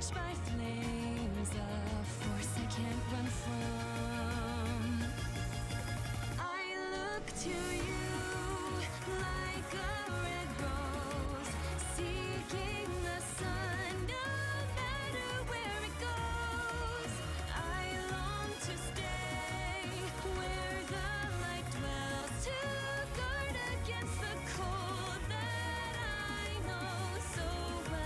crushed by flames, a force I can't run from. I look to you like a red rose, seeking the sun no matter where it goes. I long to stay where the light dwells, to guard against the cold that I know so well.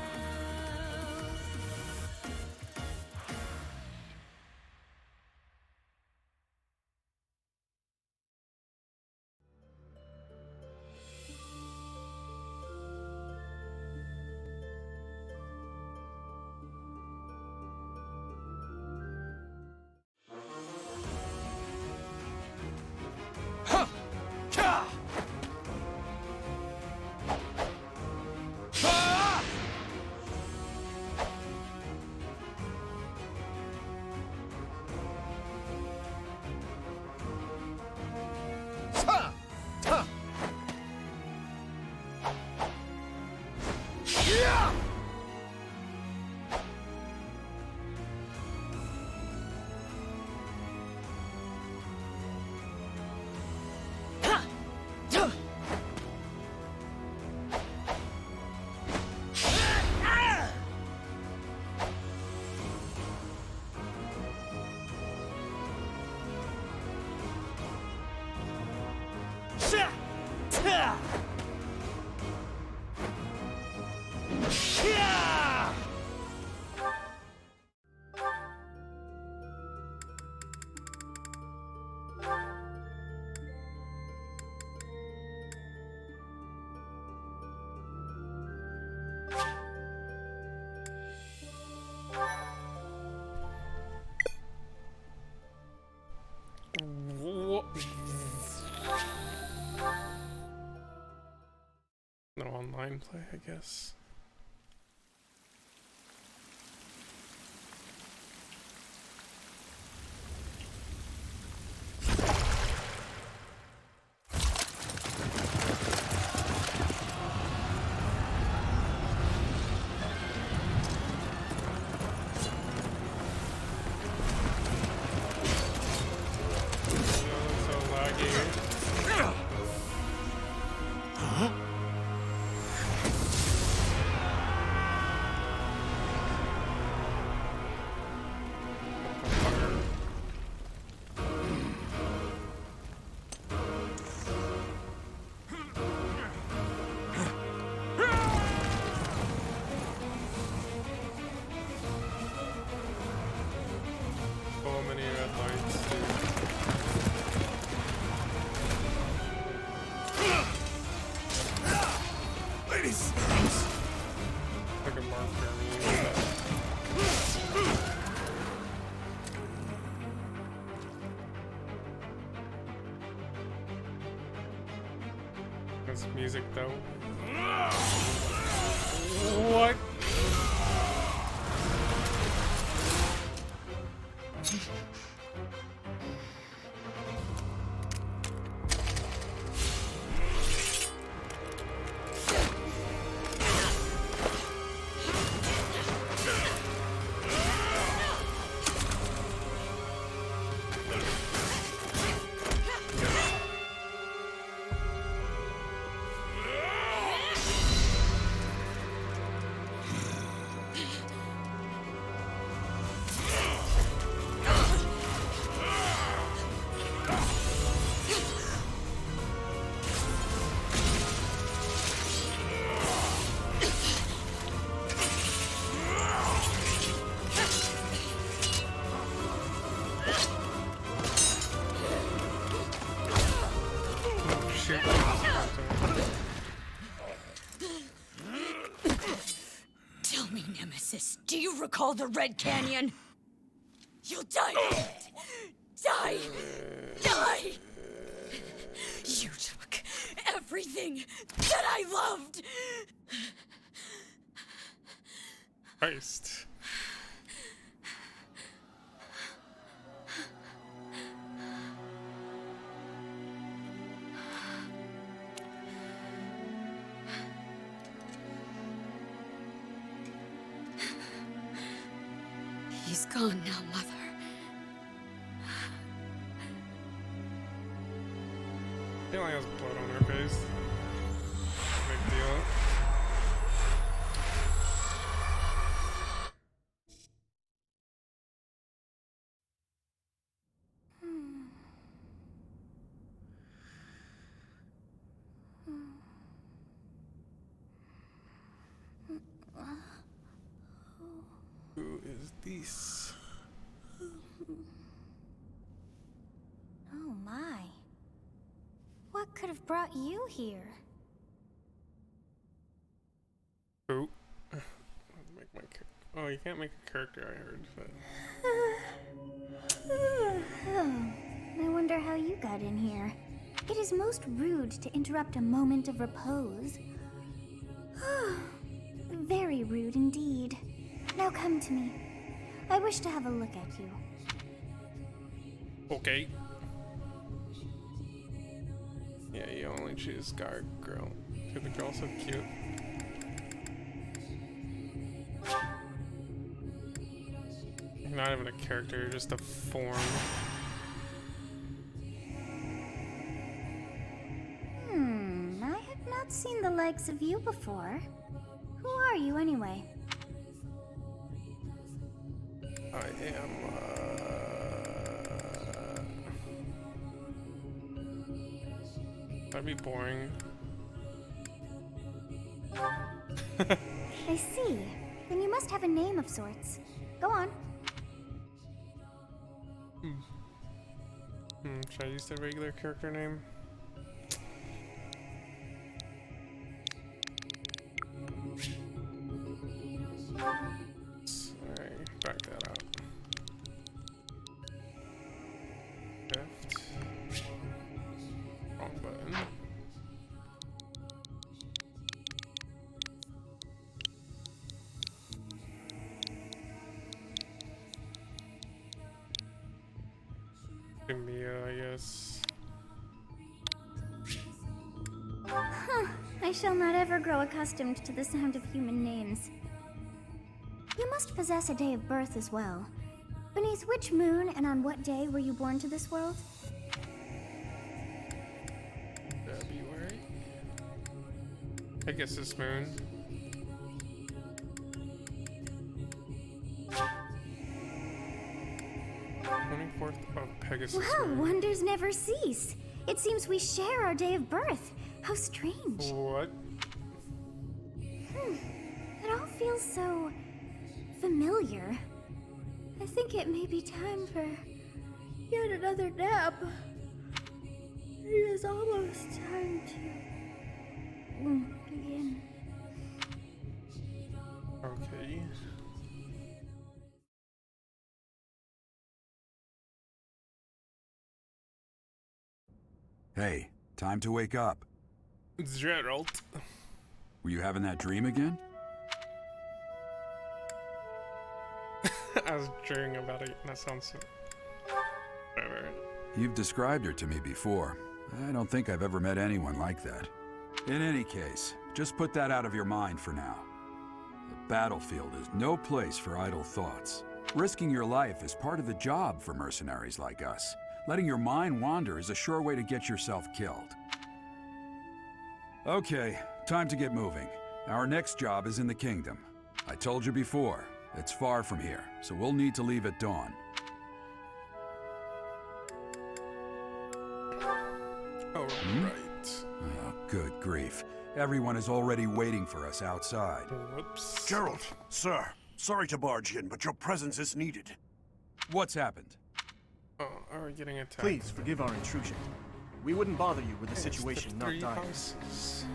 No online play, I guess. This music though. What? Tell me, Nemesis, do you recall the Red Canyon? You'll die in it! Die! Die! You took everything that I loved! Christ. He's gone now, Mother. She only has blood on her face. Big deal. Who is this? Oh my. What could have brought you here? Who? Make my oh, you can't make a character, I heard, but... Oh, I wonder how you got in here. It is most rude to interrupt a moment of repose. Very rude indeed. Now come to me. I wish to have a look at you. Okay. Yeah, you only choose guy or girl. Dude, the girl's so cute. You're not even a character, you're just a form. I have not seen the likes of you before. Who are you anyway? I am, that'd be boring. I see. Then you must have a name of sorts. Go on. Should I use the regular character name? Sorry, back that up. Left. Wrong button. Mia, I guess. I shall not ever grow accustomed to the sound of human names. You must possess a day of birth as well. Beneath which moon and on what day were you born to this world? February? I guess this moon. Of Pegasus. Wow, moon. wonders never cease. It seems we share our day of birth. How strange. What? It all feels so familiar. I think it may be time for yet another nap. It is almost time to begin. Okay. Hey, time to wake up. Gerald. Were you having that dream again? I was dreaming about it. That sounds so... Whatever. You've described her to me before. I don't think I've ever met anyone like that. In any case, just put that out of your mind for now. The battlefield is no place for idle thoughts. Risking your life is part of the job for mercenaries like us. Letting your mind wander is a sure way to get yourself killed. Okay, time to get moving. Our next job is in the kingdom. I told you before, it's far from here, so we'll need to leave at dawn. Oh, right. Oh, good grief. Everyone is already waiting for us outside. Whoops. Gerald, sir, sorry to barge in, but your presence is needed. What's happened? Oh, are we getting attacked? Please forgive our intrusion. We wouldn't bother you with the situation not Three dying. houses.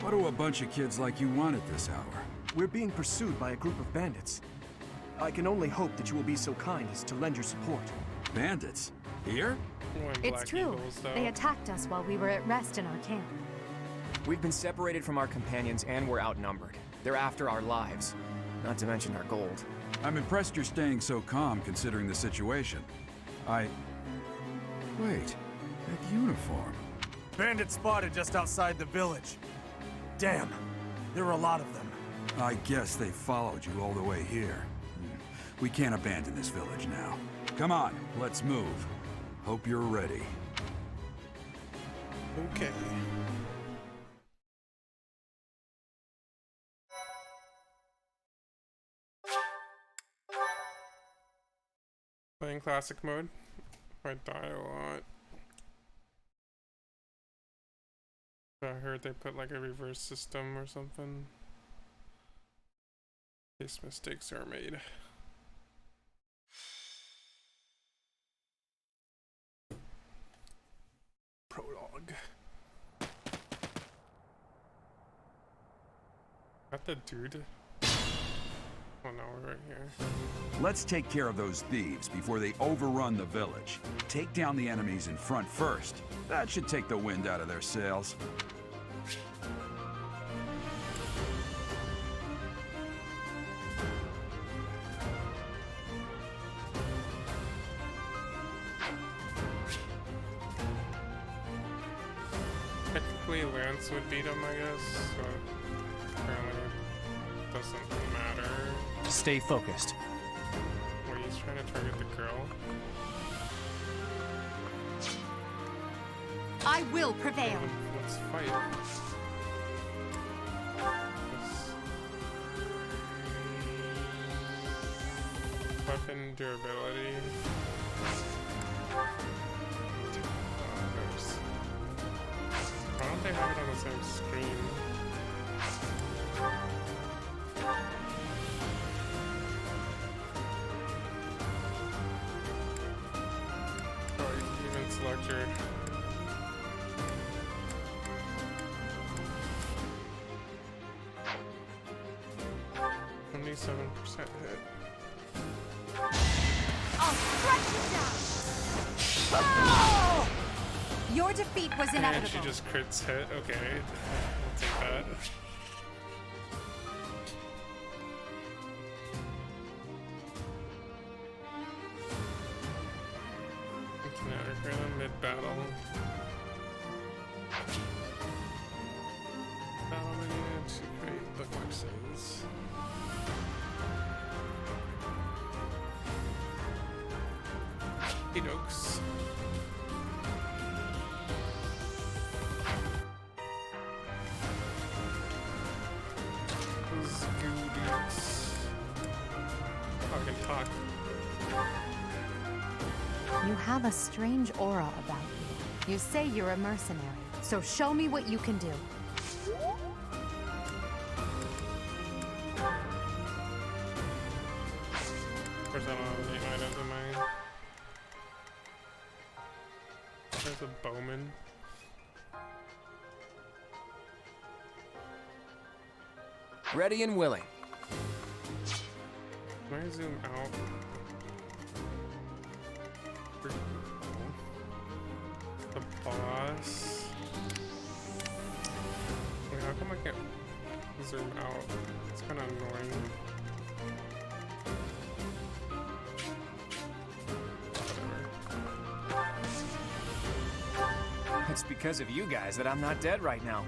What do a bunch of kids like you want at this hour? We're being pursued by a group of bandits. I can only hope that you will be so kind as to lend your support. Bandits? Here? One It's Black true. Eagles, though. They attacked us while we were at rest in our camp. We've been separated from our companions and we're outnumbered. They're after our lives, not to mention our gold. I'm impressed you're staying so calm considering the situation. Wait, that uniform. Bandits spotted just outside the village. Damn, there were a lot of them. I guess they followed you all the way here. We can't abandon this village now. Come on, let's move. Hope you're ready. Okay. Playing classic mode. I die a lot. I heard they put like a reverse system or something. In case mistakes are made. Prologue. Got the dude. Oh no, we're right here. Let's take care of those thieves before they overrun the village. Take down the enemies in front first. That should take the wind out of their sails. Technically, Lance would beat him, I guess, but apparently it doesn't matter. Stay focused. Wait, he's trying to target the girl. I will prevail. Let's fight. Weapon durability. Why don't they have it on the same screen? Oh, even selector. %, hit. I'll strike you down. Oh! Your defeat was And inevitable. she just crits hit. Okay, I'll take that. Kinetic rhythm mid-battle. Battle menu to create bookmark saves. Dokes. Those goodies. Oh, I can talk. You have a strange aura about you. You say you're a mercenary, so show me what you can do. Of course, I don't have any items in my... There's a bowman. Ready and willing. Can I zoom out? The boss. Wait, how come I can't zoom out? It's kind of annoying. It's because of you guys that I'm not dead right now.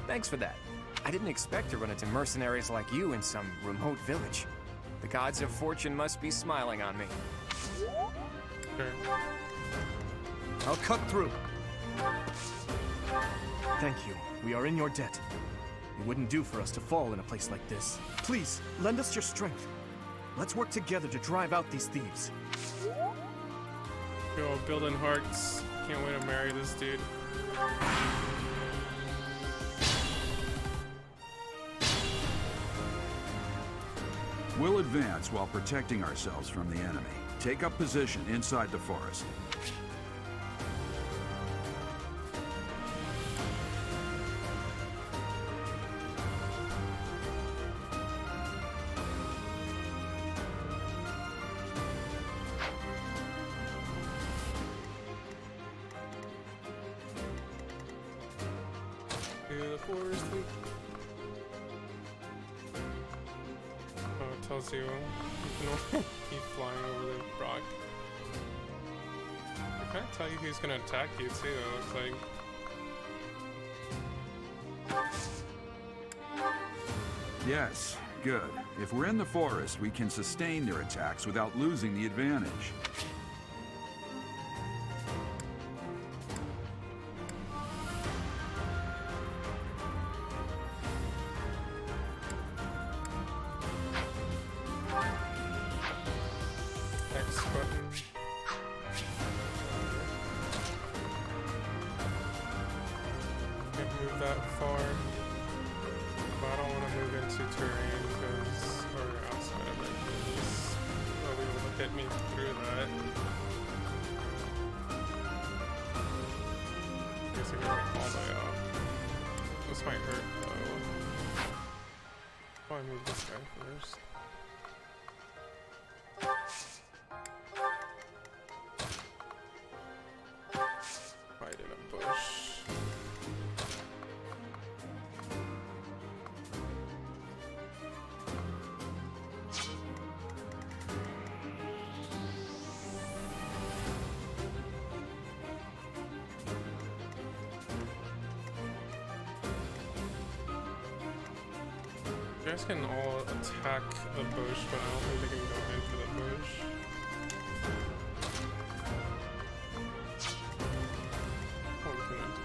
Thanks for that. I didn't expect to run into mercenaries like you in some remote village. The gods of fortune must be smiling on me. Sure. I'll cut through. Thank you. We are in your debt. It wouldn't do for us to fall in a place like this. Please, lend us your strength. Let's work together to drive out these thieves. Yo, building hearts. Can't wait to marry this dude. We'll advance while protecting ourselves from the enemy. Take up position inside the forest. To the forest. Oh, it tells you can only keep flying over the rock. I can't tell you who's gonna attack you too. It looks like. Yes, Good. If we're in the forest, we can sustain their attacks without losing the advantage. X button. Can't move that far. But I don't want to move into terrain or outside of it because they'll be able to hit me through that. I guess I can go all the way up. This might hurt though. Probably move this guy first. Hide in a bush. You guys can all attack the bush, but I don't think they can go into the bush. Oh, we can attack.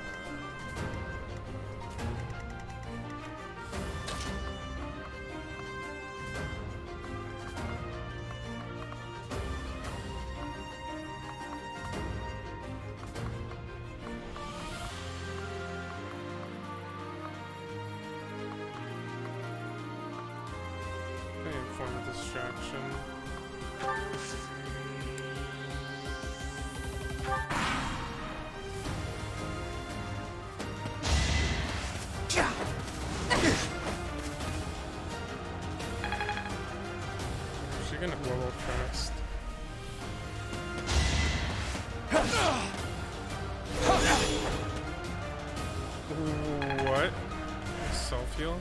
Form of distraction. Is she gonna blow up fast? What? Self-heal?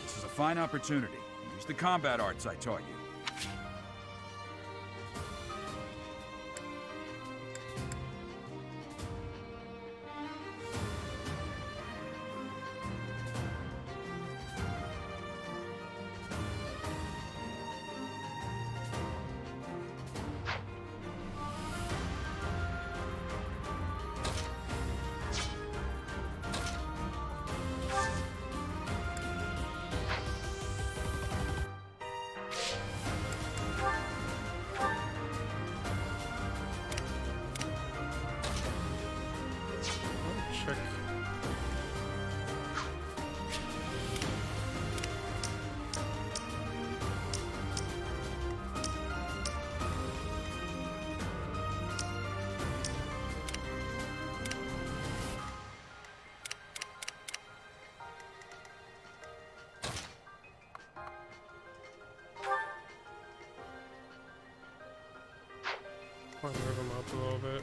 This is a fine opportunity. Use the combat arts I taught you. Check. I'll move them up a little bit.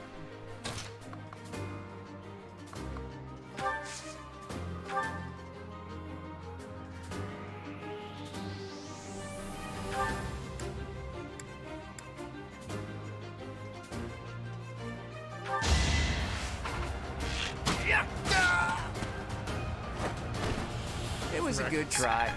It was a good try.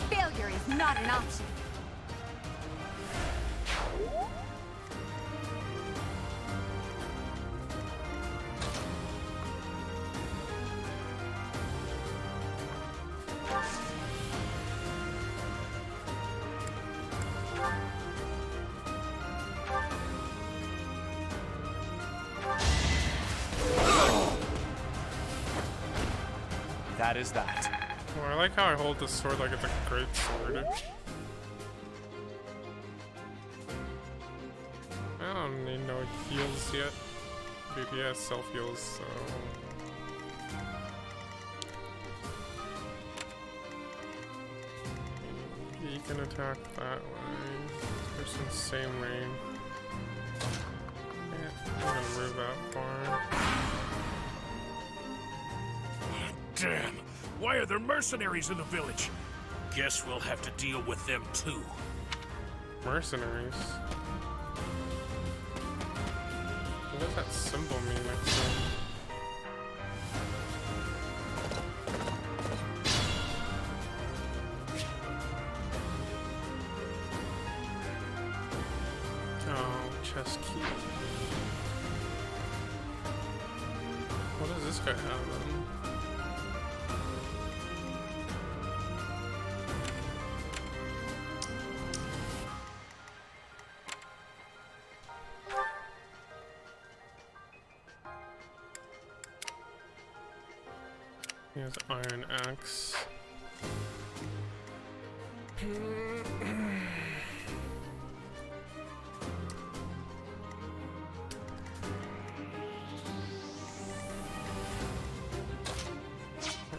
Failure is not an option. That is that. Well, I like how I hold this sword like it's a great sword. I don't need no heals yet. Dude, he has self-heals, so... He can attack that way. There's some same range. I'm gonna move that far. Damn! Why are there mercenaries in the village? Guess we'll have to deal with them too. Mercenaries? What does that symbol mean next to it? Oh, chest key. What does this guy have then? He has iron axe.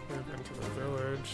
Move into the village.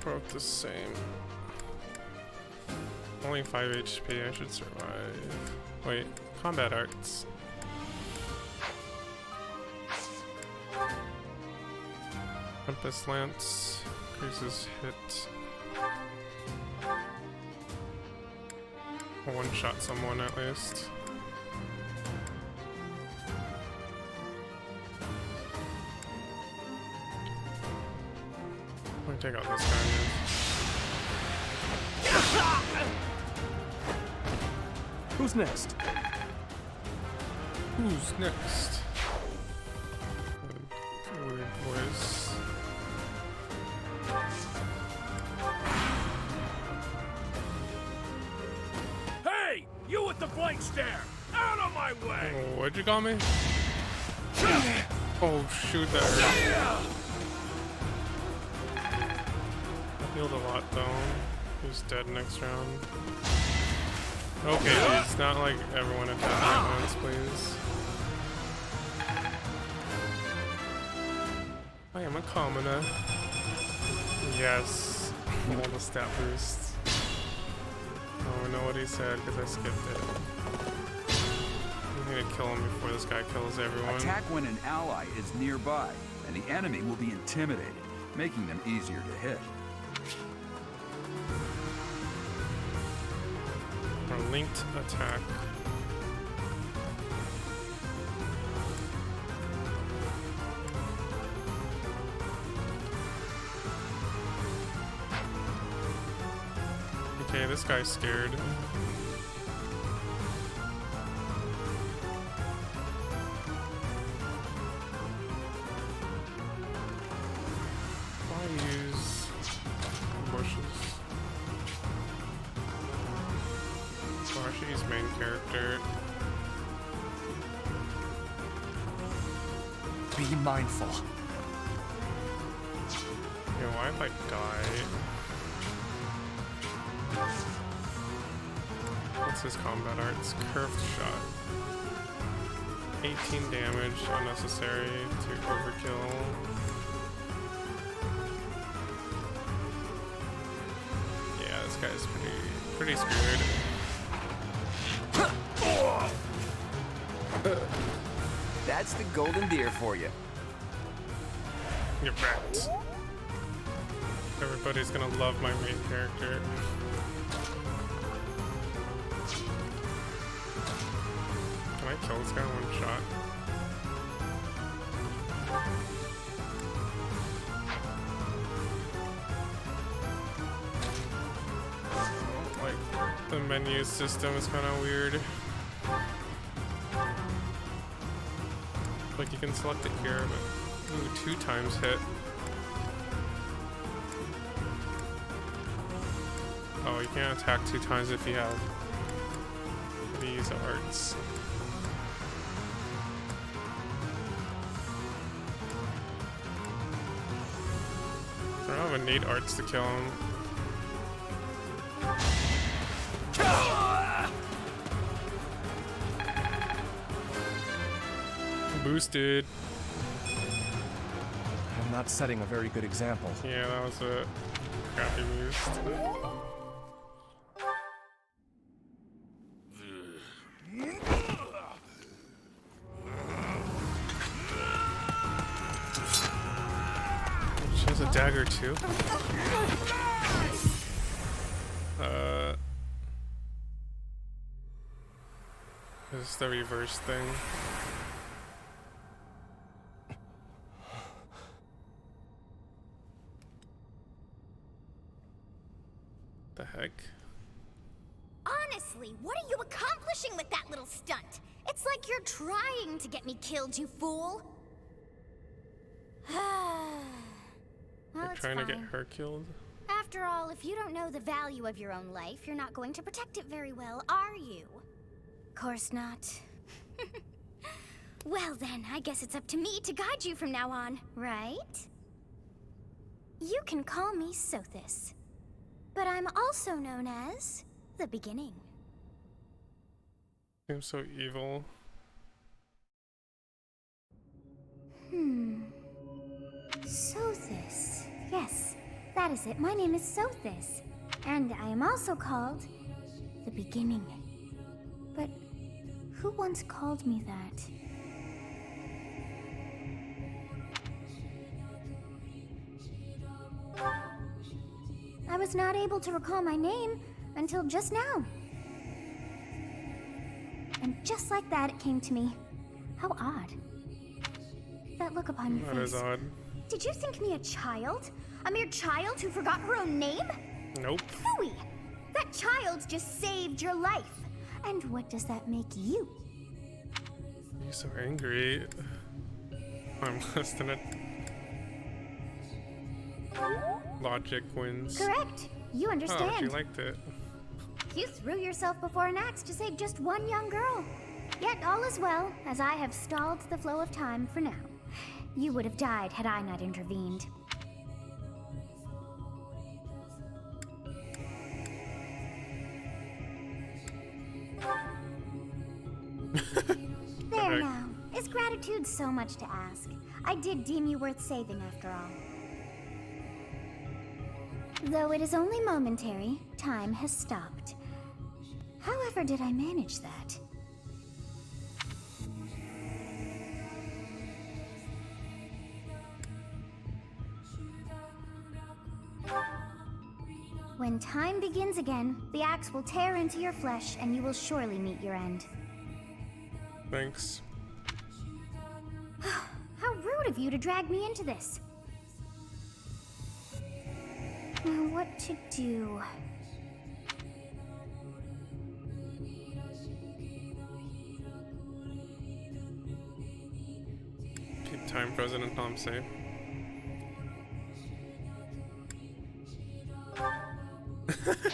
Both the same. Only 5 HP, I should survive. Wait, combat arts. Tempest Lance increases hit. One shot someone at least. I'm gonna take out this guy here. Who's next? Who's next? Weird voice. Hey! You with the blank stare! Out of my way! Oh, what'd you call me? Oh shoot, that hurt. I healed a lot though. He's dead next round. Okay, dude, not like everyone attack at once, please. I am a commoner. Yes. All the stat boosts. Oh, I know what he said because I skipped it. I need to kill him before this guy kills everyone. Attack when an ally is nearby, and the enemy will be intimidated, making them easier to hit. Or linked attack. Okay, this guy's scared. Why use bushes? Oh, I should use main character. Be mindful. Yeah, why if I die? What's his combat arts? Curved shot. 18 damage, unnecessary to overkill. Yeah, this guy's pretty screwed. That's the golden deer for you. You're wrecked. Everybody's gonna love my main character. Can I kill this guy in one shot? Like, the menu system is kind of weird. Like, you can select it here, but ooh, 2 times hit. Oh, you can't attack 2 times if you have these arts. I don't have innate arts to kill him. Boosted. I'm not setting a very good example. Yeah, that was a crappy boost. She has a dagger too. This is the reverse thing. The heck? Honestly, what are you accomplishing with that little stunt? It's like you're trying to get me killed, you fool. Well, You're it's trying to get fine. her killed? After all, if you don't know the value of your own life, you're not going to protect it very well, are you? Course not. Well then, I guess it's up to me to guide you from now on, right? You can call me Sothis, but I'm also known as the Beginning. Seems so evil. Sothis. Yes, that is it. My name is Sothis, and I am also called the Beginning. But who once called me that? I was not able to recall my name until just now. And just like that, it came to me. How odd. That look upon your That face. is odd. Did you think me a child? A mere child who forgot her own name? Nope. Phooey! That child just saved your life. And what does that make you? You're so angry. I'm less than a... Logic wins. Correct. You Oh, understand. she liked it. You threw yourself before an axe to save just one young girl. Yet all is well, as I have stalled the flow of time for now. You would have died had I not intervened. There now. Is gratitude so much to ask? I did deem you worth saving after all. Though it is only momentary, time has stopped. However did I manage that? When time begins again, the axe will tear into your flesh and you will surely meet your end. Thanks. How rude of you to drag me into this. Now what to do? Keep time frozen until I'm safe.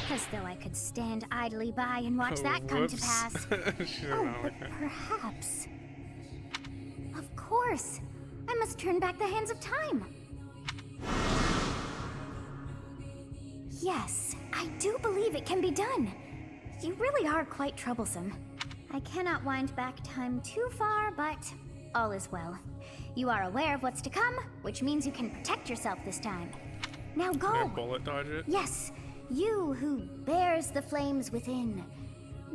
As though I could stand idly by and watch that come to whoops. pass. She did Oh, not but like it. perhaps. Of course. I must turn back the hands of time. Yes, I do believe it can be done. You really are quite troublesome. I cannot wind back time too far, but all is well. You are aware of what's to come, which means you can protect yourself this time. Now go! Can I bullet dodge it? Yes, you who bears the flames within.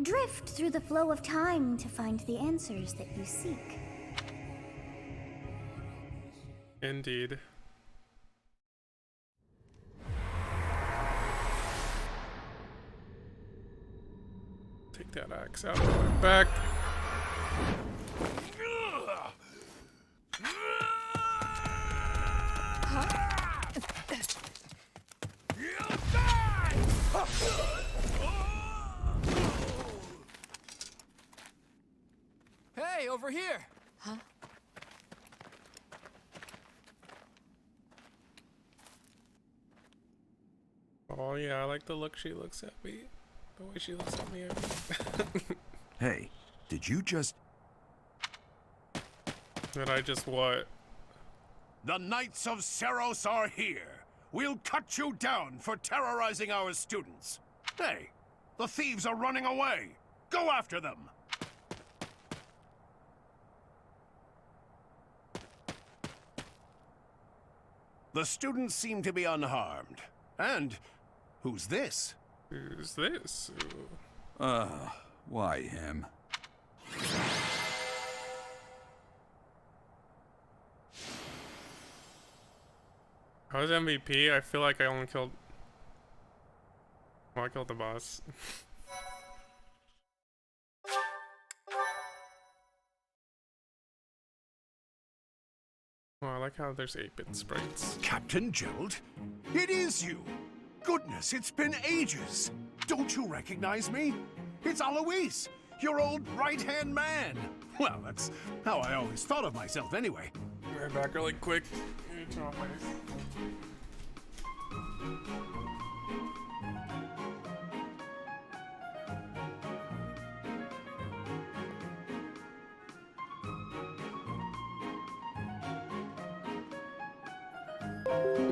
Drift through the flow of time to find the answers that you seek. Indeed. Take that axe out of my back. Hey, over here! Huh? Oh yeah, I like the look she looks at me. The way she looks at me. Hey, did you just... Did I just what? The Knights of Seros are here. We'll cut you down for terrorizing our students. Hey, the thieves are running away. Go after them. The students seem to be unharmed. And who's this? Who's this? Why him? I was MVP. I feel like I only killed... Well, I killed the boss. Oh, I like how there's 8-bit sprites. Captain Gerald? It is you! Goodness, it's been ages! Don't you recognize me? It's Alois, your old right-hand man! Well, that's how I always thought of myself anyway. Right back really quick. Turn off my...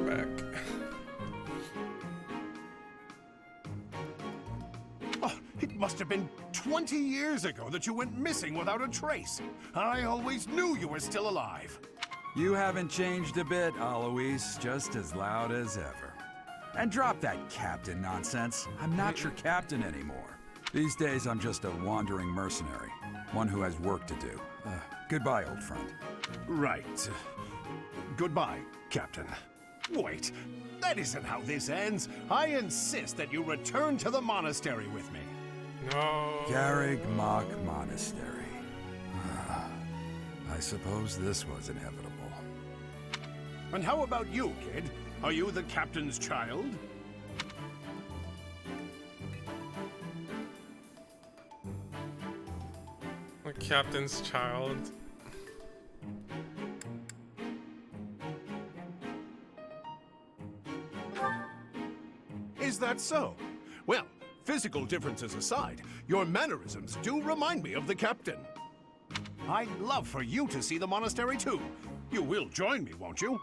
Back. Oh, it must have been 20 years ago that you went missing without a trace. I always knew you were still alive. You haven't changed a bit, Alois. Just as loud as ever. And drop that captain nonsense. I'm not your captain anymore. These days, I'm just a wandering mercenary. One who has work to do. Goodbye, old friend. Right. Goodbye, Captain. Wait, that isn't how this ends. I insist that you return to the monastery with me. No. Garreg Mach Monastery. I suppose this was inevitable. And how about you, kid? Are you the captain's child? The captain's child. Is that so? Well, physical differences aside, your mannerisms do remind me of the captain. I'd love for you to see the monastery too. You will join me, won't you?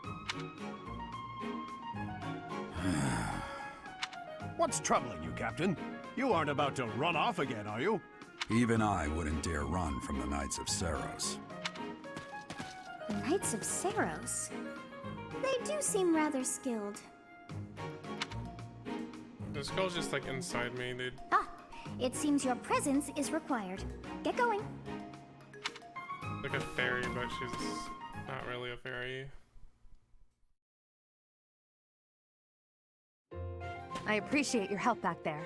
What's troubling you, Captain? You aren't about to run off again, are you? Even I wouldn't dare run from the Knights of Seros. The Knights of Seros? They do seem rather skilled. This girl's just like inside me, dude. Ah, it seems your presence is required. Get going. Like a fairy, but she's not really a fairy. I appreciate your help back there.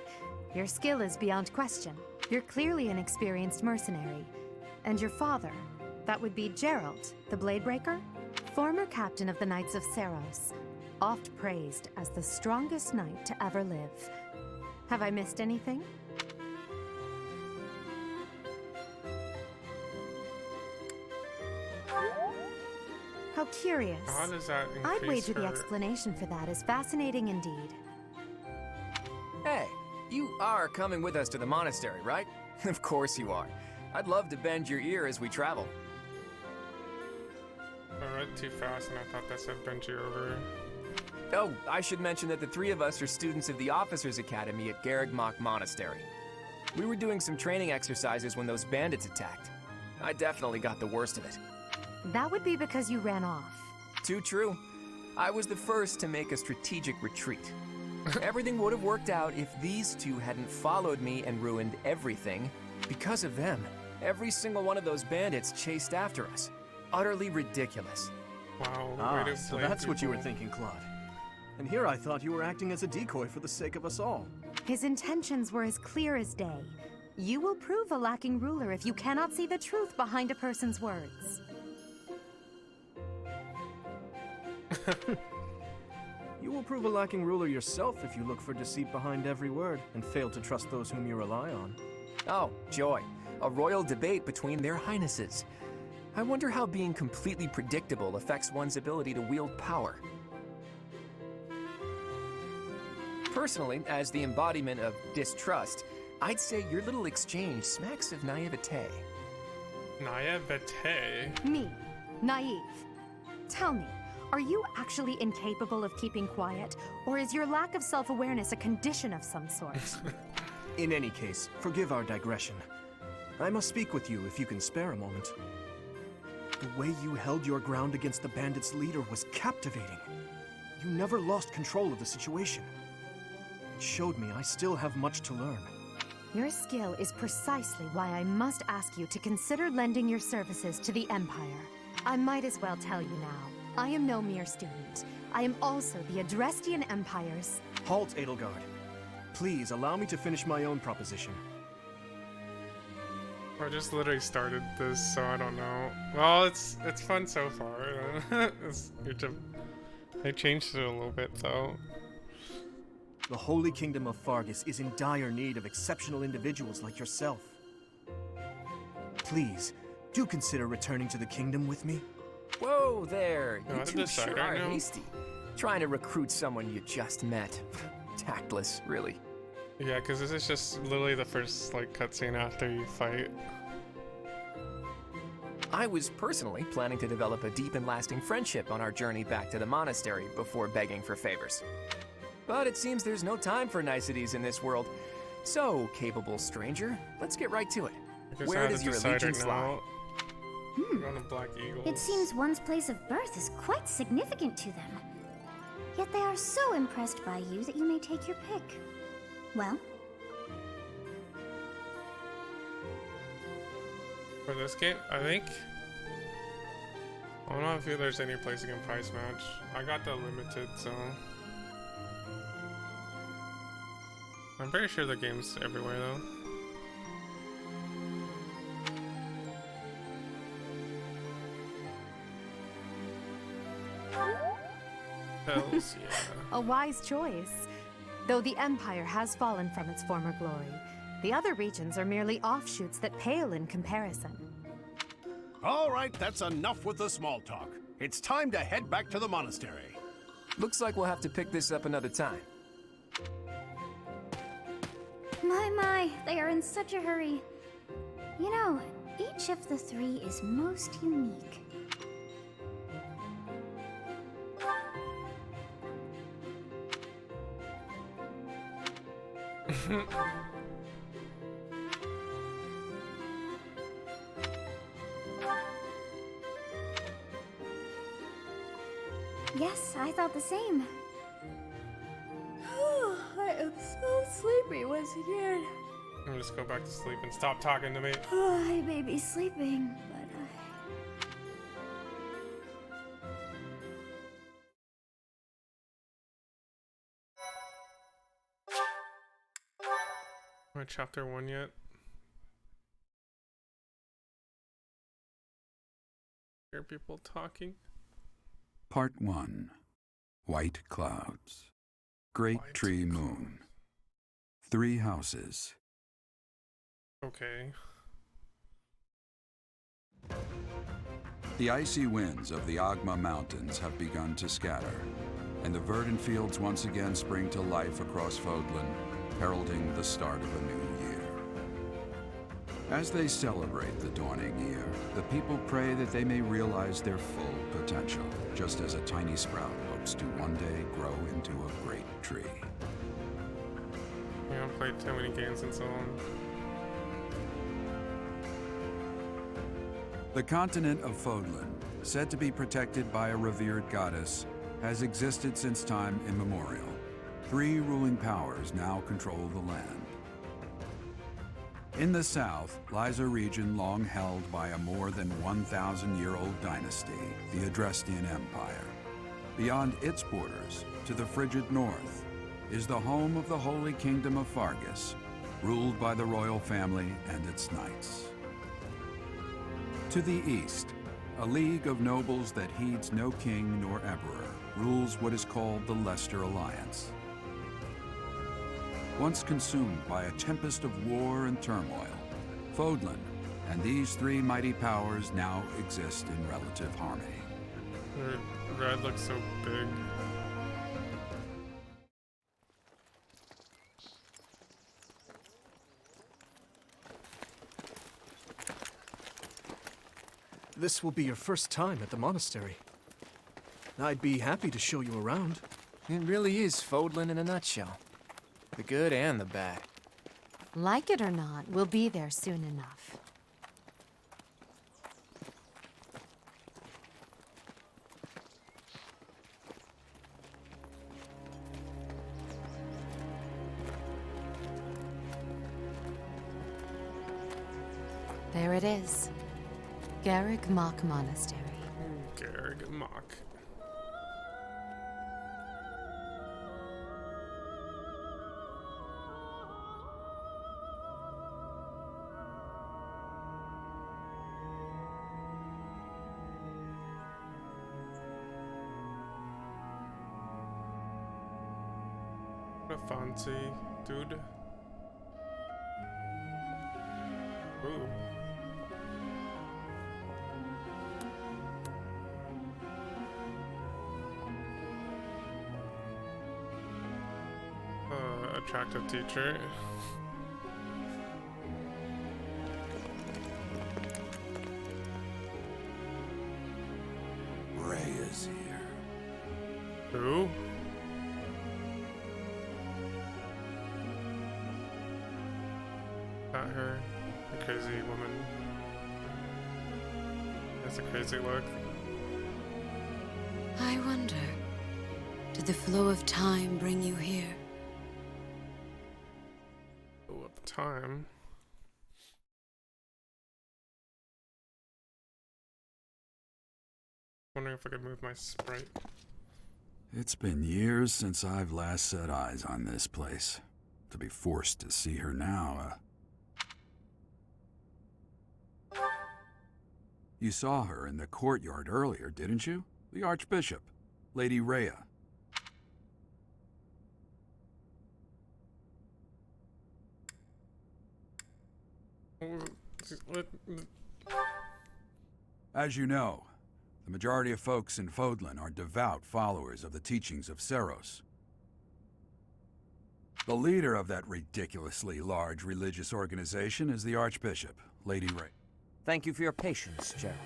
Your skill is beyond question. You're clearly an experienced mercenary. And your father, that would be Gerald, the Bladebreaker? Former captain of the Knights of Seros. Oft praised as the strongest knight to ever live. Have I missed anything? How curious. How does that I'd increase wager the her... explanation for that is fascinating indeed. Hey, you are coming with us to the monastery, right? Of course you are. I'd love to bend your ear as we travel. I read too fast and I thought that said bend you over. Oh, I should mention that the three of us are students of the Officers' Academy at Garreg Mach Monastery. We were doing some training exercises when those bandits attacked. I definitely got the worst of it. That would be because you ran off. Too true. I was the first to make a strategic retreat. Everything would have worked out if these two hadn't followed me and ruined everything. Because of them, every single one of those bandits chased after us. Utterly ridiculous. Wow, way to So blame that's what you were people. thinking, Claude. And here I thought you were acting as a decoy for the sake of us all. His intentions were as clear as day. You will prove a lacking ruler if you cannot see the truth behind a person's words. You will prove a lacking ruler yourself if you look for deceit behind every word and fail to trust those whom you rely on. Oh, joy. A royal debate between their highnesses. I wonder how being completely predictable affects one's ability to wield power. Personally, as the embodiment of distrust, I'd say your little exchange smacks of naivete. Naivete. Me, naive. Tell me, are you actually incapable of keeping quiet, or is your lack of self-awareness a condition of some sort? In any case, forgive our digression. I must speak with you if you can spare a moment. The way you held your ground against the bandits' leader was captivating. You never lost control of the situation. It showed me I still have much to learn. Your skill is precisely why I must ask you to consider lending your services to the Empire. I might as well tell you now, I am no mere student. I am also the Adrestian Empire's... Halt, Edelgard. Please allow me to finish my own proposition. I just literally started this, so I don't know. Well, it's fun so far. They changed it a little bit, though. The Holy Kingdom of Fargus is in dire need of exceptional individuals like yourself. Please, do consider returning to the kingdom with me. Whoa there, No, you I two decide sure right are now. hasty. Trying to recruit someone you just met. Tactless, really. Yeah, because this is just literally the first like cutscene after you fight. I was personally planning to develop a deep and lasting friendship on our journey back to the monastery before begging for favors. But it seems there's no time for niceties in this world. So, capable stranger, let's get right to it. I guess I Where have does to your decide allegiance right lie? now. I'm going to Black Eagles. It seems one's place of birth is quite significant to them. Yet they are so impressed by you that you may take your pick. Well, For this game, I think. I don't know if there's any place you can price match. I got the limited, so. I'm pretty sure the game's everywhere though. Hells yeah. A wise choice. Though the Empire has fallen from its former glory, the other regions are merely offshoots that pale in comparison. All right, that's enough with the small talk. It's time to head back to the monastery. Looks like we'll have to pick this up another time. my, they are in such a hurry. You know, each of the three is most unique. Yes, I thought the same. I am so sleepy once again. I'm gonna just go back to sleep and stop talking to me. I may be sleeping, but Am I chapter 1 yet? Hear people talking? Part 1. White Clouds. Great White Tree Moon. 3 houses. Okay. The icy winds of the Agma Mountains have begun to scatter, and the verdant fields once again spring to life across Fodlan, heralding the start of a new year. As they celebrate the dawning year, the people pray that they may realize their full potential, just as a tiny sprout hopes to one day grow into a great tree. I haven't played too many games in so long. The continent of Fodlan, said to be protected by a revered goddess, has existed since time immemorial. 3 ruling powers now control the land. In the south lies a region long held by a more than 1,000-year-old dynasty, the Adrestian Empire. Beyond its borders, to the frigid north, is the home of the Holy Kingdom of Fargus, ruled by the royal family and its knights. To the east, a league of nobles that heeds no king nor emperor rules what is called the Leicester Alliance. Once consumed by a tempest of war and turmoil, Fodlan and these 3 mighty powers now exist in relative harmony. Red looks so big. This will be your first time at the monastery. I'd be happy to show you around. It really is Fodlan in a nutshell. The good and the bad. Like it or not, we'll be there soon enough. There it is. Garrick Mock Monastery. Garrick Mock. What a fancy dude. Ooh. Attractive teacher. Ray is here. Who? Not her. The crazy woman. Has a crazy look. I wonder, did the flow of time bring you here? Oh, at the time. Wondering if I could move my sprite. It's been years since I've last set eyes on this place. To be forced to see her now, You saw her in the courtyard earlier, didn't you? The Archbishop, Lady Rhea. As you know, the majority of folks in Fodlan are devout followers of the teachings of Seros. The leader of that ridiculously large religious organization is the Archbishop, Lady Rhea. Thank you for your patience, Gerald.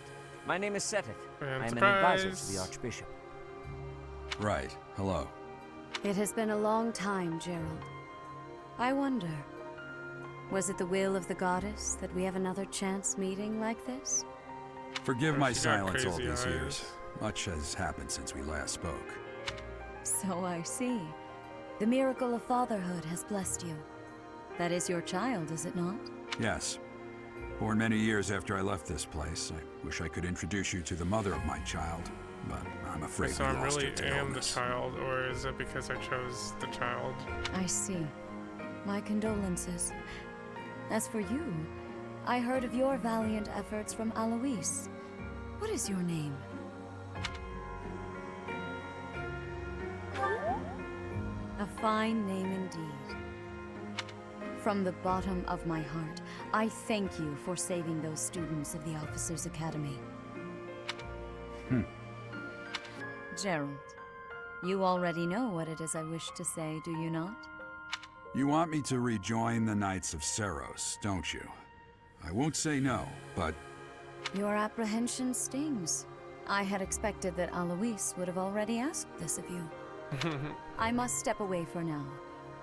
My name is Seteth. And I am surprise. an advisor to the Archbishop. Right, hello. It has been a long time, Gerald. I wonder, was it the will of the goddess that we have another chance meeting like this? Forgive Oh, my she got silence all crazy these eyes. years. Much has happened since we last spoke. So I see. The miracle of fatherhood has blessed you. That is your child, is it not? Yes. Born many years after I left this place, I wish I could introduce you to the mother of my child, but I'm afraid So we I lost really her to am the illness. child, or is it because I chose the child? I see. My condolences. As for you, I heard of your valiant efforts from Alois. What is your name? A fine name indeed. From the bottom of my heart, I thank you for saving those students of the Officers' Academy. Gerald, you already know what it is I wish to say, do you not? You want me to rejoin the Knights of Seros, don't you? I won't say no, but Your apprehension stings. I had expected that Alois would have already asked this of you. I must step away for now,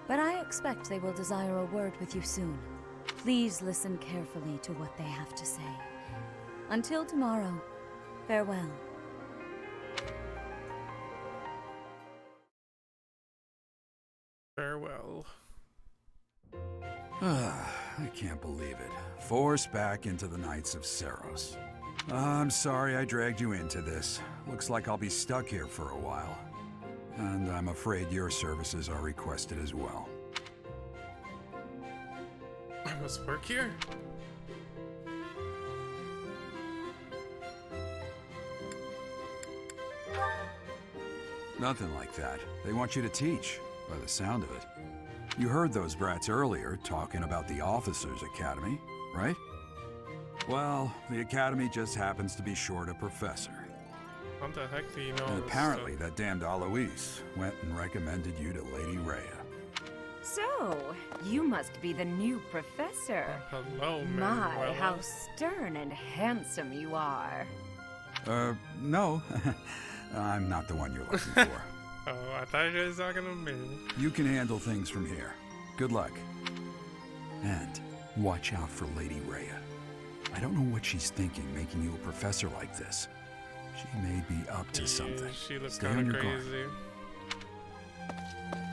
but I expect they will desire a word with you soon. Please listen carefully to what they have to say. Until tomorrow, farewell. Farewell. I can't believe it. Forced back into the Knights of Saros. I'm sorry I dragged you into this. Looks like I'll be stuck here for a while. And I'm afraid your services are requested as well. I must work here? Nothing like that. They want you to teach, by the sound of it. You heard those brats earlier talking about the Officers' Academy, right? Well, the Academy just happens to be short a professor. What the heck do you know? And apparently that damned Alois went and recommended you to Lady Rhea. So, you must be the new professor. Hello, My, how stern and handsome you are. No. I'm not the one you're looking for. Oh, I thought you were talking to me. You can handle things from here. Good luck. And watch out for Lady Rhea. I don't know what she's thinking making you a professor like this. She may be up to something. She looks Stay kind on of your guard. crazy.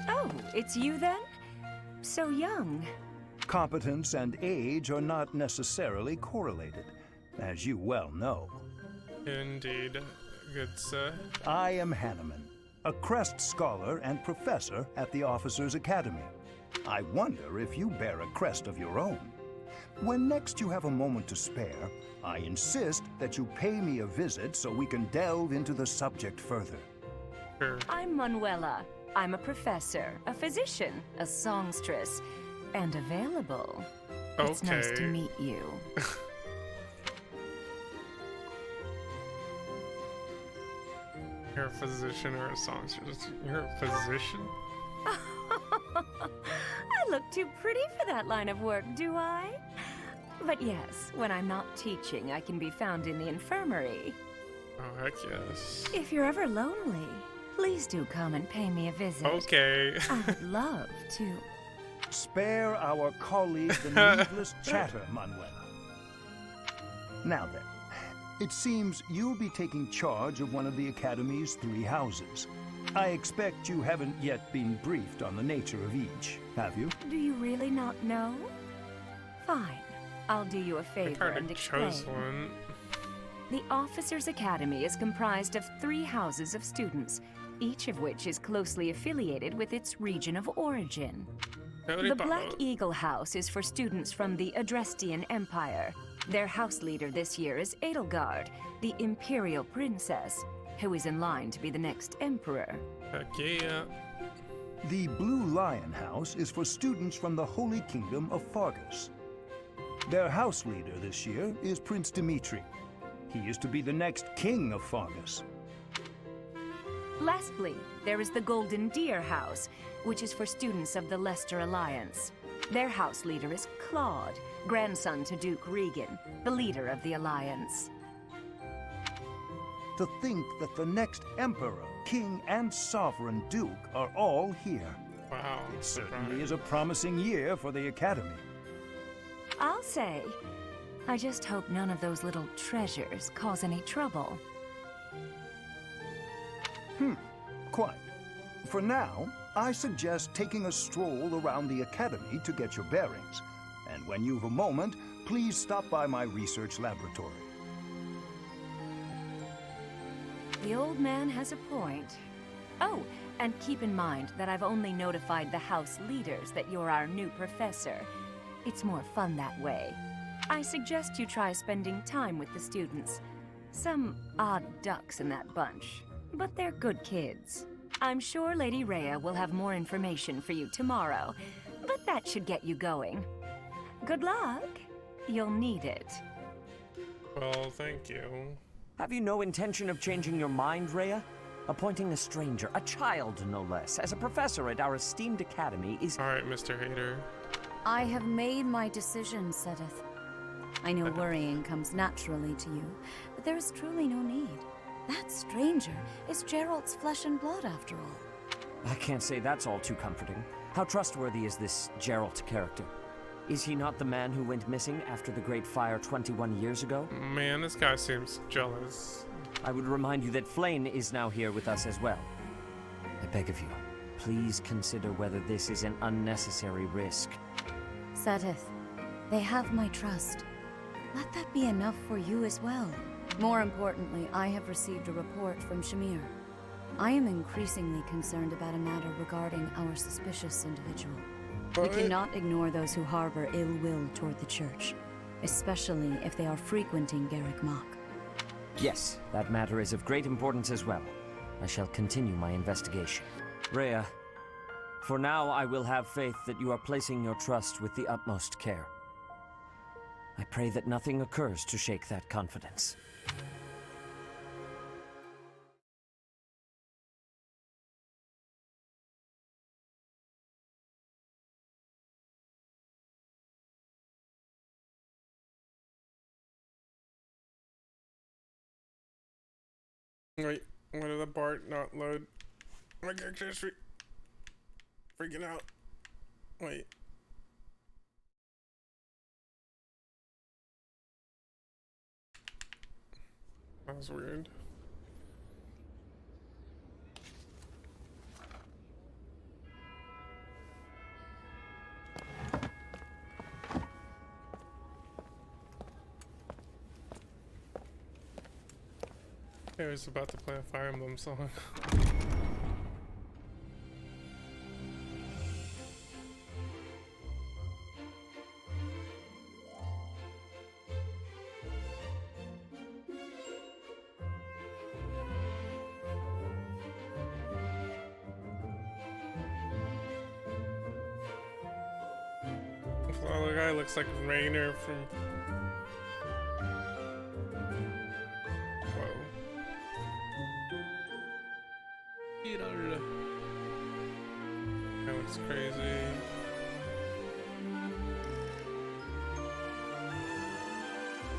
Oh, it's you then? So young. Competence and age are not necessarily correlated, as you well know. Indeed, good sir. I am Hanneman, a Crest Scholar and Professor at the Officers' Academy. I wonder if you bear a crest of your own. When next you have a moment to spare, I insist that you pay me a visit so we can delve into the subject further. Sure. I'm Manuela. I'm a professor, a physician, a songstress, and available. It's nice to Okay. meet you. You're a physician or a songstress? You're a physician? I look too pretty for that line of work, do I? But yes, when I'm not teaching, I can be found in the infirmary. Oh, heck yes. If you're ever lonely, please do come and pay me a visit. Okay. I would love to. Spare our colleague the needless chatter, Manuela. Now then, it seems you'll be taking charge of one of the Academy's 3 houses. I expect you haven't yet been briefed on the nature of each, have you? Do you really not know? Fine. I'll do you a I favor kind and of chose explain. one. The Officers' Academy is comprised of 3 houses of students, each of which is closely affiliated with its region of origin. The Black Eagle House is for students from the Adrestian Empire. Their house leader this year is Edelgard, the Imperial Princess, who is in line to be the next emperor. Heck yeah. The Blue Lion House is for students from the Holy Kingdom of Fargus. Their house leader this year is Prince Dimitri. He is to be the next king of Fargus. Lastly, there is the Golden Deer House, which is for students of the Leicester Alliance. Their house leader is Claude, grandson to Duke Regan, the leader of the Alliance. To think that the next emperor, king, and sovereign duke are all here. Wow. It certainly is a promising year for the Academy. I'll say, I just hope none of those little treasures cause any trouble. Quite. For now, I suggest taking a stroll around the Academy to get your bearings. And when you've a moment, please stop by my research laboratory. The old man has a point. Oh, and keep in mind that I've only notified the house leaders that you're our new professor. It's more fun that way. I suggest you try spending time with the students. Some odd ducks in that bunch, but they're good kids. I'm sure Lady Rhea will have more information for you tomorrow, but that should get you going. Good luck. You'll need it. Well, thank you. Have you no intention of changing your mind, Rhea? Appointing a stranger, a child no less, as a professor at our esteemed academy is... Alright, Mr. Hater. I have made my decision, Sedith. I know worrying comes naturally to you, but there is truly no need. That stranger is Gerald's flesh and blood, after all. I can't say that's all too comforting. How trustworthy is this Geralt character? Is he not the man who went missing after the Great Fire 21 years ago? Man, this guy seems jealous. I would remind you that Flame is now here with us as well. I beg of you, please consider whether this is an unnecessary risk. Seteth, they have my trust. Let that be enough for you as well. More importantly, I have received a report from Shamir. I am increasingly concerned about a matter regarding our suspicious individual. We cannot ignore those who harbor ill will toward the church, especially if they are frequenting Garrick Mach. Yes, that matter is of great importance as well. I shall continue my investigation. Rhea, for now I will have faith that you are placing your trust with the utmost care. I pray that nothing occurs to shake that confidence. Wait, why did the Bart not load? My character is freaking out. Wait. That was weird. I was about to play a Fire Emblem song. Oh, the guy looks like Rainer from... That looks crazy.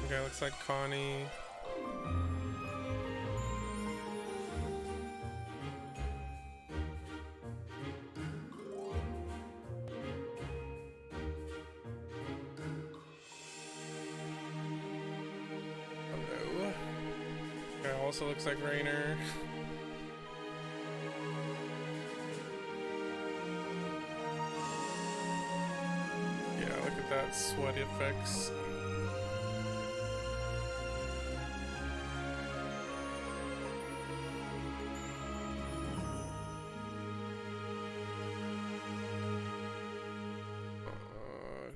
The guy looks like Connie. Hello. Guy also looks like Rainer. That sweat effects.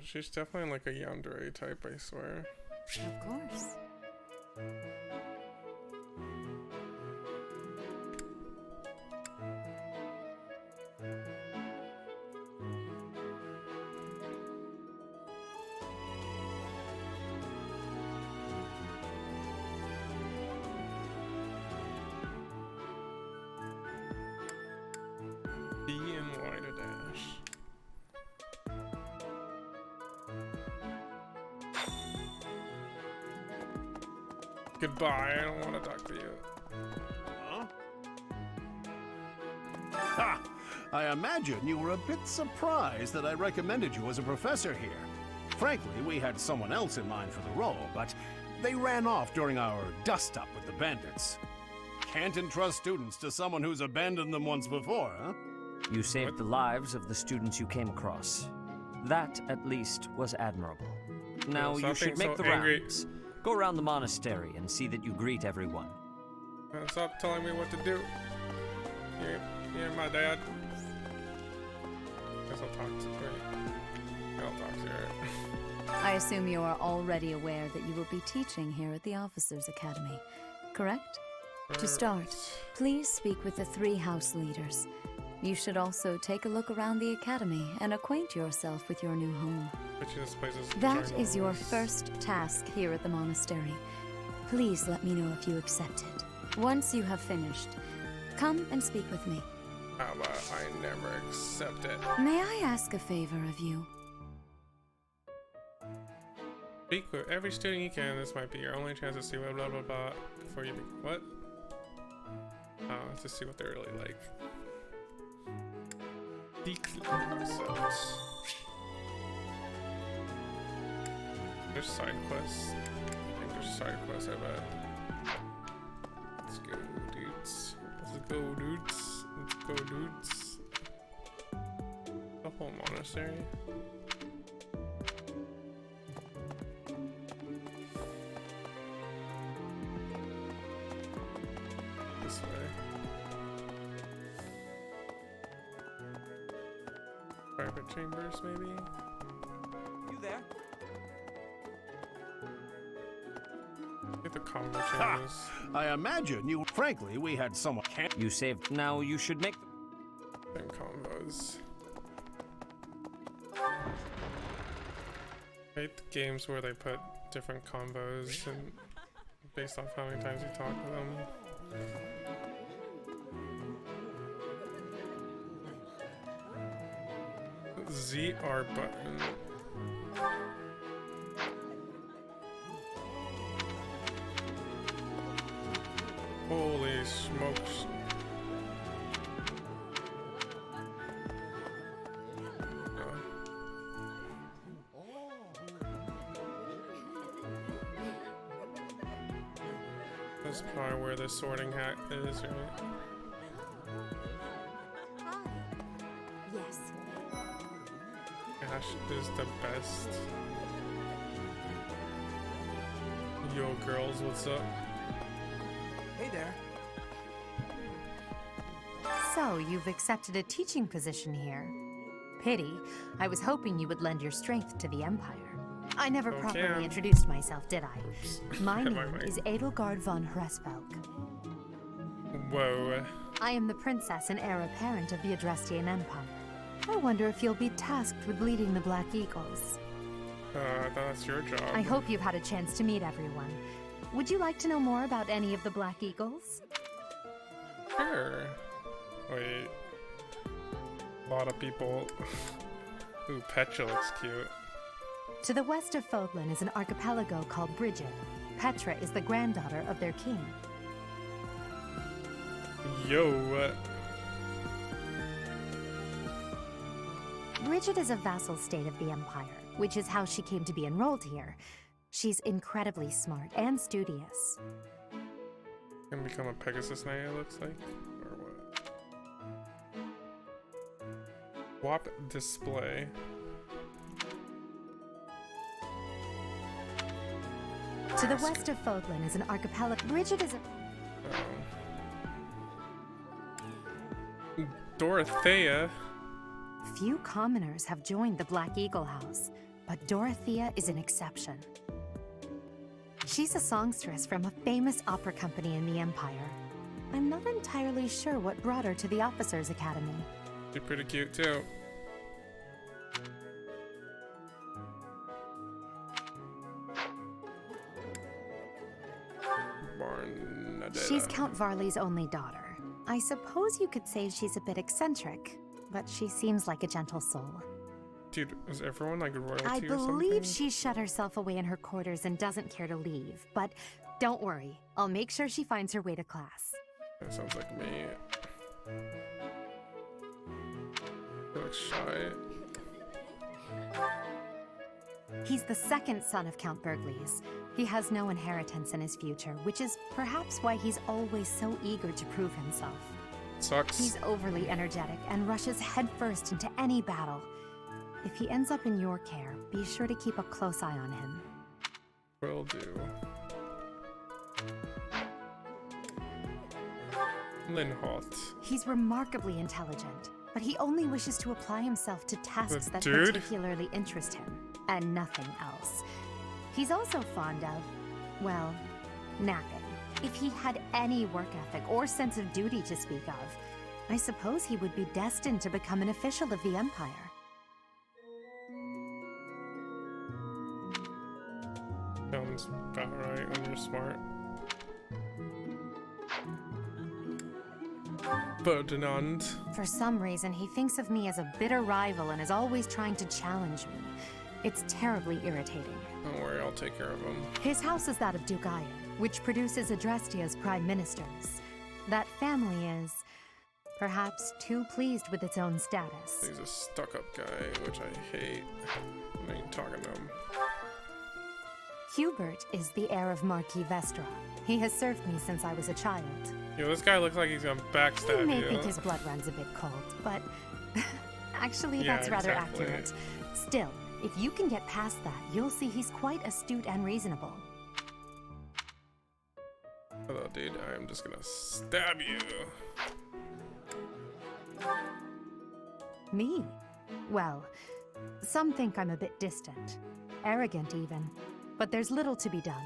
She's definitely like a yandere type, I swear. Of course. Goodbye, I don't want to talk to you. Huh? Ha! I imagine you were a bit surprised that I recommended you as a professor here. Frankly, we had someone else in mind for the role, but they ran off during our dust-up with the bandits. Can't entrust students to someone who's abandoned them once before, huh? You saved the lives of the students you came across. That, at least, was admirable. Now you should make the rounds. Go around the monastery and see that you greet everyone. Stop telling me what to do. You're my dad. Guess I'll talk to you. I'll talk to you. I assume you are already aware that you will be teaching here at the Officers' Academy, correct? To start, please speak with the 3 house leaders. You should also take a look around the academy and acquaint yourself with your new home. That is your first task here at the monastery. Please let me know if you accept it. Once you have finished, come and speak with me. How about I never accept it? May I ask a favor of you? Speak with every student you can. This might be your only chance to see what blah blah blah before you what? To see what they're really like. Declare themselves. There's side quests. I think there's side quests, I bet. Let's go, dudes. Let's go, dudes. Let's go, dudes. The whole monastery. This way. Private chambers, maybe? You there? Get the combo chambers. I imagine you. Frankly, we had someone. You saved. Now you should make. Same combos. I hate the games where they put different combos and based off how many times you talk to them. ZR button. Holy smokes. That's probably where the sorting hat is, right? Hi. Yes. Ash is the best. Yo, girls, what's up? Hey there. So, you've accepted a teaching position here. Pity. I was hoping you would lend your strength to the Empire. I never properly introduced myself, did I? Oops. My name is Edelgard von Hresvelk. Whoa. I am the princess and heir apparent of the Adrestian Empire. I wonder if you'll be tasked with leading the Black Eagles. That's your job. I hope you've had a chance to meet everyone. Would you like to know more about any of the Black Eagles? Sure. Wait. A lot of people. Ooh, Petra looks cute. To the west of Fodlan is an archipelago called Bridget. Petra is the granddaughter of their king. Yo. Bridget is a vassal state of the Empire, which is how she came to be enrolled here. She's incredibly smart and studious. Gonna become a Pegasus Knight, it looks like? Or what? WAP display. To the west of Fodlan is an archipelago. Bridget is a... Oh. Dorothea. Few commoners have joined the Black Eagle House, but Dorothea is an exception. She's a songstress from a famous opera company in the Empire. I'm not entirely sure what brought her to the Officers' Academy. She's pretty cute too. She's Count Varley's only daughter. I suppose you could say she's a bit eccentric, but she seems like a gentle soul. Dude, is everyone like royalty I or something? believe she's shut herself away in her quarters and doesn't care to leave, but don't worry. I'll make sure she finds her way to class. That sounds like me. She looks shy. He's the second son of Count Bergles. He has no inheritance in his future, which is perhaps why he's always so eager to prove himself. Sucks. He's overly energetic and rushes headfirst into any battle. If he ends up in your care, be sure to keep a close eye on him. Will do. Linholt. He's remarkably intelligent, but he only wishes to apply himself to tasks that dude? particularly interest him, and nothing else. He's also fond of, well, napping. If he had any work ethic or sense of duty to speak of, I suppose he would be destined to become an official of the Empire. Sounds about right when you're smart. Ferdinand. For some reason, he thinks of me as a bitter rival and is always trying to challenge me. It's terribly irritating. Don't worry, I'll take care of him. His house is that of Duke Iron, which produces Adrestia's prime ministers. That family is perhaps too pleased with its own status. He's a stuck-up guy, which I hate. I ain't talking to him. Hubert is the heir of Marquis Vestra. He has served me since I was a child. Yo, this guy looks like he's gonna backstab You may you. think his blood runs a bit cold, but actually Yeah, that's rather exactly. accurate. Still, if you can get past that, you'll see he's quite astute and reasonable. Hello, dude. I'm just gonna stab you. Me? Well, some think I'm a bit distant, arrogant even, but there's little to be done.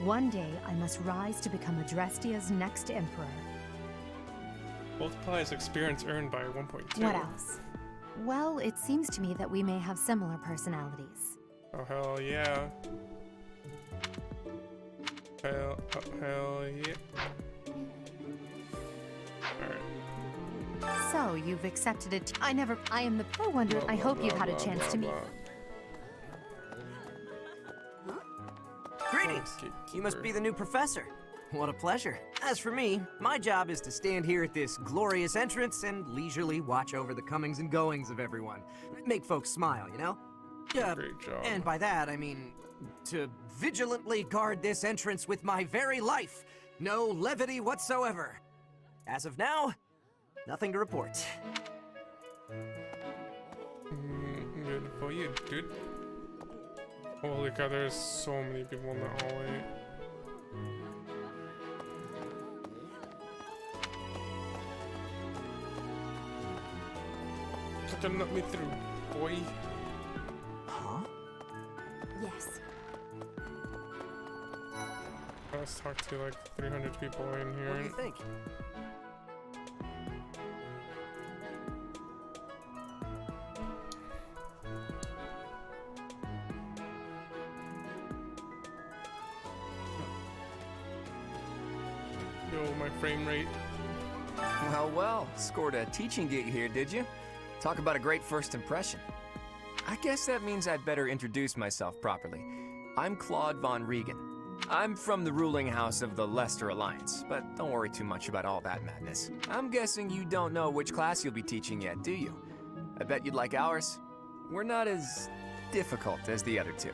One day, I must rise to become Adrestia's next emperor. Multiply his experience earned by 1.2. What else? Well, it seems to me that we may have similar personalities. Oh, hell yeah. Hell yeah. Alright. So, you've accepted it. I am the pro wonder. I hope you've had a chance to meet. Greetings! You must be the new professor. What a pleasure. As for me, my job is to stand here at this glorious entrance and leisurely watch over the comings and goings of everyone. Make folks smile, you know? Great job. And by that, I mean to vigilantly guard this entrance with my very life. No levity whatsoever. As of now, nothing to report. Good for you, dude. Holy god, there's so many people in the hallway. Fucking let me through, boy. Huh? Yes. Let's talk to like 300 people in here. What do you think? Yo, my frame rate. Well, well, scored a teaching gig here, did you? Talk about a great first impression. I guess that means I'd better introduce myself properly. I'm Claude von Regan. I'm from the ruling house of the Leicester Alliance, but don't worry too much about all that madness. I'm guessing you don't know which class you'll be teaching yet, do you? I bet you'd like ours. We're not as difficult as the other two.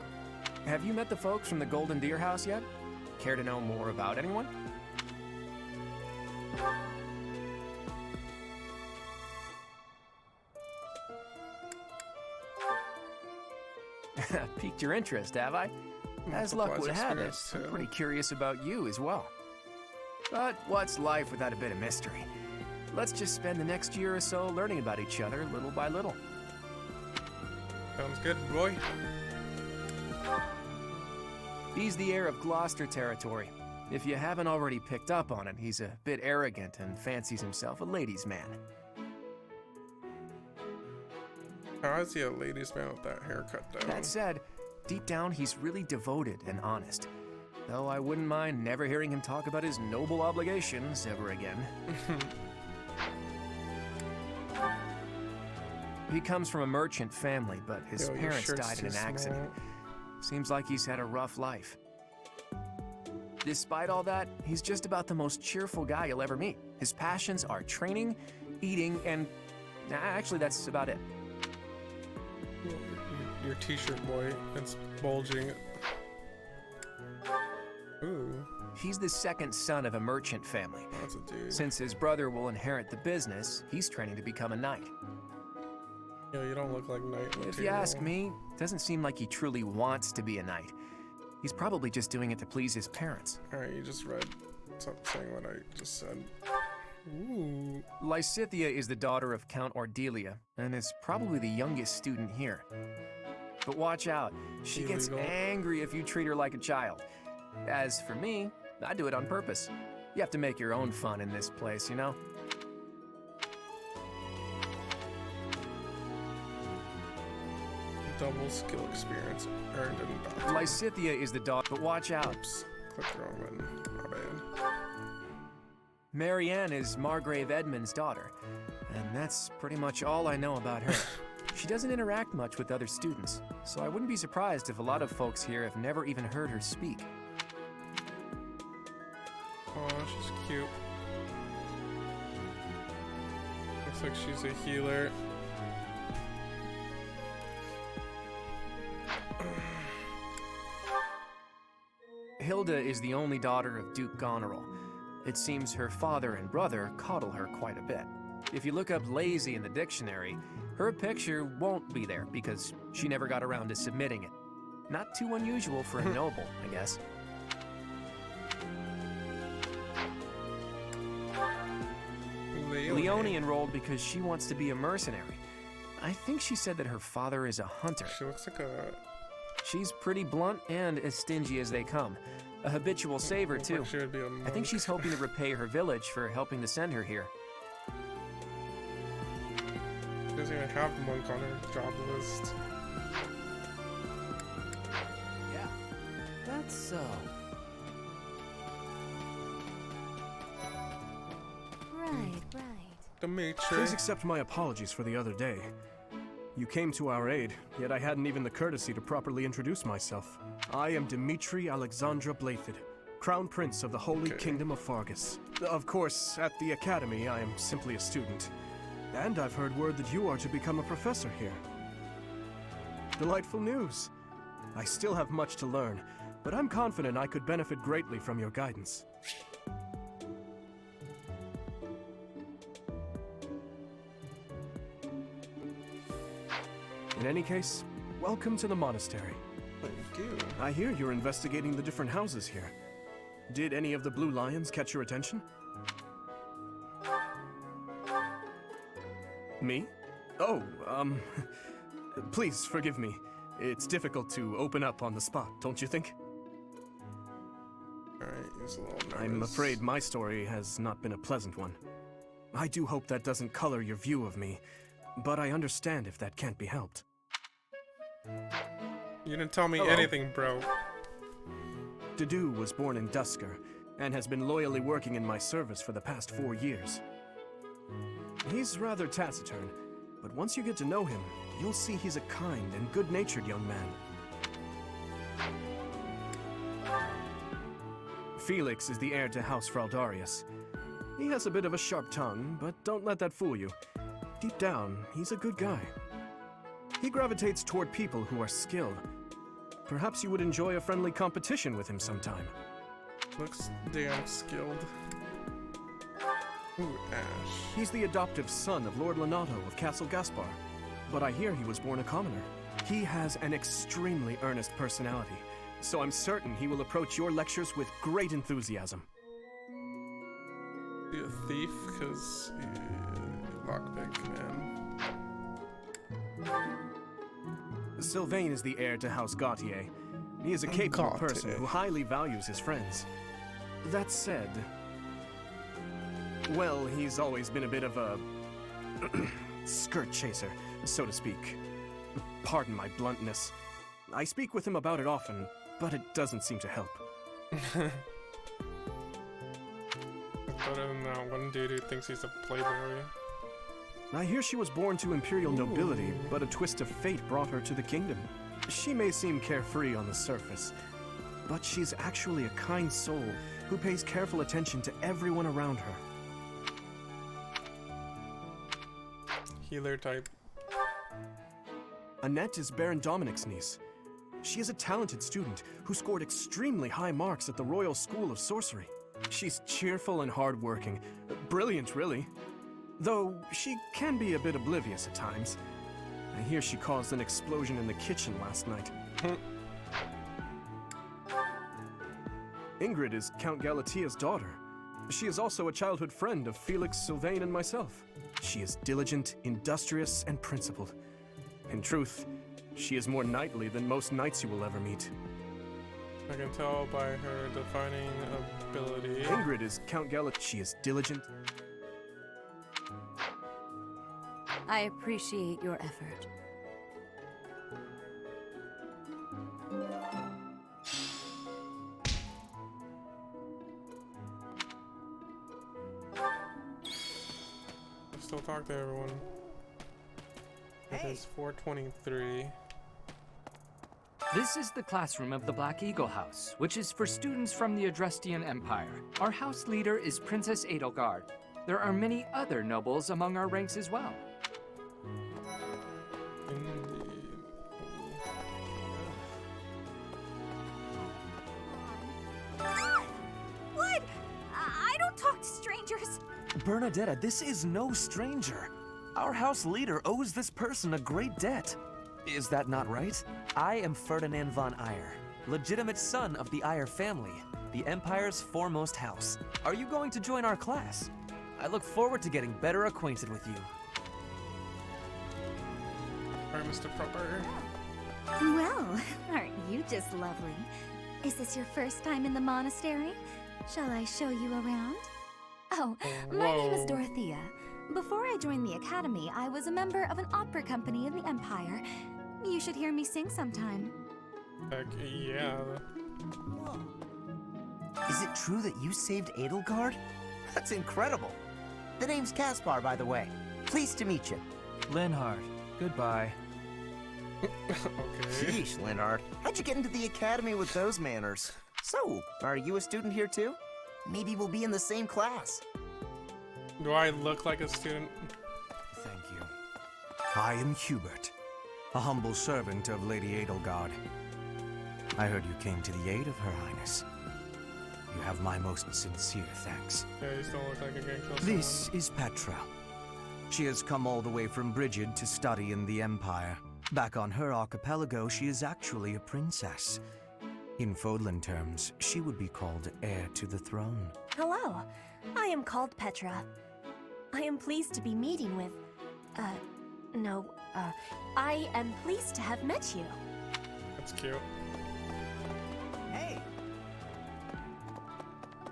Have you met the folks from the Golden Deer House yet? Care to know more about anyone? Piqued your interest, have I? As luck would have it, I'm pretty curious about you as well. But what's life without a bit of mystery? Let's just spend the next year or so learning about each other little by little. Sounds good, boy. He's the heir of Gloucester territory. If you haven't already picked up on it, he's a bit arrogant and fancies himself a ladies' man. How is he a ladies' man with that haircut, though? That said, deep down he's really devoted and honest. Though I wouldn't mind never hearing him talk about his noble obligations ever again. He comes from a merchant family, but his parents died in an accident. Seems like he's had a rough life. Despite all that, he's just about the most cheerful guy you'll ever meet. His passions are training, eating, and actually that's about it. Your t-shirt, boy, it's bulging. Ooh. He's the second son of a merchant family. That's a dude. Since his brother will inherit the business, he's training to become a knight. Yo, you don't look like knight material. If you ask me, it doesn't seem like he truly wants to be a knight. He's probably just doing it to please his parents. Alright, you just read something what I just said. Ooh. Lysithea is the daughter of Count Ordelia, and is probably the youngest student here. But watch out, she gets angry if you treat her like a child. As for me, I do it on purpose. You have to make your own fun in this place, you know? Double skill experience earned in battle. Lysithea is the daughter, but watch out. Oops, clicked the wrong button. My bad. Marianne is Margrave Edmund's daughter, and that's pretty much all I know about her. She doesn't interact much with other students, so I wouldn't be surprised if a lot of folks here have never even heard her speak. Oh, she's cute. Looks like she's a healer. Hilda is the only daughter of Duke Goneril. It seems her father and brother coddle her quite a bit. If you look up lazy in the dictionary, her picture won't be there because she never got around to submitting it. Not too unusual for a noble, I guess. Leone enrolled because she wants to be a mercenary. I think she said that her father is a hunter. She looks like a... She's pretty blunt and as stingy as they come. A habitual saver, too. Like she would be a I think monk. she's hoping to repay her village for helping to send her here. She doesn't even have monk on her job list. Yeah, that's so. Right, right. Dimitri. Please accept my apologies for the other day. You came to our aid, yet I hadn't even the courtesy to properly introduce myself. I am Dimitri Alexandra Blaythid, Crown Prince of the Holy Kingdom of Fargus. Of course, at the Academy, I am simply a student. And I've heard word that you are to become a professor here. Delightful news. I still have much to learn, but I'm confident I could benefit greatly from your guidance. In any case, welcome to the monastery. Thank you. I hear you're investigating the different houses here. Did any of the blue lions catch your attention? Me? Oh, please forgive me. It's difficult to open up on the spot, don't you think? Alright, he's a little nervous. I'm afraid my story has not been a pleasant one. I do hope that doesn't color your view of me, but I understand if that can't be helped. You didn't tell me Hello. anything, bro. Dedu was born in Dusker, and has been loyally working in my service for the past 4 years. He's rather taciturn, but once you get to know him, you'll see he's a kind and good-natured young man. Felix is the heir to House Fraldarius. He has a bit of a sharp tongue, but don't let that fool you. Deep down, he's a good guy. He gravitates toward people who are skilled. Perhaps you would enjoy a friendly competition with him sometime. Looks damn skilled. Ooh, Ash. He's the adoptive son of Lord Lenato of Castle Gaspar, but I hear he was born a commoner. He has an extremely earnest personality, so I'm certain he will approach your lectures with great enthusiasm. Be a thief, because lockpick, man. Sylvain is the heir to House Gautier. He is a capable person who highly values his friends. That said, well, he's always been a bit of a skirt chaser, so to speak. Pardon my bluntness. I speak with him about it often, but it doesn't seem to help. Better than that one dude who thinks he's a playboy. I hear she was born to imperial nobility, but a twist of fate brought her to the kingdom. She may seem carefree on the surface, but she's actually a kind soul who pays careful attention to everyone around her. Healer type. Annette is Baron Dominic's niece. She is a talented student who scored extremely high marks at the Royal School of Sorcery. She's cheerful and hardworking. Brilliant, really. Though she can be a bit oblivious at times. I hear she caused an explosion in the kitchen last night. Ingrid is Count Galatia's daughter. She is also a childhood friend of Felix, Sylvain, and myself. She is diligent, industrious, and principled. In truth, she is more knightly than most knights you will ever meet. I can tell by her defining ability. Ingrid is Count Galat. She is diligent. I appreciate your effort. Still talk to everyone. It is 4:23. This is the classroom of the Black Eagle House, which is for students from the Adrestian Empire. Our house leader is Princess Edelgard. There are many other nobles among our ranks as well. Indeed. Bernadetta, this is no stranger. Our house leader owes this person a great debt. Is that not right? I am Ferdinand von Eyre, legitimate son of the Eyre family, the Empire's foremost house. Are you going to join our class? I look forward to getting better acquainted with you. Alright, Mr. Proper. Well, aren't you just lovely? Is this your first time in the monastery? Shall I show you around? Oh, my name is Dorothea. Before I joined the academy, I was a member of an opera company in the Empire. You should hear me sing sometime. Heck yeah. Is it true that you saved Edelgard? That's incredible. The name's Caspar, by the way. Pleased to meet you. Linhart, goodbye. Okay. Sheesh, Linhart. How'd you get into the academy with those manners? So, are you a student here too? Maybe we'll be in the same class. Do I look like a student? Thank you. I am Hubert, a humble servant of Lady Edelgard. I heard you came to the aid of Her Highness. You have my most sincere thanks. Yeah, you still look like a good close This is Petra. She has come all the way from Brigid to study in the Empire. Back on her archipelago, she is actually a princess. In Fodlan terms, she would be called heir to the throne. Hello, I am called Petra. I am pleased to be meeting with... I am pleased to have met you. That's cute. Hey!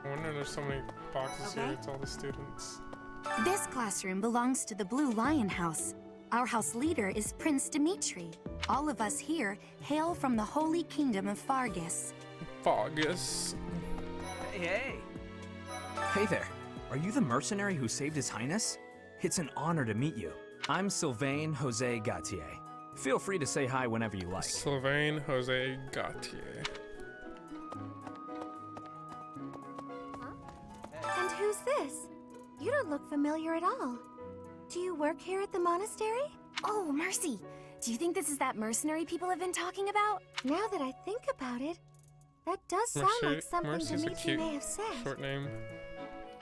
I wonder there's so many boxes here. It's all the students. This classroom belongs to the Blue Lion House. Our house leader is Prince Dimitri. All of us here hail from the Holy Kingdom of Fargus. Fargus. Hey! Hey there. Are you the mercenary who saved His Highness? It's an honor to meet you. I'm Sylvain Jose Gautier. Feel free to say hi whenever you like. Sylvain Jose Gautier. And who's this? You don't look familiar at all. Do you work here at the monastery? Oh, Mercy! Do you think this is that mercenary people have been talking about? Now that I think about it, that does sound like something Mercy's a Dimitri cute may have said. short name.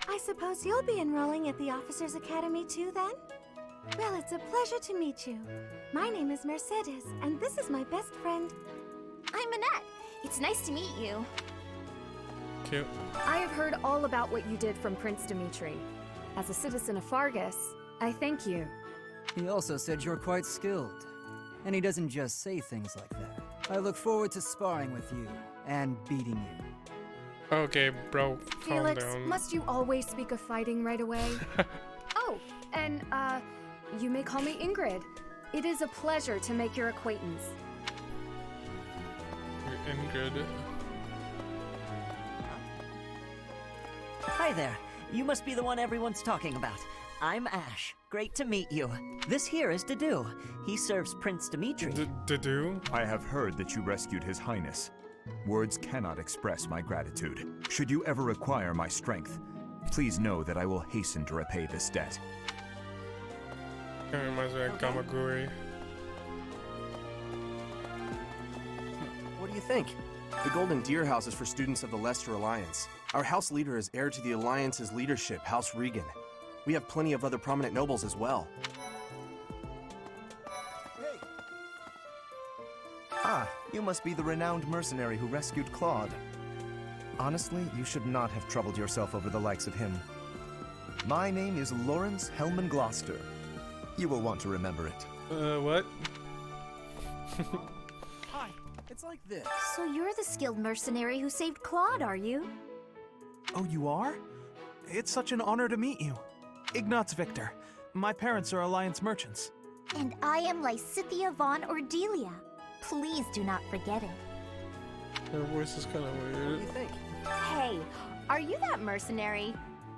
I suppose you'll be enrolling at the Officers' Academy too, then? Well, it's a pleasure to meet you. My name is Mercedes, and this is my best friend. I'm Annette. It's nice to meet you. Cute. I have heard all about what you did from Prince Dimitri. As a citizen of Fargus, I thank you. He also said you're quite skilled. And he doesn't just say things like that. I look forward to sparring with you and beating you. Okay, bro, calm Felix, down. must you always speak of fighting right away? Oh, and, you may call me Ingrid. It is a pleasure to make your acquaintance. You're Ingrid. Hi there. You must be the one everyone's talking about. I'm Ash. Great to meet you. This here is Dedu. He serves Prince Dimitri. Dedu? I have heard that you rescued His Highness. Words cannot express my gratitude. Should you ever require my strength, please know that I will hasten to repay this debt. Kind of reminds me of Gamaguri. What do you think? The Golden Deer House is for students of the Leicester Alliance. Our house leader is heir to the Alliance's leadership, House Regan. We have plenty of other prominent nobles as well. Hey! Ah, you must be the renowned mercenary who rescued Claude. Honestly, you should not have troubled yourself over the likes of him. My name is Lawrence Hellman Gloucester. You will want to remember it. What? Hi, it's like this. So you're the skilled mercenary who saved Claude, are you? Oh, you are? It's such an honor to meet you. Ignatz Victor. My parents are Alliance merchants. And I am Lysithia von Ordelia. Please do not forget it. Her voice is kind of weird. What do you think? Hey, are you that mercenary?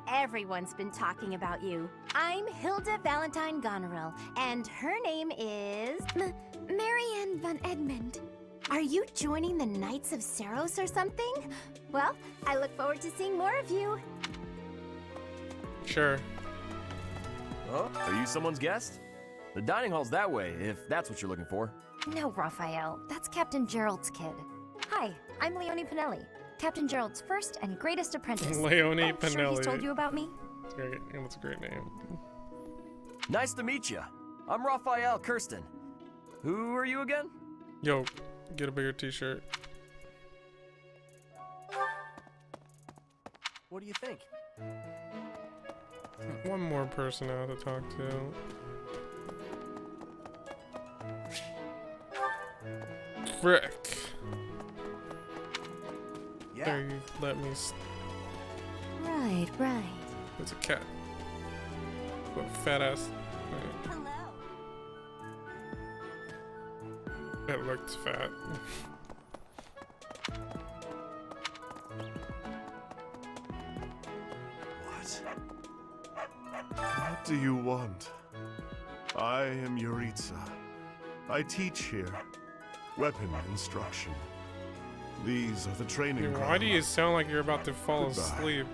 Everyone's been talking about you. I'm Hilda Valentine Goneril, and her name is... Marianne von Edmund. Are you joining the Knights of Saros or something? Well, I look forward to seeing more of you. Sure. Oh, are you someone's guest? The dining hall's that way, if that's what you're looking for. No, Raphael. That's Captain Gerald's kid. Hi, I'm Leonie Pinelli, Captain Gerald's first and greatest apprentice. Leonie Sure he's Pinelli. told you about me? That's a great name. Nice to meet you. I'm Raphael Kirsten. Who are you again? Yo, get a bigger t-shirt. What do you think? One more person I have to talk to. Frick. Yeah. There, you let me. Right, right. It's a cat. What a fat ass. Hello. It looks fat. What do you want? I am Yuritsa. I teach here. Weapon instruction. These are the training Dude, why grounds. do you sound like you're about to fall Goodbye. asleep?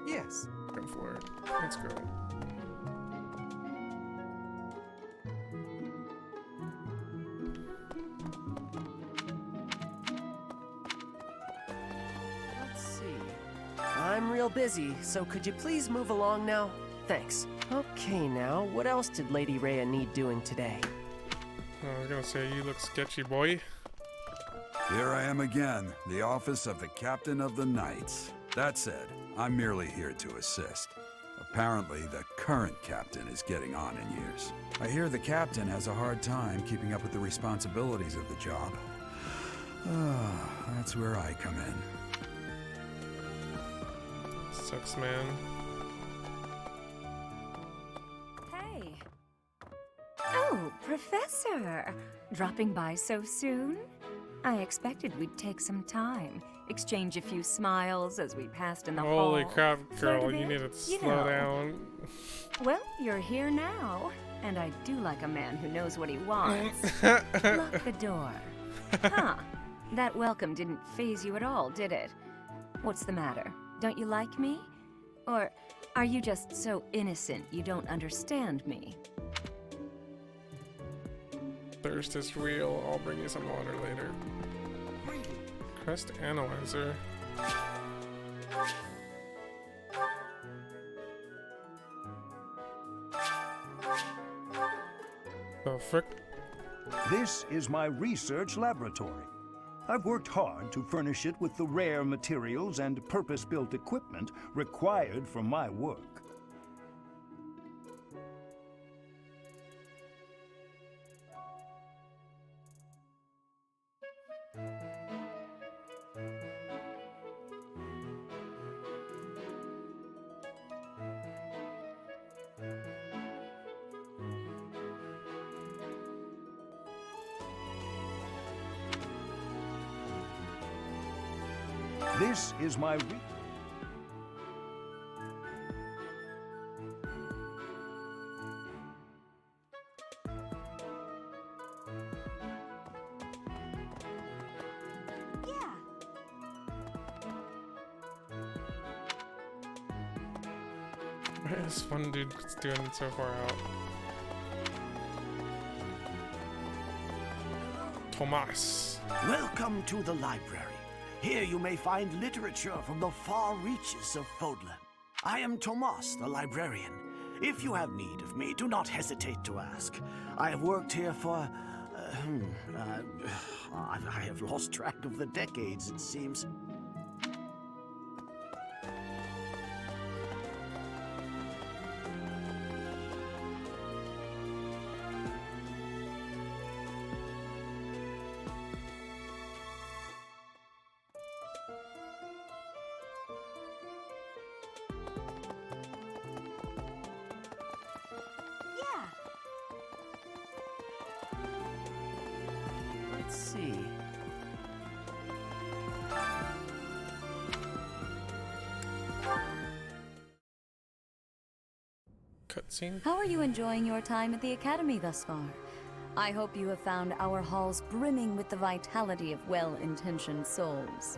Yes. Go for it. Let's go. Let's see. I'm real busy, so could you please move along now? Thanks. Okay, now, what else did Lady Rhea need doing today? I was gonna say, you look sketchy, boy. Here I am again, the office of the Captain of the Knights. That said, I'm merely here to assist. Apparently, the current captain is getting on in years. I hear the captain has a hard time keeping up with the responsibilities of the job. That's where I come in. Sucks, man. Hey. Oh, Professor! Dropping by so soon? I expected we'd take some time, exchange a few smiles as we passed in the hall. Holy crap, girl, flirt a you bit, need to you slow know. down. Well, you're here now, and I do like a man who knows what he wants. Lock the door. Huh. That welcome didn't faze you at all, did it? What's the matter? Don't you like me? Or are you just so innocent you don't understand me? Thirst is real. I'll bring you some water later. Crest analyzer. The frick? This is my research laboratory. I've worked hard to furnish it with the rare materials and purpose-built equipment required for my work. This is my What is fun dude doing so far out? Tomas. Welcome to the library. Here you may find literature from the far reaches of Fodlan. I am Tomas, the librarian. If you have need of me, do not hesitate to ask. I have worked here for... I have lost track of the decades, it seems. Let's see. Cutscene. How are you enjoying your time at the Academy thus far? I hope you have found our halls brimming with the vitality of well-intentioned souls.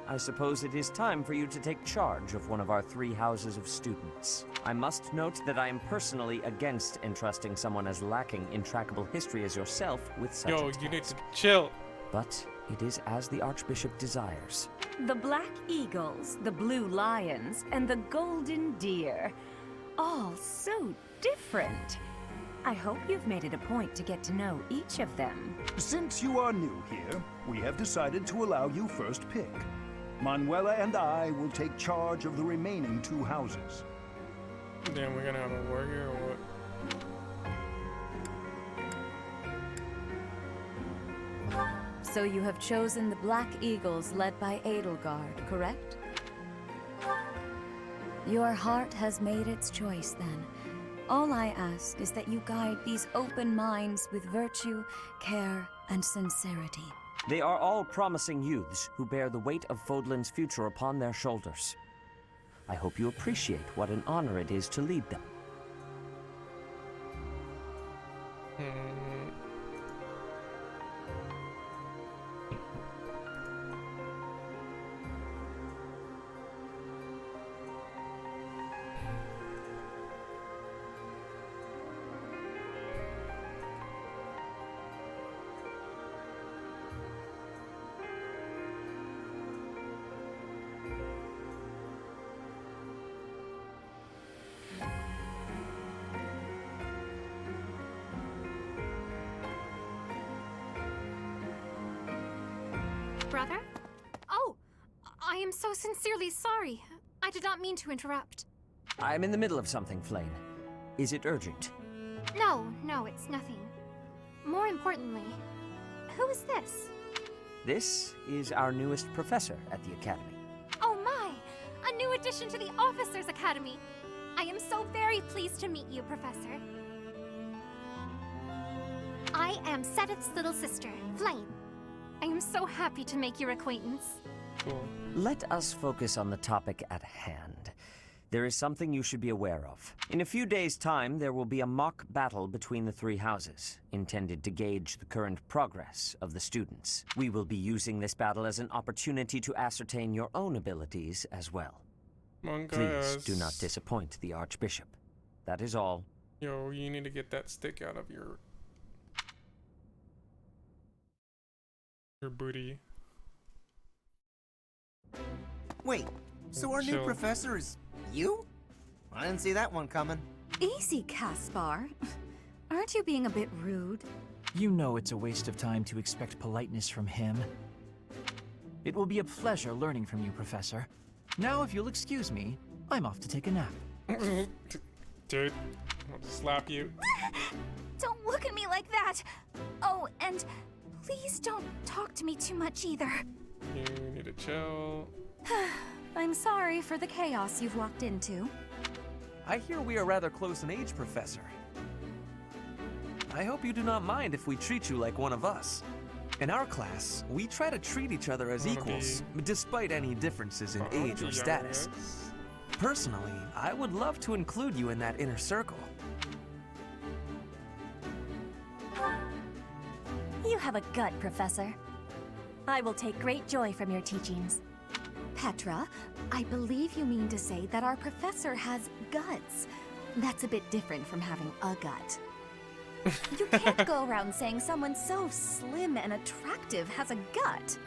I suppose it is time for you to take charge of one of our 3 houses of students. I must note that I am personally against entrusting someone as lacking in trackable history as yourself with such a task. You need to chill. But it is as the Archbishop desires. The Black Eagles, the Blue Lions, and the Golden Deer. All so different. I hope you've made it a point to get to know each of them. Since you are new here, we have decided to allow you first pick. Manuela and I will take charge of the remaining 2 houses. Damn, we're gonna have a war here or what? So you have chosen the Black Eagles led by Edelgard, correct? Your heart has made its choice then. All I ask is that you guide these open minds with virtue, care, and sincerity. They are all promising youths who bear the weight of Fodlan's future upon their shoulders. I hope you appreciate what an honor it is to lead them. Brother? Oh, I am so sincerely sorry. I did not mean to interrupt. I'm in the middle of something, Flame. Is it urgent? No, it's nothing. More importantly, who is this? This is our newest professor at the Academy. Oh my! A new addition to the Officers Academy! I am so very pleased to meet you, Professor. I am Sedith's little sister, Flame. I am so happy to make your acquaintance. Cool. Let us focus on the topic at hand. There is something you should be aware of. In a few days' time, there will be a mock battle between the 3 houses, intended to gauge the current progress of the students. We will be using this battle as an opportunity to ascertain your own abilities as well. Please do not disappoint the Archbishop. That is all. Yo, you need to get that stick out of your booty. Wait, so our new professor is you? I didn't see that one coming. Easy, Caspar. Aren't you being a bit rude? You know it's a waste of time to expect politeness from him. It will be a pleasure learning from you, Professor. Now, if you'll excuse me, I'm off to take a nap. Dude, I'll slap you. Don't look at me like that! Oh, and please don't talk to me too much either. You need to chill. I'm sorry for the chaos you've walked into. I hear we are rather close in age, Professor. I hope you do not mind if we treat you like one of us. In our class, we try to treat each other as equals, despite any differences in age or status. Personally, I would love to include you in that inner circle. You have a gut, Professor. I will take great joy from your teachings. Petra, I believe you mean to say that our professor has guts. That's a bit different from having a gut. You can't go around saying someone so slim and attractive has a gut.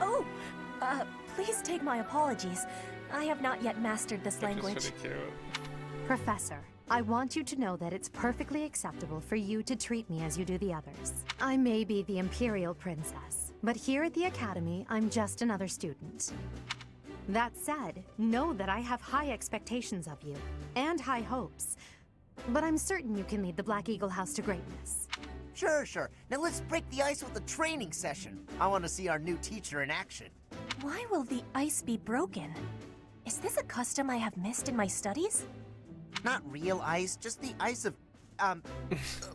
Oh, please take my apologies. I have not yet mastered this language. Professor, I want you to know that it's perfectly acceptable for you to treat me as you do the others. I may be the Imperial Princess, but here at the Academy, I'm just another student. That said, know that I have high expectations of you, and high hopes. But I'm certain you can lead the Black Eagle House to greatness. Sure. Now let's break the ice with a training session. I want to see our new teacher in action. Why will the ice be broken? Is this a custom I have missed in my studies? Not real ice, just the ice of,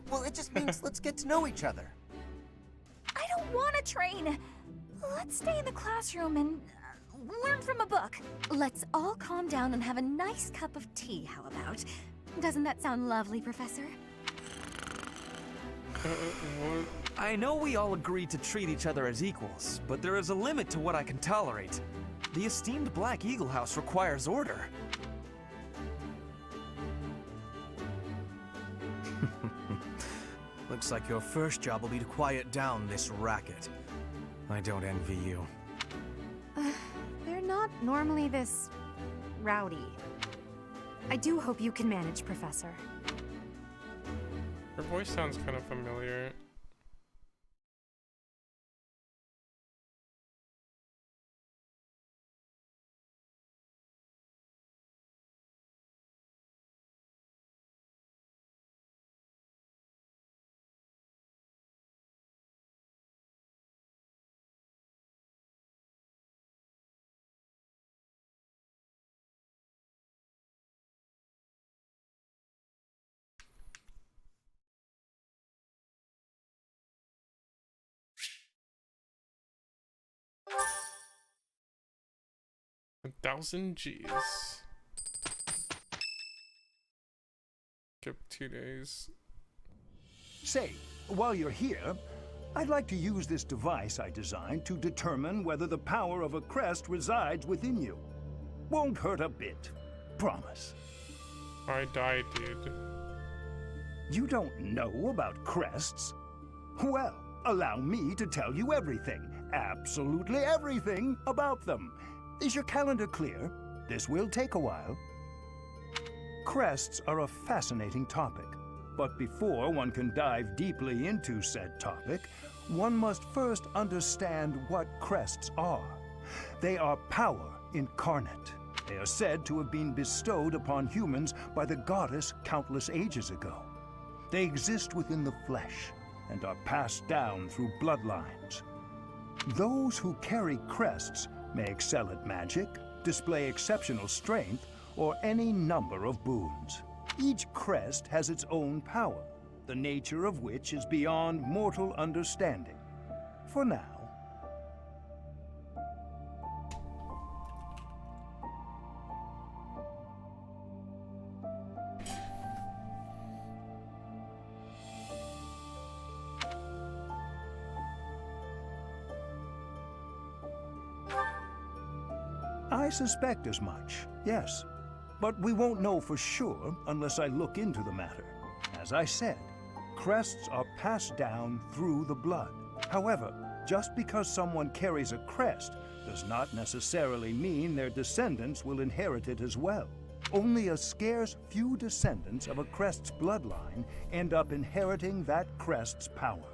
well, it just means let's get to know each other. I don't want to train. Let's stay in the classroom and learn from a book. Let's all calm down and have a nice cup of tea, how about? Doesn't that sound lovely, Professor? What? I know we all agreed to treat each other as equals, but there is a limit to what I can tolerate. The esteemed Black Eagle House requires order. Looks like your first job will be to quiet down this racket. I don't envy you. They're not normally this rowdy. I do hope you can manage, Professor. Her voice sounds kind of familiar. $1,000 Gs. Skip 2 days. Say, while you're here, I'd like to use this device I designed to determine whether the power of a crest resides within you. Won't hurt a bit. Promise. I died, dude. You don't know about crests? Well, allow me to tell you everything, absolutely everything about them. Is your calendar clear? This will take a while. Crests are a fascinating topic, but before one can dive deeply into said topic, one must first understand what crests are. They are power incarnate. They are said to have been bestowed upon humans by the goddess countless ages ago. They exist within the flesh and are passed down through bloodlines. Those who carry crests may excel at magic, display exceptional strength, or any number of boons. Each crest has its own power, the nature of which is beyond mortal understanding. For now. I suspect as much, yes. But we won't know for sure unless I look into the matter. As I said, crests are passed down through the blood. However, just because someone carries a crest does not necessarily mean their descendants will inherit it as well. Only a scarce few descendants of a crest's bloodline end up inheriting that crest's power.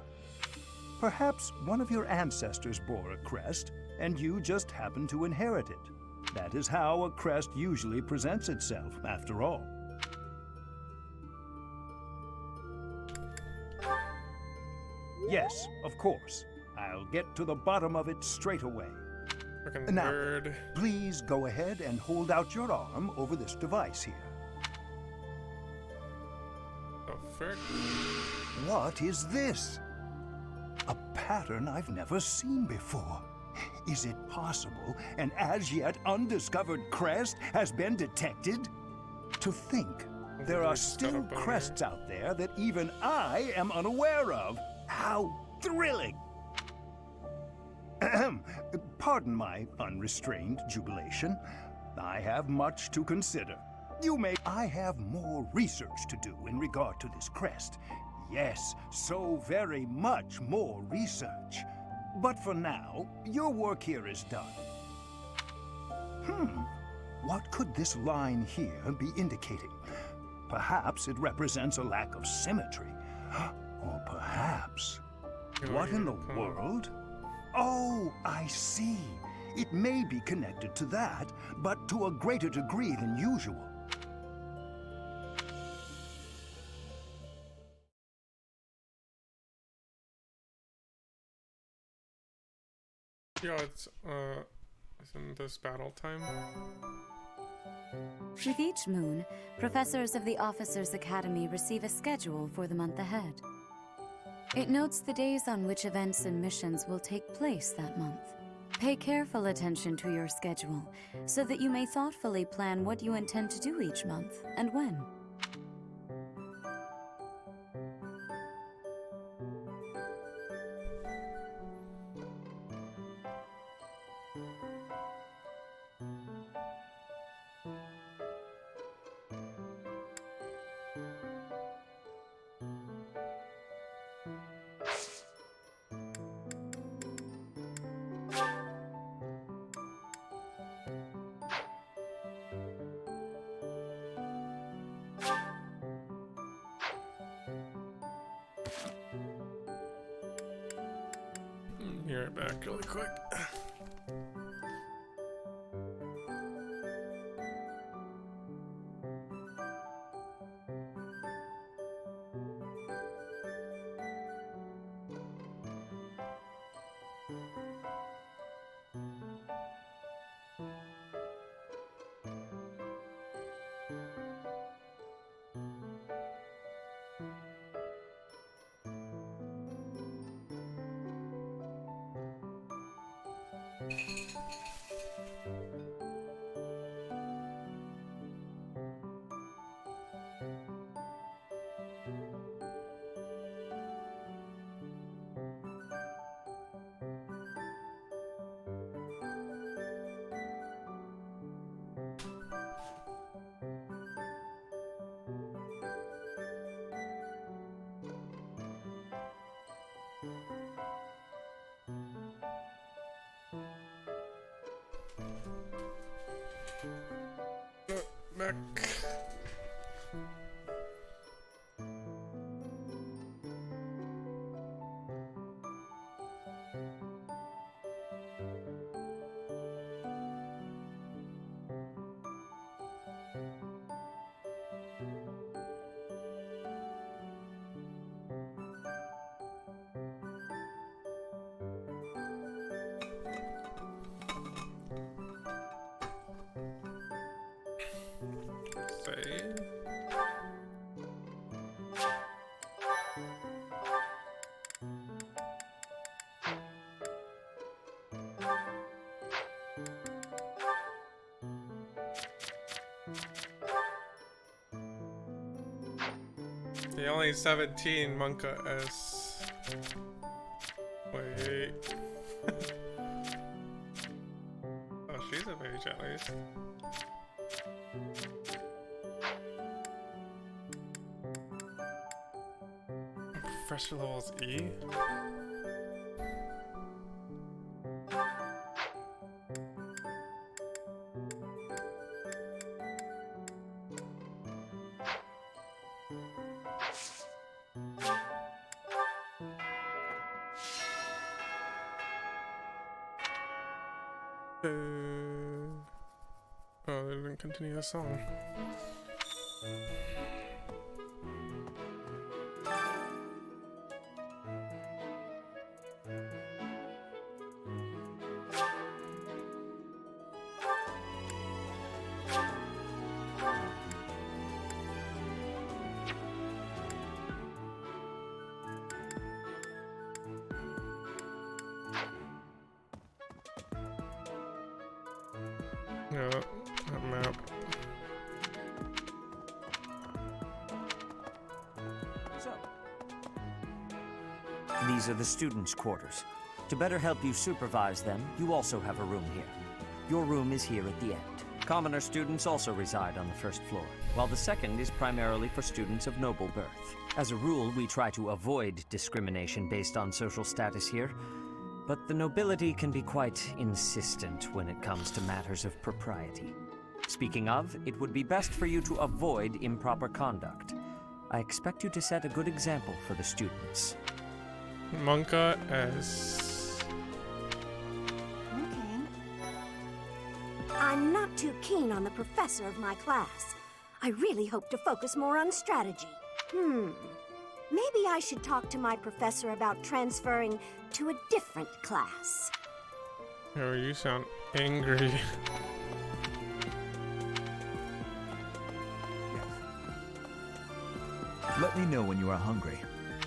Perhaps one of your ancestors bore a crest, and you just happen to inherit it. That is how a crest usually presents itself, after all. Yes, of course. I'll get to the bottom of it straight away. Fucking Now, nerd. please go ahead and hold out your arm over this device here. Oh, frick. What is this? A pattern I've never seen before. Is it possible an as yet undiscovered crest has been detected? To think there are still crests out there that even I am unaware of. How thrilling! Ahem. Pardon my unrestrained jubilation. I have much to consider. I have more research to do in regard to this crest. Yes, so very much more research. But for now, your work here is done. What could this line here be indicating? Perhaps it represents a lack of symmetry. Or perhaps... What in the world? Oh, I see. It may be connected to that, but to a greater degree than usual. Yeah, isn't this battle time? With each moon, professors of the Officers' Academy receive a schedule for the month ahead. It notes the days on which events and missions will take place that month. Pay careful attention to your schedule, so that you may thoughtfully plan what you intend to do each month, and when. Be right back really quick. Back. Save. The only 17 Monka S. Wait. Oh, she's a mage at least. Professor levels E? Oh, they didn't continue the song. Yeah, that map. So, these are the students' quarters. To better help you supervise them, you also have a room here. Your room is here at the end. Commoner students also reside on the first floor, while the second is primarily for students of noble birth. As a rule, we try to avoid discrimination based on social status here, but the nobility can be quite insistent when it comes to matters of propriety. Speaking of, it would be best for you to avoid improper conduct. I expect you to set a good example for the students. Monka S. Okay. I'm not too keen on the professor of my class. I really hope to focus more on strategy. Maybe I should talk to my professor about transferring to a different class. Oh, you sound angry. Let me know when you are hungry.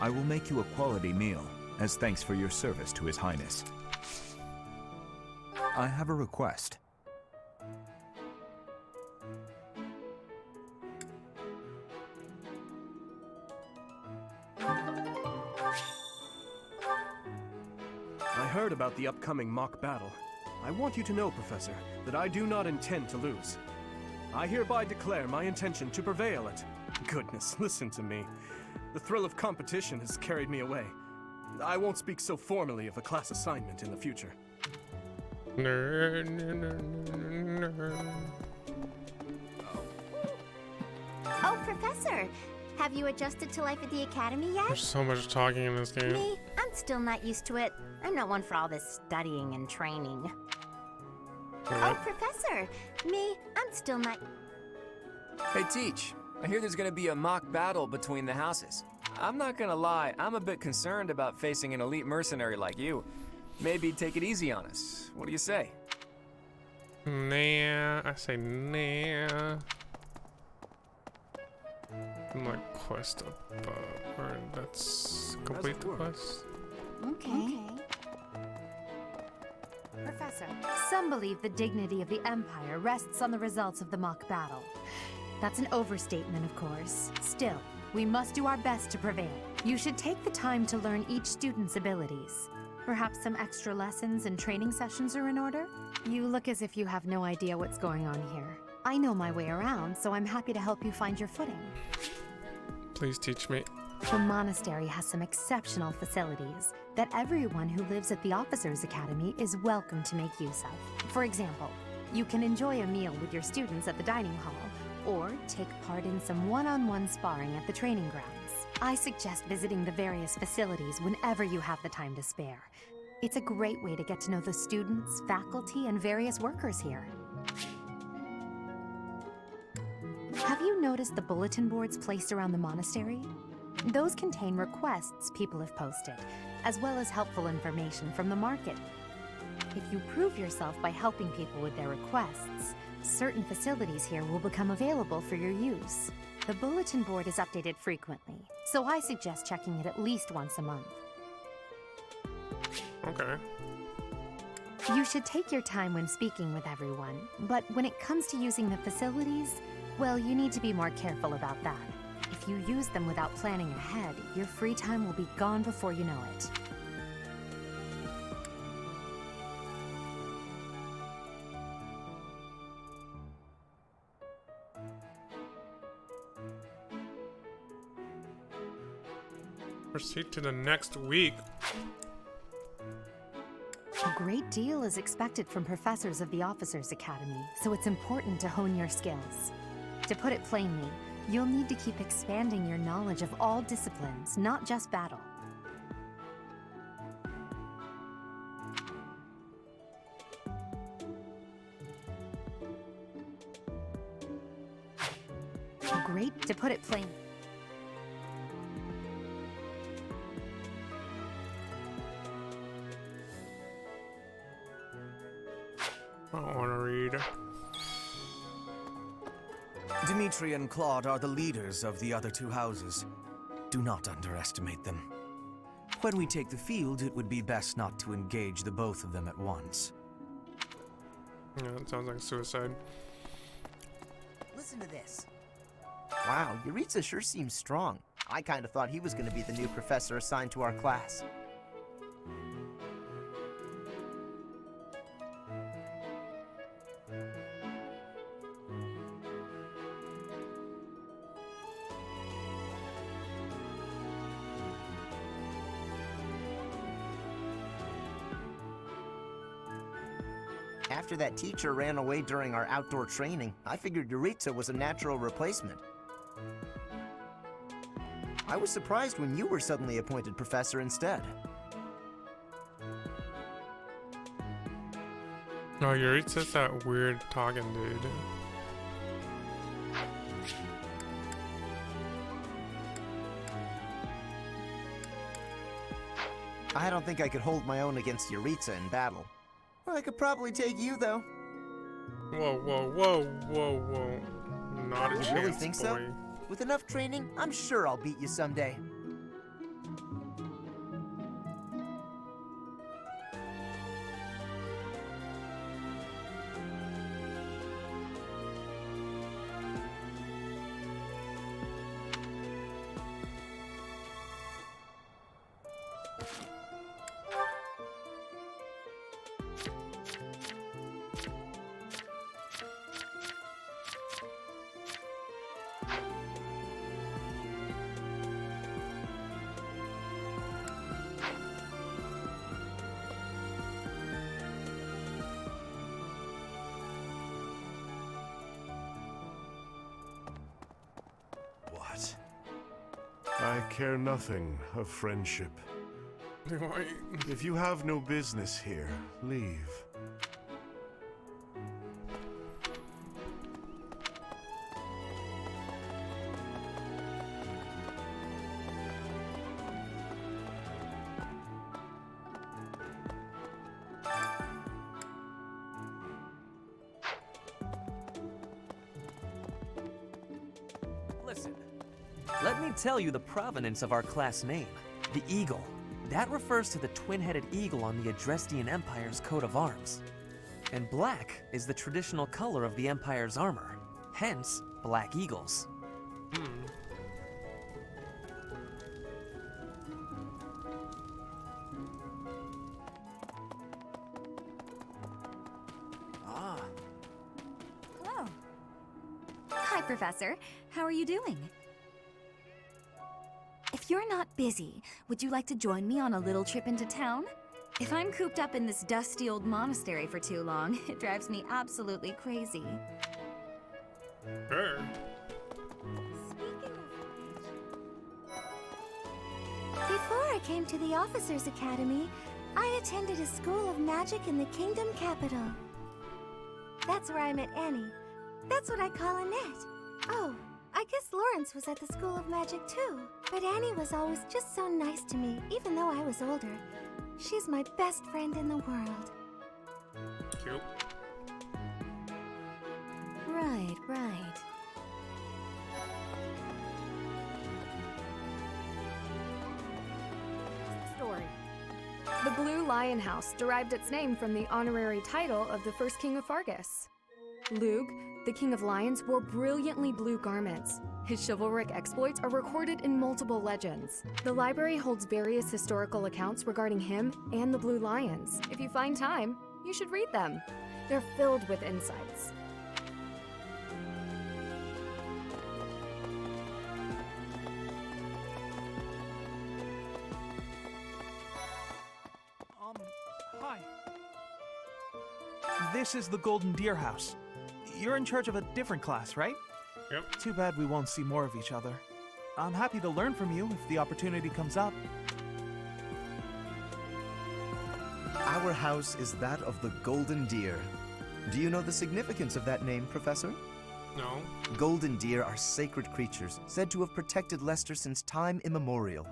I will make you a quality meal, as thanks for your service to His Highness. I have a request. I heard about the upcoming mock battle. I want you to know, Professor, that I do not intend to lose. I hereby declare my intention to prevail at... Goodness, listen to me. The thrill of competition has carried me away. I won't speak so formally of a class assignment in the future. Oh, Professor! Have you adjusted to life at the Academy yet? There's so much talking in this game. Me? I'm still not used to it. I'm not one for all this studying and training. Alright. Oh, Professor! I'm still not... Hey, Teach. I hear there's gonna be a mock battle between the houses. I'm not gonna lie, I'm a bit concerned about facing an elite mercenary like you. Maybe take it easy on us. What do you say? Nah, I say nah. My quest up, or let's complete the quest. Okay. Professor, some believe the dignity of the Empire rests on the results of the mock battle. That's an overstatement, of course. Still, we must do our best to prevail. You should take the time to learn each student's abilities. Perhaps some extra lessons and training sessions are in order? You look as if you have no idea what's going on here. I know my way around, so I'm happy to help you find your footing. Please teach me. The monastery has some exceptional facilities that everyone who lives at the Officers' Academy is welcome to make use of. For example, you can enjoy a meal with your students at the dining hall, or take part in some one-on-one sparring at the training grounds. I suggest visiting the various facilities whenever you have the time to spare. It's a great way to get to know the students, faculty, and various workers here. Have you noticed the bulletin boards placed around the monastery? Those contain requests people have posted, as well as helpful information from the market. If you prove yourself by helping people with their requests, certain facilities here will become available for your use. The bulletin board is updated frequently, so I suggest checking it at least once a month. Okay. You should take your time when speaking with everyone, but when it comes to using the facilities, well, you need to be more careful about that. If you use them without planning ahead, your free time will be gone before you know it. Proceed to the next week. A great deal is expected from professors of the Officers' Academy, so it's important to hone your skills. To put it plainly, you'll need to keep expanding your knowledge of all disciplines, not just battle. To put it plainly. I don't want to read. Dimitri and Claude are the leaders of the other two houses. Do not underestimate them. When we take the field, it would be best not to engage the both of them at once. Yeah, that sounds like suicide. Listen to this. Wow, Yuritsa sure seems strong. I kind of thought he was going to be the new professor assigned to our class. After that teacher ran away during our outdoor training, I figured Yuritsa was a natural replacement. I was surprised when you were suddenly appointed professor instead. No, Yuritsa's that weird talking dude. I don't think I could hold my own against Yuritsa in battle. I could probably take you, though. Whoa, whoa, whoa, whoa, whoa. Not a chance, You really think boy. so? With enough training, I'm sure I'll beat you someday. I care nothing of friendship. If you have no business here, leave. Listen, let me tell you the provenance of our class name, the Eagle. That refers to the twin-headed eagle on the Adrestian Empire's coat of arms. And black is the traditional color of the Empire's armor, hence black eagles. Hello. Hi, Professor. How are you doing? If you're not busy, would you like to join me on a little trip into town? If I'm cooped up in this dusty old monastery for too long, it drives me absolutely crazy. Sure. Before I came to the Officers' Academy, I attended a school of magic in the Kingdom Capital. That's where I met Annie. That's what I call Annette. Oh, I guess Lawrence was at the School of Magic too. But Annie was always just so nice to me, even though I was older. She's my best friend in the world. Cute. Right, right. Story. The Blue Lion House derived its name from the honorary title of the first king of Fargus. Lug, the king of lions, wore brilliantly blue garments. His chivalric exploits are recorded in multiple legends. The library holds various historical accounts regarding him and the Blue Lions. If you find time, you should read them. They're filled with insights. Hi. This is the Golden Deer House. You're in charge of a different class, right? Yep. Too bad we won't see more of each other. I'm happy to learn from you if the opportunity comes up. Our house is that of the Golden Deer. Do you know the significance of that name, Professor? No. Golden deer are sacred creatures, said to have protected Leicester since time immemorial.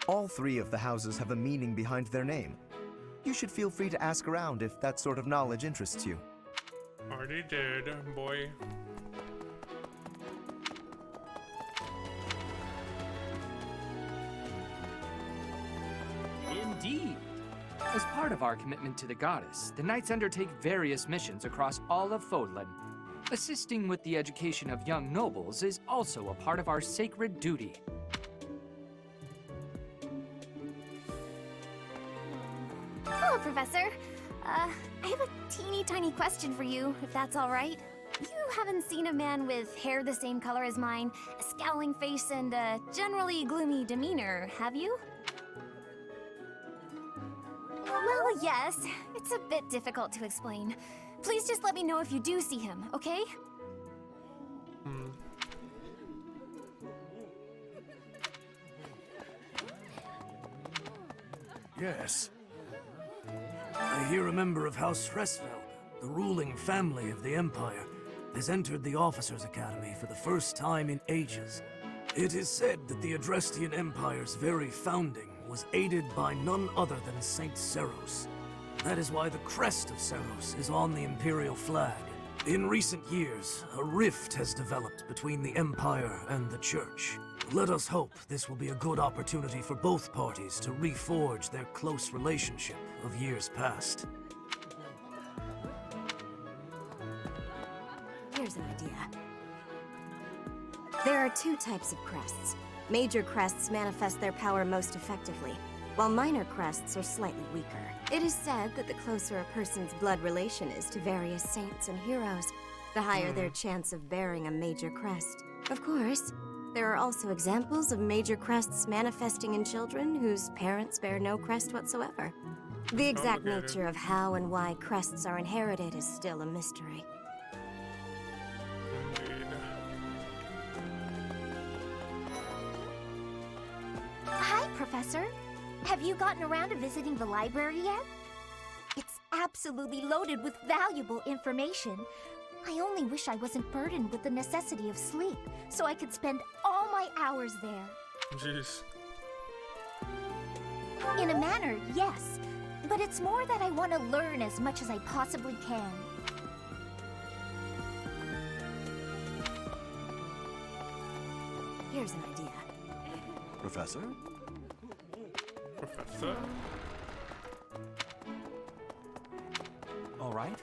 All three of the houses have a meaning behind their name. You should feel free to ask around if that sort of knowledge interests you. Already did, boy. Indeed. As part of our commitment to the goddess, the Knights undertake various missions across all of Fodlan. Assisting with the education of young nobles is also a part of our sacred duty. Hello, Professor. I have a teeny tiny question for you, if that's all right. You haven't seen a man with hair the same color as mine, a scowling face, and a generally gloomy demeanor, have you? Well, yes. It's a bit difficult to explain. Please just let me know if you do see him, okay? Yes. I hear a member of House Fresfeld, the ruling family of the Empire, has entered the Officers' Academy for the first time in ages. It is said that the Adrestian Empire's very founding was aided by none other than Saint Seros. That is why the crest of Seros is on the Imperial flag. In recent years, a rift has developed between the Empire and the Church. Let us hope this will be a good opportunity for both parties to reforge their close relationship of years past. Here's an idea. There are two types of crests. Major crests manifest their power most effectively, while minor crests are slightly weaker. It is said that the closer a person's blood relation is to various saints and heroes, the higher their chance of bearing a major crest. Of course, there are also examples of major crests manifesting in children whose parents bear no crest whatsoever. The exact nature of how and why crests are inherited is still a mystery. Hi, Professor. Have you gotten around to visiting the library yet? It's absolutely loaded with valuable information. I only wish I wasn't burdened with the necessity of sleep, so I could spend all my hours there. Jeez. In a manner, yes. But it's more that I want to learn as much as I possibly can. Here's an idea. Professor? Professor? All right.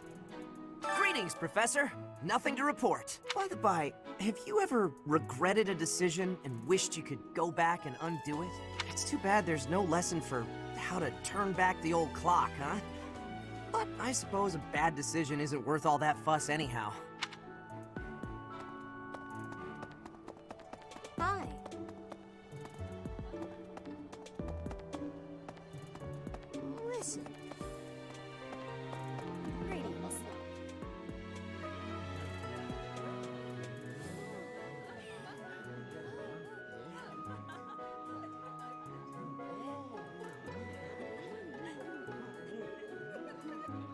Greetings, Professor. Nothing to report. By the by, have you ever regretted a decision and wished you could go back and undo it? It's too bad there's no lesson for how to turn back the old clock, huh? But I suppose a bad decision isn't worth all that fuss anyhow. Hi. Listen. Greetings.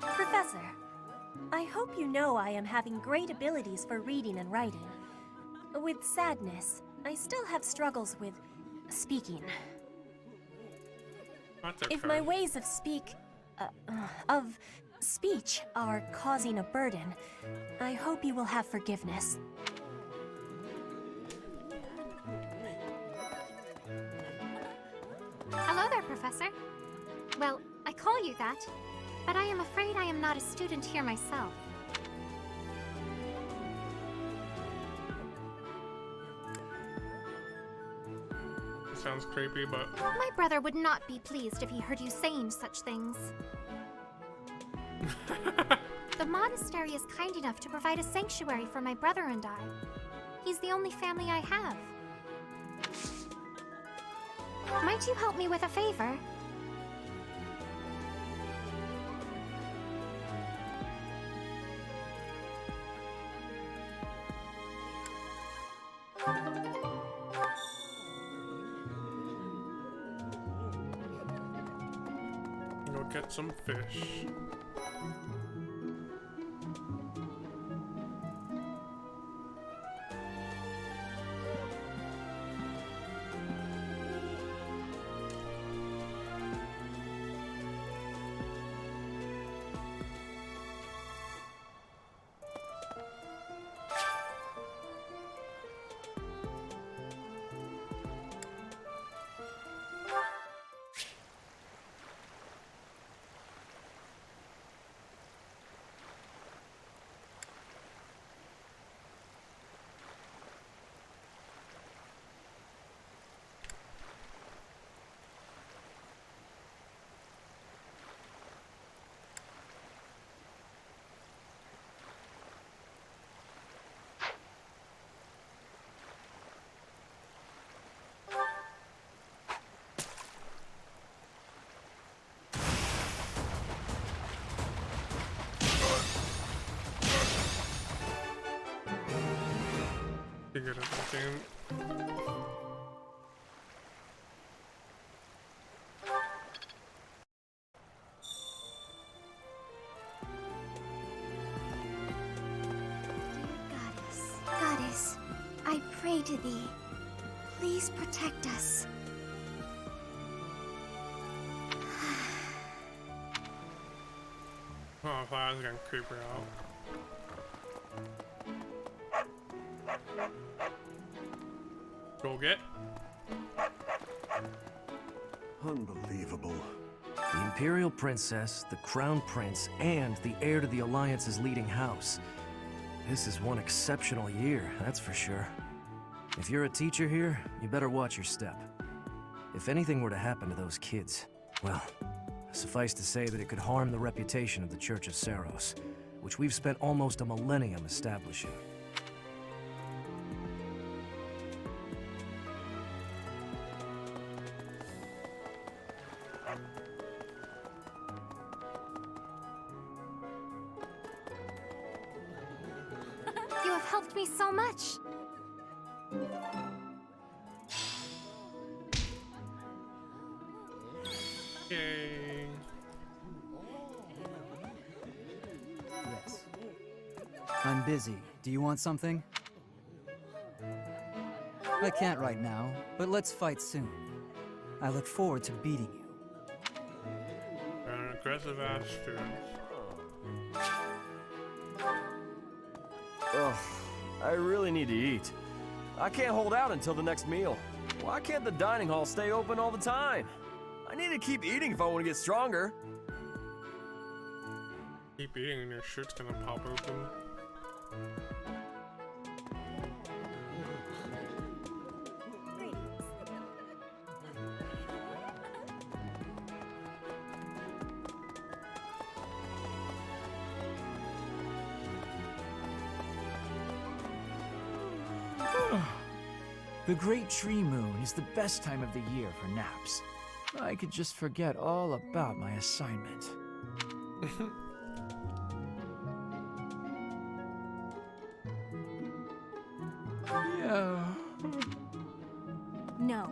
Professor, I hope you know I am having great abilities for reading and writing. With sadness, I still have struggles with speaking. If my ways of speech are causing a burden, I hope you will have forgiveness. Hello there, Professor. Well, I call you that, but I am afraid I am not a student here myself. Sounds creepy, but My brother would not be pleased if he heard you saying such things. The monastery is kind enough to provide a sanctuary for my brother and I. He's the only family I have. Might you help me with a favor? go get some fish. Figure it out. Goddess, I pray to thee. Please protect us. Oh, I was gonna creep her out. Go get. Unbelievable. The Imperial Princess, the Crown Prince, and the heir to the Alliance's leading house. This is one exceptional year, that's for sure. If you're a teacher here, you better watch your step. If anything were to happen to those kids, well, suffice to say that it could harm the reputation of the Church of Saros, which we've spent almost a millennium establishing. You have helped me so much. I'm busy. Do you want something? I can't right now, but let's fight soon. I look forward to beating you. An aggressive ass student. Ugh, I really need to eat. I can't hold out until the next meal. Why can't the dining hall stay open all the time? I need to keep eating if I want to get stronger. Keep eating and your shirt's gonna pop open. The Great Tree Moon is the best time of the year for naps. I could just forget all about my assignment. Yeah. No.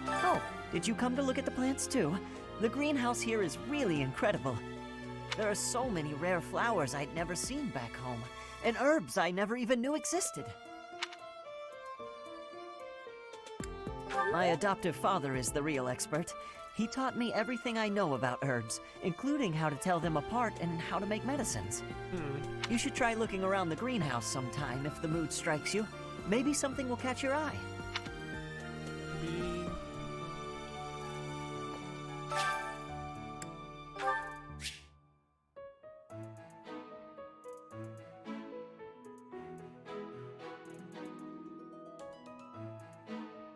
Oh, did you come to look at the plants too? The greenhouse here is really incredible. There are so many rare flowers I'd never seen back home, and herbs I never even knew existed. My adoptive father is the real expert. He taught me everything I know about herbs, including how to tell them apart and how to make medicines. You should try looking around the greenhouse sometime if the mood strikes you. Maybe something will catch your eye.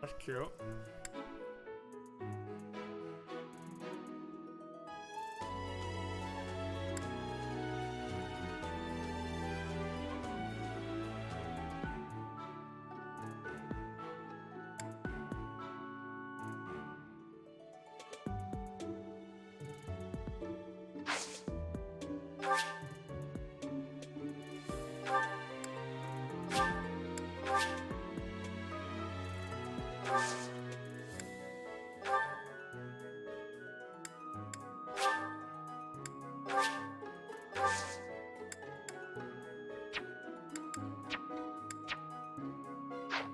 That's cute.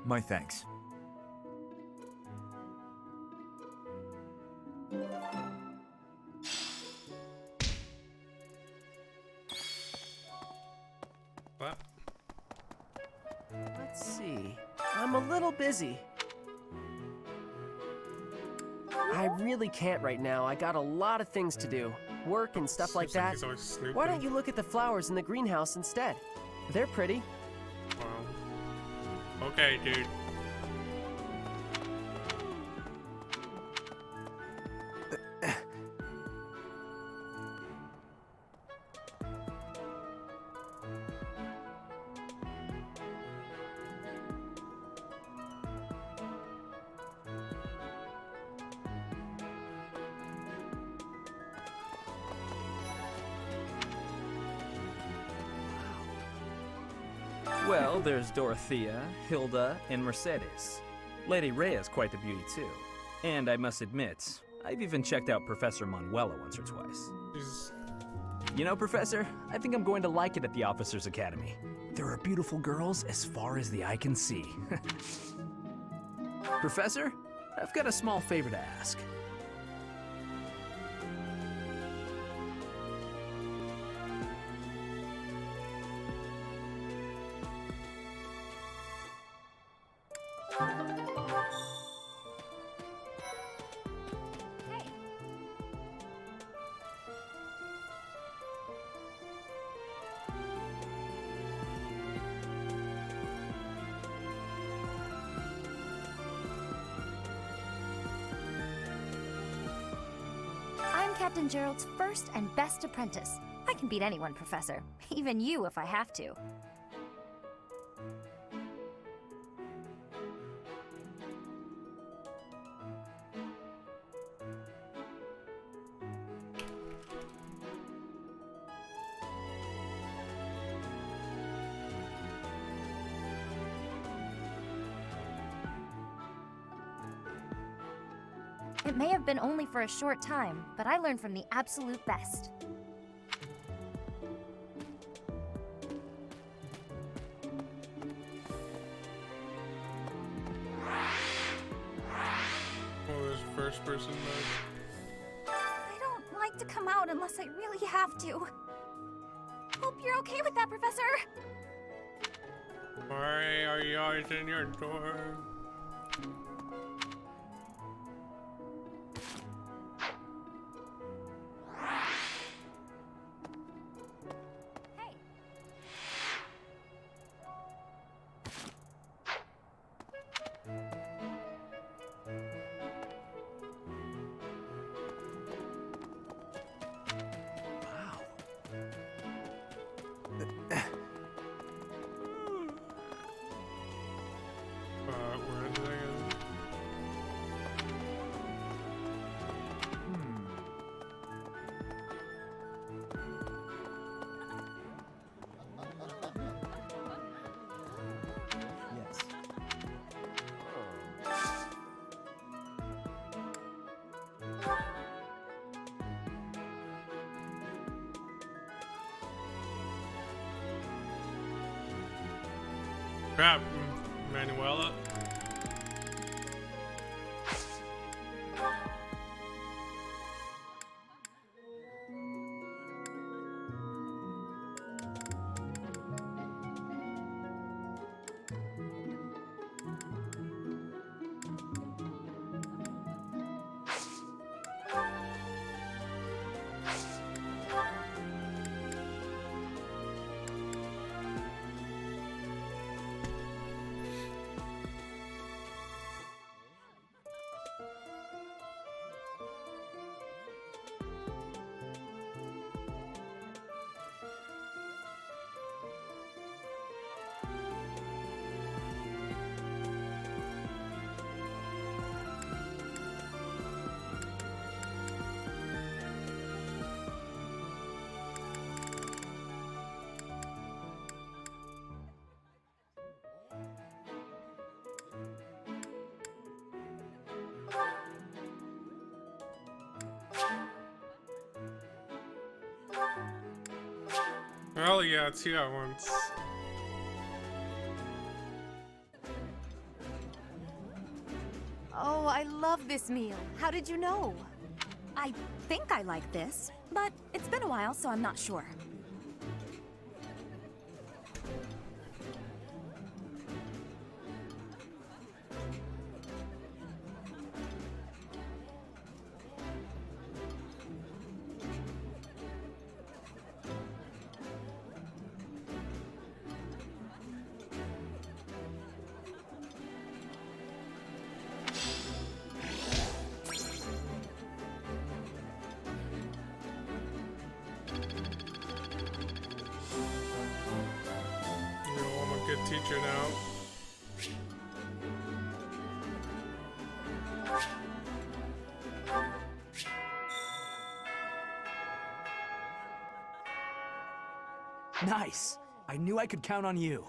My thanks. What? Let's see. I'm a little busy. I really can't right now. I got a lot of things to do. Work and stuff like that. He's always snooping. Why don't you look at the flowers in the greenhouse instead? They're pretty. Wow. Okay, dude. Well, there's Dorothea, Hilda, and Mercedes. Lady Rhea's quite the beauty, too. And I must admit, I've even checked out Professor Manuela once or twice. You know, Professor, I think I'm going to like it at the Officers Academy. There are beautiful girls as far as the eye can see. Professor, I've got a small favor to ask. I'm Captain Gerald's first and best apprentice. I can beat anyone, Professor. Even you if I have to. It may have been only for a short time, but I learned from the absolute best. first person mode. I don't like to come out unless I really have to. Hope you're okay with that, Professor. Why are you always in your dorm? Where is it again? Yes. Crap, Manuela. Well, yeah, 2 at once. Oh, I love this meal. How did you know? I think I like this, but it's been a while, so I'm not sure. Good teacher now. Nice. I knew I could count on you.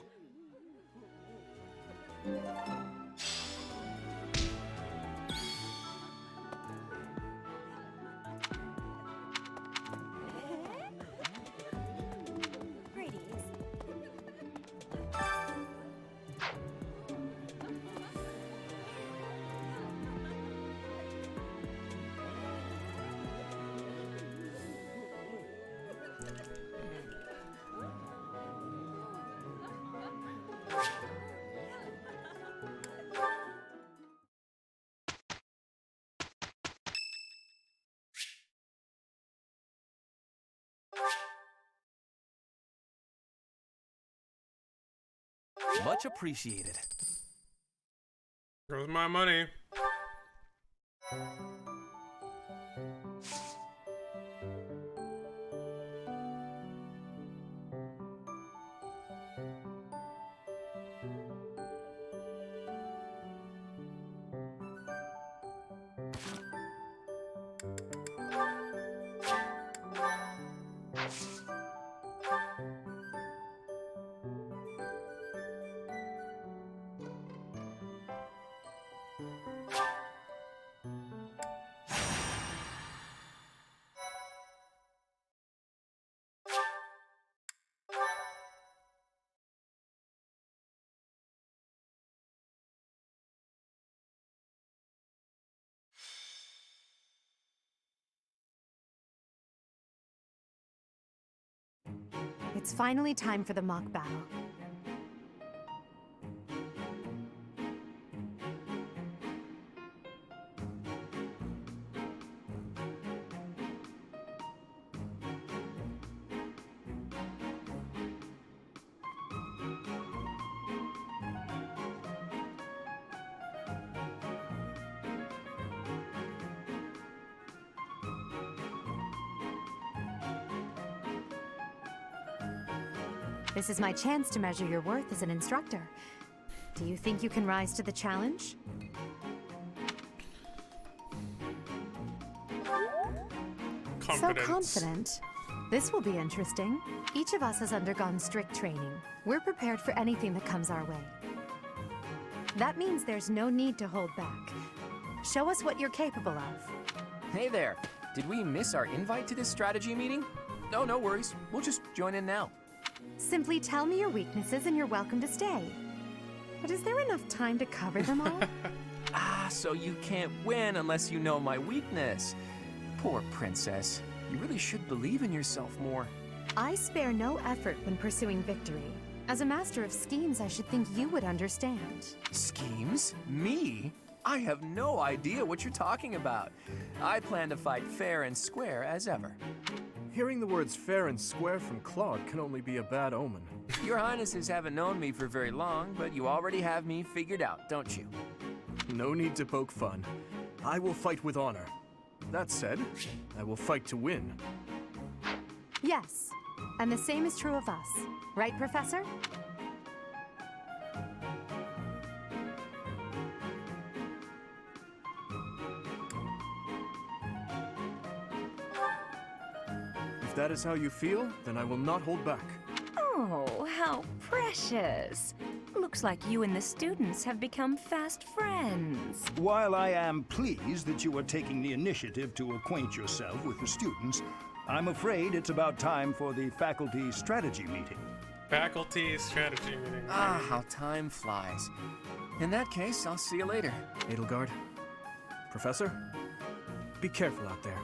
Much appreciated. Goes my money. It's finally time for the mock battle. This is my chance to measure your worth as an instructor. Do you think you can rise to the challenge? So confident. This will be interesting. Each of us has undergone strict training. We're prepared for anything that comes our way. That means there's no need to hold back. Show us what you're capable of. Hey there. Did we miss our invite to this strategy meeting? No, no worries. We'll just join in now. Simply tell me your weaknesses and you're welcome to stay. But is there enough time to cover them all? So you can't win unless you know my weakness. Poor princess. You really should believe in yourself more. I spare no effort when pursuing victory. As a master of schemes, I should think you would understand. Schemes? Me? I have no idea what you're talking about. I plan to fight fair and square as ever. Hearing the words fair and square from Claude can only be a bad omen. Your Highnesses haven't known me for very long, but you already have me figured out, don't you? No need to poke fun. I will fight with honor. That said, I will fight to win. Yes, and the same is true of us. Right, Professor? If that is how you feel, then I will not hold back. Oh, how precious. Looks like you and the students have become fast friends. While I am pleased that you are taking the initiative to acquaint yourself with the students, I'm afraid it's about time for the faculty strategy meeting. Faculty strategy meeting. How time flies. In that case, I'll see you later. Edelgard. Professor, be careful out there.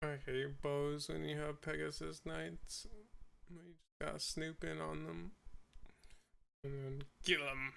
I hate bows when you have Pegasus Knights. You just gotta snoop in on them. And then kill them.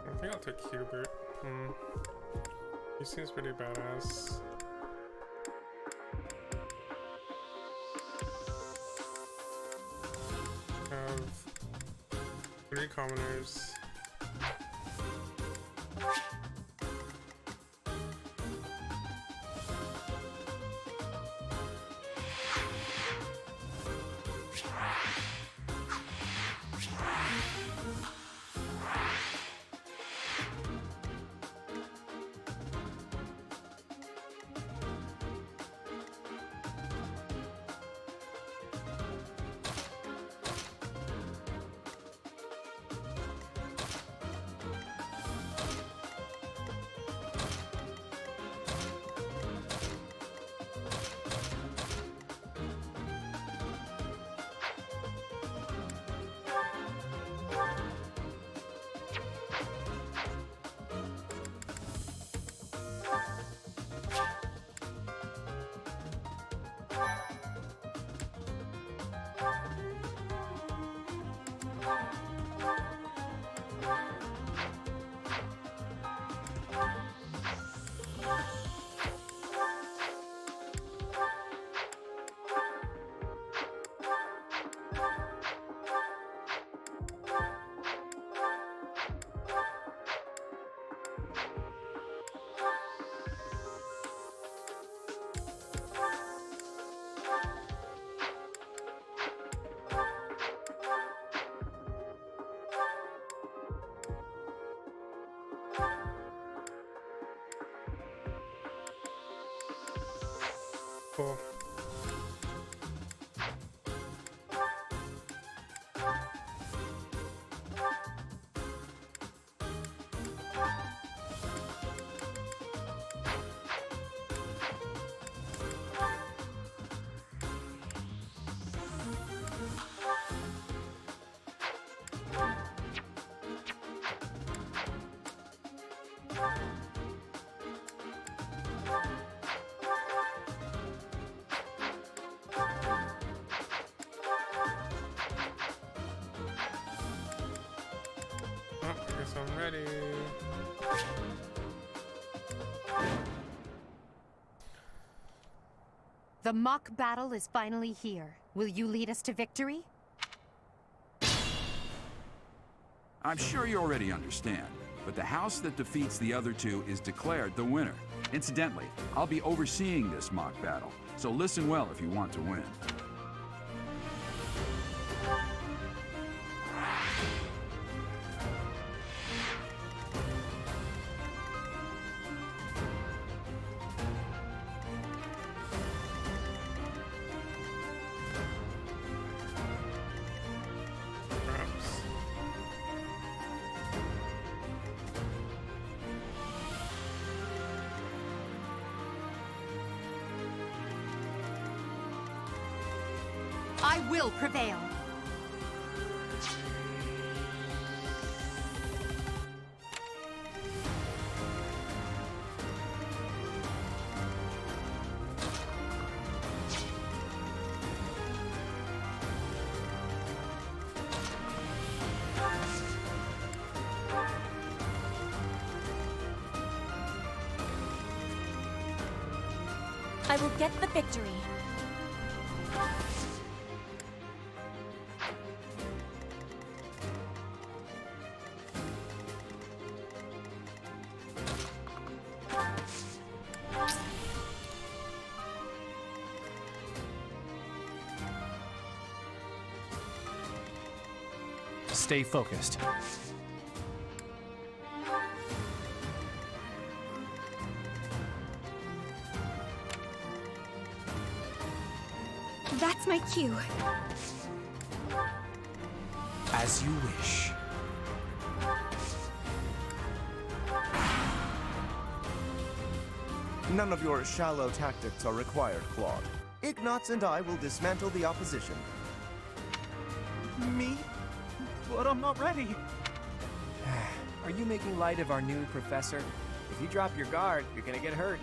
I think I'll take Hubert. He seems pretty badass. Have 3 commoners. Cool. I guess I'm ready. The mock battle is finally here. Will you lead us to victory? I'm sure you already understand, but the house that defeats the other two is declared the winner. Incidentally, I'll be overseeing this mock battle, so listen well if you want to win. I will prevail. I will get the victory. Stay focused. That's my cue. As you wish. None of your shallow tactics are required, Claude. Ignatz and I will dismantle the opposition. Me? But I'm not ready. Are you making light of our new professor? If you drop your guard, you're gonna get hurt.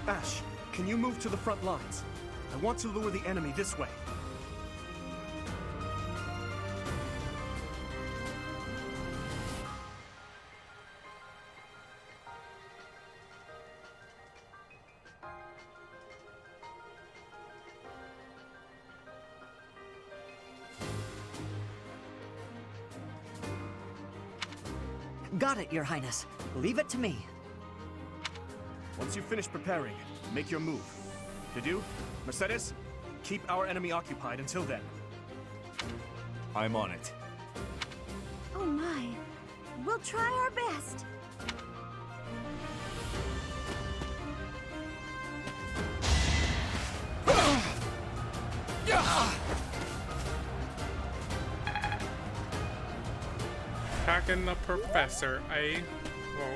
Ash, can you move to the front lines? I want to lure the enemy this way. Got it, Your Highness. Leave it to me. Once you finish preparing, make your move. Dedu, Mercedes, keep our enemy occupied until then. I'm on it. Oh my. We'll try our best. Attacking the professor, eh? Whoa.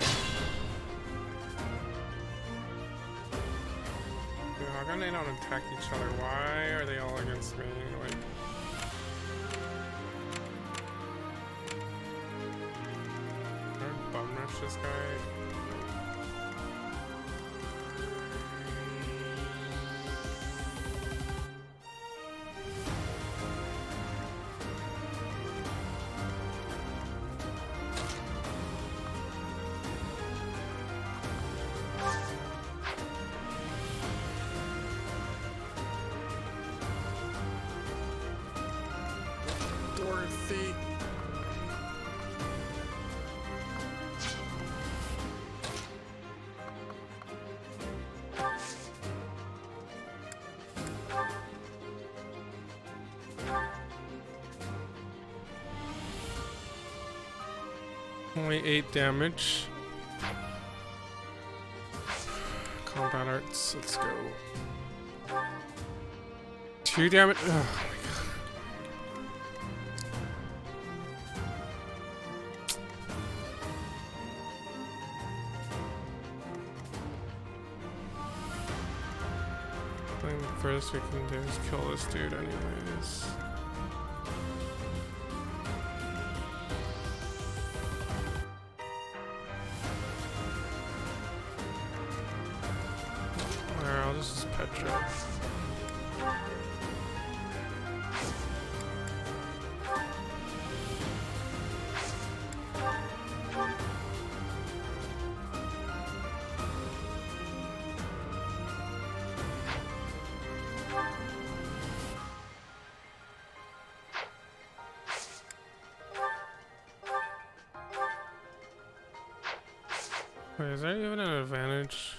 Dude, how come they don't attack each other? Why are they all against me? Like, can I bum rush this guy? Dorothy. Only 8 damage. Combat arts, let's go. 2 damage. Oh my god. I think the first we can do is kill this dude anyways. Alright, I'll just use Petra. Wait, is there even an advantage?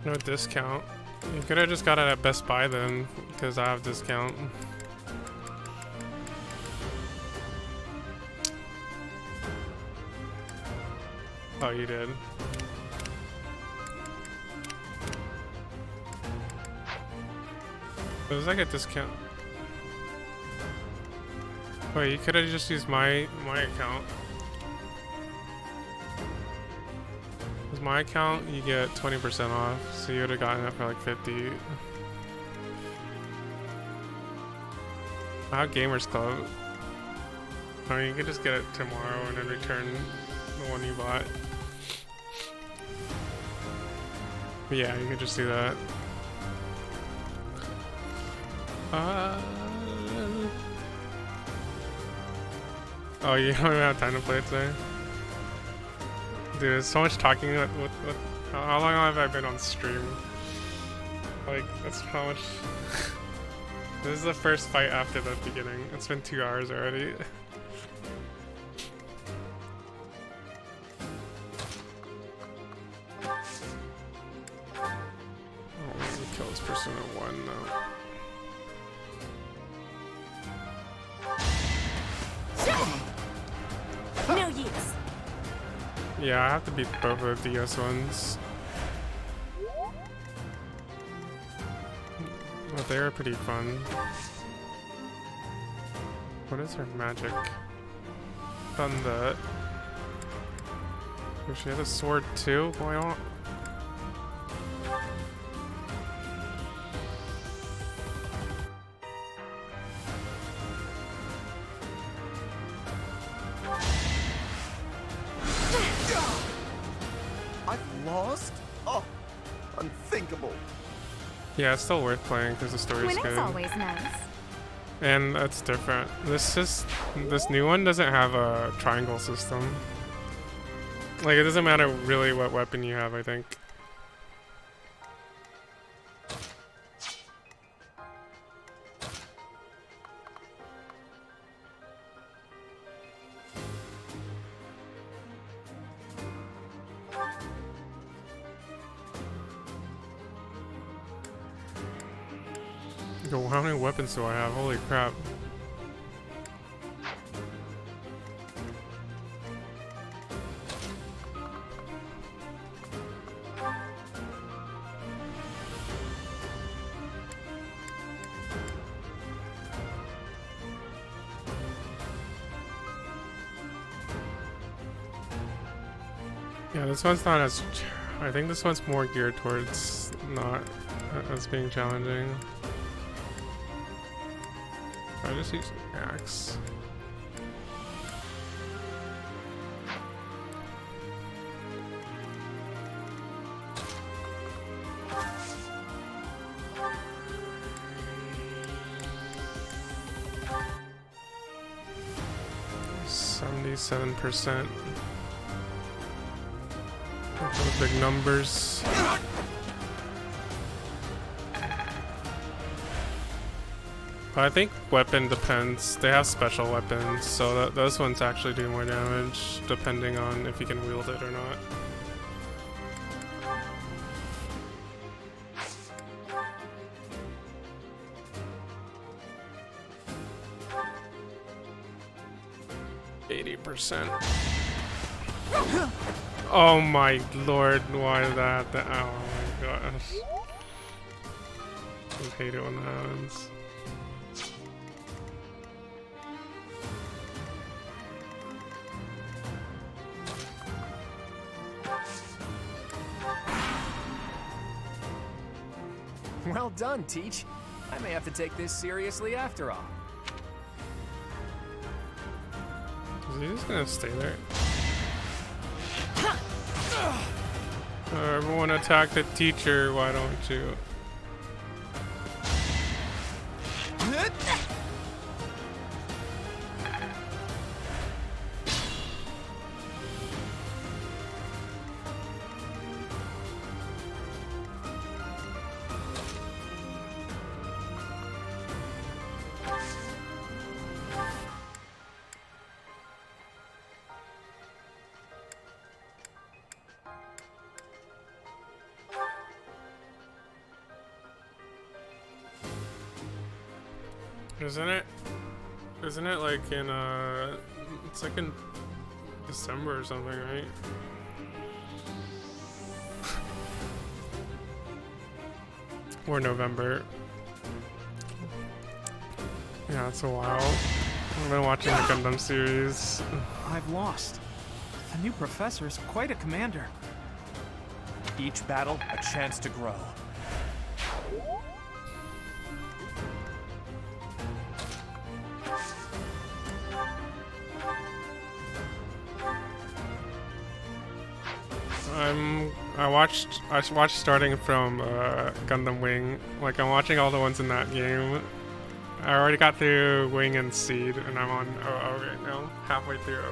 No discount. You could have just got it at Best Buy then, because I have discount. Oh, you did. It was like a discount. Wait, you could have just used my account. With my account, you get 20% off, so you would have gotten it for like 50. I have Gamers Club. I mean, you could just get it tomorrow and then return the one you bought. But yeah, you could just do that. Oh, you don't even have time to play it today? Dude, there's so much talking with how long have I been on stream? Like, that's how much... This is the first fight after the beginning. It's been 2 hours already. Kill this person at 1 now. No use. Yeah, I have to beat both of the DS ones. But they are pretty fun. What is her magic? Thunder. Does she have a sword too? Why not? Yeah, it's still worth playing because the story's good. Winning's always nice. And that's different. This new one doesn't have a triangle system. Like, it doesn't matter really what weapon you have, I think. Yo, how many weapons do I have? Holy crap. Yeah, this one's not as... I think this one's more geared towards not as being challenging. I just use an axe. %. The big numbers. I think weapon depends. They have special weapons, so those ones actually do more damage depending on if you can wield it or not. 80%. Oh my lord, why is that? Oh my gosh. I hate it when that happens. Well done, Teach. I may have to take this seriously after all. Is he just gonna stay there? Everyone attack the teacher, why don't you? Isn't it like in it's like in December or something, right? Or November. Yeah, it's a while. I've been watching the Gundam series. I've lost. The new professor is quite a commander. Each battle, a chance to grow. I watched starting from Gundam Wing. Like, I'm watching all the ones in that game. I already got through Wing and Seed, and I'm on 00 right now. Halfway through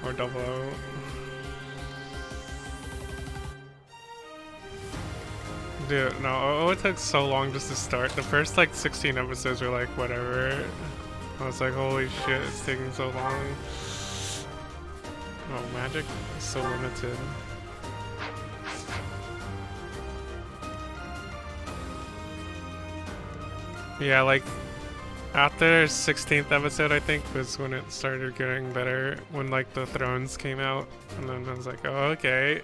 00. Or 00. Dude, no, it took so long just to start. The first like 16 episodes were like whatever. I was like, holy shit, it's taking so long. Oh, magic is so limited. Yeah, like after 16th episode, I think, was when it started getting better. When like the Thrones came out, and then I was like, oh, okay.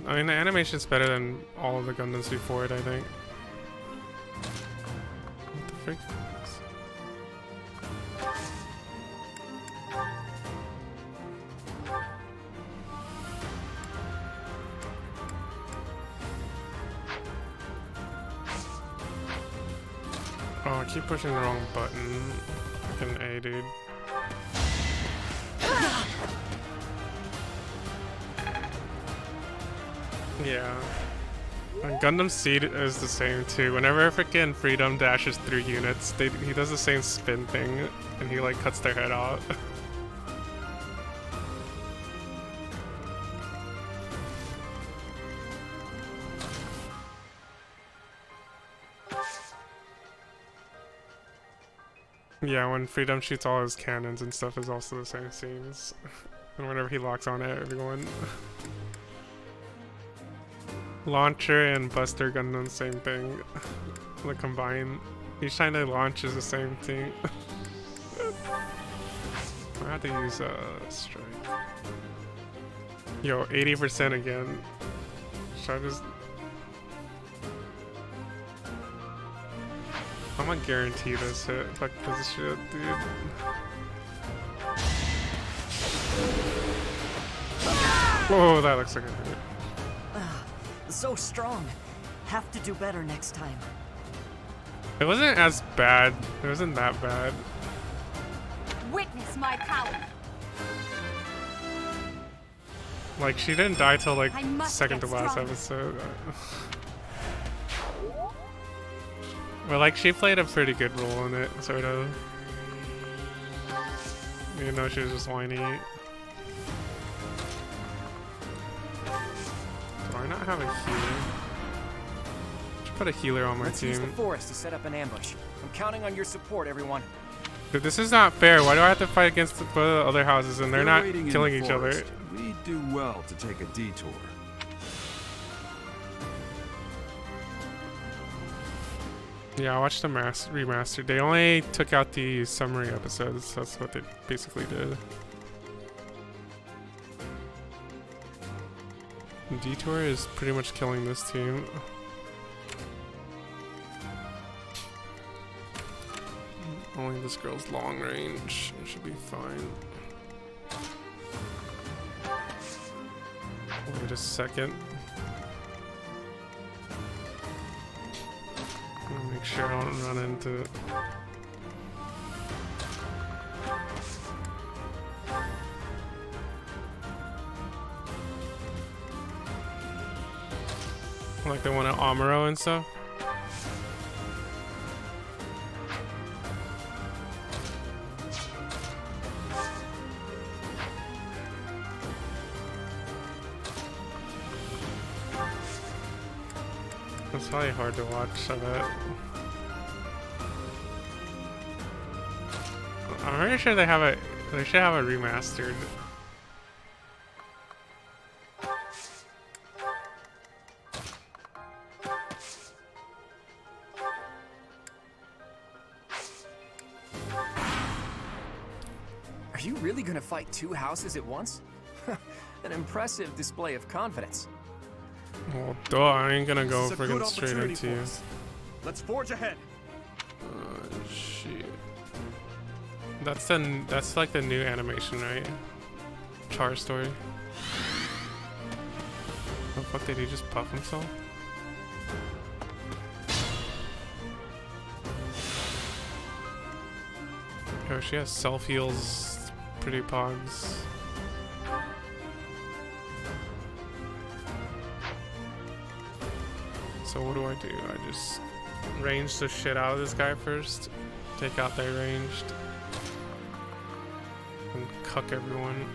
I mean, the animation's better than all of the Gundams before it, I think. What the frick? Oh, I keep pushing the wrong button. Fucking A, dude. Yeah. And Gundam Seed is the same too. Whenever freaking Freedom dashes through units, he does the same spin thing, and he like cuts their head off. Yeah, when Freedom shoots all his cannons and stuff is also the same scenes. And whenever he locks on it, everyone. Launcher and Buster Gundam, same thing. The combine. Each time they launch is the same thing. I have to use strike. Yo, 80% again. Should I just... I'm gonna guarantee this hit. Fuck this shit, dude. Oh, that looks like a hit. So strong. Have to do better next time. It wasn't as bad. It wasn't that bad. Witness my power. Like, she didn't die till like second to last episode. Well, like, she played a pretty good role in it, sort of. Even though she was just whiny. Do I not have a healer? Should put a healer on my Let's team. use the forest to set up an ambush. I'm counting on your support, everyone. Dude, this is not fair. Why do I have to fight against the other houses and they're not waiting in killing the each other? forest. We do well to take a detour. Yeah, I watched the remastered. They only took out the summary episodes. That's what they basically did. Detour is pretty much killing this team. Only this girl's long range. It should be fine. Wait a second. I'm gonna make sure I don't run into it. Like the one at Amuro and stuff. It's probably hard to watch, I bet. I'm pretty sure they should have a remastered. Are you really gonna fight two houses at once? An impressive display of confidence. Well, duh, I ain't gonna go This is a friggin' good straight opportunity into for you. us. Let's forge ahead. Shit. That's like the new animation, right? Char story. The fuck, did he just puff himself? Oh, she has self heals, pretty pogs. So what do? I just range the shit out of this guy first, take out their ranged, and cuck everyone.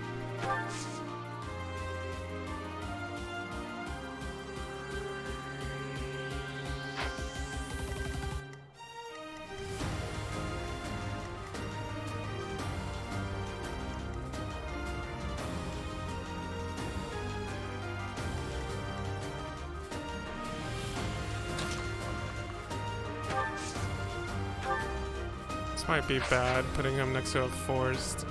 This might be bad, putting him next to a forest.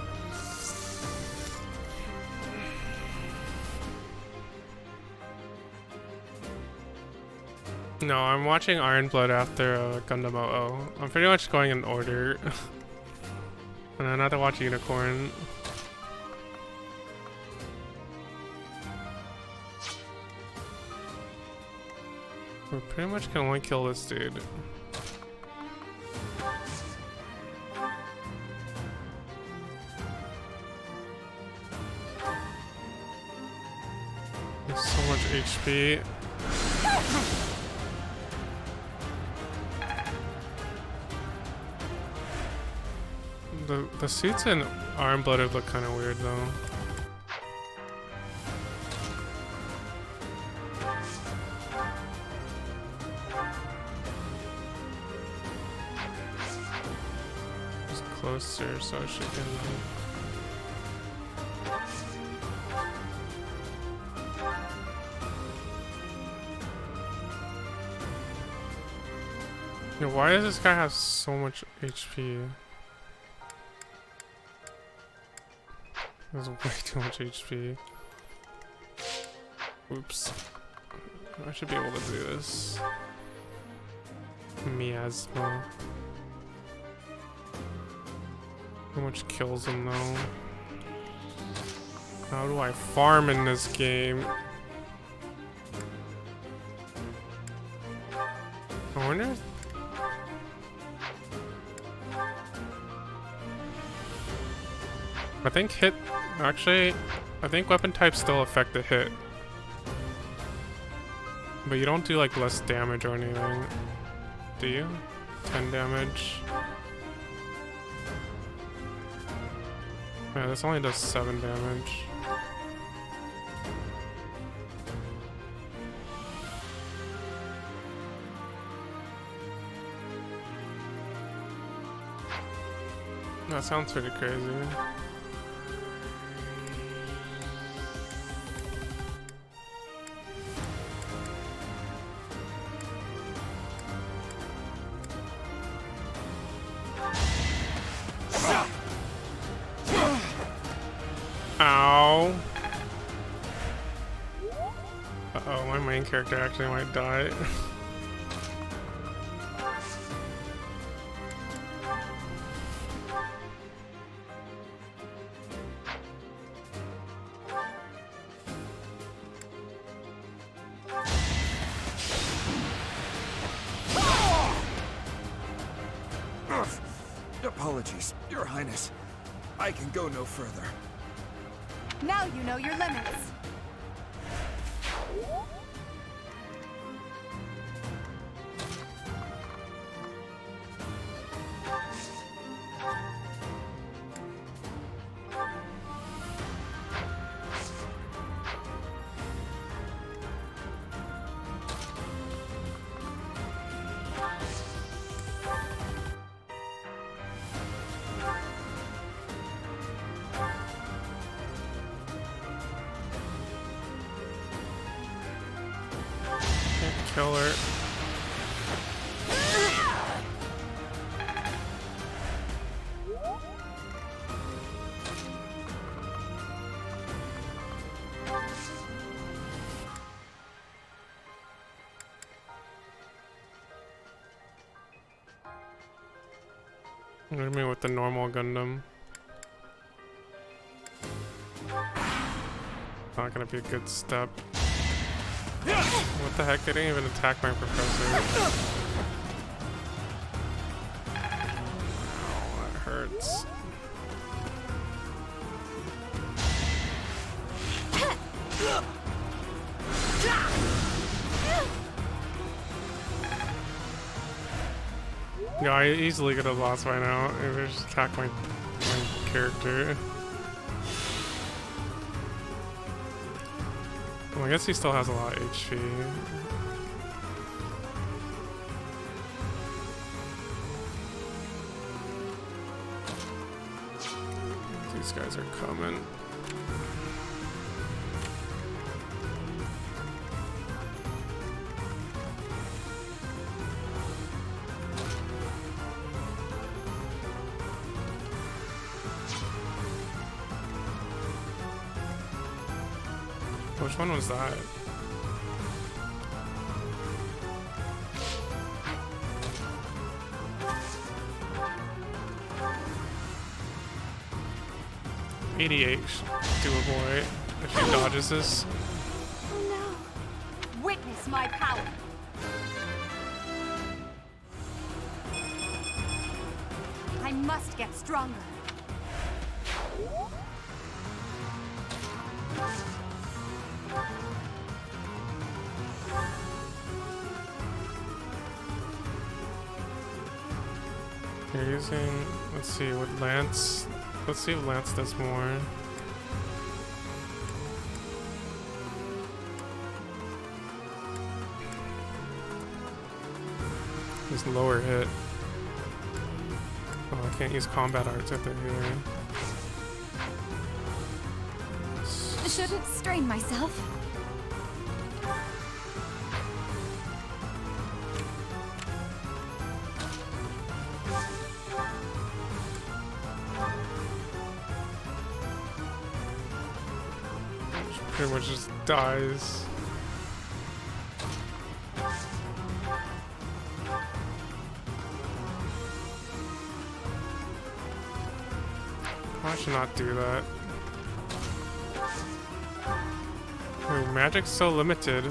No, I'm watching Iron Blood after Gundam 00. I'm pretty much going in order. And then I have to watch Unicorn. We pretty much can only kill this dude. There's so much HP. The suits in Iron Blooded look kind of weird though. It's closer, so she can. Yo, why does this guy have so much HP? There's way too much HP. Oops. I should be able to do this. Miasma. How much kills him though? How do I farm in this game? I wonder if I think hit. Actually, I think weapon types still affect the hit. But you don't do like less damage or anything. Do you? 10 damage. Yeah, this only does 7 damage. That sounds pretty crazy. Ow. Uh-oh, my main character actually might die. Apologies, Your Highness. I can go no further. Now you know your limits. Kill her. What do you mean with the normal Gundam? Not gonna be a good step. What the heck? I didn't even attack my professor. Ow, that hurts. Yeah, I easily could have lost by now if I just attacked my character. Well, I guess he still has a lot of HP. These guys are coming. Which one was that? FE3H doable, right? If she dodges this. Oh no! Witness my power! I must get stronger. You're using, let's see, with Lance. Let's see if Lance does more. He's lower hit. Oh, I can't use combat arts if they're here. Shouldn't strain myself. Pretty much just dies. I should not do that. Ooh, magic's so limited.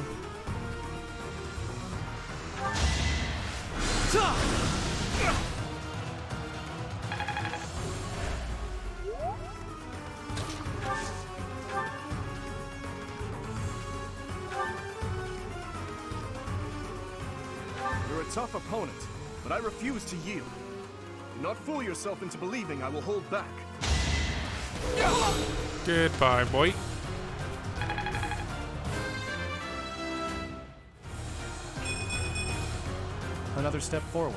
You're a tough opponent, but I refuse to yield. Do not fool yourself into believing I will hold back. Goodbye, boy. Another step forward.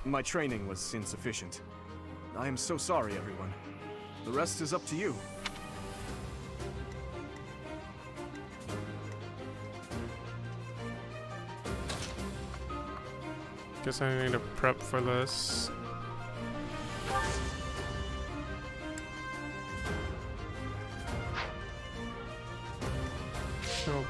My training was insufficient. I am so sorry, everyone. The rest is up to you. Guess I need to prep for this. Oh.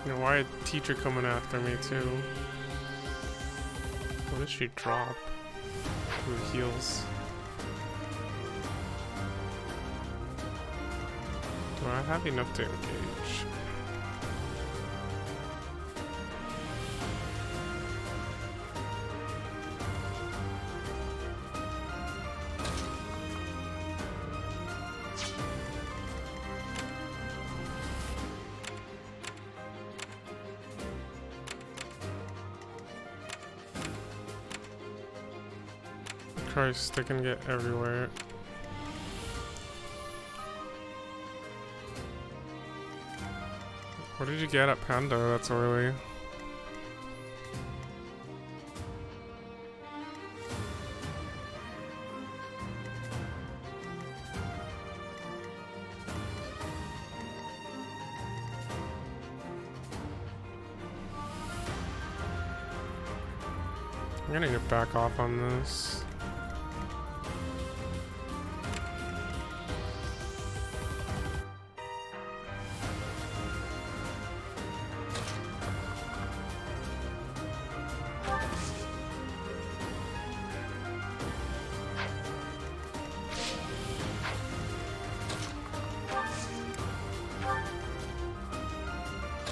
You know, why a teacher coming after me too? What did she drop? Ooh, heals. Do I have enough to engage? Christ, they can get everywhere. What did you get at Panda? That's early. I'm gonna need to back off on this.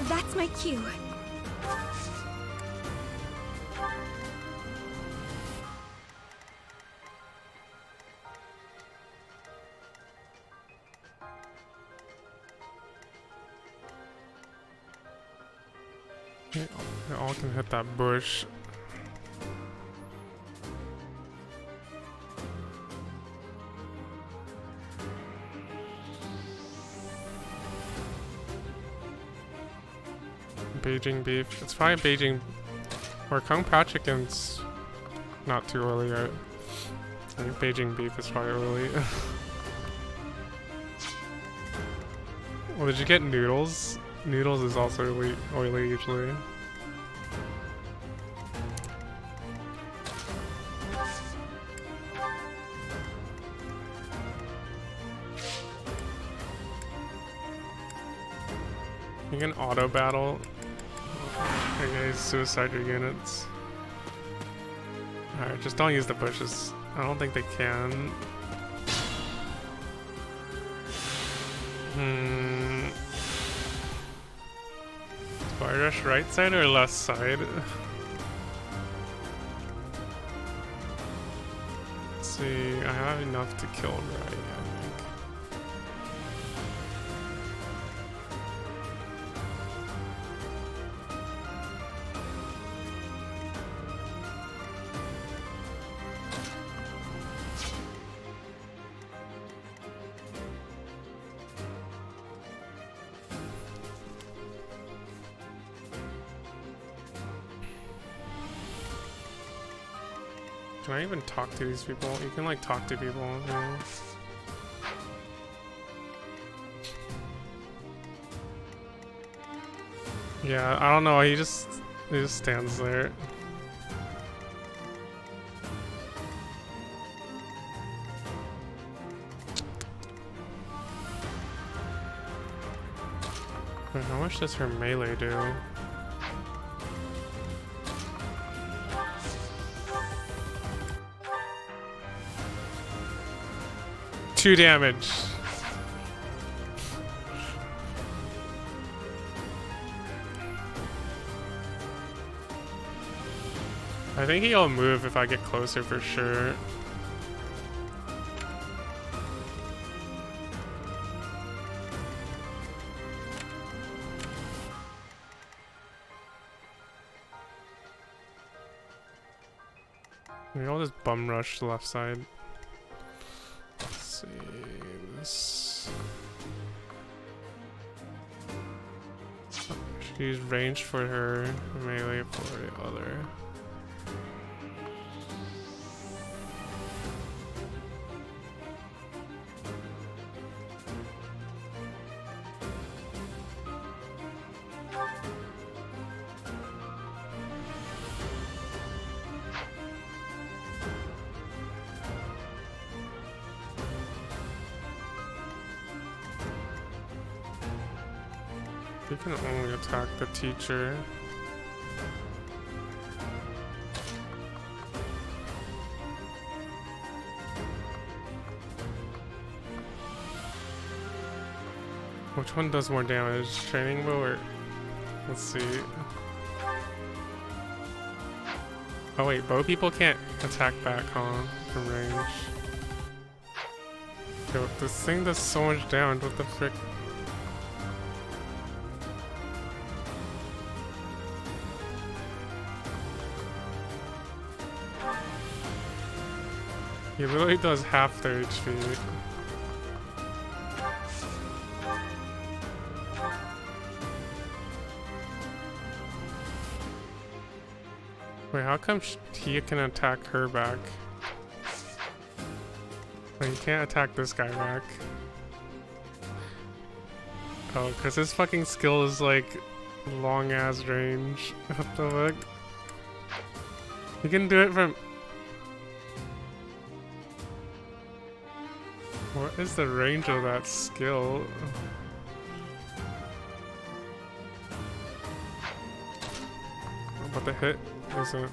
That's my cue. They all can hit that bush. Beijing beef. It's probably Beijing or Kung Pao chicken's not too early yet. I think Beijing beef is probably early. Well, did you get noodles? Noodles is also really oily usually. You can auto battle. Okay, suicide your units. Alright, just don't use the bushes. I don't think they can. Do I rush right side or left side? Let's see, I have enough to kill right, I think. Can I even talk to these people? You can like talk to people. Yeah. Yeah, I don't know. He just stands there. Wait, how much does her melee do? Two damage. I think he'll move if I get closer for sure. We all just bum rush the left side. Let's see this. She's ranged for her, melee for the other. You can only attack the teacher. Which one does more damage? Training bow or... Let's see. Oh wait, bow people can't attack back, huh? From range. Yo, this thing does so much damage, what the frick? He literally does half their HP. Wait, how come he can attack her back? Wait, he can't attack this guy back. Oh, because his fucking skill is like long ass range. What the fuck? You can do it from... What is the range of that skill? But the hit isn't...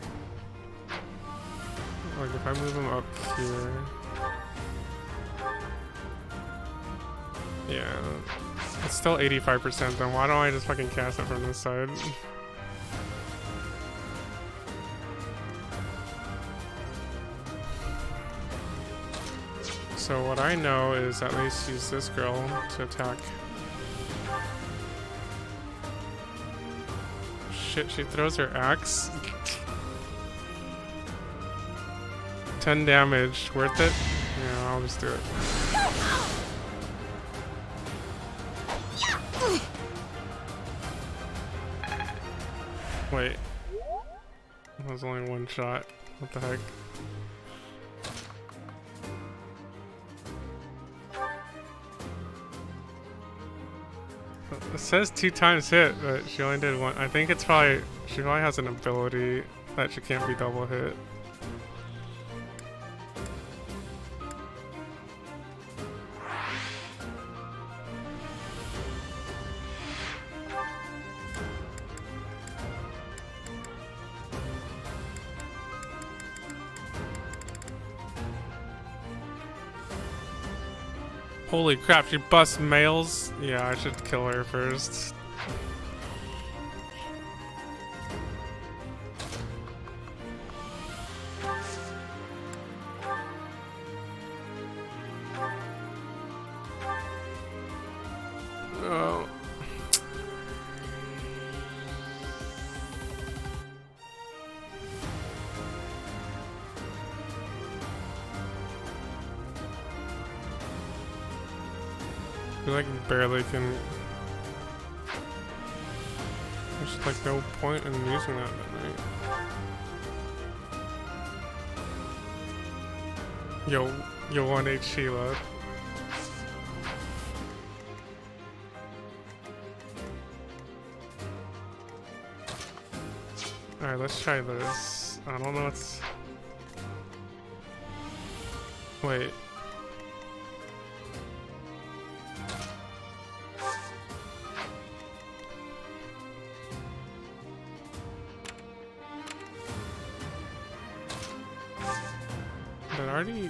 Like if I move him up here... Yeah. It's still 85%, then why don't I just fucking cast it from this side? So what I know is at least use this girl to attack. Shit, she throws her axe. 10 damage, worth it? Yeah, I'll just do it. Wait. That was only one shot. What the heck? It says 2 times hit, but she only did one. I think it's probably... She probably has an ability that she can't be double hit. Holy crap, she busts males? Yeah, I should kill her first. Oh. I like barely can. There's like no point in using that, right? Yo, 1 Sheila. Alright, let's try this. I don't know what's... Wait. But already...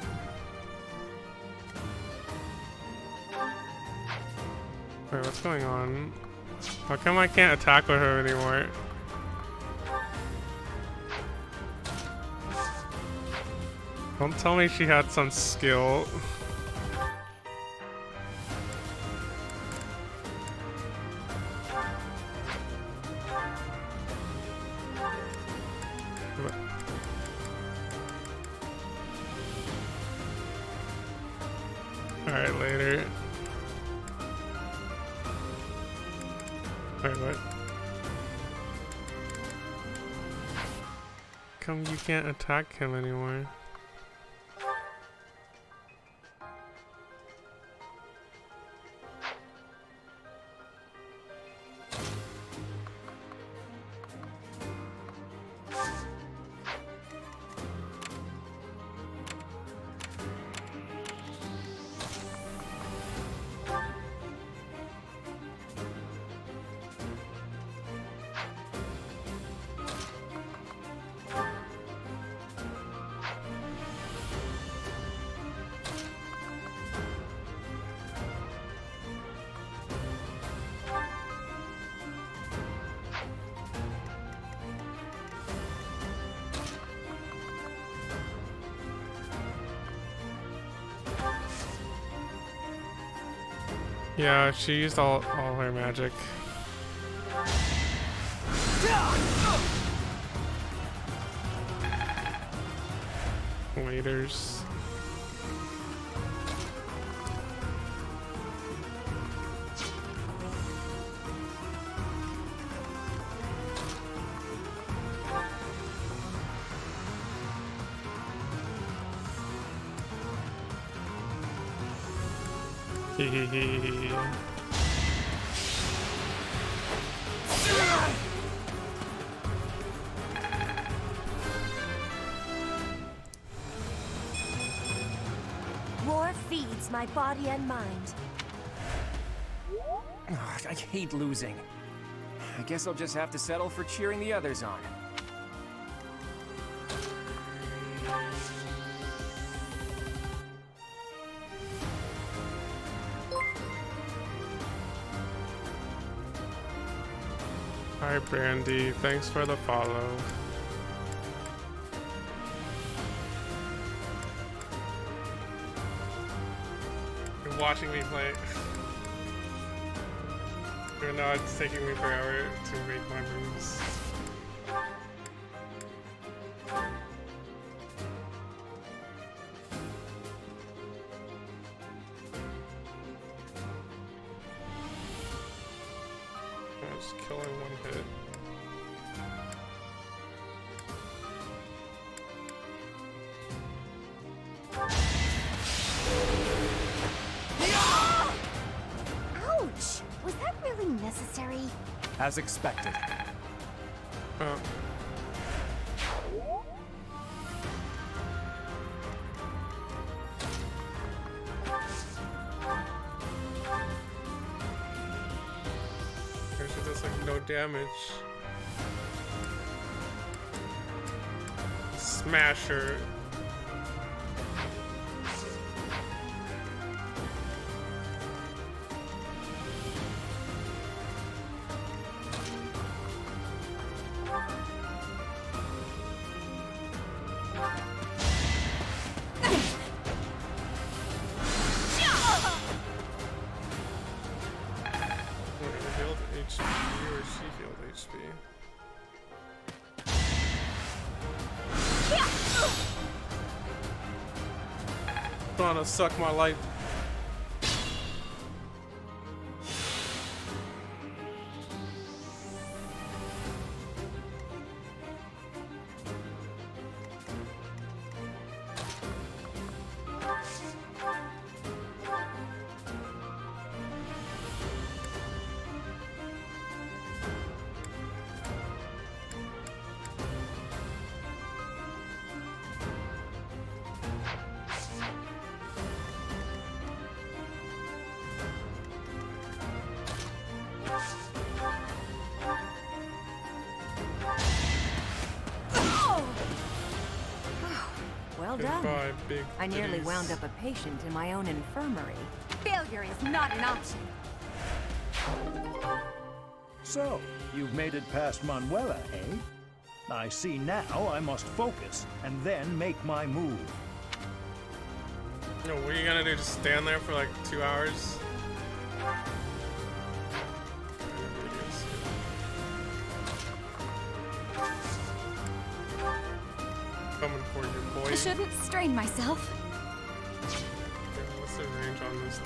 Wait, what's going on? How come I can't attack with her anymore? Don't tell me she had some skill. Alright, later. Wait, what? Come, you can't attack him anymore. Yeah, she used all her magic. Waiters. War feeds my body and mind. Ugh, I hate losing. I guess I'll just have to settle for cheering the others on. Hi Brandy, thanks for the follow. You're watching me play. Even though it's taking me forever to make my moves. Just killing one hit. Ouch! Was that really necessary? As expected. Oh. There's just like no damage. Smasher. HP or she healed HP? Trying to suck my life. Well done. Goodbye, big I nearly titties. wound up a patient in my own infirmary. Failure is not an option. So, you've made it past Manuela, eh? I see now I must focus and then make my move. Yo, what are you gonna do? Just stand there for like 2 hours? Coming for you, boy. I shouldn't strain myself. What's the range much on this.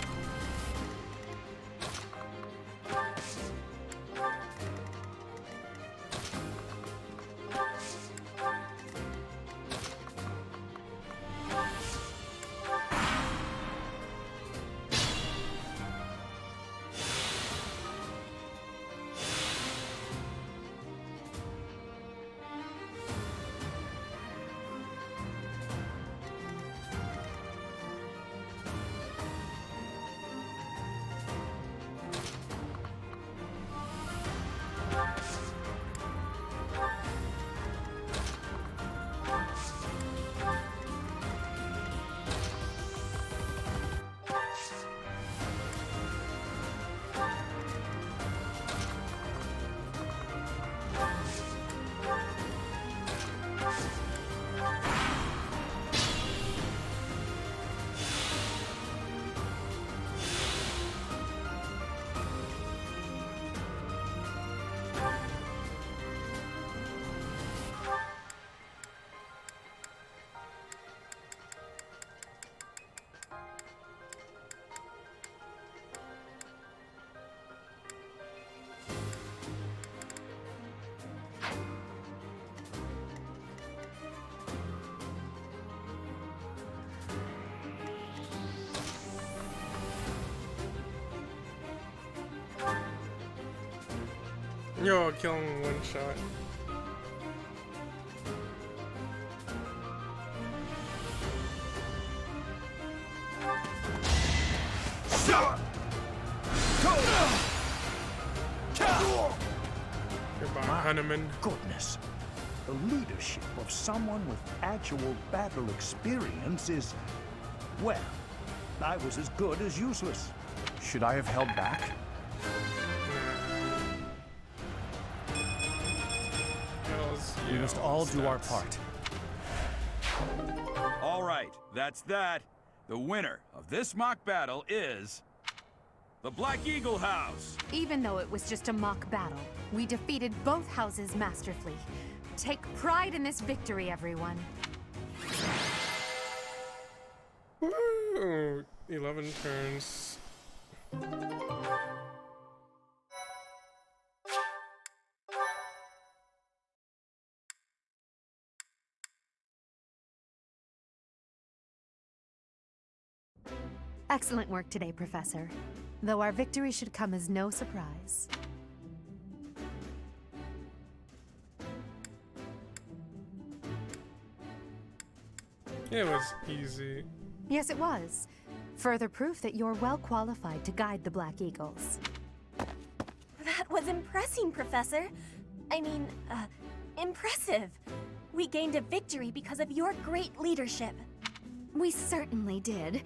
Yo, kill him one shot. Goodbye, Hanneman. Goodness. The leadership of someone with actual battle experience is, well, I was as good as useless. Should I have held back? We must all do our part. All right, that's that. The winner of this mock battle is the Black Eagle House. Even though it was just a mock battle, we defeated both houses masterfully. Take pride in this victory, everyone. Woo! 11 turns. Excellent work today, Professor. Though our victory should come as no surprise. It was easy. Yes, it was. Further proof that you're well qualified to guide the Black Eagles. That was impressive, Professor. I mean, impressive. We gained a victory because of your great leadership. We certainly did.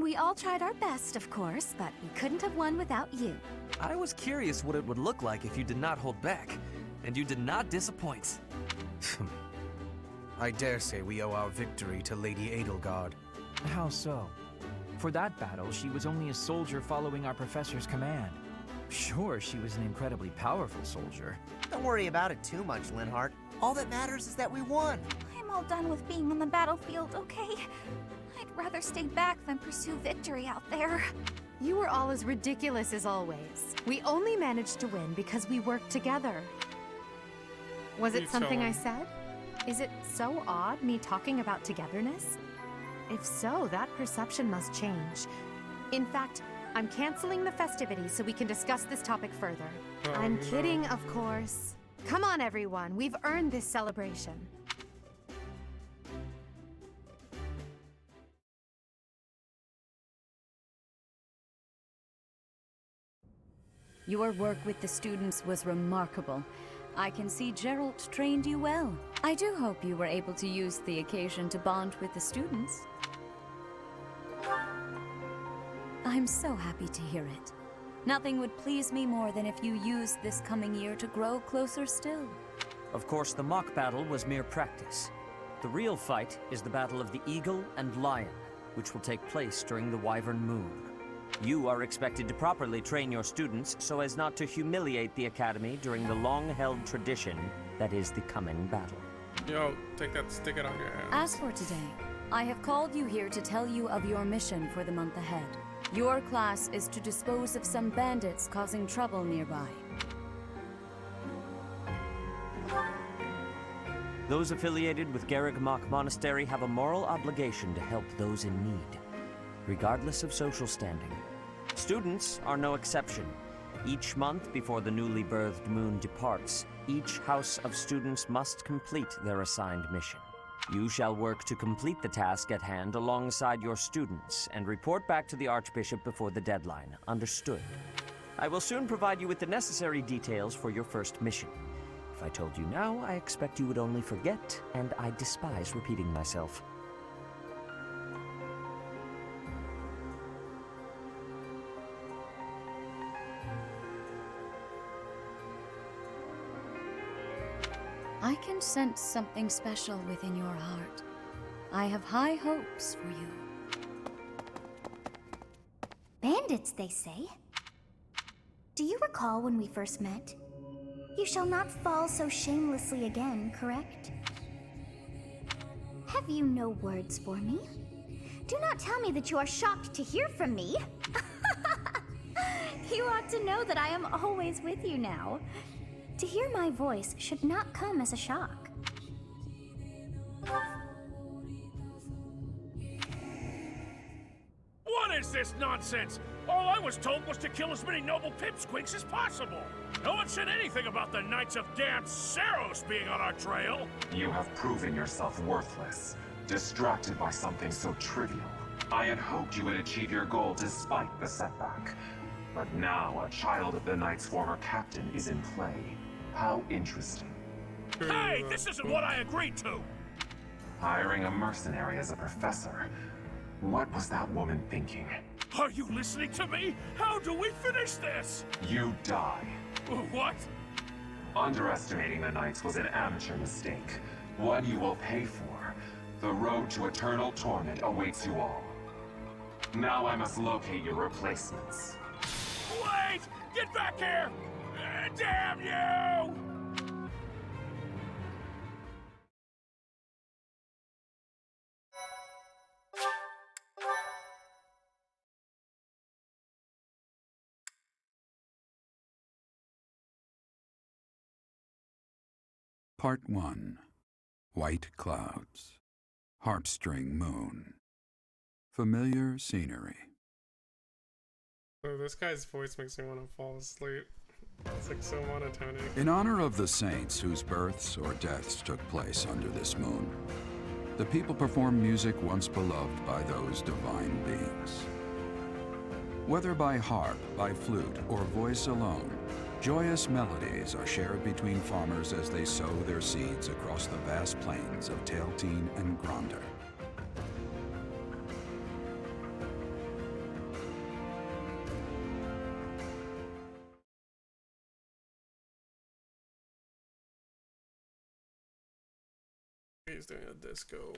We all tried our best, of course, but we couldn't have won without you. I was curious what it would look like if you did not hold back, and you did not disappoint. I dare say we owe our victory to Lady Edelgard. How so? For that battle, she was only a soldier following our professor's command. Sure, she was an incredibly powerful soldier. Don't worry about it too much, Linhardt. All that matters is that we won. I'm all done with being on the battlefield, okay? I'd rather stay back than pursue victory out there. You were all as ridiculous as always. We only managed to win because we worked together. Was it something I said? Is it so odd, me talking about togetherness? If so, that perception must change. In fact, I'm canceling the festivities so we can discuss this topic further. I'm kidding, of course. Come on, everyone. We've earned this celebration. Your work with the students was remarkable. I can see Geralt trained you well. I do hope you were able to use the occasion to bond with the students. I'm so happy to hear it. Nothing would please me more than if you used this coming year to grow closer still. Of course, the mock battle was mere practice. The real fight is the Battle of the Eagle and Lion, which will take place during the Wyvern Moon. You are expected to properly train your students so as not to humiliate the Academy during the long-held tradition that is the coming battle. Yo, take that, stick it on your hand. As for today, I have called you here to tell you of your mission for the month ahead. Your class is to dispose of some bandits causing trouble nearby. Those affiliated with Garrigmach Monastery have a moral obligation to help those in need, regardless of social standing. Students are no exception. Each month before the newly birthed moon departs, each house of students must complete their assigned mission. You shall work to complete the task at hand alongside your students and report back to the Archbishop before the deadline. Understood? I will soon provide you with the necessary details for your first mission. If I told you now, I expect you would only forget, and I despise repeating myself. I can sense something special within your heart. I have high hopes for you. Bandits, they say. Do you recall when we first met? You shall not fall so shamelessly again, correct? Have you no words for me? Do not tell me that you are shocked to hear from me. You ought to know that I am always with you now. To hear my voice should not come as a shock. What is this nonsense? All I was told was to kill as many noble pipsqueaks as possible. No one said anything about the Knights of Damned Saros being on our trail. You have proven yourself worthless, distracted by something so trivial. I had hoped you would achieve your goal despite the setback. But now a child of the Knight's former captain is in play. How interesting. Hey, this isn't what I agreed to! Hiring a mercenary as a professor. What was that woman thinking? Are you listening to me? How do we finish this? You die. What? Underestimating the Knights was an amateur mistake. One you will pay for. The road to eternal torment awaits you all. Now I must locate your replacements. Wait! Get back here! Damn you! Part 1. White Clouds. Heartstring Moon. Familiar scenery. Oh, this guy's voice makes me want to fall asleep. It's like so monotonic. In honor of the saints whose births or deaths took place under this moon, the people perform music once beloved by those divine beings. Whether by harp, by flute, or voice alone, joyous melodies are shared between farmers as they sow their seeds across the vast plains of Tailteen and Gronder. He's doing a disco.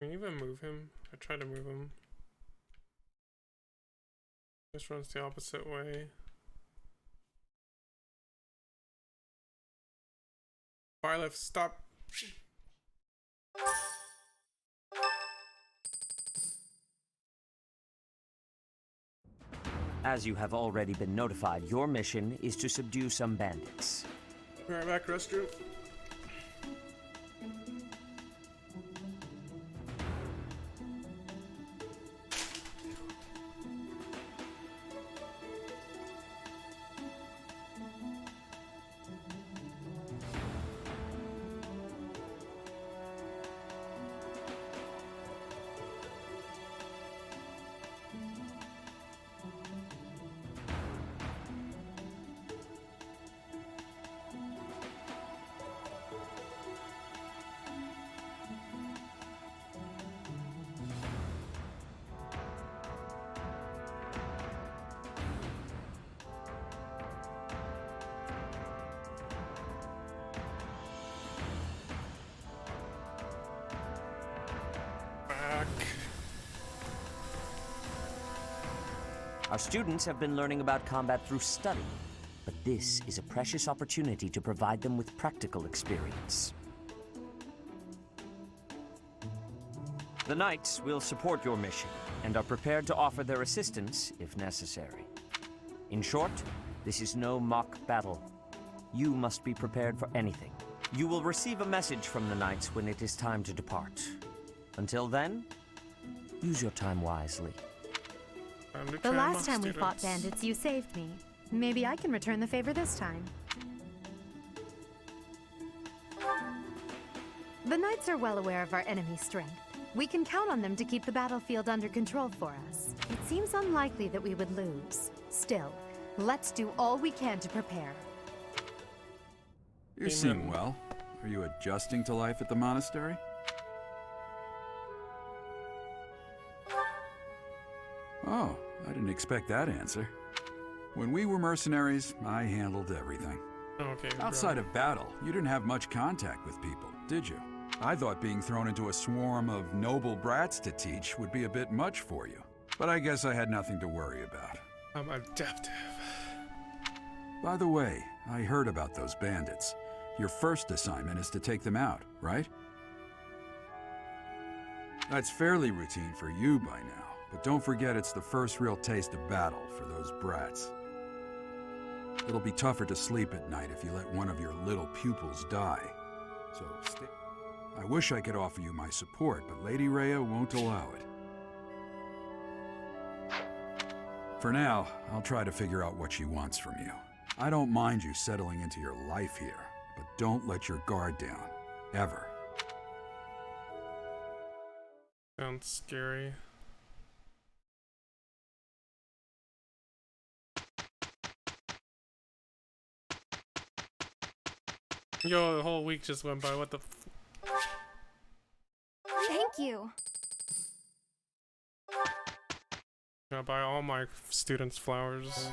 Can you even move him? I tried to move him. Just runs the opposite way. Far left, stop. As you have already been notified, your mission is to subdue some bandits. Be right back, restroom. Our students have been learning about combat through study, but this is a precious opportunity to provide them with practical experience. The Knights will support your mission and are prepared to offer their assistance if necessary. In short, this is no mock battle. You must be prepared for anything. You will receive a message from the knights when it is time to depart. Until then, use your time wisely. The last time we fought bandits, you saved me. Maybe I can return the favor this time. The knights are well aware of our enemy's strength. We can count on them to keep the battlefield under control for us. It seems unlikely that we would lose. Still, let's do all we can to prepare. You seem well. Are you adjusting to life at the monastery? Oh, I didn't expect that answer. When we were mercenaries, I handled everything. Okay, outside of battle, you didn't have much contact with people, did you? I thought being thrown into a swarm of noble brats to teach would be a bit much for you. But I guess I had nothing to worry about. I'm adaptive. By the way, I heard about those bandits. Your first assignment is to take them out, right? That's fairly routine for you by now, but don't forget it's the first real taste of battle for those brats. It'll be tougher to sleep at night if you let one of your little pupils die. So stay. I wish I could offer you my support, but Lady Rhea won't allow it. For now, I'll try to figure out what she wants from you. I don't mind you settling into your life here, but don't let your guard down. Ever. Sounds scary. Yo, the whole week just went by. What the Thank you. Gonna buy all my students flowers.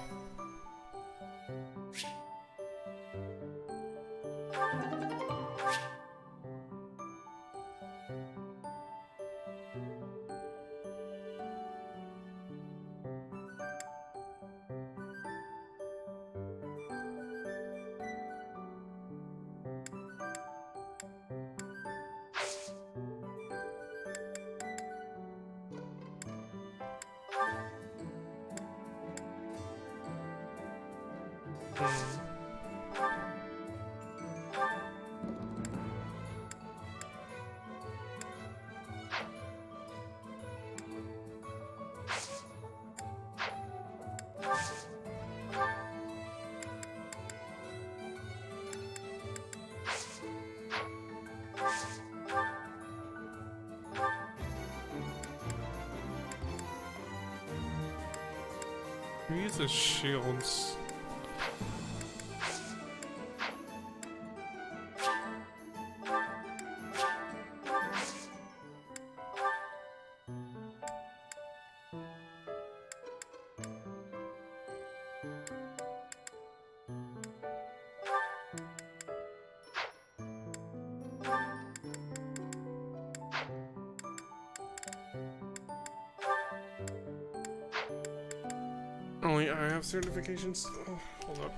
Who uses shields? Only I have certifications. Oh, hold up.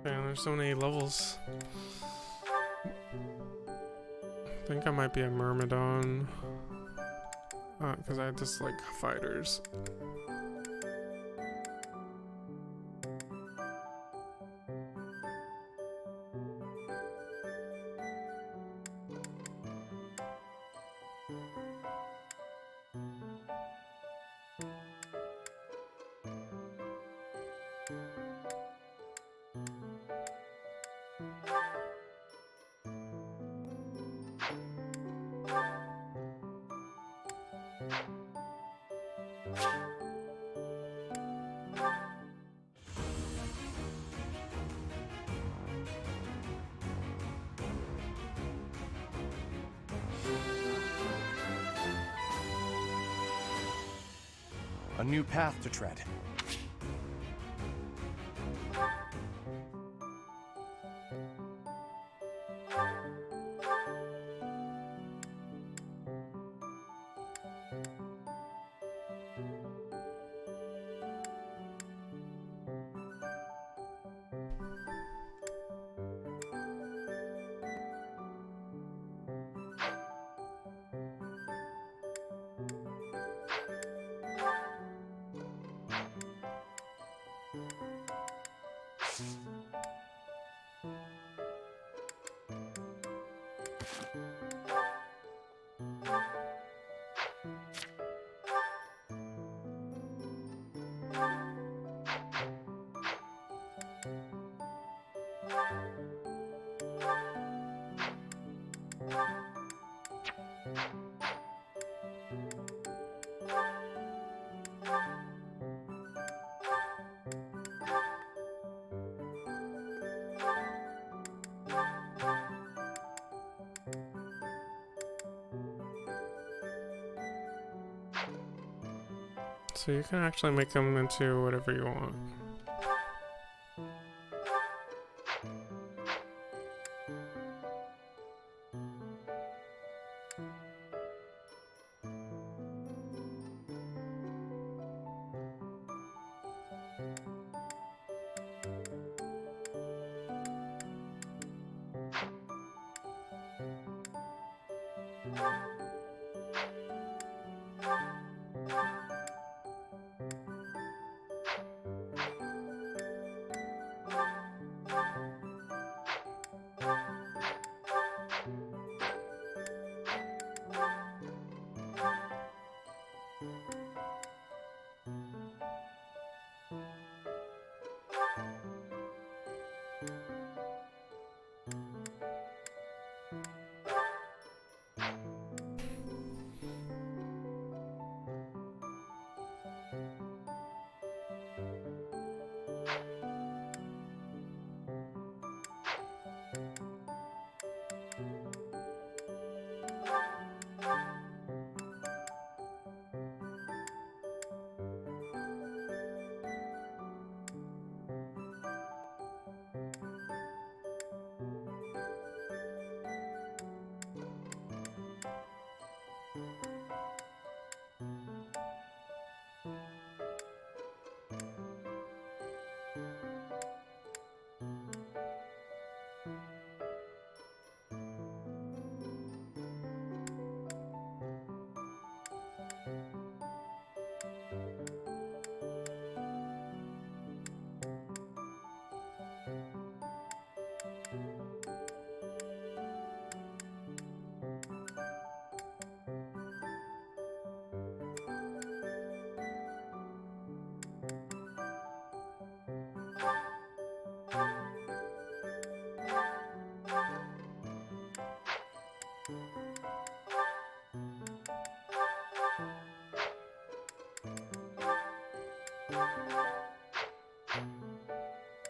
Man, there's so many levels. I think I might be a Myrmidon. Because I just like fighters. A new path to tread. So you can actually make them into whatever you want.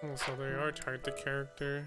Oh, so they are tied to character.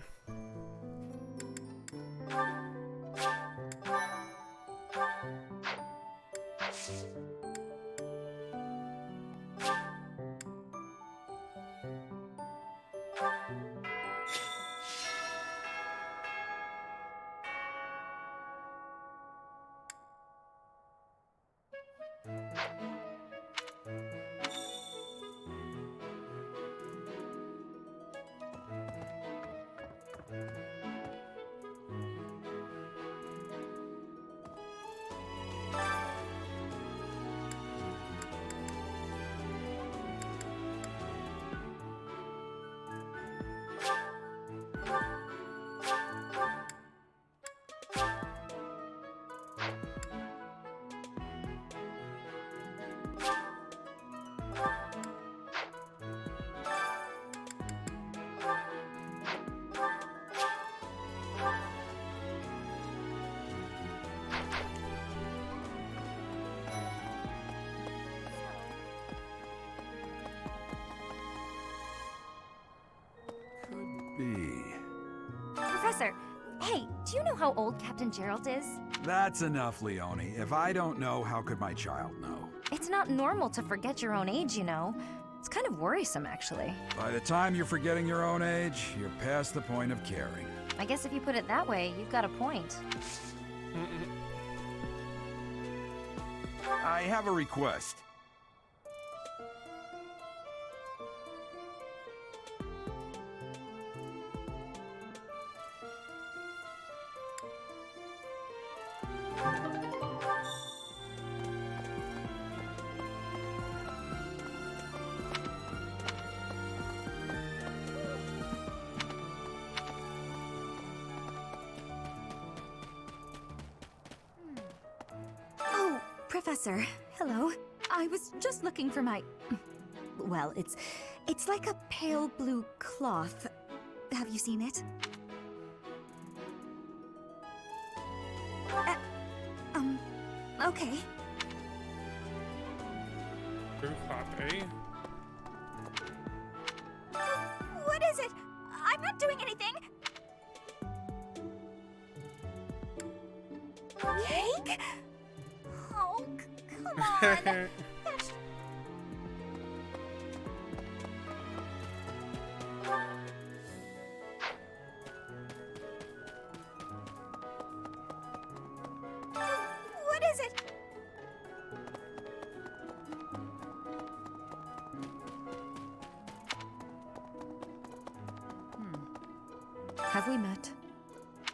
Professor, hey, do you know how old Captain Gerald is? That's enough, Leone. If I don't know, how could my child know? It's not normal to forget your own age, you know. It's kind of worrisome, actually. By the time you're forgetting your own age, you're past the point of caring. I guess if you put it that way, you've got a point. I have a request. Oh, Professor. Hello. I was just looking for my... Well, it's like a pale blue cloth. Have you seen it? Okay. Blue cloth, eh? What is it? I'm not doing anything! Cake? Oh, come on! What is it? Have we met?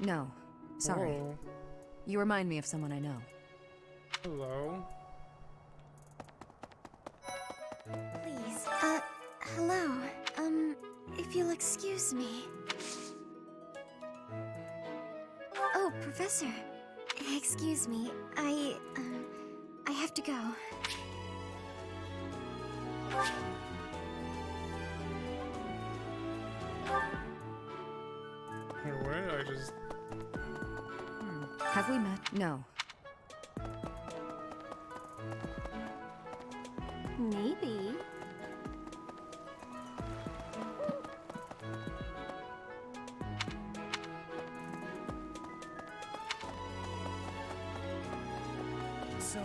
No. Sorry. Whoa. You remind me of someone I know. Hello. Please. Hello. If you'll excuse me. Oh, Professor. Excuse me. I have to go. What? I just... Have we met? No. Maybe. So...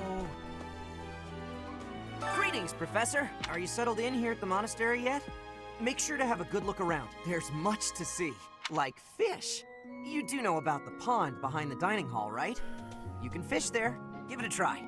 Greetings, Professor. Are you settled in here at the monastery yet? Make sure to have a good look around. There's much to see. Like fish. You do know about the pond behind the dining hall, right? You can fish there. Give it a try.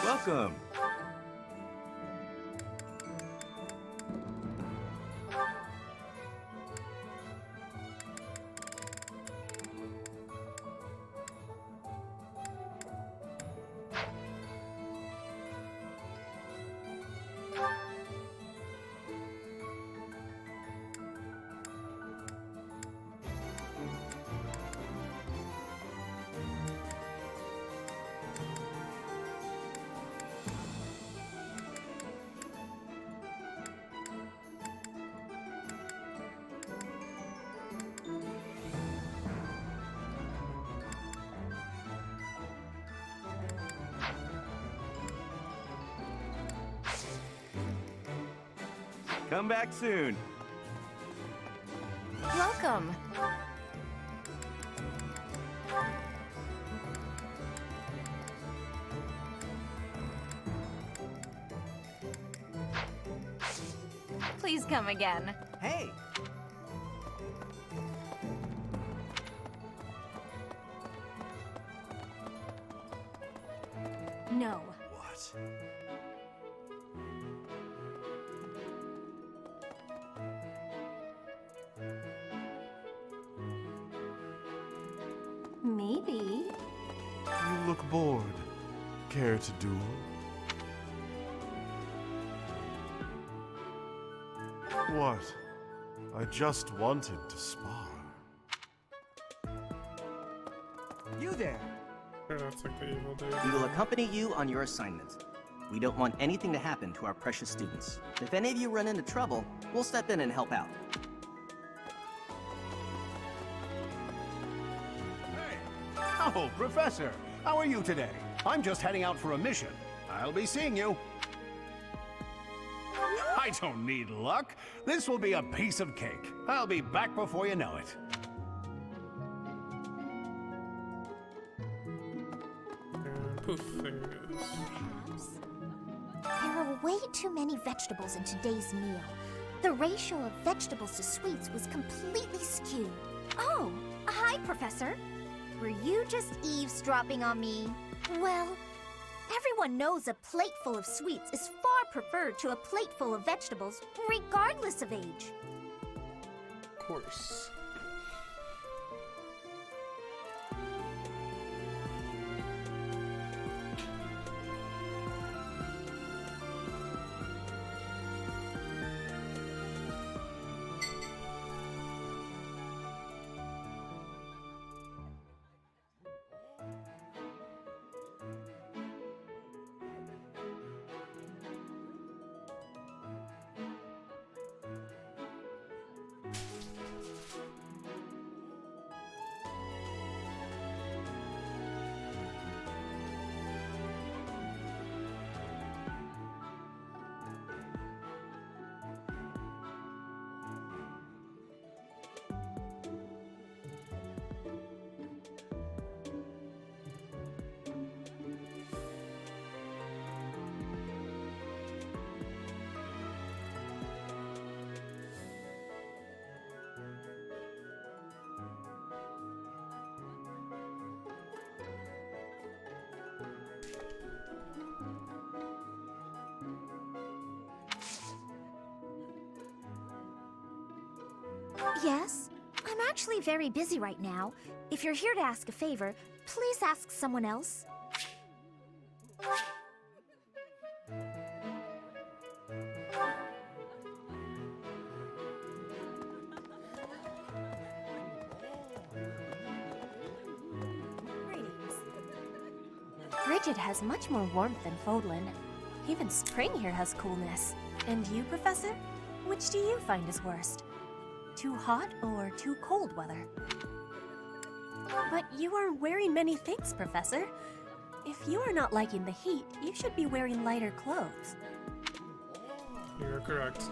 Welcome. Come back soon. Welcome. Please come again. Hey! No. What? Maybe. You look bored. Care to duel? What? I just wanted to spar. You there! Sure, that's like the evil dude. We will accompany you on your assignment. We don't want anything to happen to our precious students. If any of you run into trouble, we'll step in and help out. Hey! Oh, Professor, how are you today? I'm just heading out for a mission. I'll be seeing you. I don't need luck. This will be a piece of cake. I'll be back before you know it. Poof, there it is. There are way too many vegetables in today's meal. The ratio of vegetables to sweets was completely skewed. Oh, hi, Professor. Were you just eavesdropping on me? Well, everyone knows a plate full of sweets is far preferred to a plate full of vegetables, regardless of age. Of course. Yes? I'm actually very busy right now. If you're here to ask a favor, please ask someone else. Bridget has much more warmth than Fodlan. Even spring here has coolness. And you, Professor? Which do you find is worst? Too hot or too cold weather? But you are wearing many things, Professor. If you are not liking the heat, you should be wearing lighter clothes. You're correct.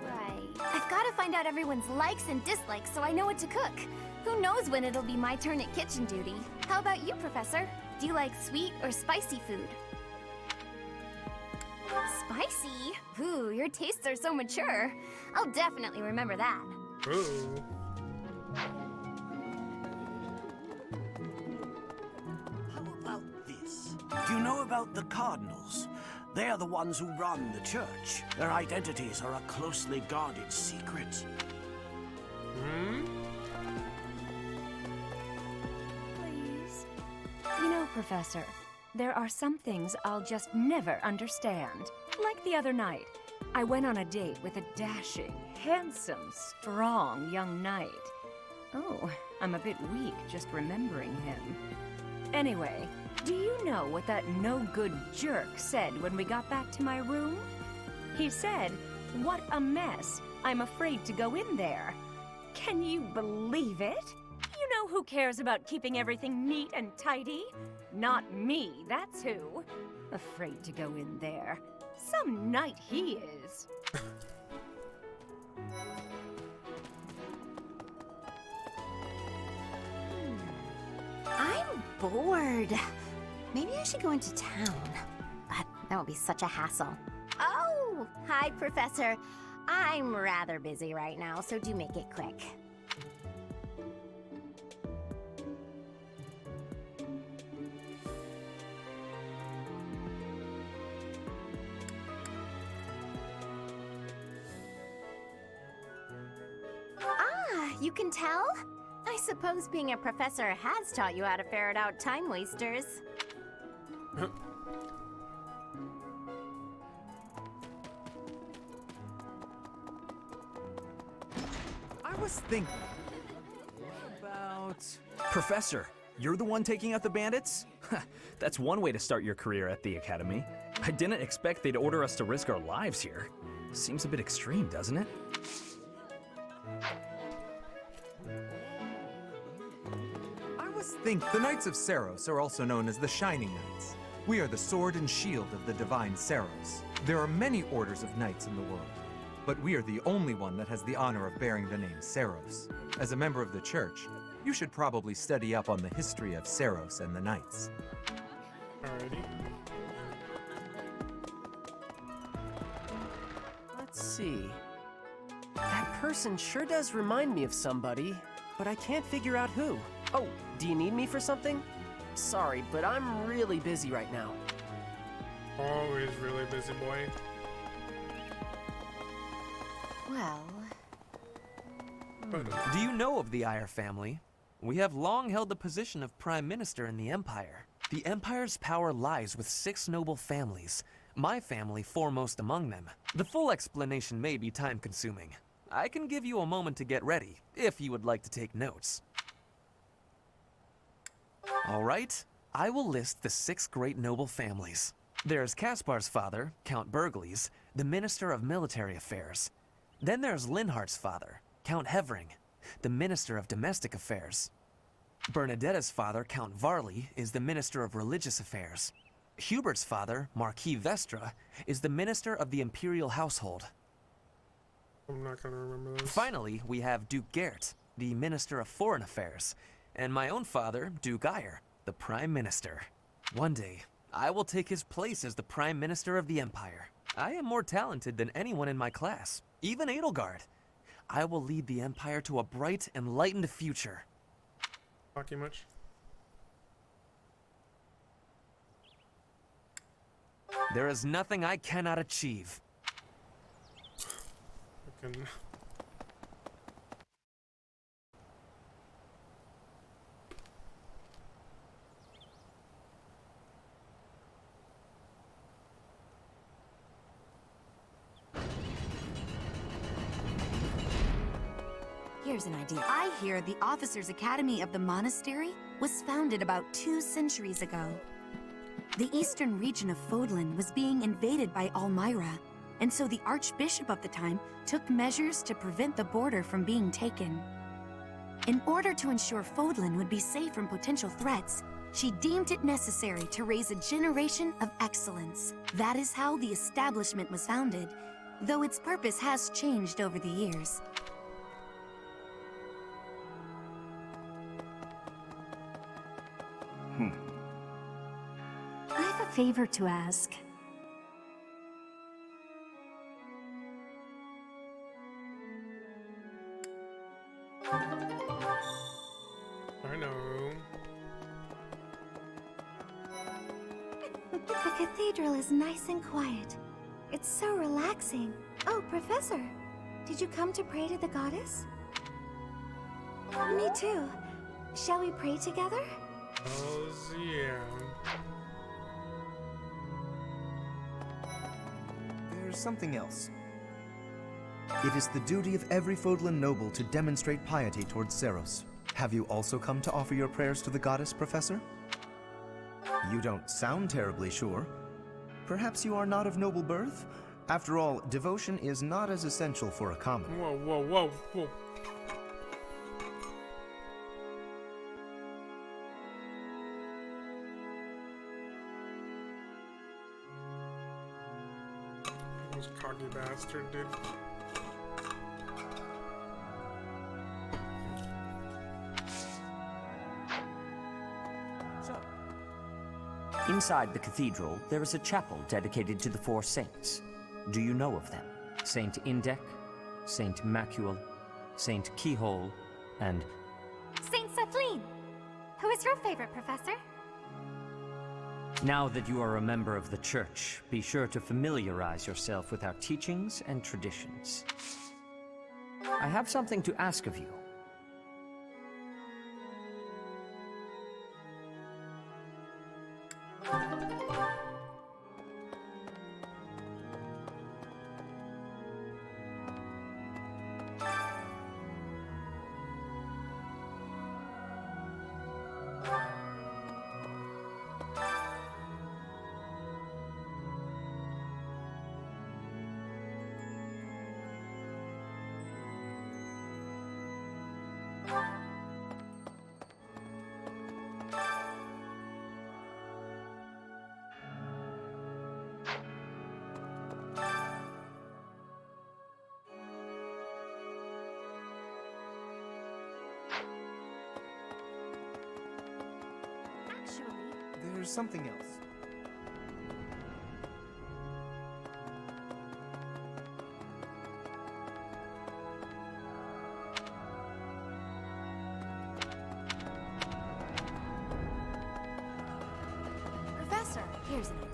Right. I've got to find out everyone's likes and dislikes so I know what to cook. Who knows when it'll be my turn at kitchen duty? How about you, Professor? Do you like sweet or spicy food? Spicy? Ooh, your tastes are so mature. I'll definitely remember that. Ooh. How about this? Do you know about the Cardinals? They are the ones who run the church. Their identities are a closely guarded secret. Please. You know, Professor, there are some things I'll just never understand. Like the other night, I went on a date with a dashing, handsome, strong young knight. Oh, I'm a bit weak just remembering him. Anyway, do you know what that no-good jerk said when we got back to my room? He said, "What a mess. I'm afraid to go in there." Can you believe it? You know who cares about keeping everything neat and tidy? Not me, that's who. Afraid to go in there. Some knight he is. I'm bored. Maybe I should go into town. But that would be such a hassle. Oh, hi, Professor. I'm rather busy right now, so do make it quick. Ah, you can tell? I suppose being a professor has taught you how to ferret out time wasters. I was thinking... about... Professor, you're the one taking out the bandits? That's one way to start your career at the Academy. I didn't expect they'd order us to risk our lives here. Seems a bit extreme, doesn't it? Yes, the Knights of Saros are also known as the Shining Knights. We are the sword and shield of the divine Saros. There are many orders of knights in the world, but we are the only one that has the honor of bearing the name Saros. As a member of the church, you should probably study up on the history of Saros and the Knights. Alrighty. Let's see. That person sure does remind me of somebody, but I can't figure out who. Oh, do you need me for something? Sorry, but I'm really busy right now. Always really busy, boy. Well... Do you know of the Iyer family? We have long held the position of Prime Minister in the Empire. The Empire's power lies with 6 noble families, my family foremost among them. The full explanation may be time-consuming. I can give you a moment to get ready, if you would like to take notes. All right, I will list the 6 great noble families. There's Caspar's father, Count Burgles, the Minister of Military Affairs. Then there's Linhardt's father, Count Hevering, the Minister of Domestic Affairs. Bernadetta's father, Count Varley, is the Minister of Religious Affairs. Hubert's father, Marquis Vestra, is the Minister of the Imperial Household. I'm not gonna remember this. Finally, we have Duke Gert, the Minister of Foreign Affairs, and my own father, Duke Iyer, the Prime Minister. One day, I will take his place as the Prime Minister of the Empire. I am more talented than anyone in my class, even Edelgard. I will lead the Empire to a bright, enlightened future. Talk you much? There is nothing I cannot achieve. Fucking... Here's an idea. I hear the Officers' Academy of the monastery was founded about 2 centuries ago. The eastern region of Fodlan was being invaded by Almyra, and so the Archbishop of the time took measures to prevent the border from being taken. In order to ensure Fodlan would be safe from potential threats, she deemed it necessary to raise a generation of excellence. That is how the establishment was founded, though its purpose has changed over the years. I have a favor to ask. I know. The cathedral is nice and quiet. It's so relaxing. Oh, Professor, did you come to pray to the goddess? Me too. Shall we pray together? Oh, yeah. There's something else. It is the duty of every Fodlan noble to demonstrate piety towards Saros. Have you also come to offer your prayers to the goddess, Professor? You don't sound terribly sure. Perhaps you are not of noble birth? After all, devotion is not as essential for a commoner. Whoa, whoa, whoa, whoa. This cocky bastard, dude. Inside the cathedral, there is a chapel dedicated to the 4 saints. Do you know of them? Saint Indek, Saint Macule, Saint Keyhole, and... Saint Sethlin! Who is your favorite, Professor? Now that you are a member of the Church, be sure to familiarize yourself with our teachings and traditions. I have something to ask of you. Actually, there's something else. Professor, here's an idea.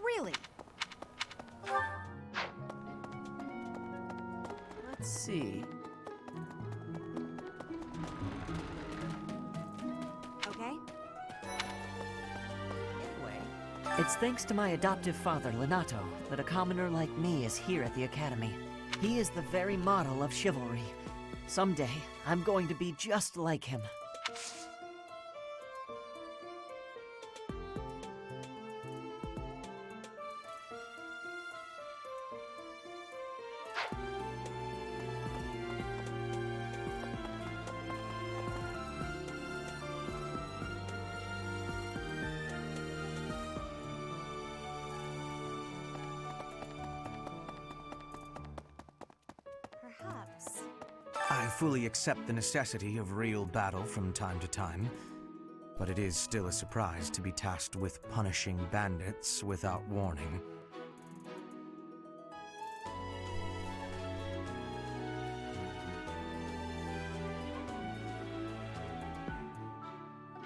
Really? Let's see. Okay. It's thanks to my adoptive father, Lenato, that a commoner like me is here at the Academy. He is the very model of chivalry. Someday, I'm going to be just like him. Perhaps. I fully accept the necessity of real battle from time to time, but it is still a surprise to be tasked with punishing bandits without warning.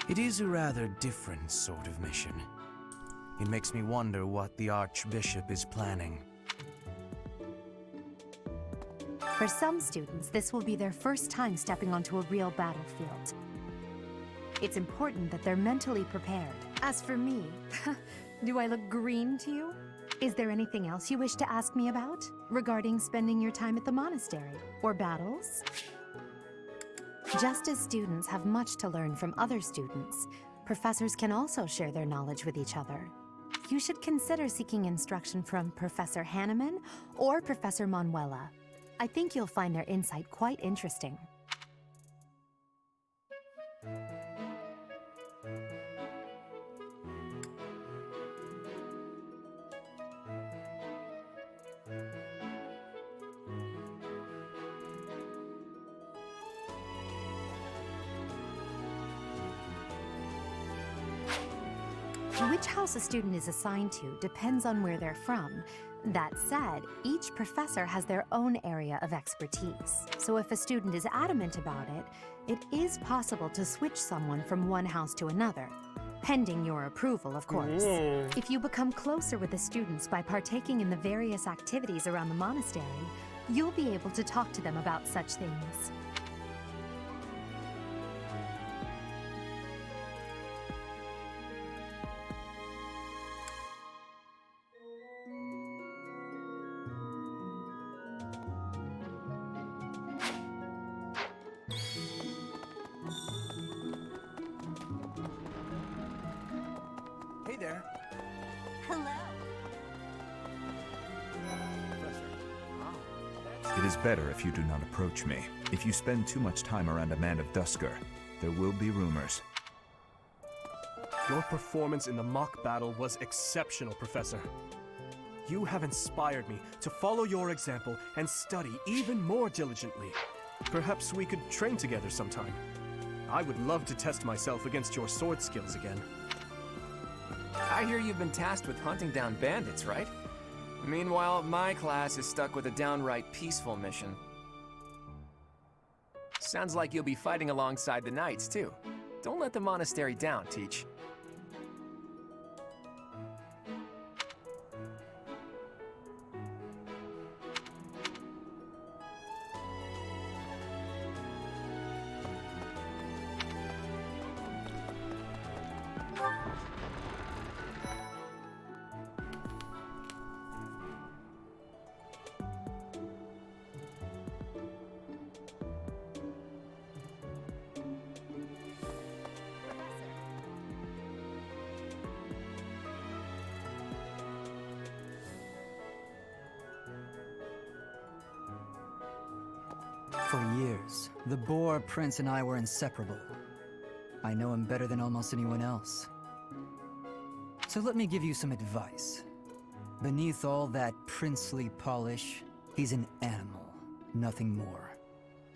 It is a rather different sort of mission. It makes me wonder what the Archbishop is planning. For some students, this will be their first time stepping onto a real battlefield. It's important that they're mentally prepared. As for me, do I look green to you? Is there anything else you wish to ask me about? Regarding spending your time at the monastery? Or battles? Just as students have much to learn from other students, professors can also share their knowledge with each other. You should consider seeking instruction from Professor Hanneman or Professor Manuela. I think you'll find their insight quite interesting. Which house a student is assigned to depends on where they're from. That said, each professor has their own area of expertise. So if a student is adamant about it, it is possible to switch someone from one house to another. Pending your approval, of course. If you become closer with the students by partaking in the various activities around the monastery, you'll be able to talk to them about such things. Hey there. Hello. It is better if you do not approach me. If you spend too much time around a man of Dusker, there will be rumors. Your performance in the mock battle was exceptional, Professor. You have inspired me to follow your example and study even more diligently. Perhaps we could train together sometime. I would love to test myself against your sword skills again. I hear you've been tasked with hunting down bandits, right? Meanwhile, my class is stuck with a downright peaceful mission. Sounds like you'll be fighting alongside the knights, too. Don't let the monastery down, Teach. For years, the Boar Prince and I were inseparable. I know him better than almost anyone else. So let me give you some advice. Beneath all that princely polish, he's an animal, nothing more.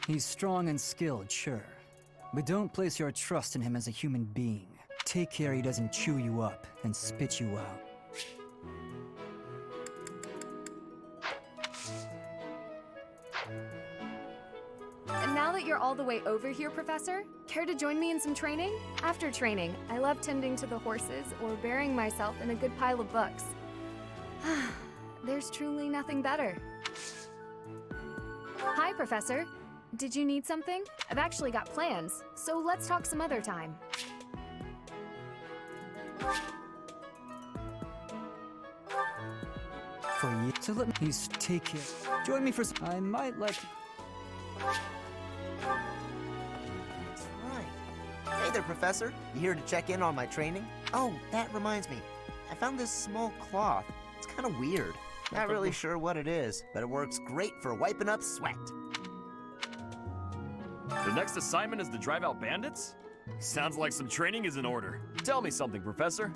He's strong and skilled, sure, but don't place your trust in him as a human being. Take care he doesn't chew you up and spit you out. And now that you're all the way over here, Professor, care to join me in some training? After training, I love tending to the horses or burying myself in a good pile of books. There's truly nothing better. Hi, Professor. Did you need something? I've actually got plans, so let's talk some other time. For you, so let me please take care. Join me for some. I might like. That's right. Hey there, Professor. You here to check in on my training? Oh, that reminds me. I found this small cloth. It's kind of weird. Not really sure what it is, but it works great for wiping up sweat. The next assignment is to drive out bandits? Sounds like some training is in order. Tell me something, Professor.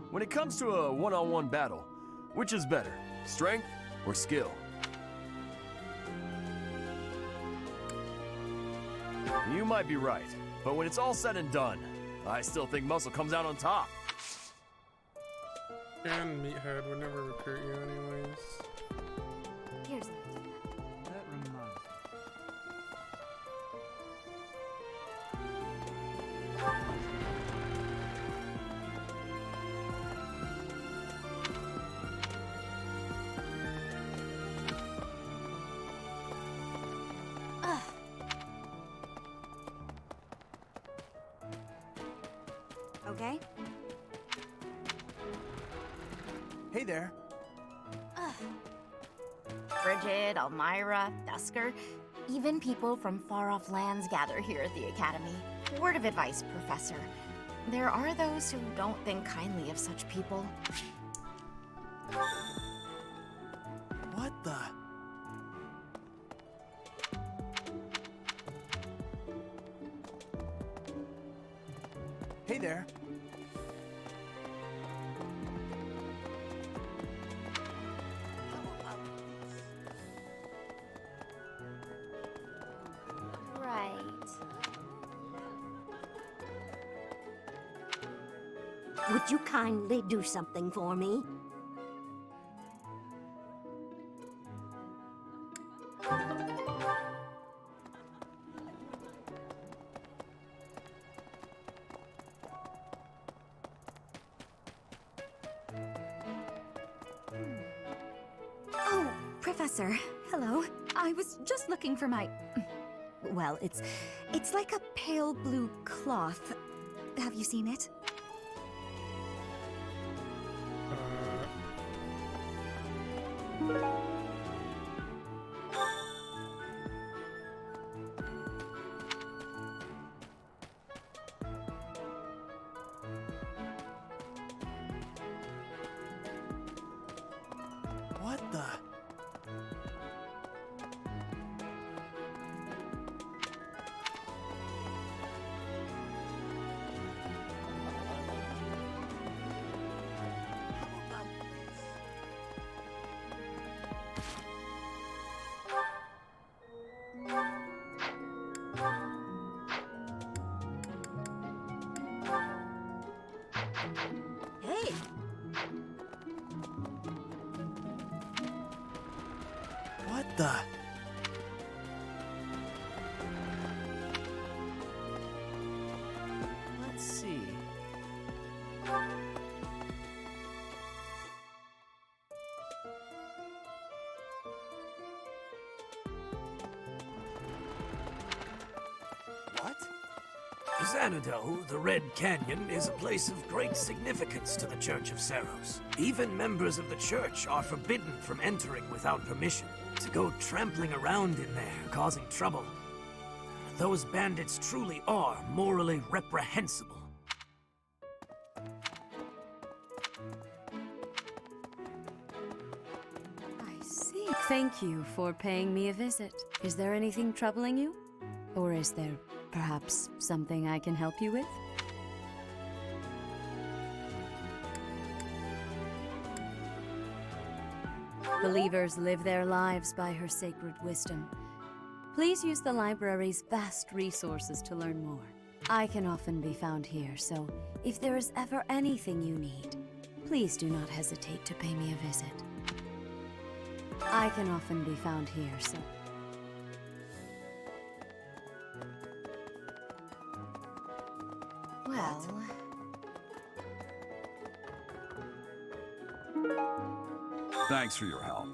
When it comes to a one-on-one battle, which is better, strength or skill? You might be right, but when it's all said and done, I still think muscle comes out on top. And Meathead would never recruit you anyways. Here's it. That reminds me. Okay? Hey there. Bridget, Elmira, Dusker, even people from far-off lands gather here at the Academy. Word of advice, Professor. There are those who don't think kindly of such people. What the? Hey there. Right. Would you kindly do something for me? Oh, Professor. Hello. I was just looking for my... Well, it's like a pale blue cloth. Have you seen it? What the? Hey! What the? Let's see. What? Xanadu, the Red Canyon, is a place of great significance to the Church of Seros. Even members of the church are forbidden from entering without permission. To go trampling around in there, causing trouble. Those bandits truly are morally reprehensible. I see. Thank you for paying me a visit. Is there anything troubling you? Or is there perhaps something I can help you with? Believers live their lives by her sacred wisdom. Please use the library's vast resources to learn more. I can often be found here, so if there is ever anything you need, please do not hesitate to pay me a visit. I can often be found here, so... Well... Thanks for your help.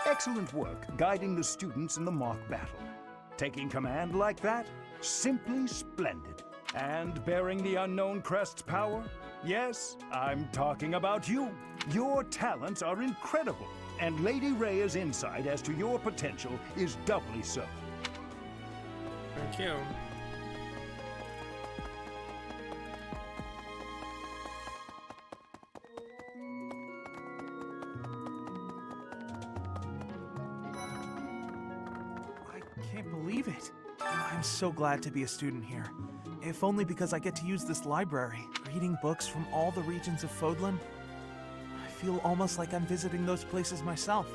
Excellent work guiding the students in the mock battle. Taking command like that? Simply splendid. And bearing the unknown crest's power? Yes, I'm talking about you. Your talents are incredible, and Lady Rhea's insight as to your potential is doubly so. Thank you. Can't believe it. I'm so glad to be a student here. If only because I get to use this library, reading books from all the regions of Fodlan. I feel almost like I'm visiting those places myself.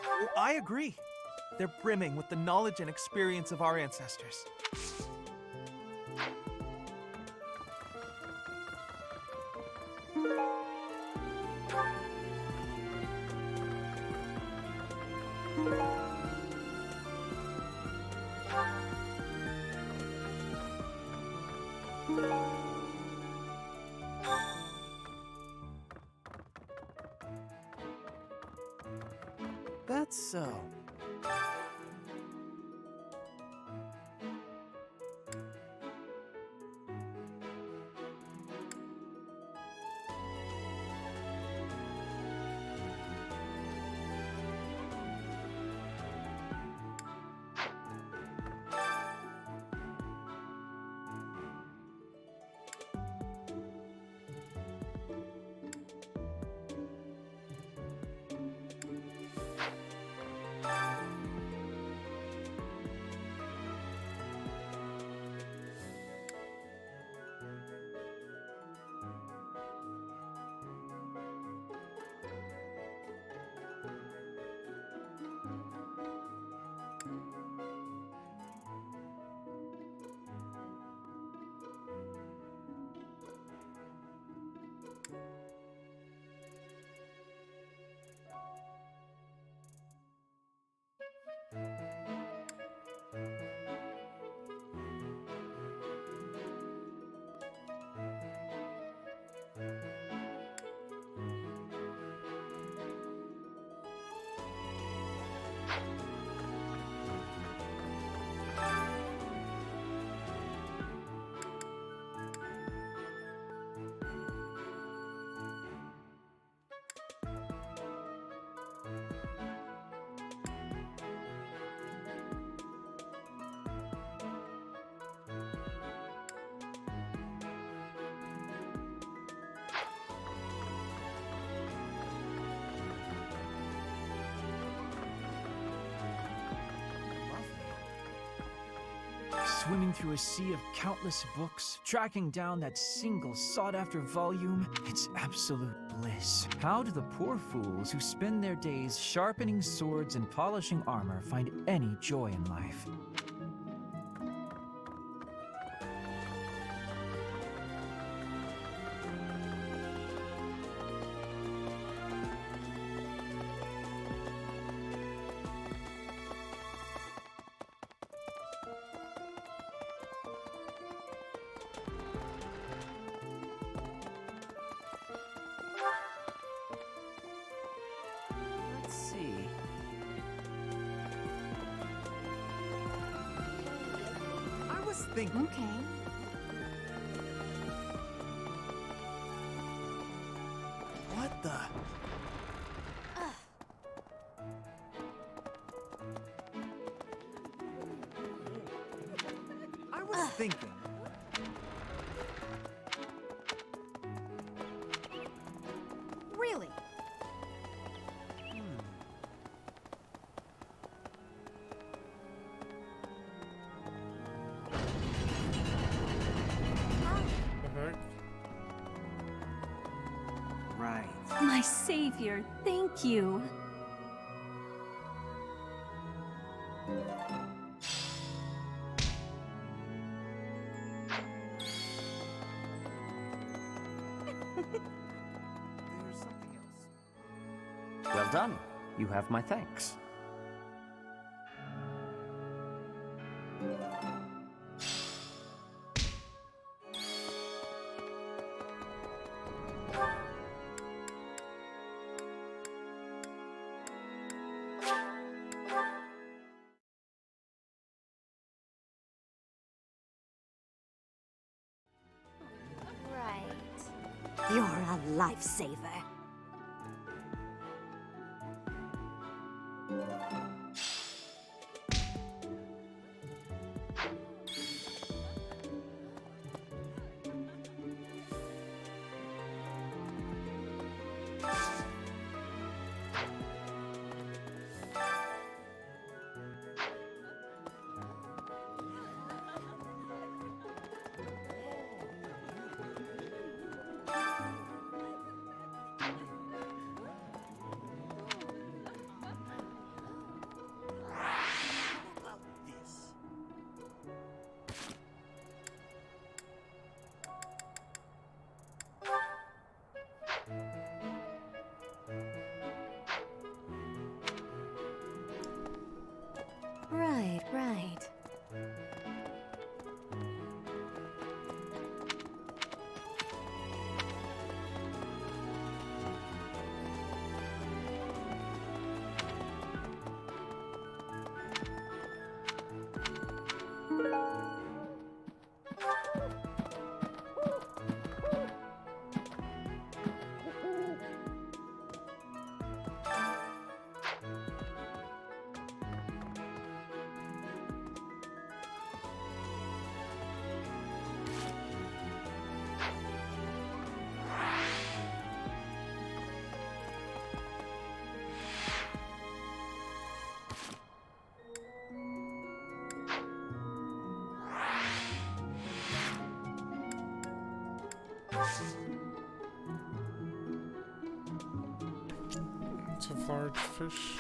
Oh, I agree. They're brimming with the knowledge and experience of our ancestors. That's so. Swimming through a sea of countless books, tracking down that single sought-after volume, it's absolute bliss. How do the poor fools who spend their days sharpening swords and polishing armor find any joy in life? thinking. Okay. What the? I was thinking. Really? Right. My savior, thank you. There's something else. Well done. You have my thanks. Right. You're a lifesaver. Right, right. It's a large fish.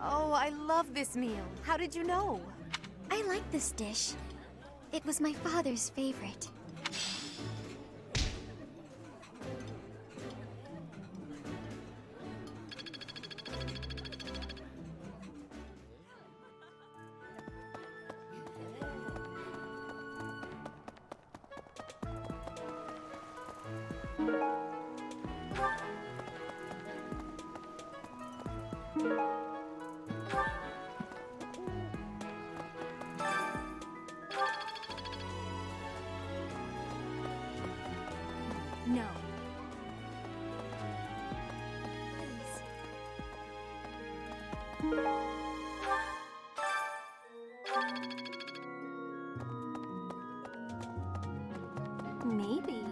Oh, I love this meal. How did you know? I like this dish. It was my father's favorite. No. Maybe.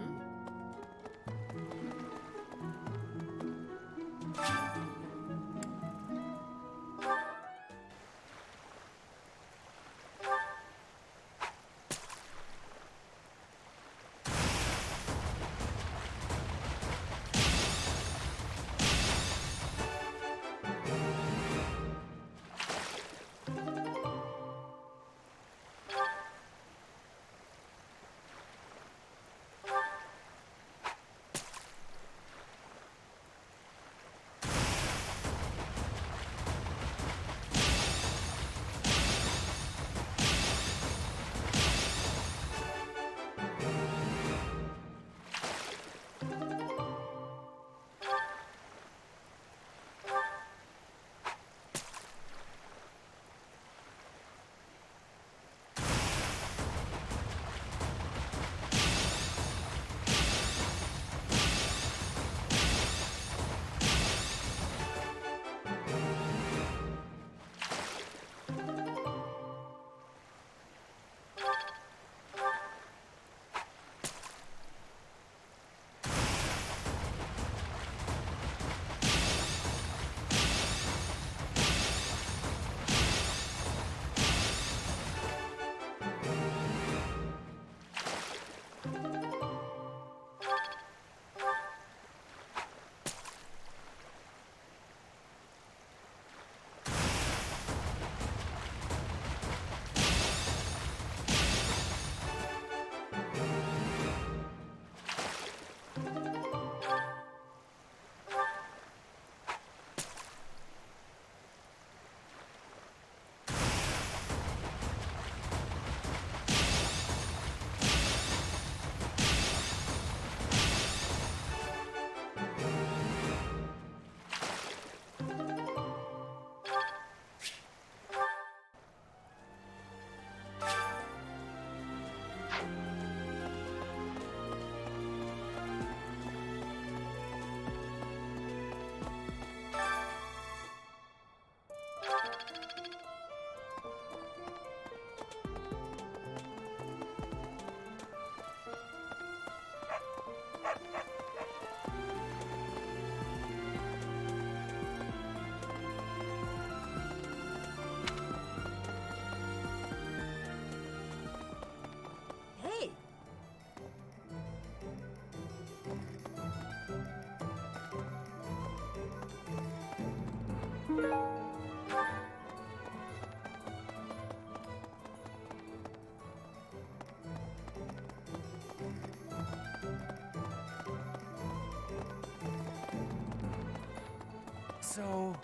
So...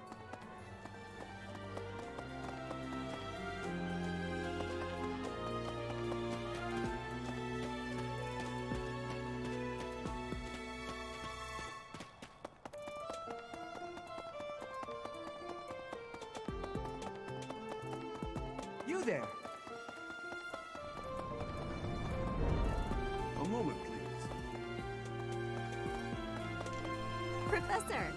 You there! A moment, please. Professor!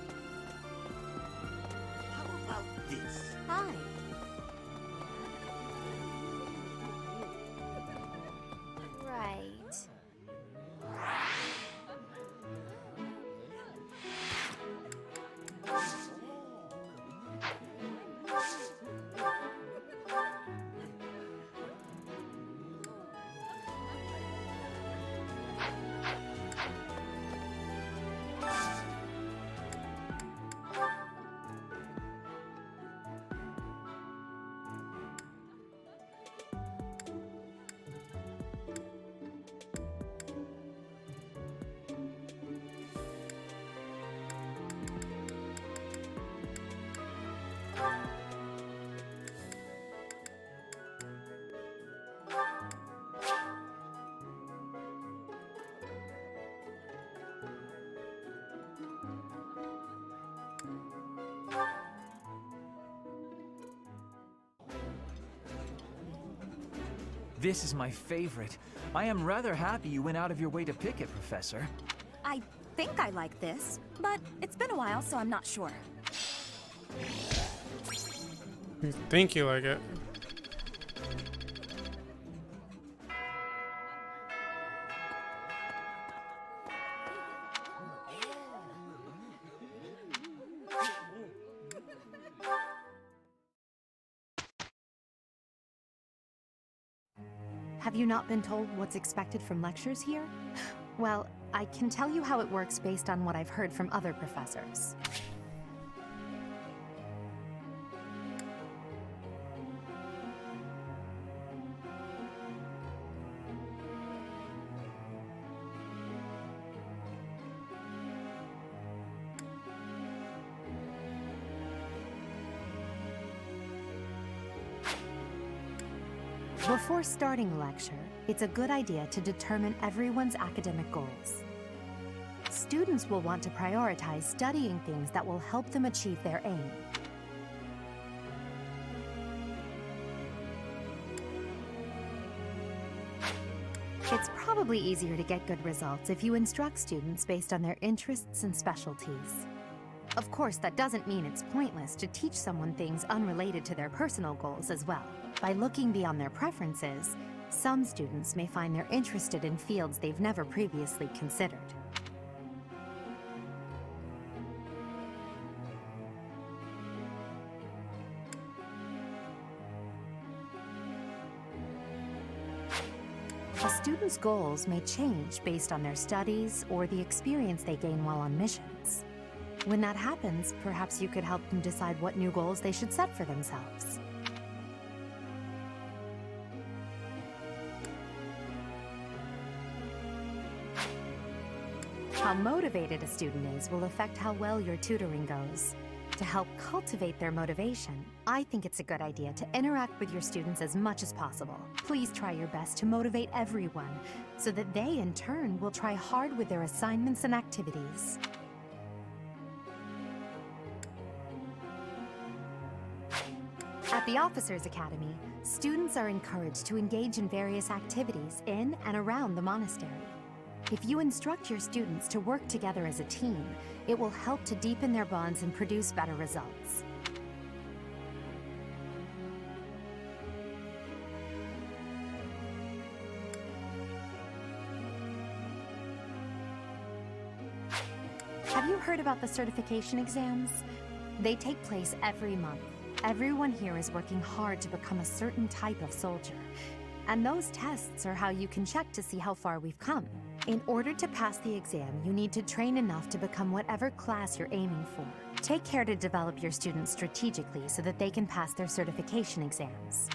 How about this? Hi. Right. This is my favorite. I am rather happy you went out of your way to pick it, Professor. I think I like this, but it's been a while, so I'm not sure. You think you like it? Have you not been told what's expected from lectures here? Well, I can tell you how it works based on what I've heard from other professors. Before starting a lecture, it's a good idea to determine everyone's academic goals. Students will want to prioritize studying things that will help them achieve their aim. It's probably easier to get good results if you instruct students based on their interests and specialties. Of course, that doesn't mean it's pointless to teach someone things unrelated to their personal goals as well. By looking beyond their preferences, some students may find they're interested in fields they've never previously considered. A student's goals may change based on their studies or the experience they gain while on missions. When that happens, perhaps you could help them decide what new goals they should set for themselves. How motivated a student is will affect how well your tutoring goes. To help cultivate their motivation, I think it's a good idea to interact with your students as much as possible. Please try your best to motivate everyone, so that they, in turn, will try hard with their assignments and activities. At the Officers Academy, students are encouraged to engage in various activities in and around the monastery. If you instruct your students to work together as a team, it will help to deepen their bonds and produce better results. Have you heard about the certification exams? They take place every month. Everyone here is working hard to become a certain type of soldier. And those tests are how you can check to see how far we've come. In order to pass the exam, you need to train enough to become whatever class you're aiming for. Take care to develop your students strategically so that they can pass their certification exams.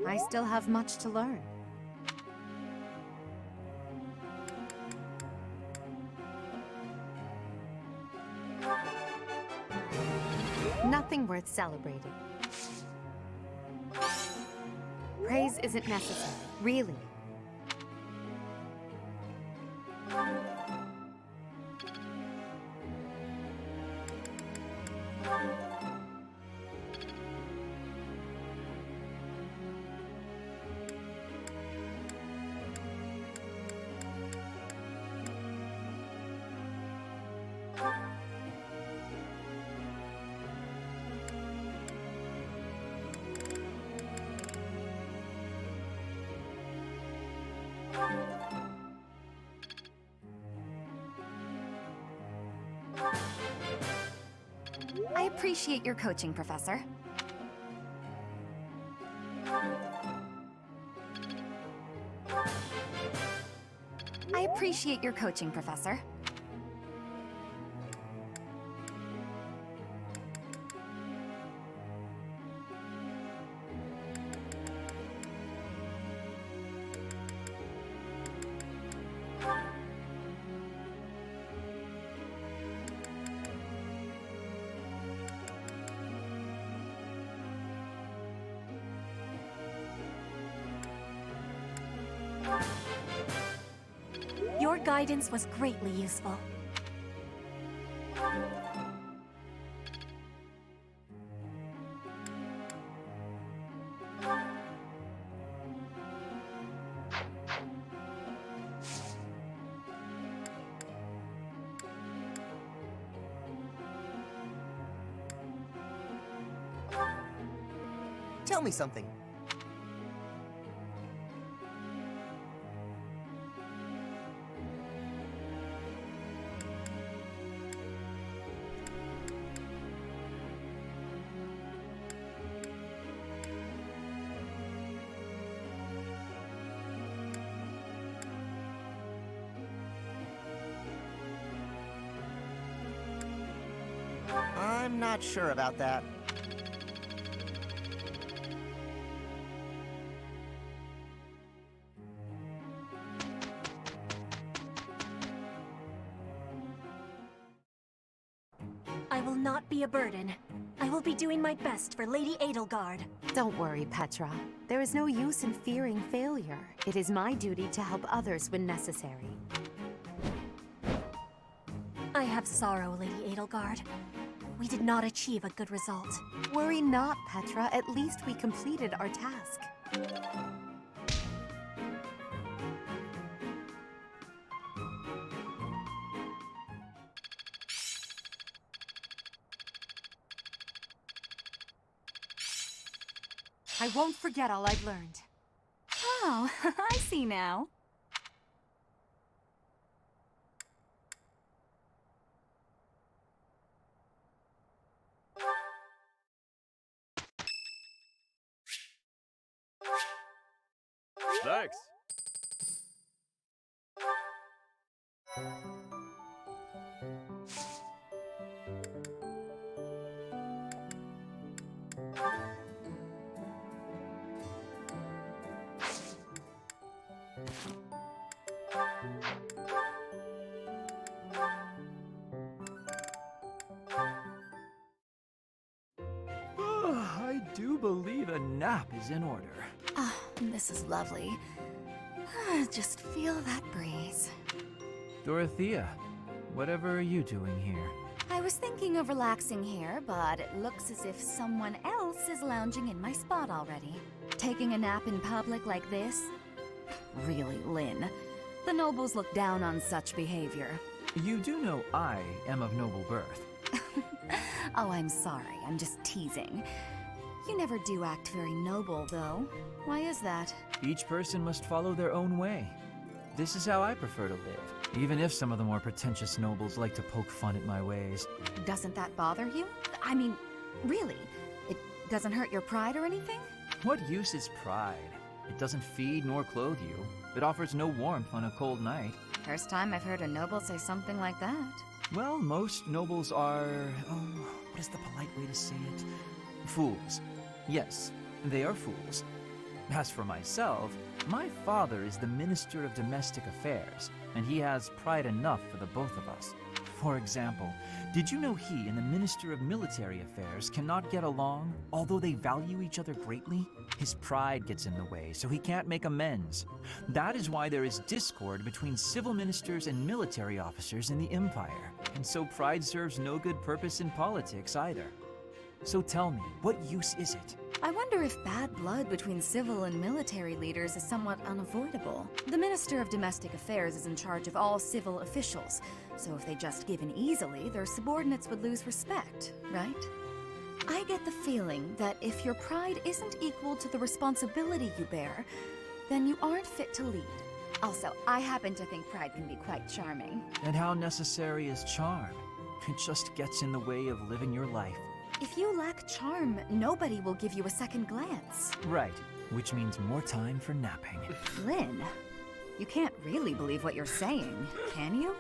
I still have much to learn. Nothing worth celebrating. Praise isn't necessary, really. I appreciate your coaching, Professor. I appreciate your coaching, Professor. Your guidance was greatly useful. Tell me something. I'm not sure about that. I will not be a burden. I will be doing my best for Lady Edelgard. Don't worry, Petra. There is no use in fearing failure. It is my duty to help others when necessary. I have sorrow, Lady Edelgard. We did not achieve a good result. Worry not, Petra. At least we completed our task. I won't forget all I've learned. Oh, I see now. Thanks. I do believe a nap is in order. Ah, this is lovely. Just feel that breeze. Dorothea, whatever are you doing here? I was thinking of relaxing here, but it looks as if someone else is lounging in my spot already. Taking a nap in public like this? Really, Lynn. The nobles look down on such behavior. You do know I am of noble birth. Oh, I'm sorry. I'm just teasing. You never do act very noble, though. Why is that? Each person must follow their own way. This is how I prefer to live, even if some of the more pretentious nobles like to poke fun at my ways. Doesn't that bother you? I mean, really? It doesn't hurt your pride or anything? What use is pride? It doesn't feed nor clothe you. It offers no warmth on a cold night. First time I've heard a noble say something like that. Well, most nobles are... oh, what is the polite way to say it? Fools. Yes, they are fools. As for myself, my father is the Minister of Domestic Affairs, and he has pride enough for the both of us. For example, did you know he and the Minister of Military Affairs cannot get along, although they value each other greatly? His pride gets in the way, so he can't make amends. That is why there is discord between civil ministers and military officers in the Empire. And so pride serves no good purpose in politics either. So tell me, what use is it? I wonder if bad blood between civil and military leaders is somewhat unavoidable. The Minister of Domestic Affairs is in charge of all civil officials, so if they just give in easily, their subordinates would lose respect, right? I get the feeling that if your pride isn't equal to the responsibility you bear, then you aren't fit to lead. Also, I happen to think pride can be quite charming. And how necessary is charm? It just gets in the way of living your life. If you lack charm, nobody will give you a second glance. Right, which means more time for napping. Lynn, you can't really believe what you're saying, can you?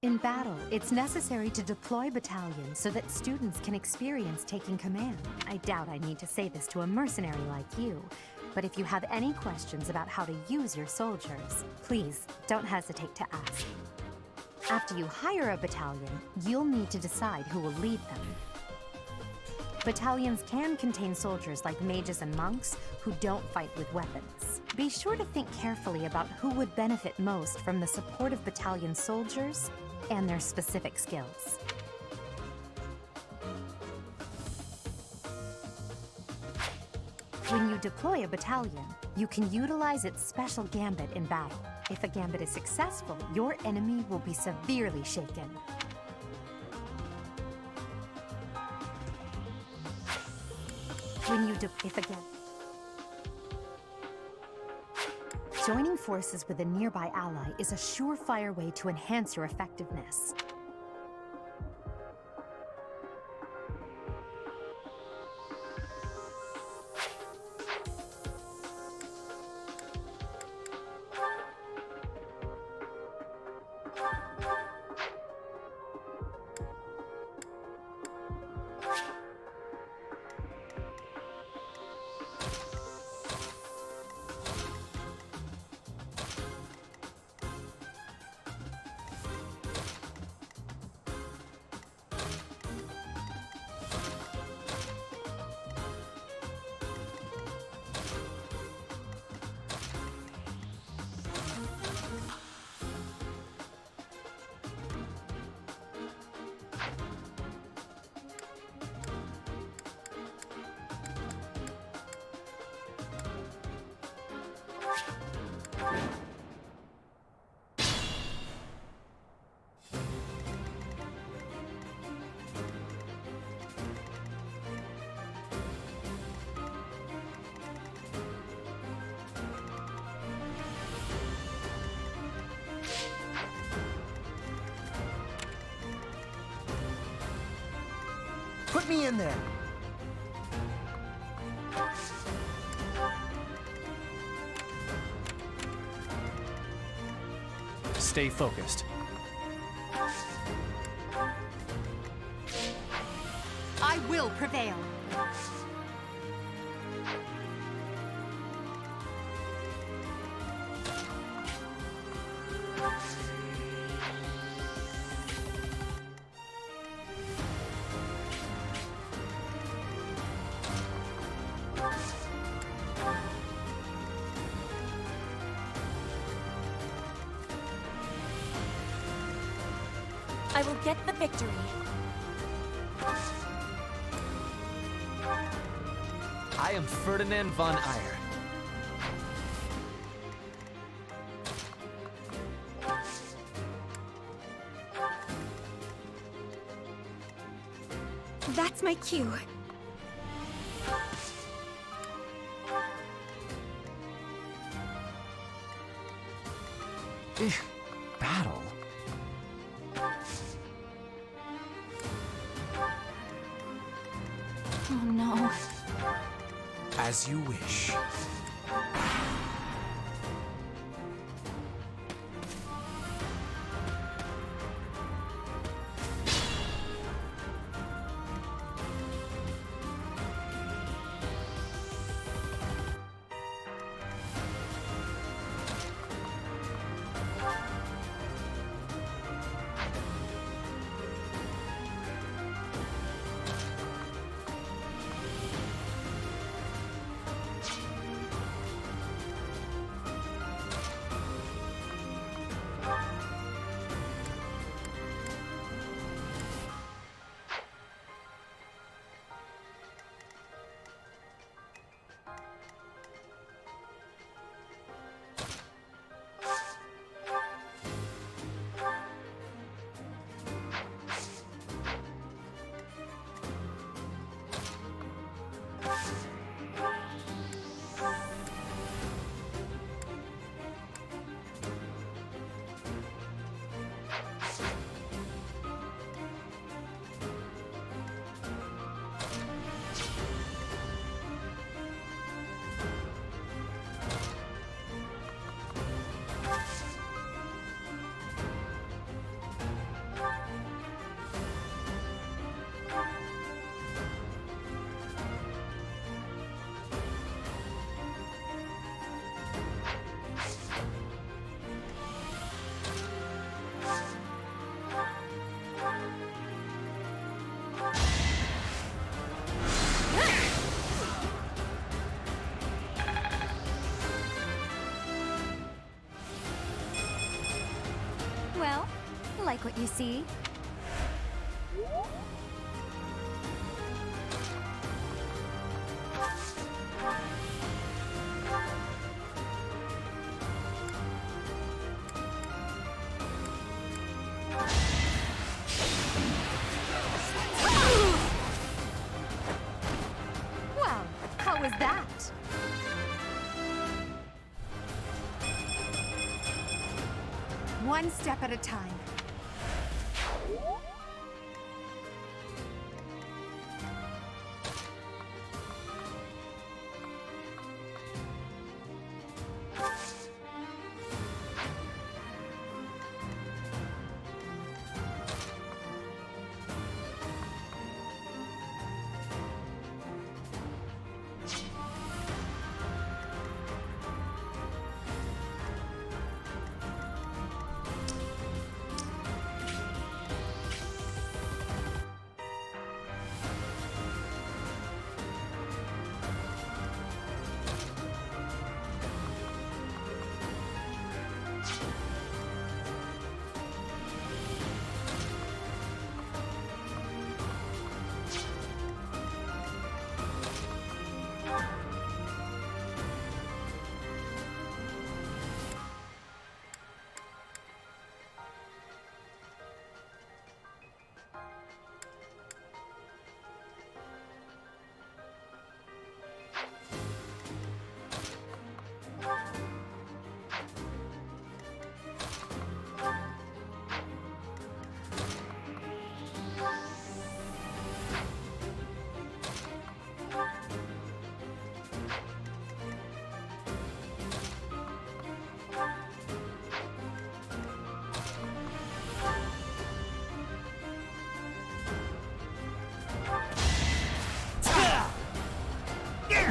In battle, it's necessary to deploy battalions so that students can experience taking command. I doubt I need to say this to a mercenary like you, but if you have any questions about how to use your soldiers, please don't hesitate to ask. After you hire a battalion, you'll need to decide who will lead them. Battalions can contain soldiers like mages and monks who don't fight with weapons. Be sure to think carefully about who would benefit most from the support of battalion soldiers and their specific skills. When you deploy a battalion, you can utilize its special gambit in battle. If a gambit is successful, your enemy will be severely shaken. Joining forces with a nearby ally is a surefire way to enhance your effectiveness. Put me in there! Stay focused. I will prevail. I will get the victory. I am Ferdinand von Eyre. That's my cue. Battle? Oh no. As you wish. Well, like what you see? Well, how was that? One step at a time.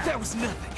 That was nothing.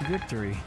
victory.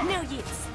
No use.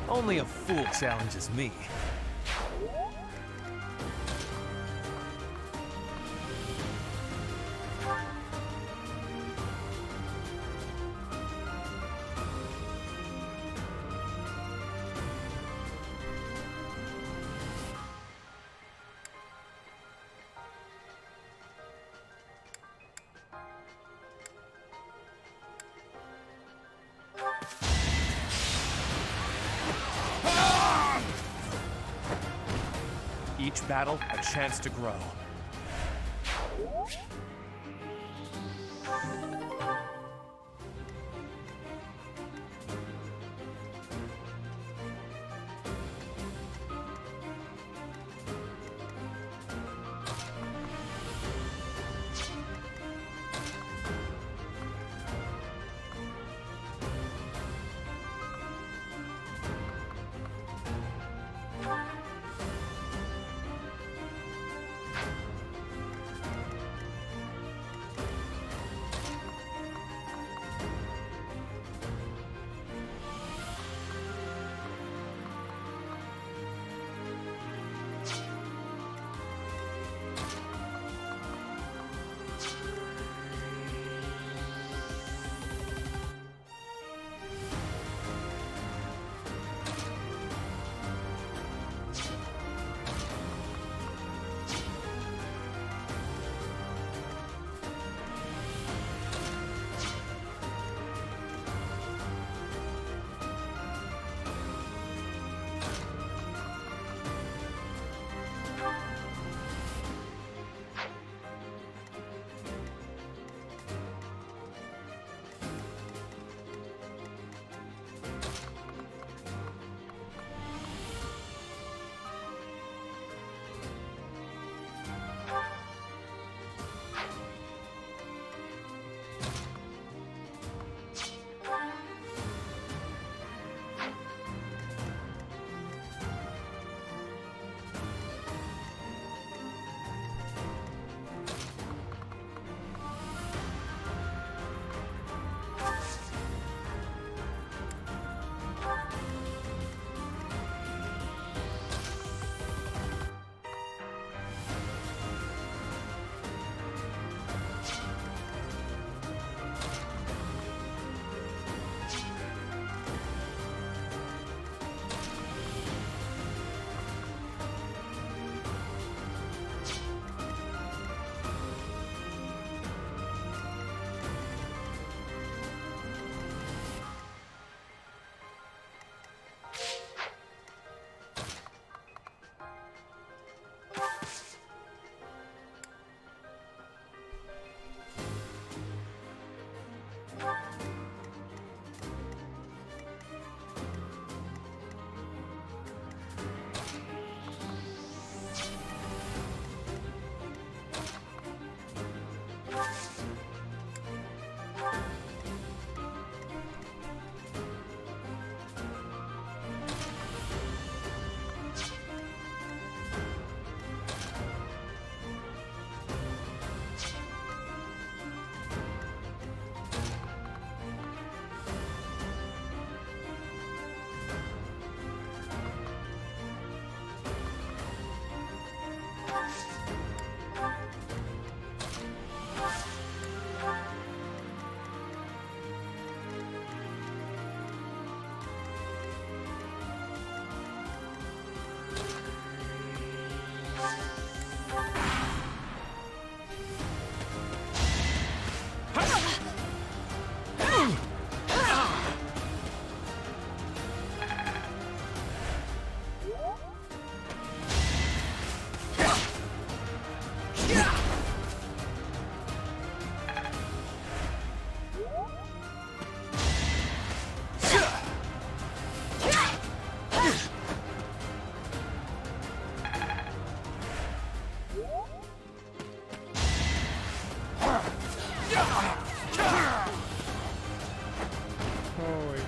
Only a fool challenges me. Each battle, a chance to grow.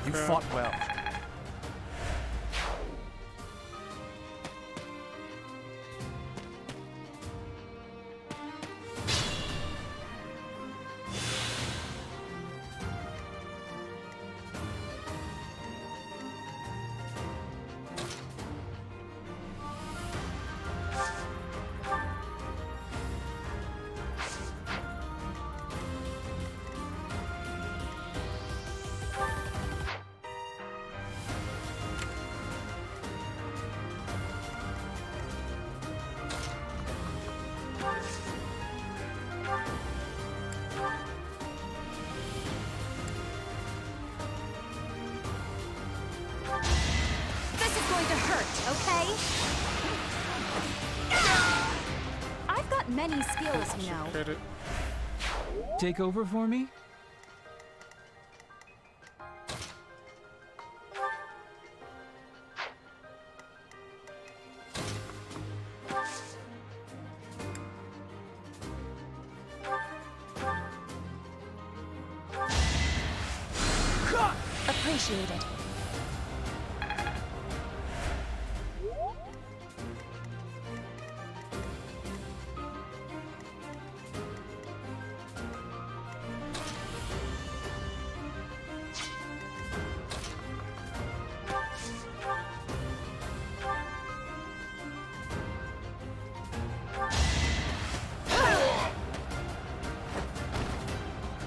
You fought well. This is going to hurt, okay? I've got many skills, you know. Take over for me? Appreciated.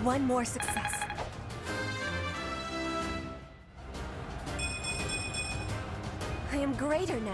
One more success. I am greater now.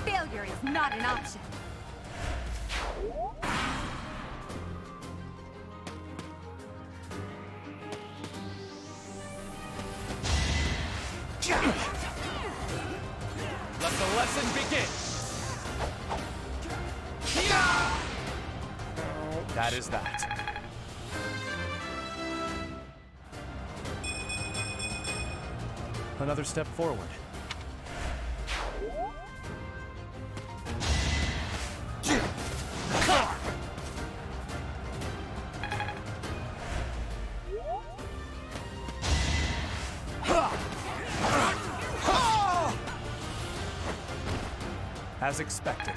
Failure is not an option. Let the lesson begin. That is that. Another step forward. As expected.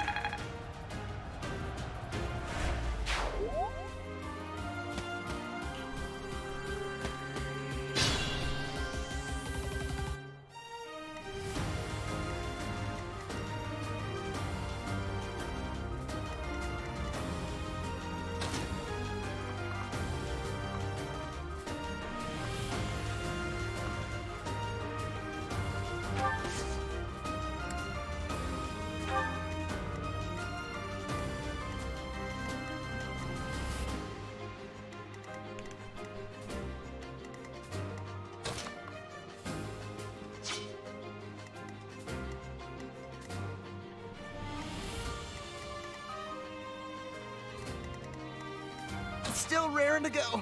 still raring to go.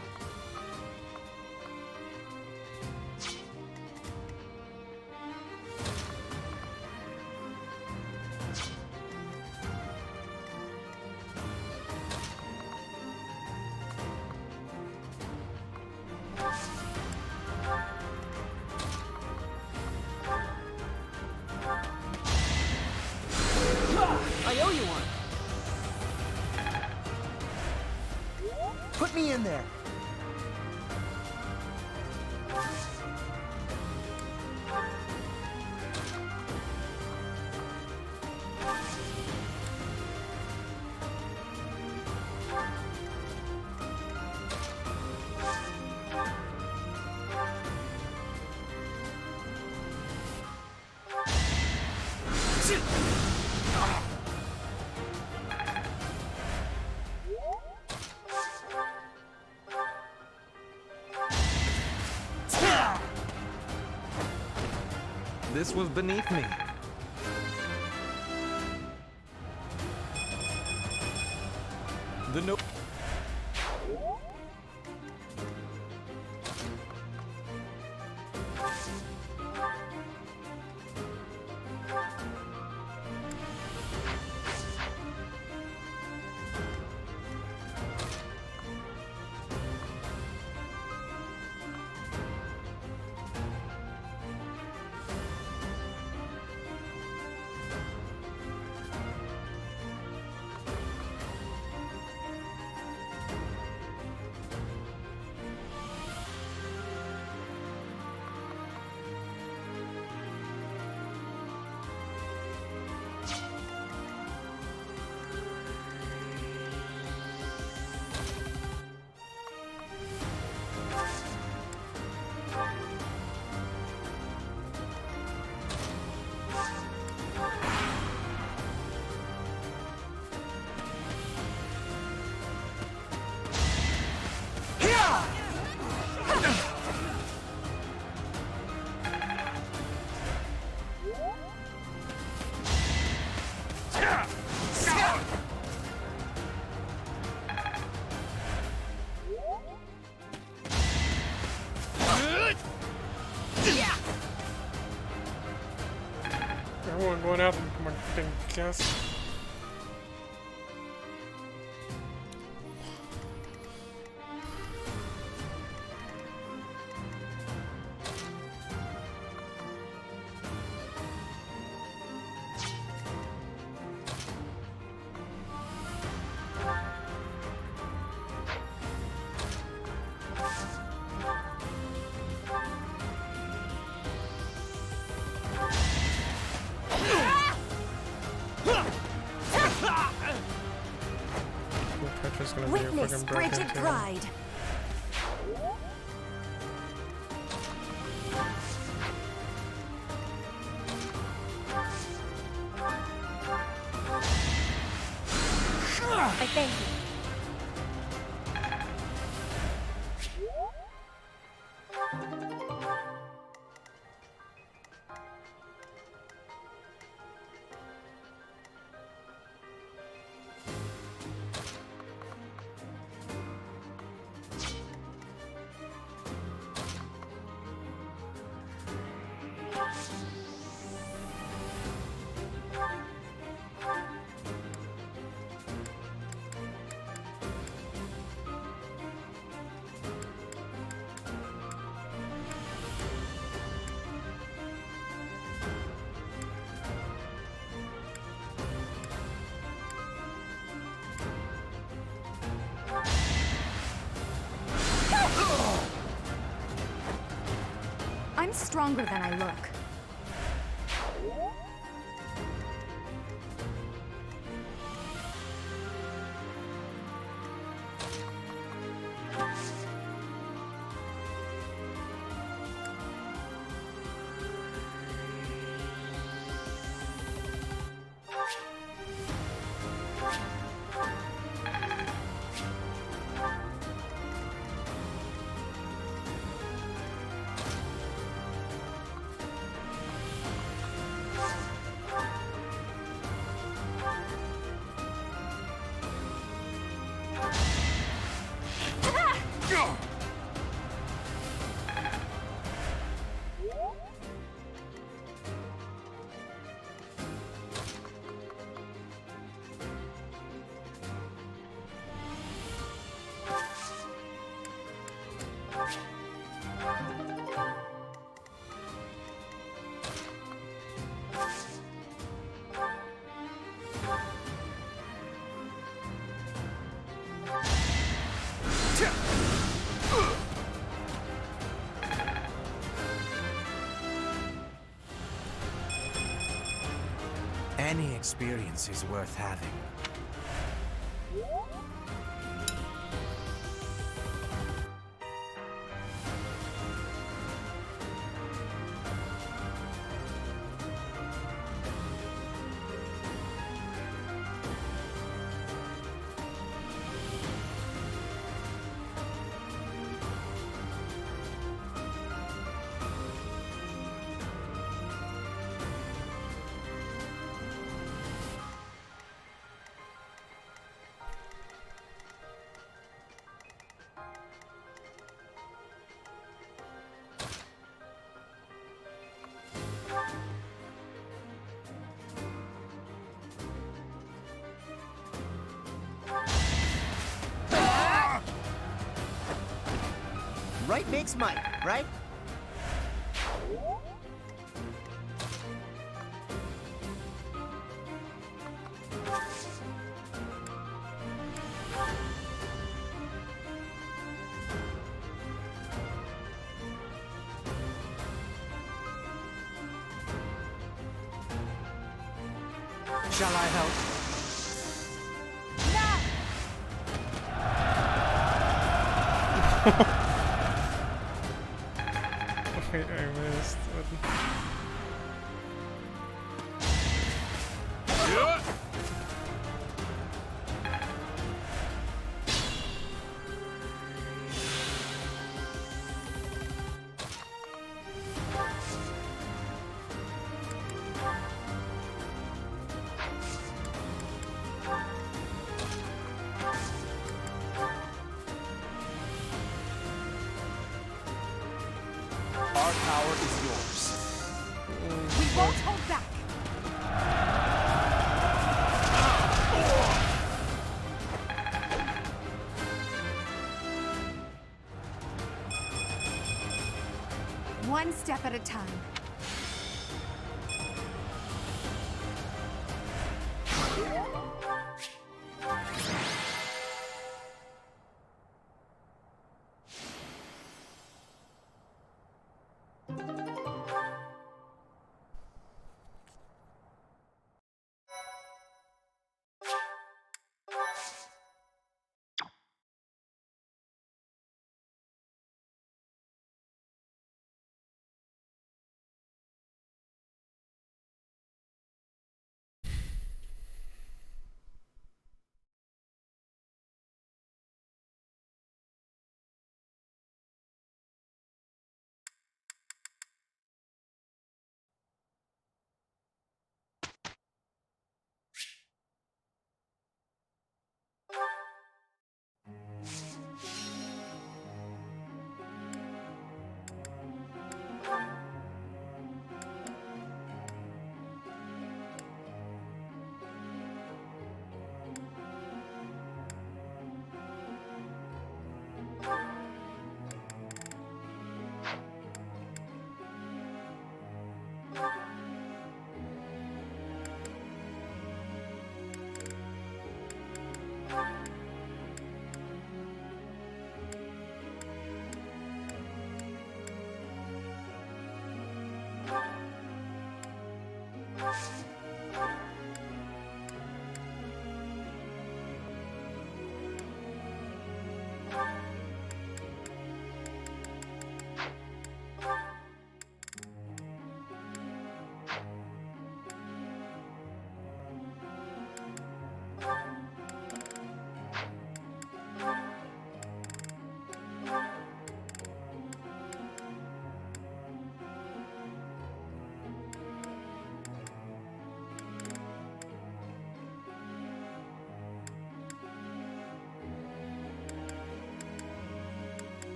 I owe you one. Put me in there. This was beneath me. The no- Everyone going out and my fucking guess. Witness Bridget Pride. I thank you. I'm stronger than I look. Any experience is worth having. Right makes might, right? Shall I help? Wait, I missed. Our power is yours. We won't hold back. One step at a time.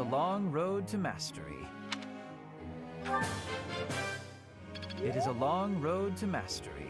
a long road to mastery. It is a long road to mastery.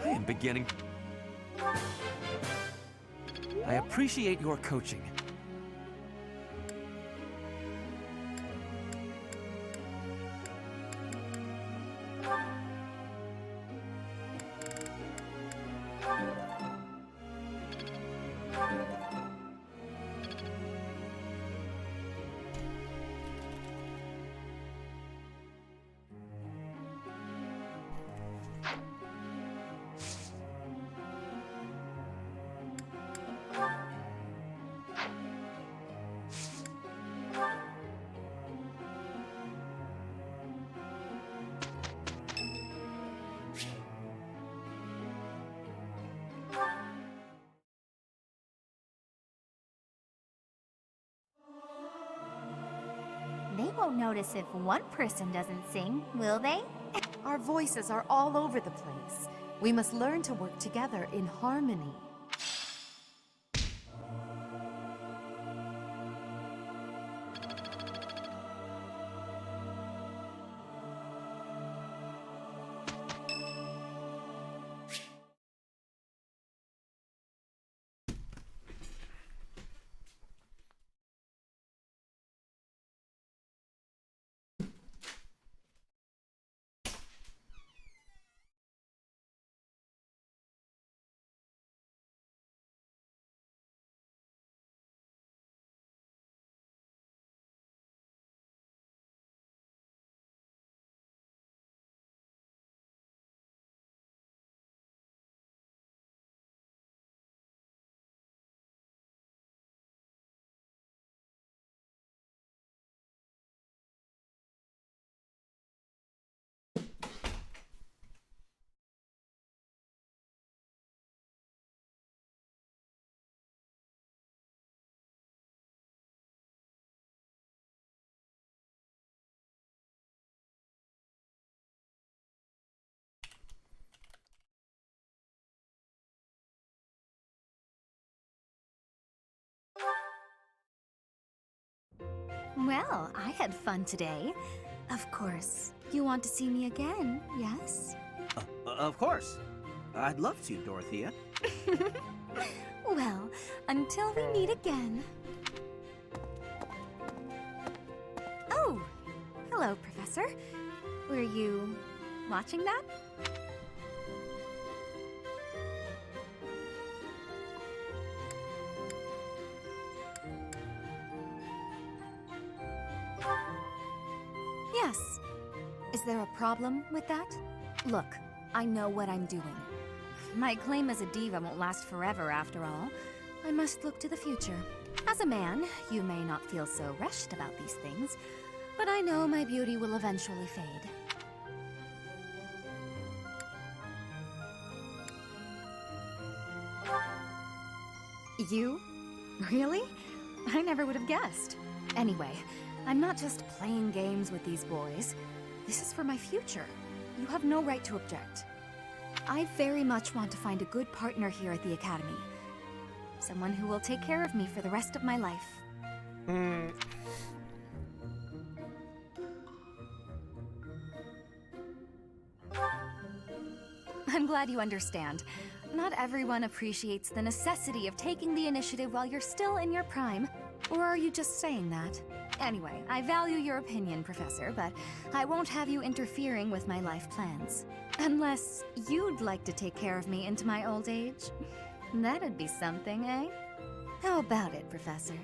I am beginning. I appreciate your coaching. They won't notice if one person doesn't sing, will they? Our voices are all over the place. We must learn to work together in harmony. Well, I had fun today. Of course, you want to see me again, yes? Of course. I'd love to, Dorothea. Well, until we meet again. Oh, hello, Professor. Were you watching that? Yes. Is there a problem with that? Look, I know what I'm doing. My claim as a diva won't last forever after all. I must look to the future. As a man, you may not feel so rushed about these things, but I know my beauty will eventually fade. You? Really? I never would have guessed. Anyway, I'm not just playing games with these boys. This is for my future. You have no right to object. I very much want to find a good partner here at the Academy. Someone who will take care of me for the rest of my life. I'm glad you understand. Not everyone appreciates the necessity of taking the initiative while you're still in your prime. Or are you just saying that? Anyway, I value your opinion, Professor, but I won't have you interfering with my life plans. Unless you'd like to take care of me into my old age. That'd be something, eh? How about it, Professor?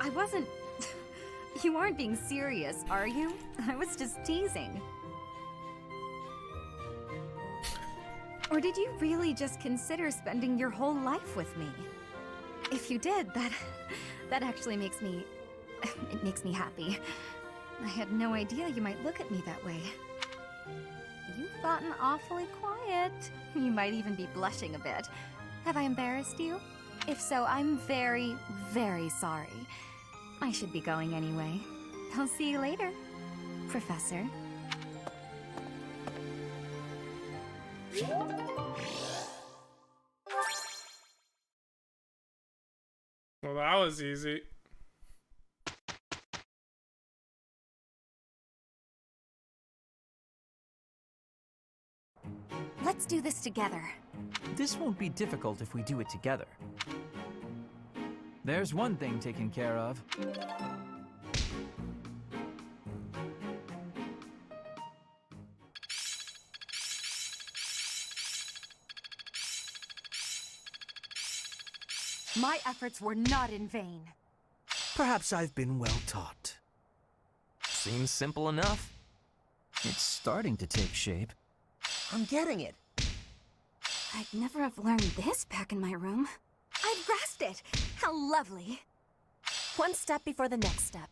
I wasn't... You aren't being serious, are you? I was just teasing. Or did you really just consider spending your whole life with me? If you did, that actually makes me... It makes me happy. I had no idea you might look at me that way. You've gotten awfully quiet. You might even be blushing a bit. Have I embarrassed you? If so, I'm very, very sorry. I should be going anyway. I'll see you later, Professor. Well, that was easy. Let's do this together. This won't be difficult if we do it together. There's one thing taken care of. My efforts were not in vain. Perhaps I've been well taught. Seems simple enough. It's starting to take shape. I'm getting it. I'd never have learned this back in my room. I've grasped it! How lovely! One step before the next step.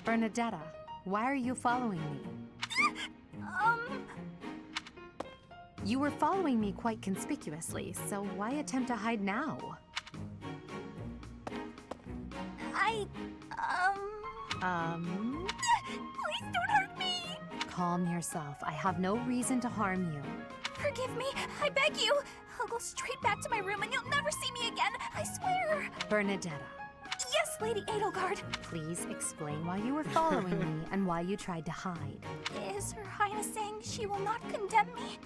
Bernadetta, why are you following me? You were following me quite conspicuously, so why attempt to hide now? Please don't hurt me! Calm yourself. I have no reason to harm you. Forgive me, I beg you. I'll go straight back to my room and you'll never see me again, I swear! Bernadetta, Yes, Lady Edelgard. please explain why you were following me and why you tried to hide. Is Her Highness saying she will not condemn me?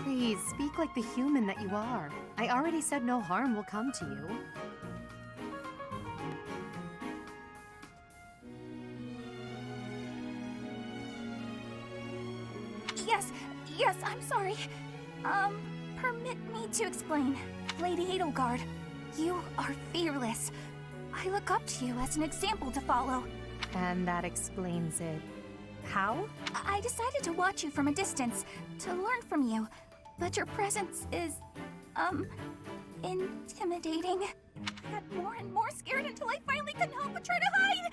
Please, speak like the human that you are. I already said no harm will come to you. Yes, I'm sorry. Permit me to explain. Lady Edelgard, you are fearless. I look up to you as an example to follow. And that explains it. How? I decided to watch you from a distance, to learn from you. But your presence is, intimidating. I got more and more scared until I finally couldn't help but try to hide.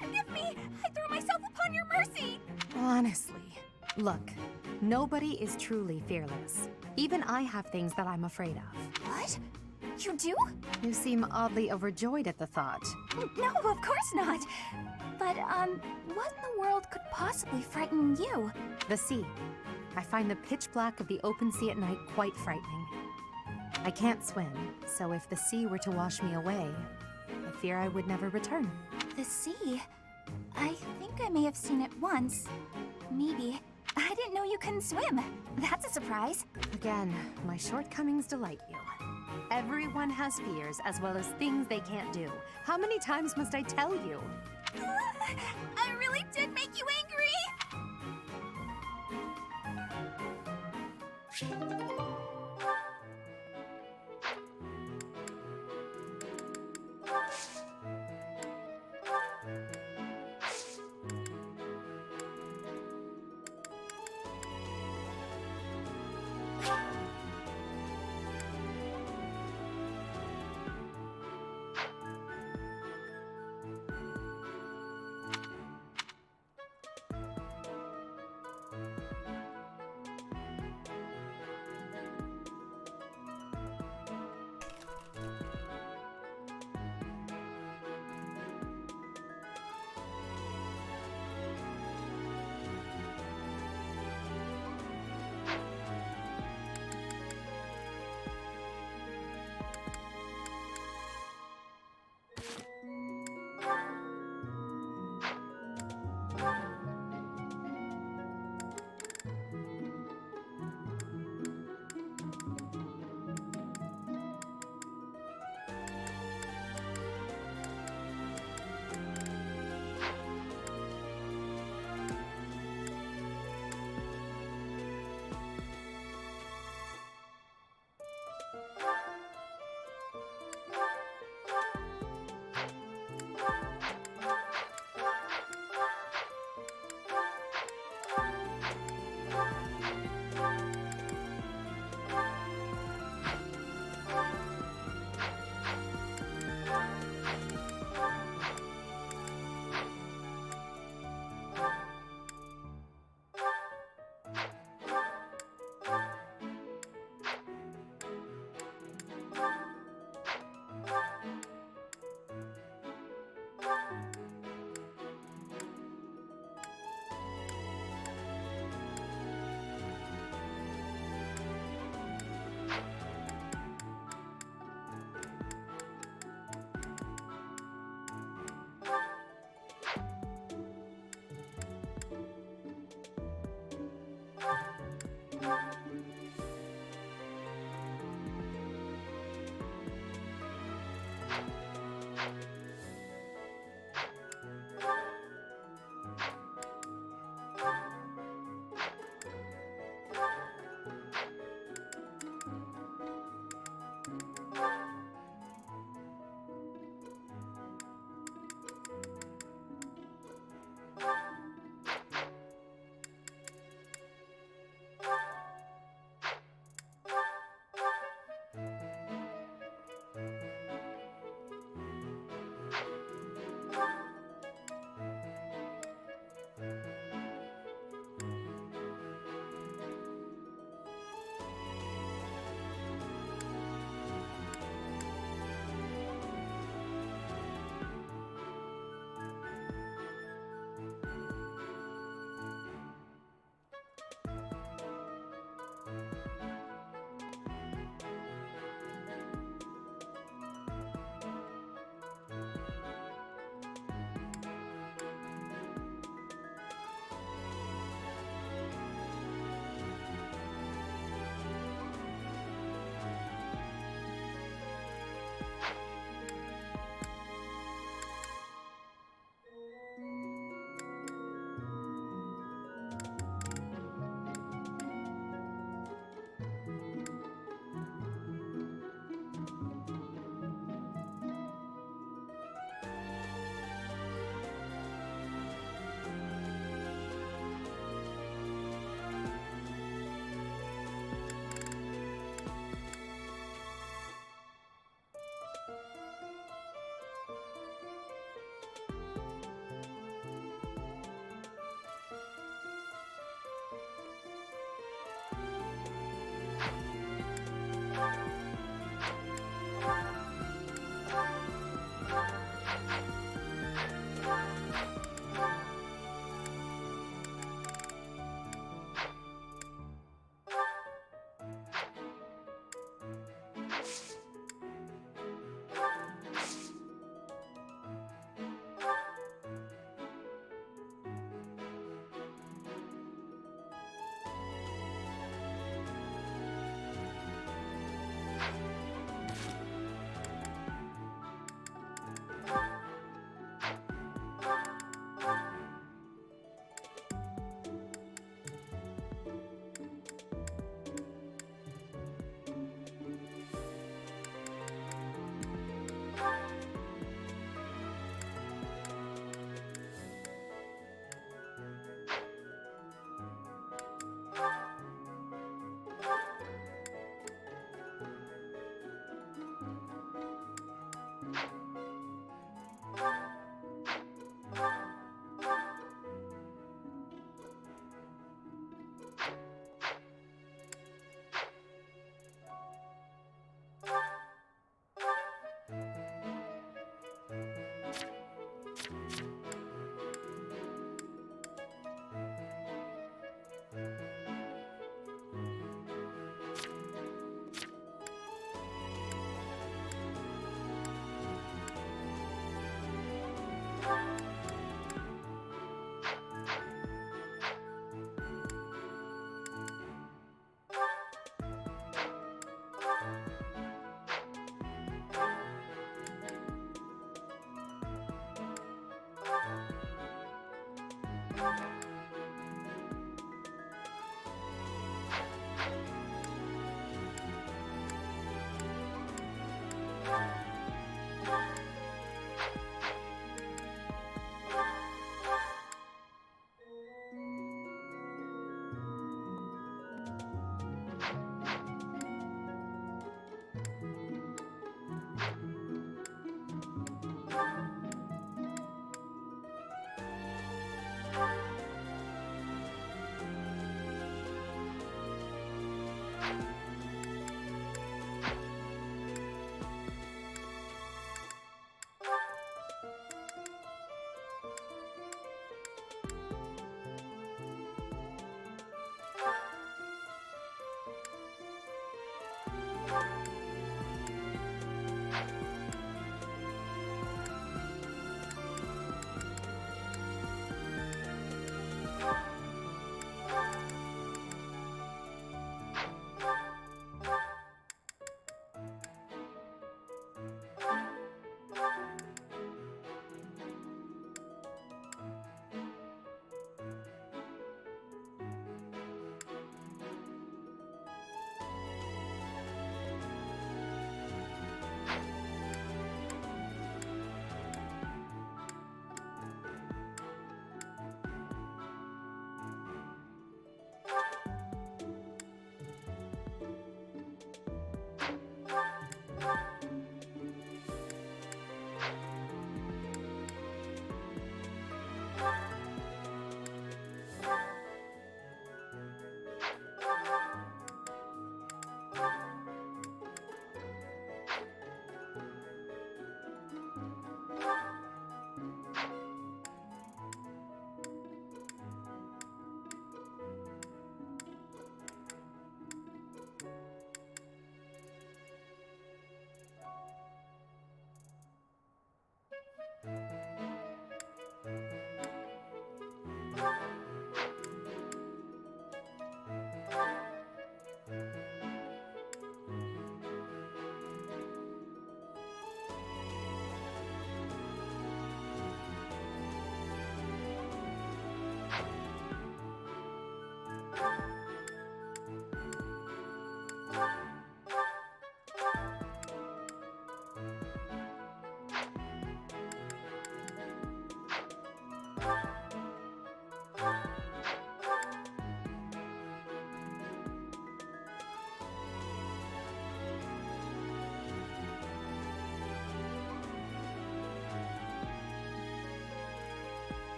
Forgive me, I threw myself upon your mercy. Honestly, look, nobody is truly fearless. Even I have things that I'm afraid of. What? You do? You seem oddly overjoyed at the thought. No, of course not. But, what in the world could possibly frighten you? The sea. I find the pitch black of the open sea at night quite frightening. I can't swim, so if the sea were to wash me away, I fear I would never return. The sea? I think I may have seen it once. Maybe. I didn't know you couldn't swim. That's a surprise. Again, my shortcomings delight you. Everyone has fears as well as things they can't do. How many times must I tell you? I really did make you angry!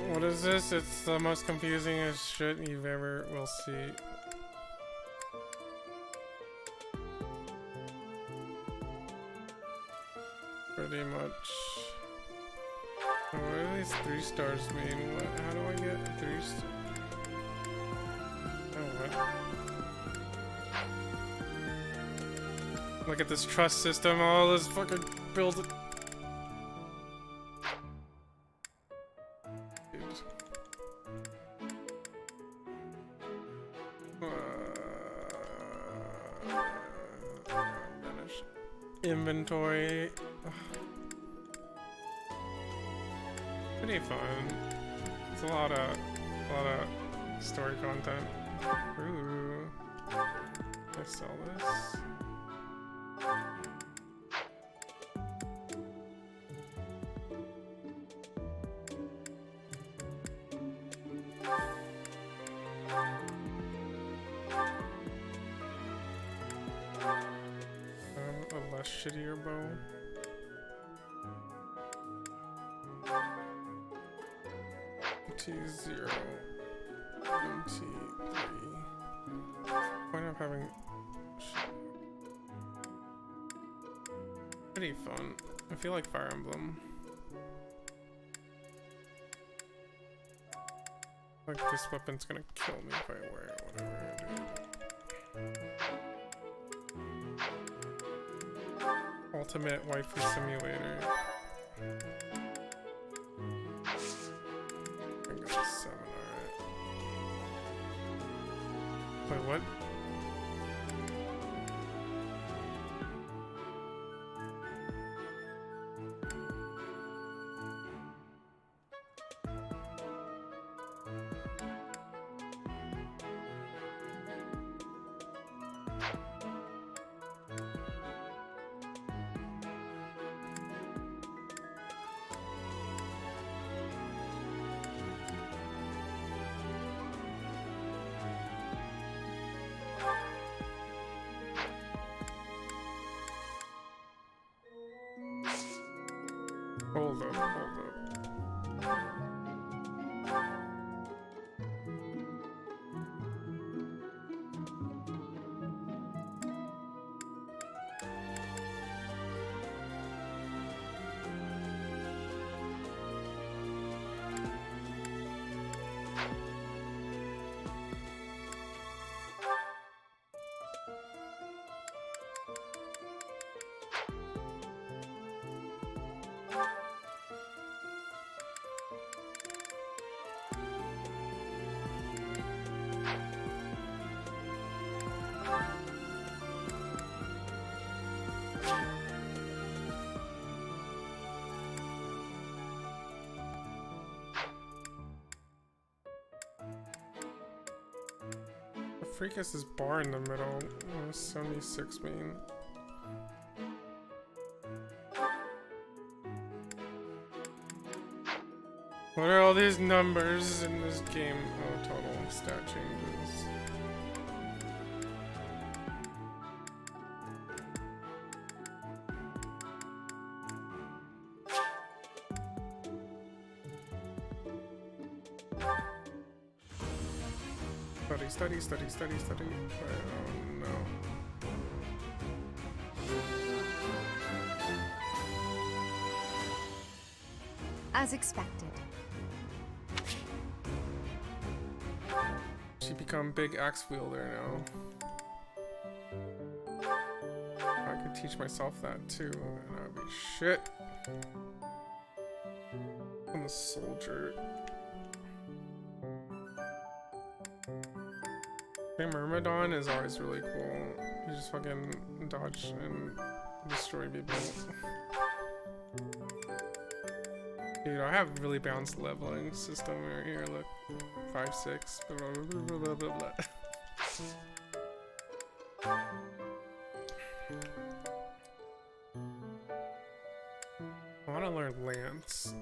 What is this? It's the most confusing as shit you've ever will see. Pretty much. What do these 3 stars mean? What? How do I get 3 stars? Oh, what? Look at this trust system. All this fucking build. Inventory. Ugh. Pretty fun. It's a lot of story content. Ooh. Can I sell this? A less shittier bow. T0. T3. Point of having. Pretty fun. I feel like Fire Emblem. Like this weapon's gonna kill me if I wear it, whatever I do. Ultimate Waifu Simulator. I got 7, alright. Wait, what? Hold up, hold up. The freak is this bar in the middle. What does 76 mean? What are all these numbers in this game? Oh, total stat changes. Study. Oh no. As expected. She become big axe wielder now. I could teach myself that too, and I'd be shit. I'm a soldier. Myrmidon is always really cool. You just fucking dodge and destroy people. Dude, I have a really balanced leveling system right here. Look, 5, 6. Blah, blah, blah, blah, blah, blah. I want to learn Lance.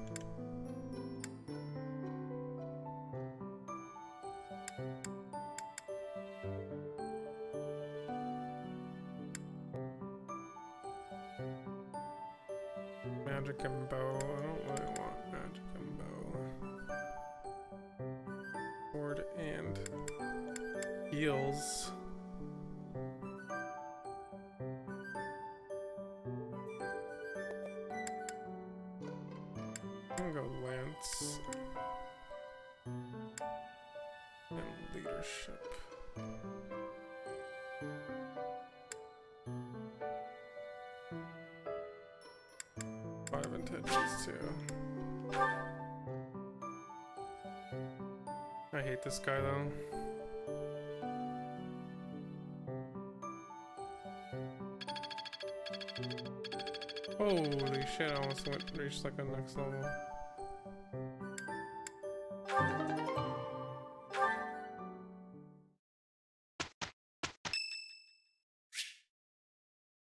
Magic and bow. I don't really want magic and bow. heals. I'm gonna go Lance and leadership. Five intentions too. I hate this guy though. Holy shit, I almost reached like a next level.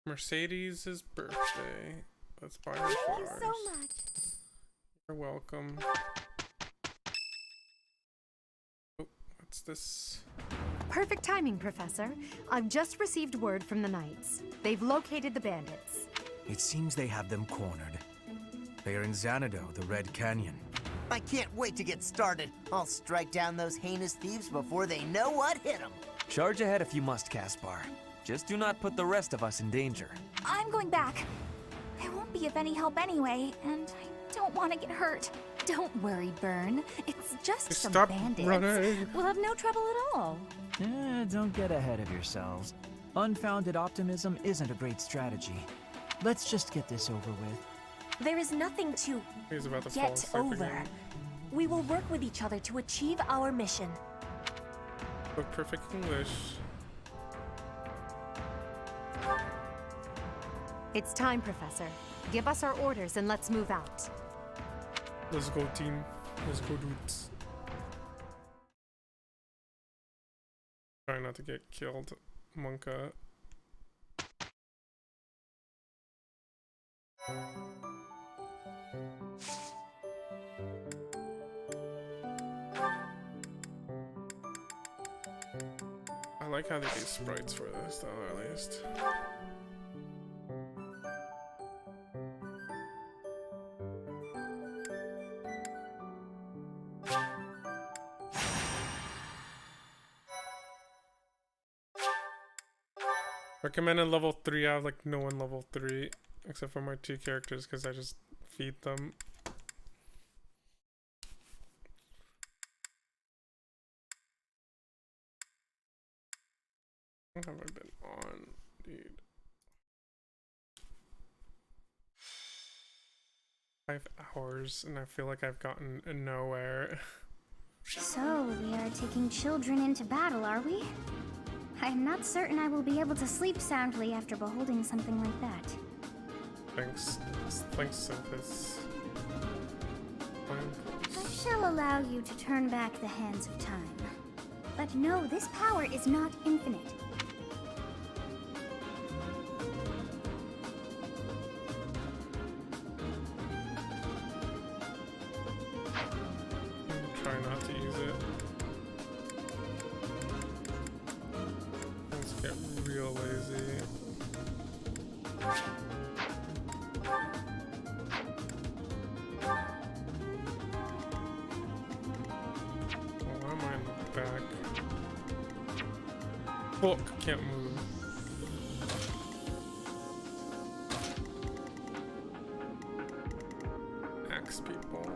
Mercedes' birthday. Let's buy her flowers. Thank you so much. You're welcome. Oh, what's this? Perfect timing, Professor. I've just received word from the Knights. They've located the bandits. It seems they have them cornered. They are in Xanadu, the Red Canyon. I can't wait to get started. I'll strike down those heinous thieves before they know what hit them. Charge ahead if you must, Caspar. Just do not put the rest of us in danger. I'm going back. They won't be of any help anyway, and I don't want to get hurt. Don't worry, Byrne. It's just some bandits. Running. We'll have no trouble at all. Don't get ahead of yourselves. Unfounded optimism isn't a great strategy. Let's just get this over with. There is nothing to He's about to fall get asleep over. again. We will work with each other to achieve our mission. Spoke perfect English. It's time, Professor. Give us our orders and let's move out. Let's go, team. Let's go, dudes. Try not to get killed, Monka. I like how they do sprites for this, though, at least. Recommended level 3. I have like no one level 3 except for my 2 characters because I just feed them. What have I been on, dude? 5 hours and I feel like I've gotten nowhere. So, we are taking children into battle, are we? I'm not certain I will be able to sleep soundly after beholding something like that. Thanks, Sophis. I shall allow you to turn back the hands of time. But no, this power is not infinite. Try not to use it. Let's get real lazy. Why am I in the back? Fuck, can't move. Axe people.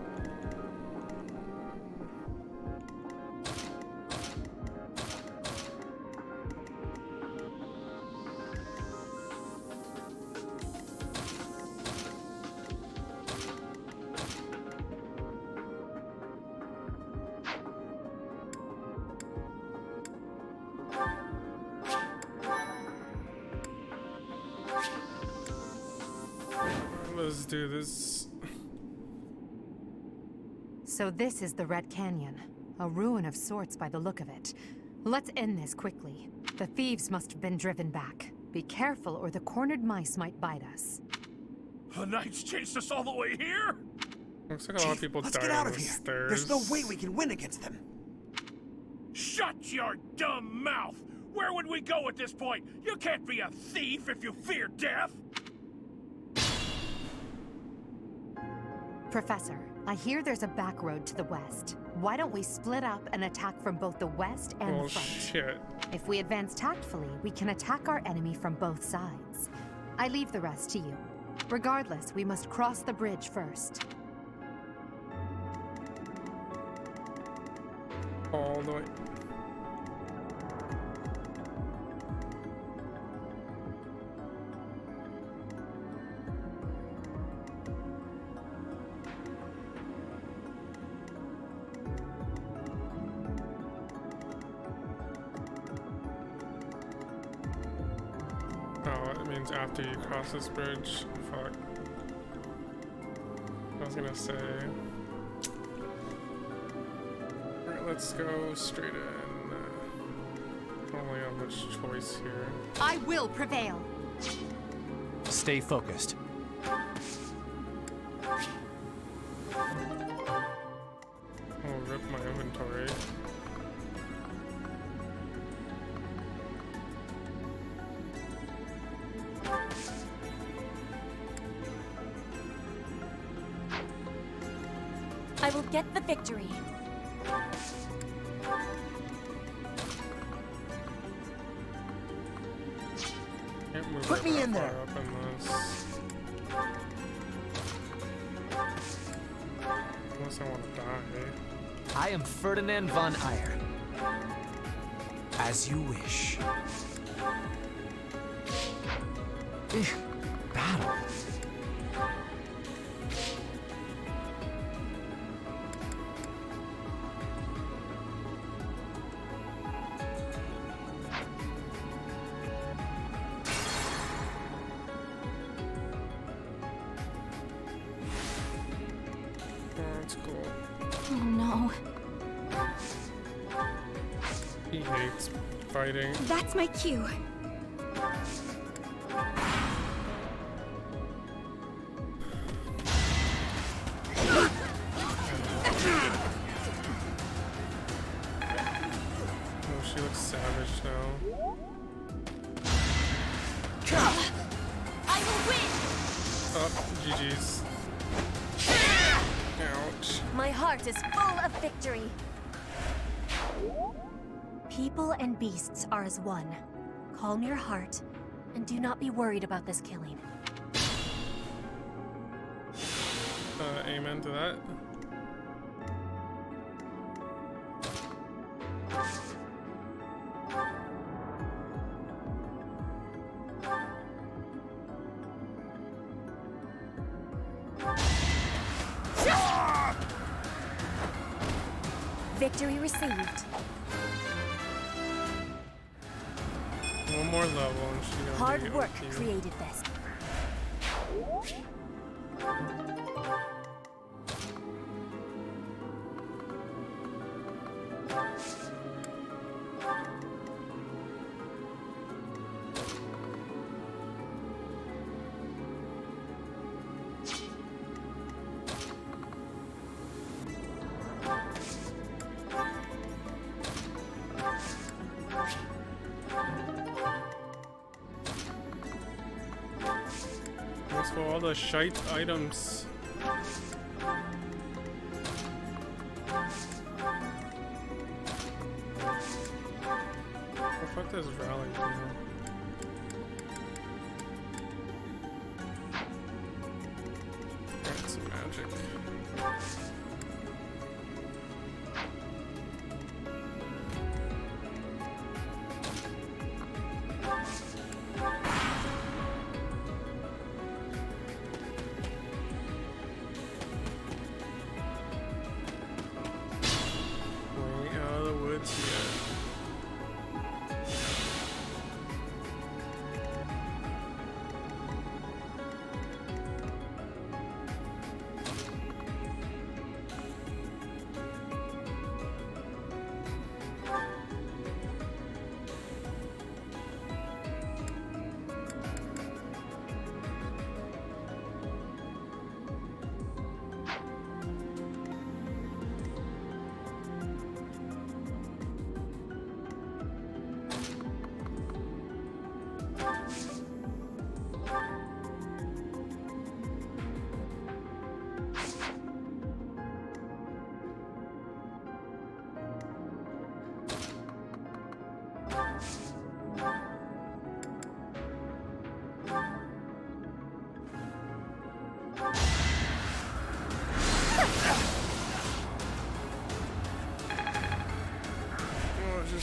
Let's do this. So this is the Red Canyon. A ruin of sorts by the look of it. Let's end this quickly. The thieves must have been driven back. Be careful or the cornered mice might bite us. The Knights chased us all the way here? Looks like a lot of people Let's died get out on of the here. stairs. There's no way we can win against them. Shut your dumb mouth! Where would we go at this point? You can't be a thief if you fear death! Professor, I hear there's a back road to the west. Why don't we split up and attack from both the west and the front? Shit. If we advance tactfully, we can attack our enemy from both sides. I leave the rest to you. Regardless, we must cross the bridge first. All the way. Oh, it means after you cross this bridge. Fuck. I was gonna say. Alright, let's go straight in. I don't really have much choice here. I will prevail. Stay focused. I'll rip my inventory. I will get the victory. Can't move Put me in far there. up in this. Unless I want to die. I am Ferdinand von Eyre. As you wish. Battle. That's cool. Oh no. He hates fighting. That's my cue. Oh, she looks savage now. I will win! Oh, GG's. Ouch. My heart is full of victory. People and beasts are as one. Calm your heart, and do not be worried about this killing. Amen to that. Victory received. One more level and she's gonna Hard be work OP. created this. Thanks for all the shite items. Oh, fuck this rally thing. Alright, some magic. We ain't out of the woods yet.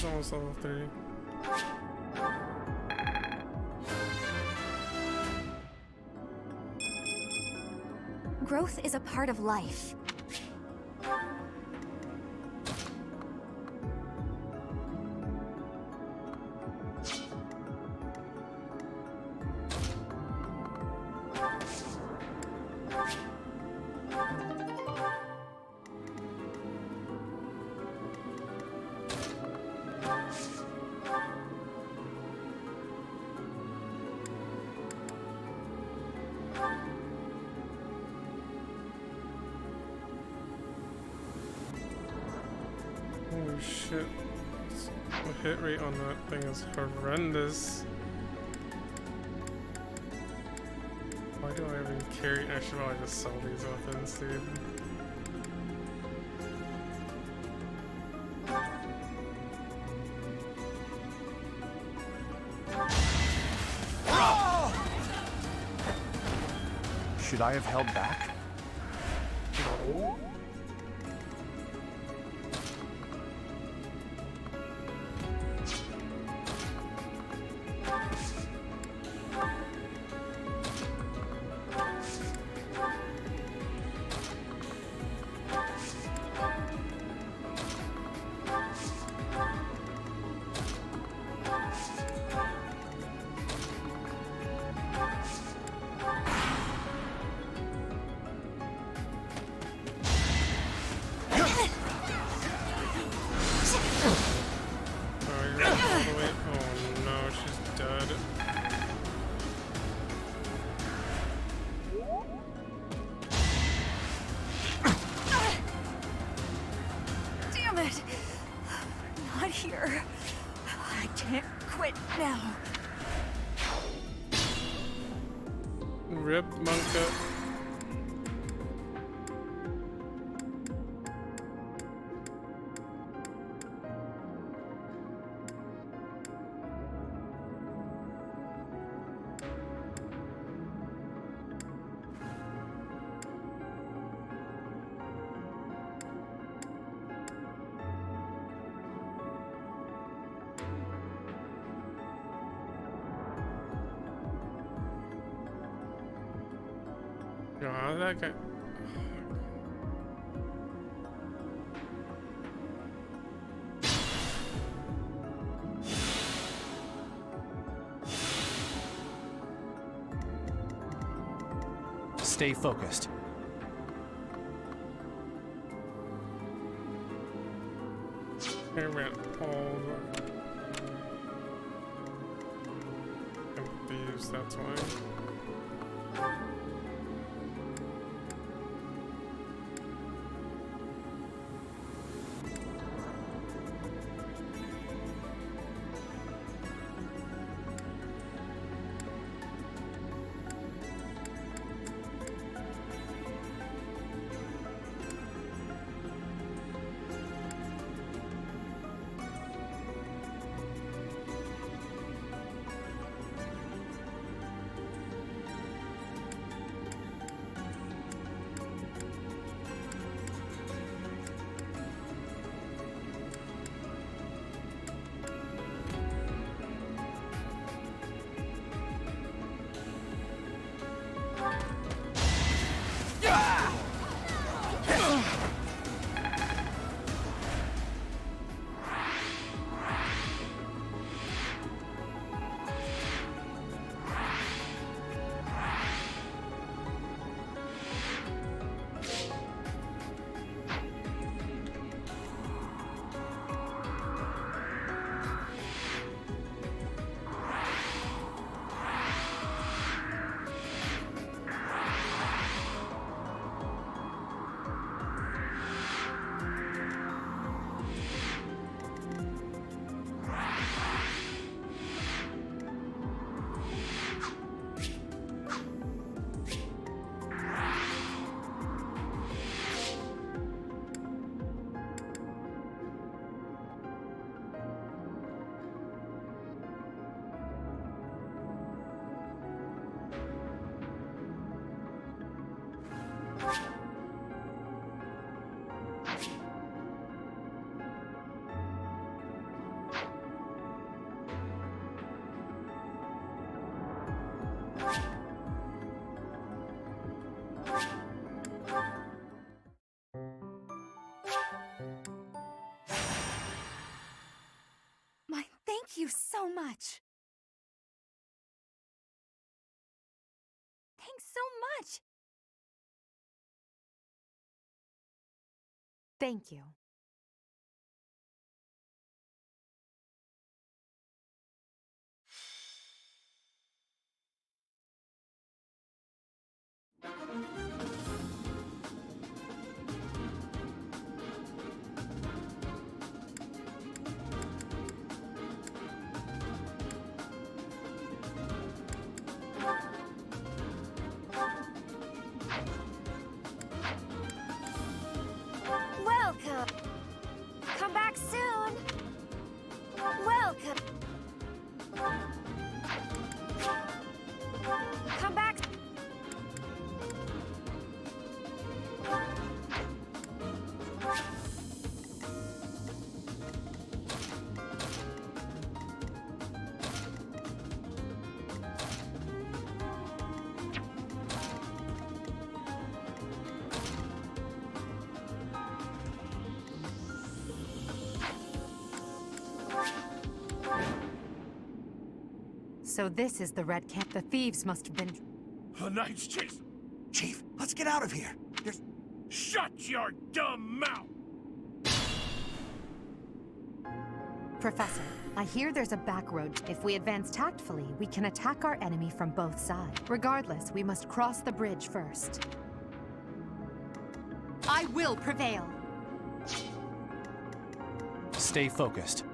She's almost level 3. Growth is a part of life. Holy shit. The hit rate on that thing is horrendous. Why do I even carry? I should probably just sell these weapons, dude. Should I have held back? No. Rip Monka. Yo, how's that guy? Stay focused. I went all confused, that's why. Thank you so much. Thanks so much. Thank you. Welcome. Come back soon. Welcome. Come back. So this is the Red Camp. The thieves must have been... The Knight's chase. Chief, let's get out of here. There's... Shut your dumb mouth! Professor, I hear there's a back road. If we advance tactfully, we can attack our enemy from both sides. Regardless, we must cross the bridge first. I will prevail! Stay focused.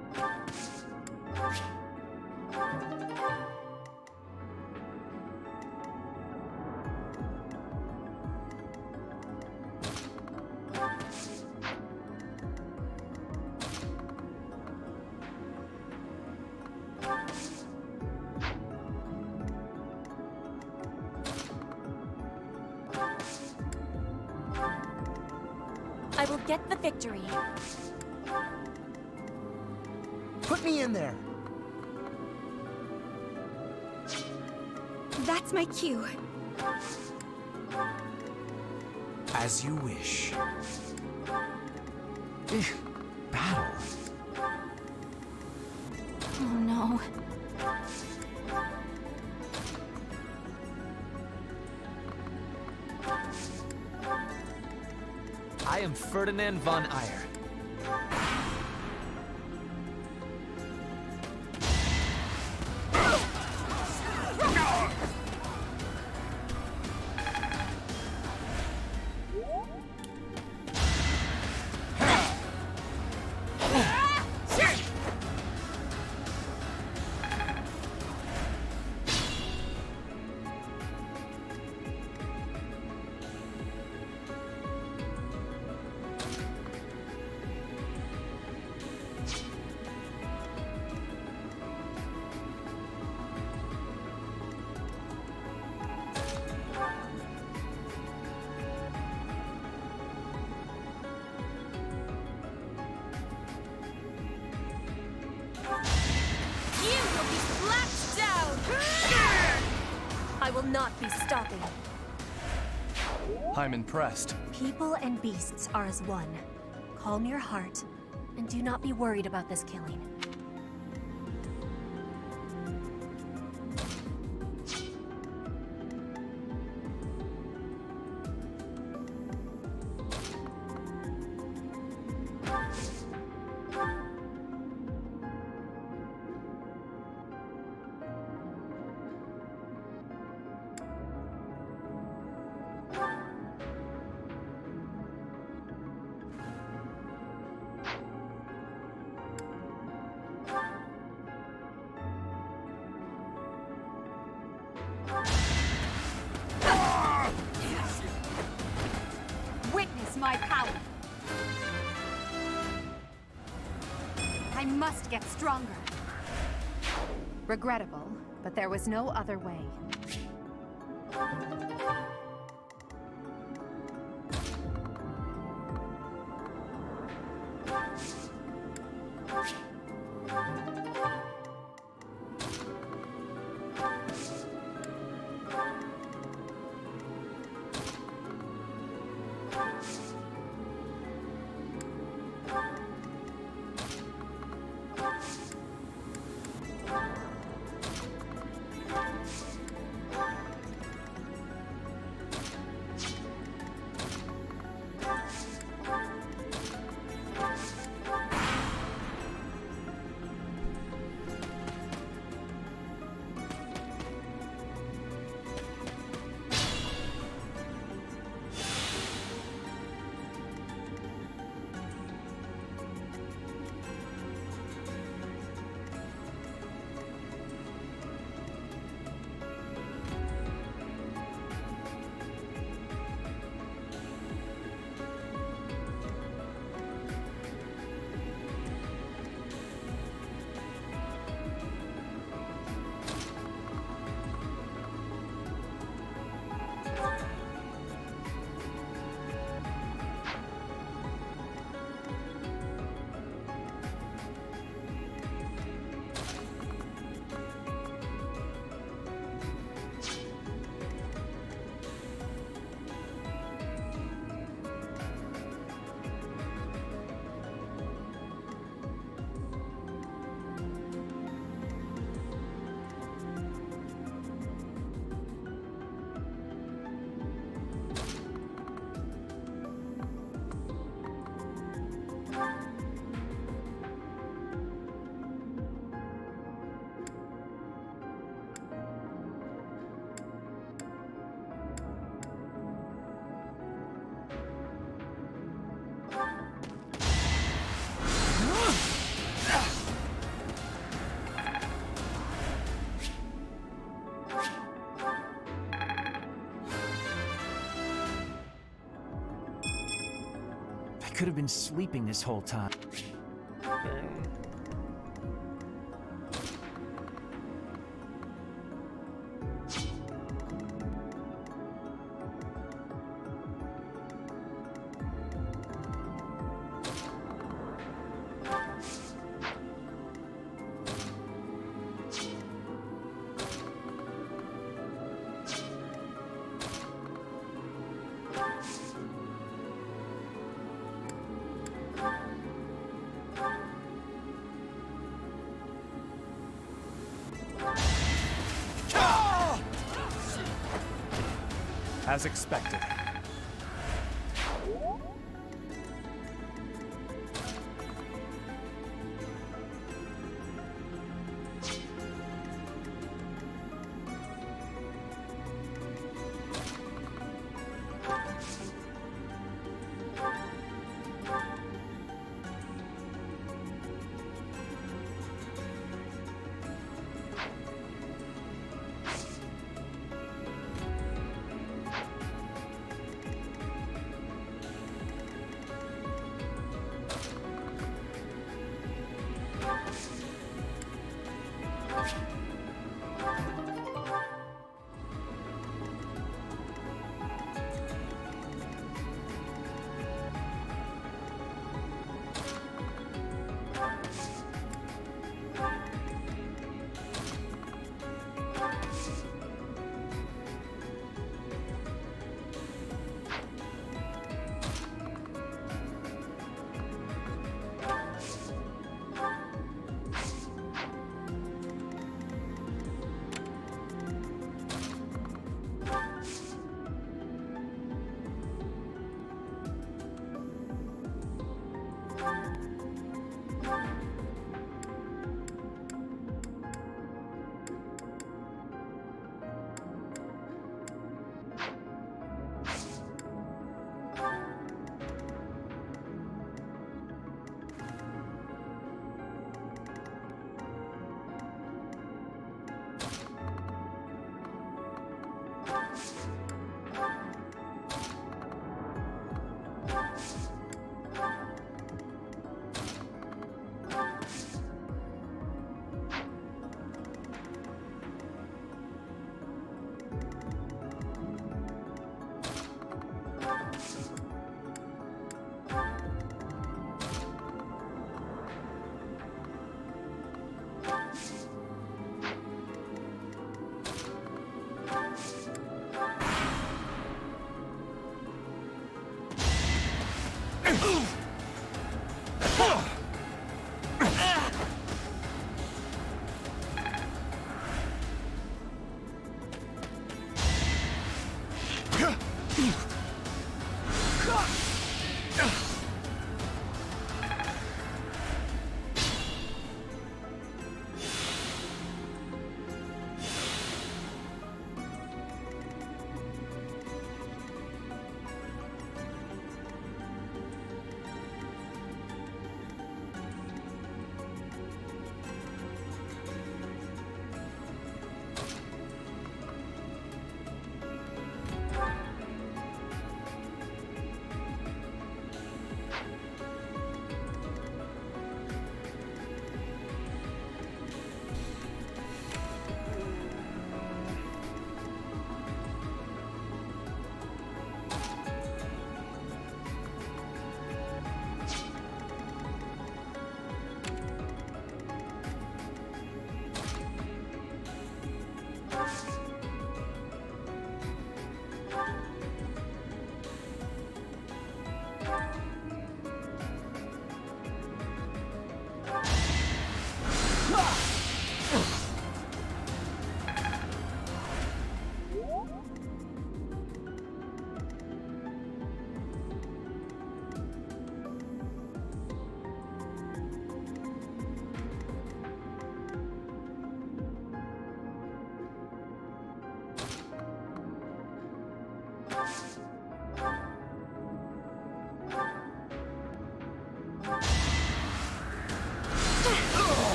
I will get the victory. Put me in there. That's my cue. As you wish. Battle? Oh no. I am Ferdinand von Eyre. I will not be stopping. I'm impressed. People and beasts are as one. Calm your heart, and do not be worried about this killing. Witness my power! I must get stronger. Regrettable, but there was no other way. could have been sleeping this whole time. As expected.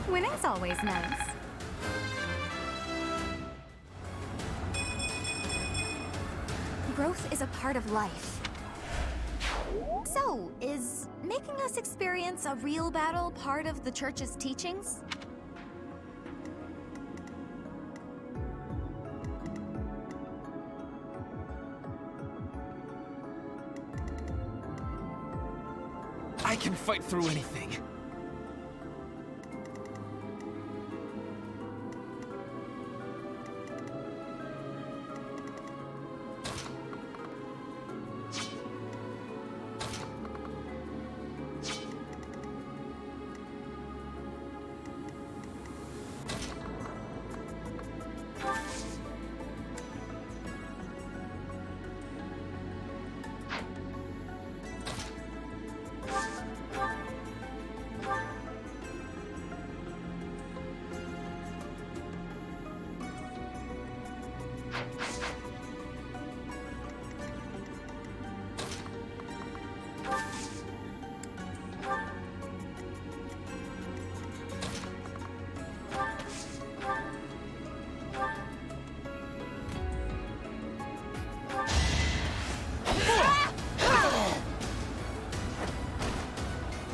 Winning's always nice. Growth is a part of life. So, is making us experience a real battle part of the church's teachings? I can fight through anything.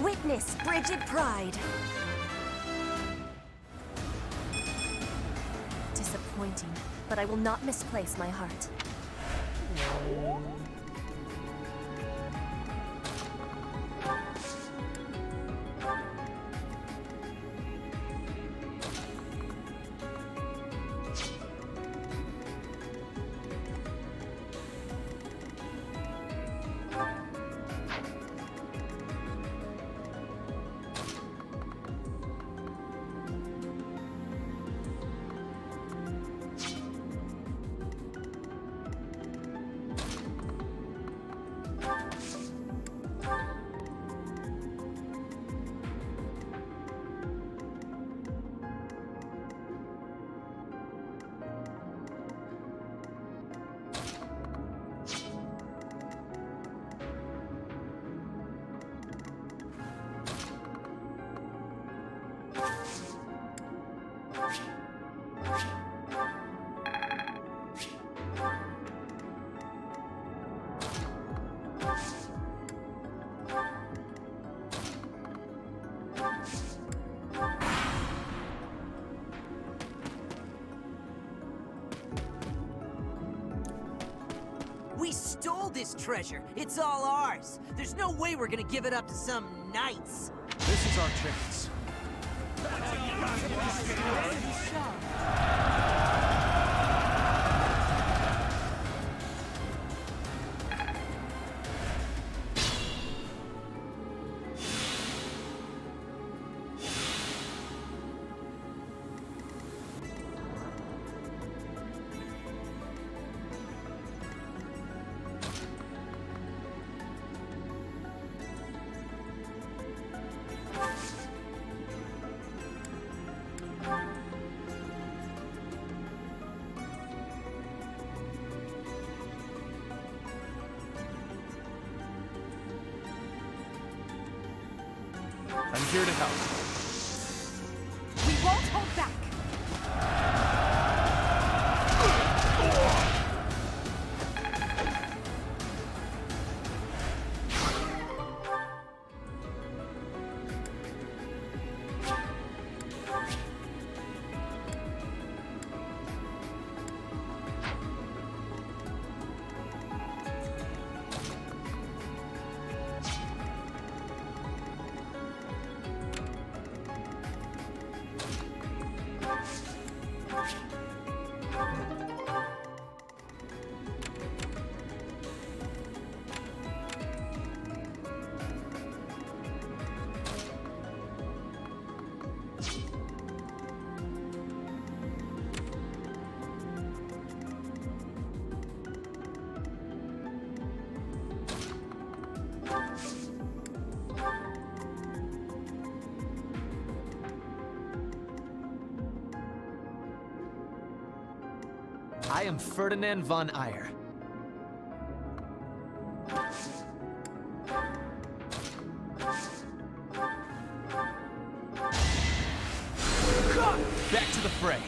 Witness frigid pride. Disappointing, but I will not misplace my heart. We stole this treasure. It's all ours. There's no way we're gonna give it up to some knights. This is our chance. I'm here to help. We won't hold back. I am Ferdinand von Eyre. Back to the fray.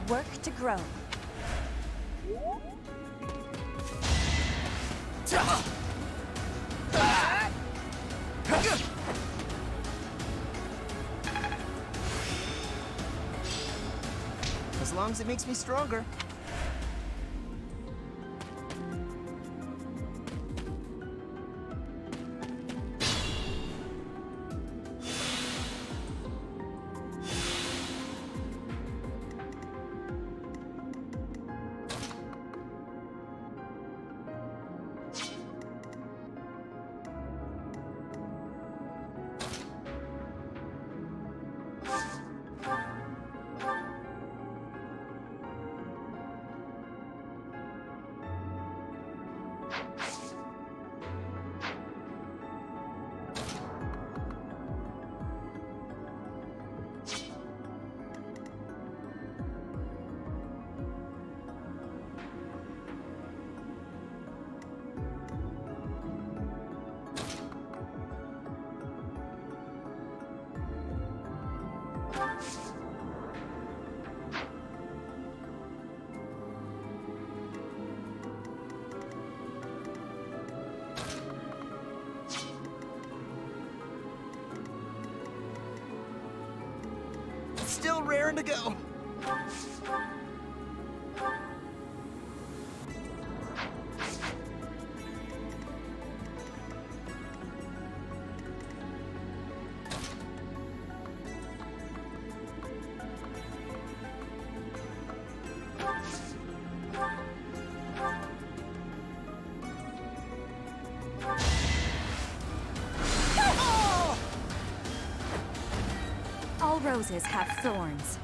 work to grow. As long as it makes me stronger. Still raring to go. All roses have thorns.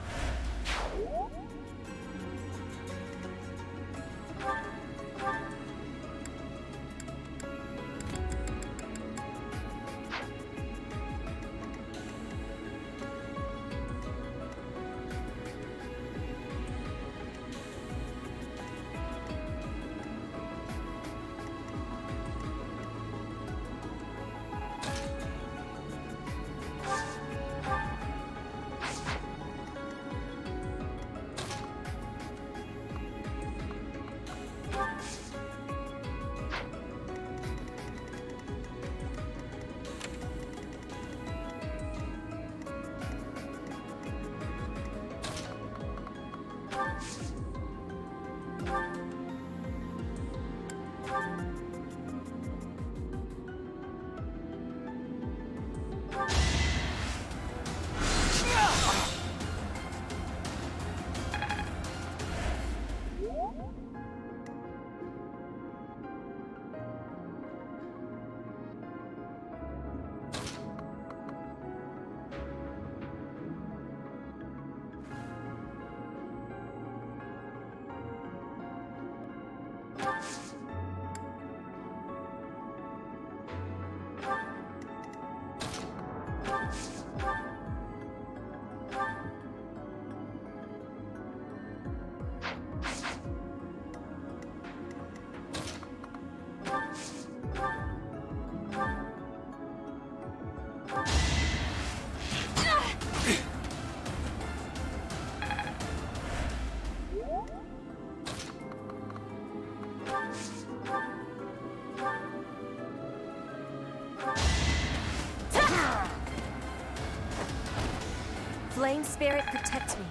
Flame Spirit, protect me.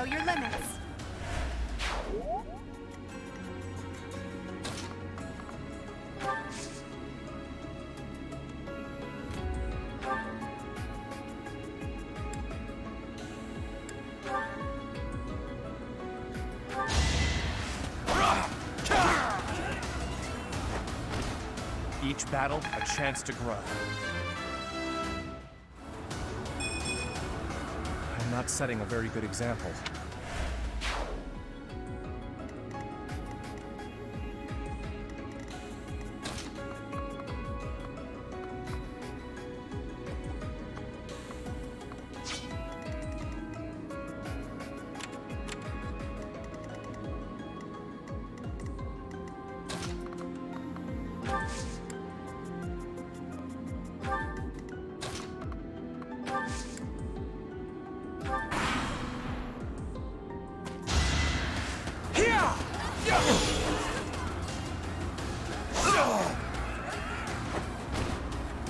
know your limits. Each battle, a chance to grow. I'm not setting a very good example.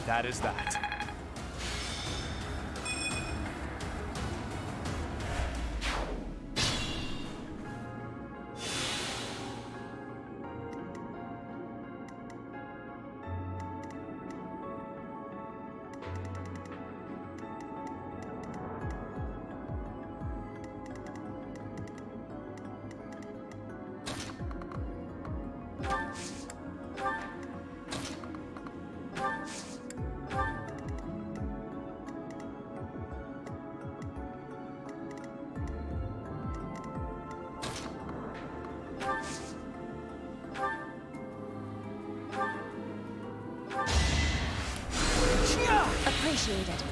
That is that. Appreciated.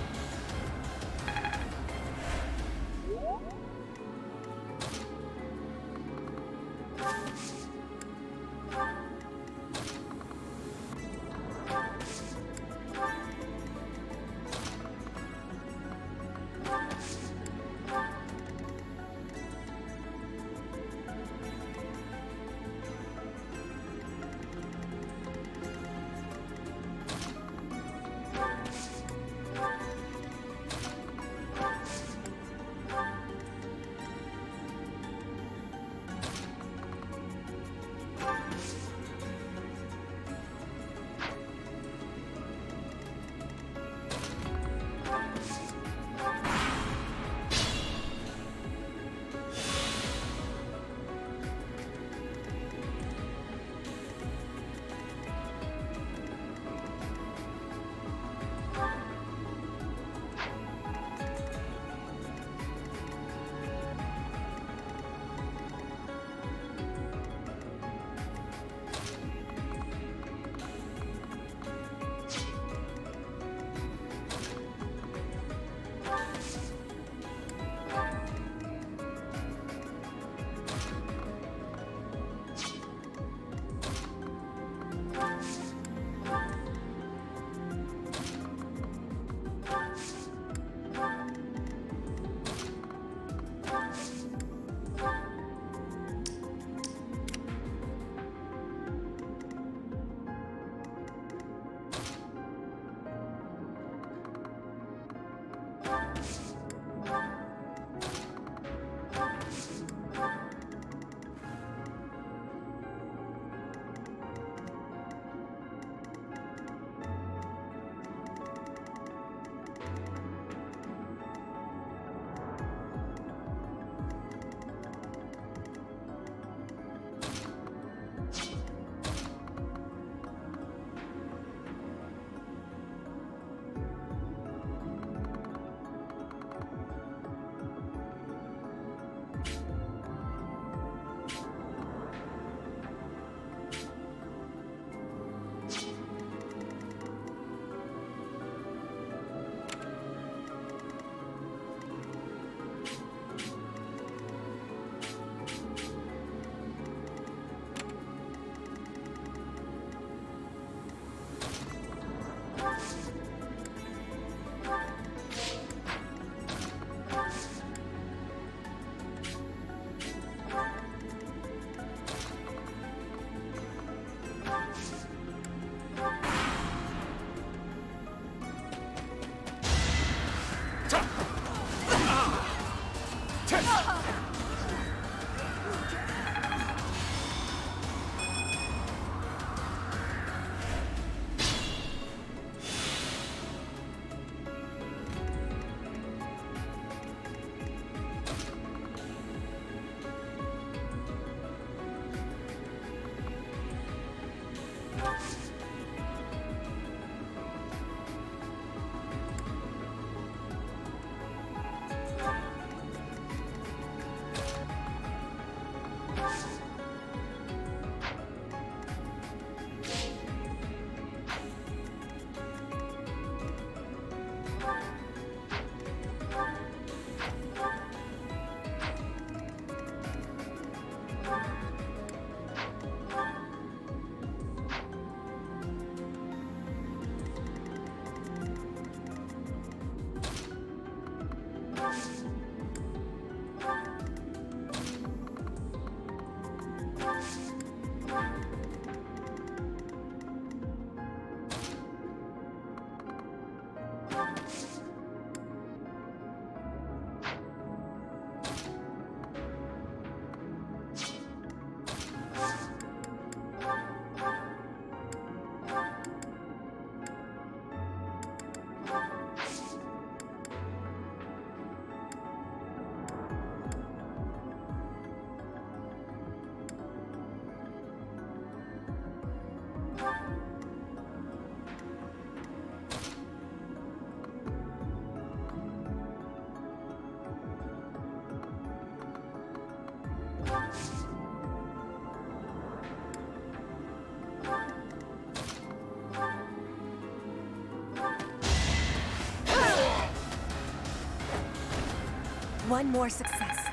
One more success.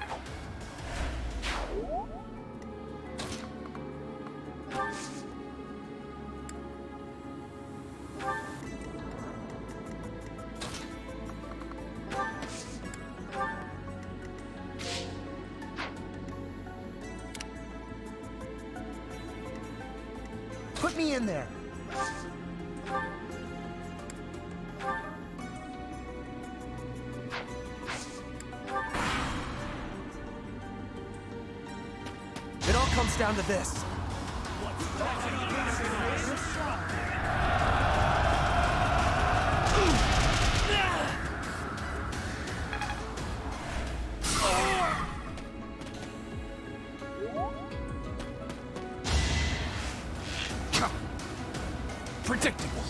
Put me in there. It all comes down to this. Predictable.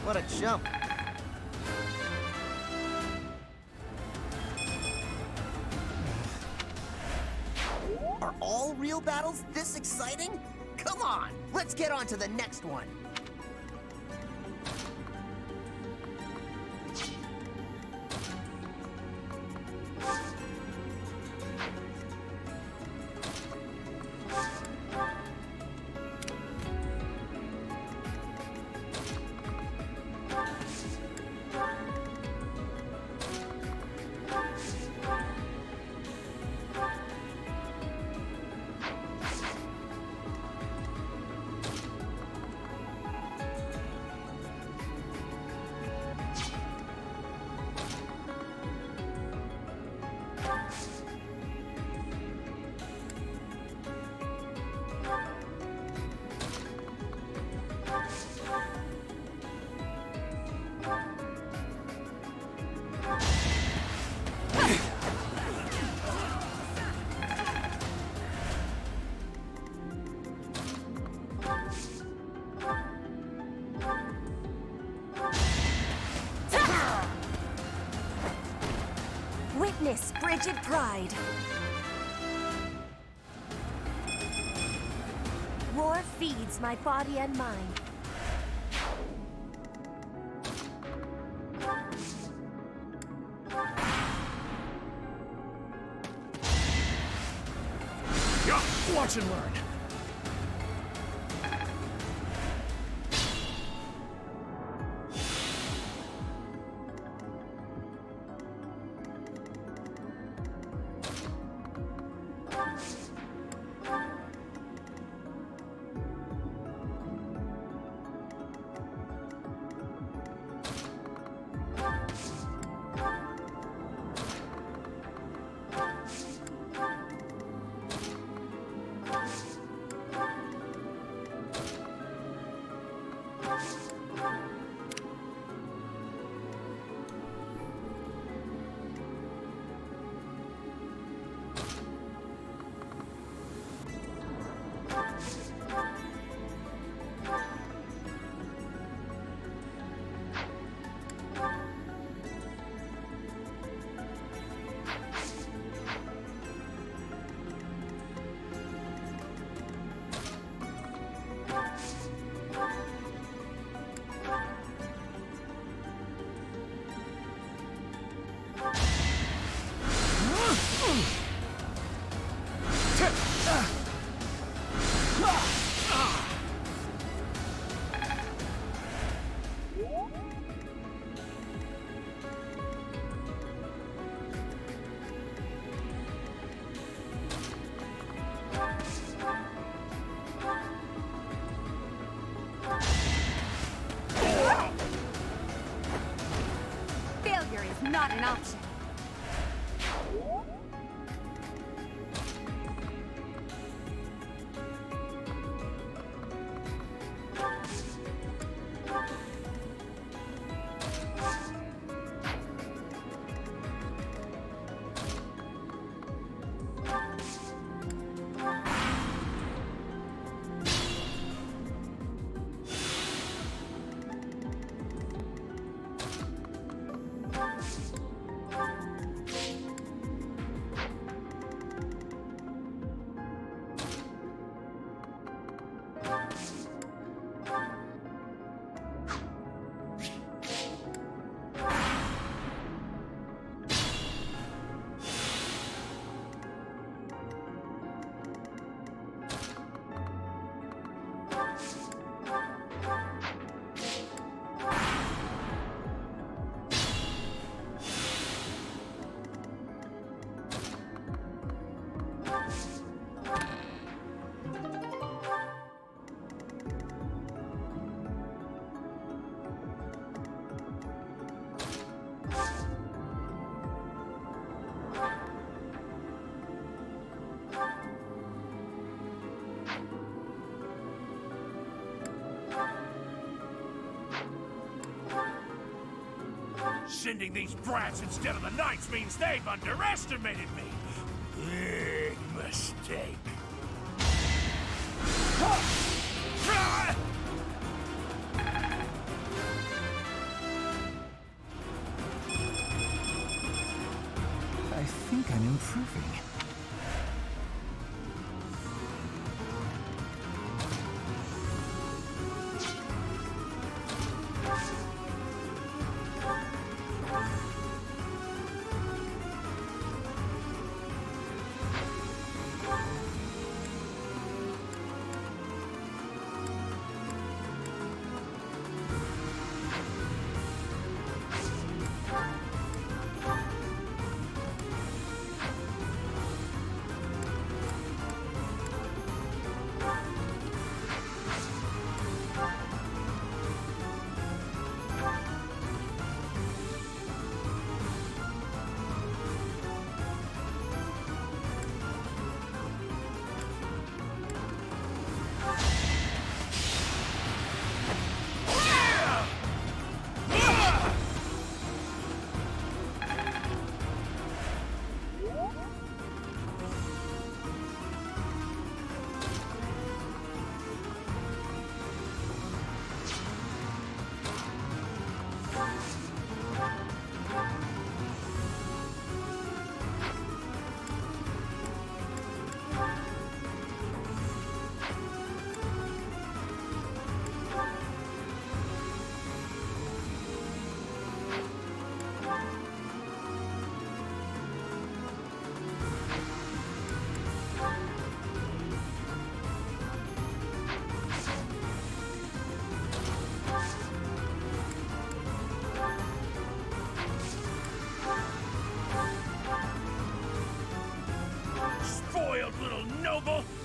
What a jump. Are all real battles this exciting? Come on, let's get on to the next one. Witness frigid pride. Roar feeds my body and mind. Watch and learn. Failure is not an option. Sending these brats instead of the knights means they've underestimated me. Big mistake. I think I'm improving.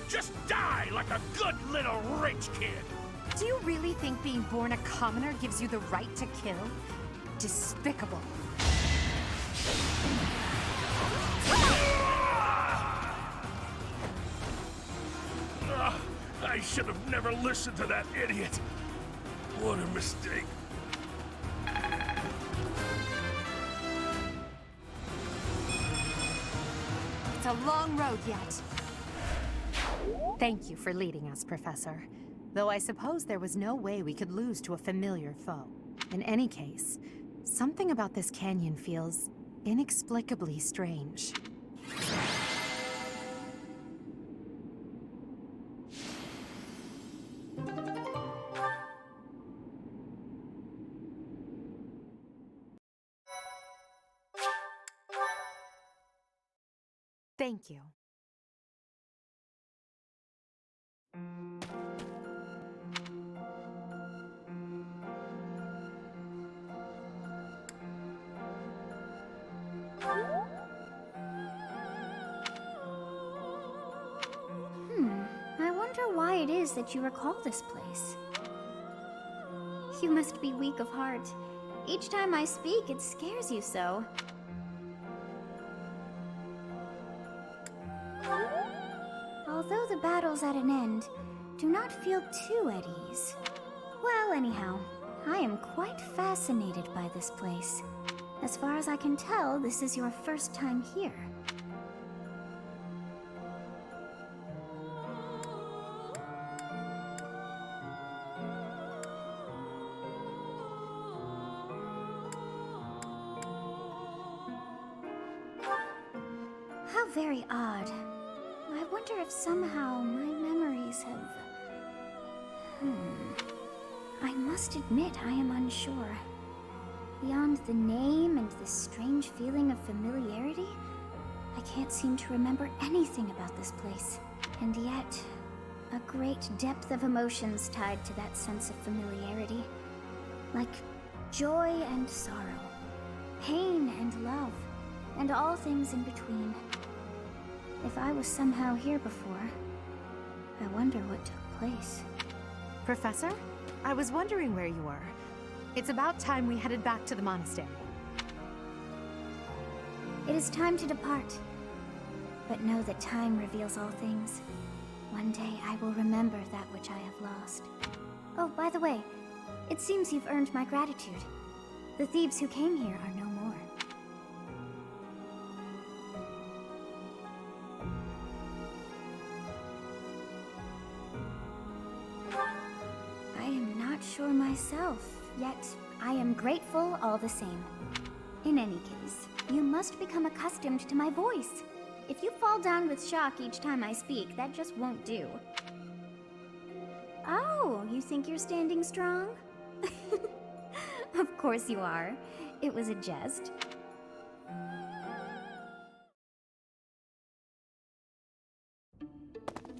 Just die like a good little rich kid! Do you really think being born a commoner gives you the right to kill? Despicable. I should have never listened to that idiot. What a mistake. It's a long road yet. Thank you for leading us, Professor. Though I suppose there was no way we could lose to a familiar foe. In any case, something about this canyon feels inexplicably strange. Thank you. it is that you recall this place. You must be weak of heart. Each time I speak, it scares you so. Although the battle's at an end, do not feel too at ease. Well, anyhow, I am quite fascinated by this place. As far as I can tell, this is your first time here. How very odd. I wonder if somehow my memories have... I must admit I am unsure. Beyond the name and this strange feeling of familiarity, I can't seem to remember anything about this place. And yet, a great depth of emotions tied to that sense of familiarity. Like joy and sorrow, pain and love, and all things in between. If I was somehow here before, I wonder what took place. Professor, I was wondering where you were. It's about time we headed back to the monastery. It is time to depart. But know that time reveals all things. One day I will remember that which I have lost. Oh, by the way, it seems you've earned my gratitude. The thieves who came here are no more. I am not sure myself, yet I am grateful all the same. In any case, you must become accustomed to my voice. If you fall down with shock each time I speak, that just won't do. Oh, you think you're standing strong? Of course you are. It was a jest.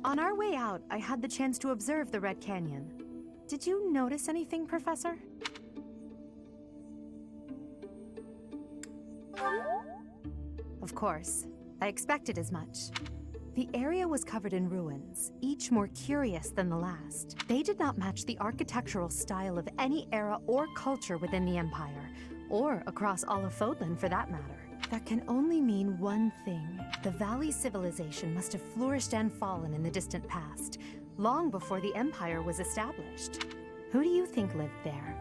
On our way out, I had the chance to observe the Red Canyon. Did you notice anything, Professor? Of course. I expected as much. The area was covered in ruins, each more curious than the last. They did not match the architectural style of any era or culture within the Empire, or across all of Fodlan for that matter. That can only mean one thing. The Valley civilization must have flourished and fallen in the distant past, long before the Empire was established. Who do you think lived there?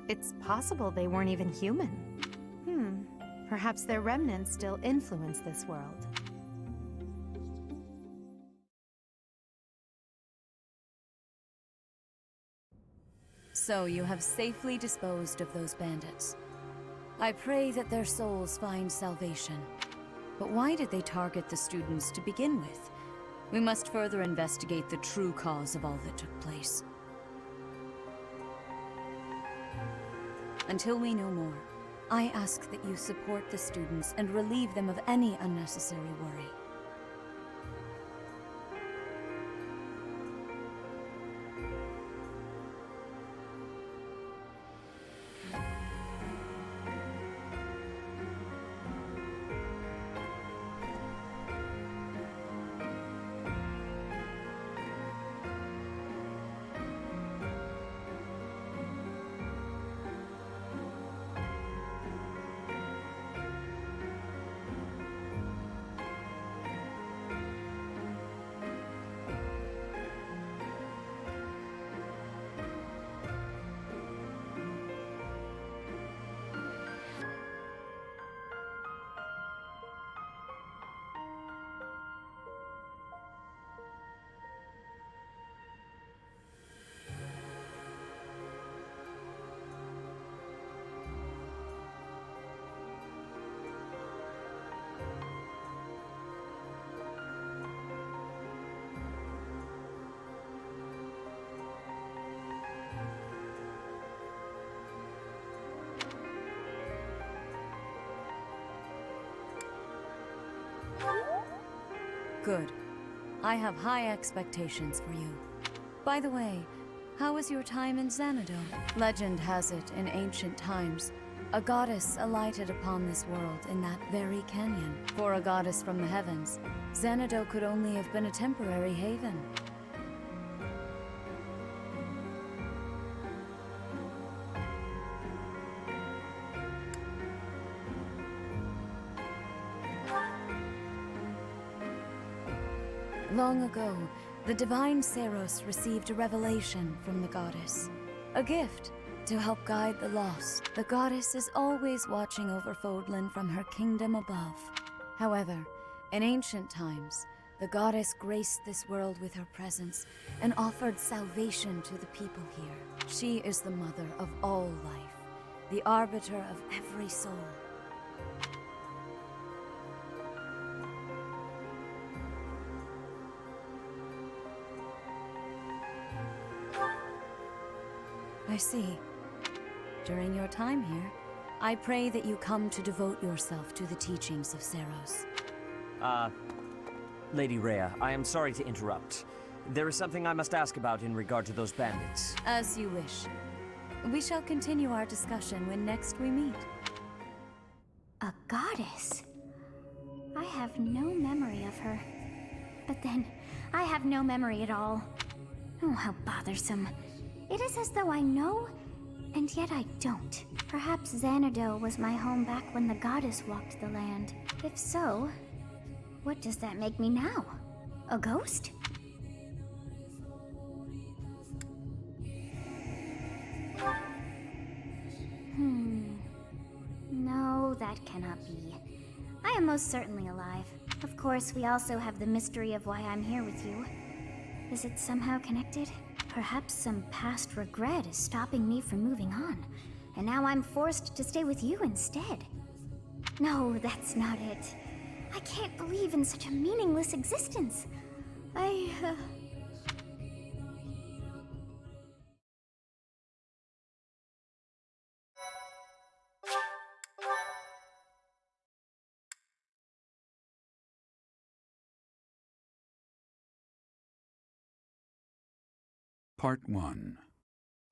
It's possible they weren't even human. Perhaps their remnants still influence this world. So you have safely disposed of those bandits. I pray that their souls find salvation. But why did they target the students to begin with? We must further investigate the true cause of all that took place. Until we know more, I ask that you support the students and relieve them of any unnecessary worry. Good. I have high expectations for you. By the way, how was your time in Xanadu? Legend has it, in ancient times, A goddess alighted upon this world in that very canyon. For a goddess from the heavens, Xanadu could only have been a temporary haven. Long ago, the divine Seros received a revelation from the goddess. A gift to help guide the lost. The goddess is always watching over Fodlan from her kingdom above. However, in ancient times, the goddess graced this world with her presence and offered salvation to the people here. She is the mother of all life, the arbiter of every soul. I see. During your time here, I pray that you come to devote yourself to the teachings of Seros. Lady Rhea, I am sorry to interrupt. There is something I must ask about in regard to those bandits. As you wish. We shall continue our discussion when next we meet. A goddess? I have no memory of her. But then, I have no memory at all. Oh, how bothersome. It is as though I know, and yet I don't. Perhaps Xanadu was my home back when the goddess walked the land. If so, what does that make me now? A ghost? No, that cannot be. I am most certainly alive. Of course, we also have the mystery of why I'm here with you. Is it somehow connected? Perhaps some past regret is stopping me from moving on, and now I'm forced to stay with you instead. No, that's not it. I can't believe in such a meaningless existence. Part 1.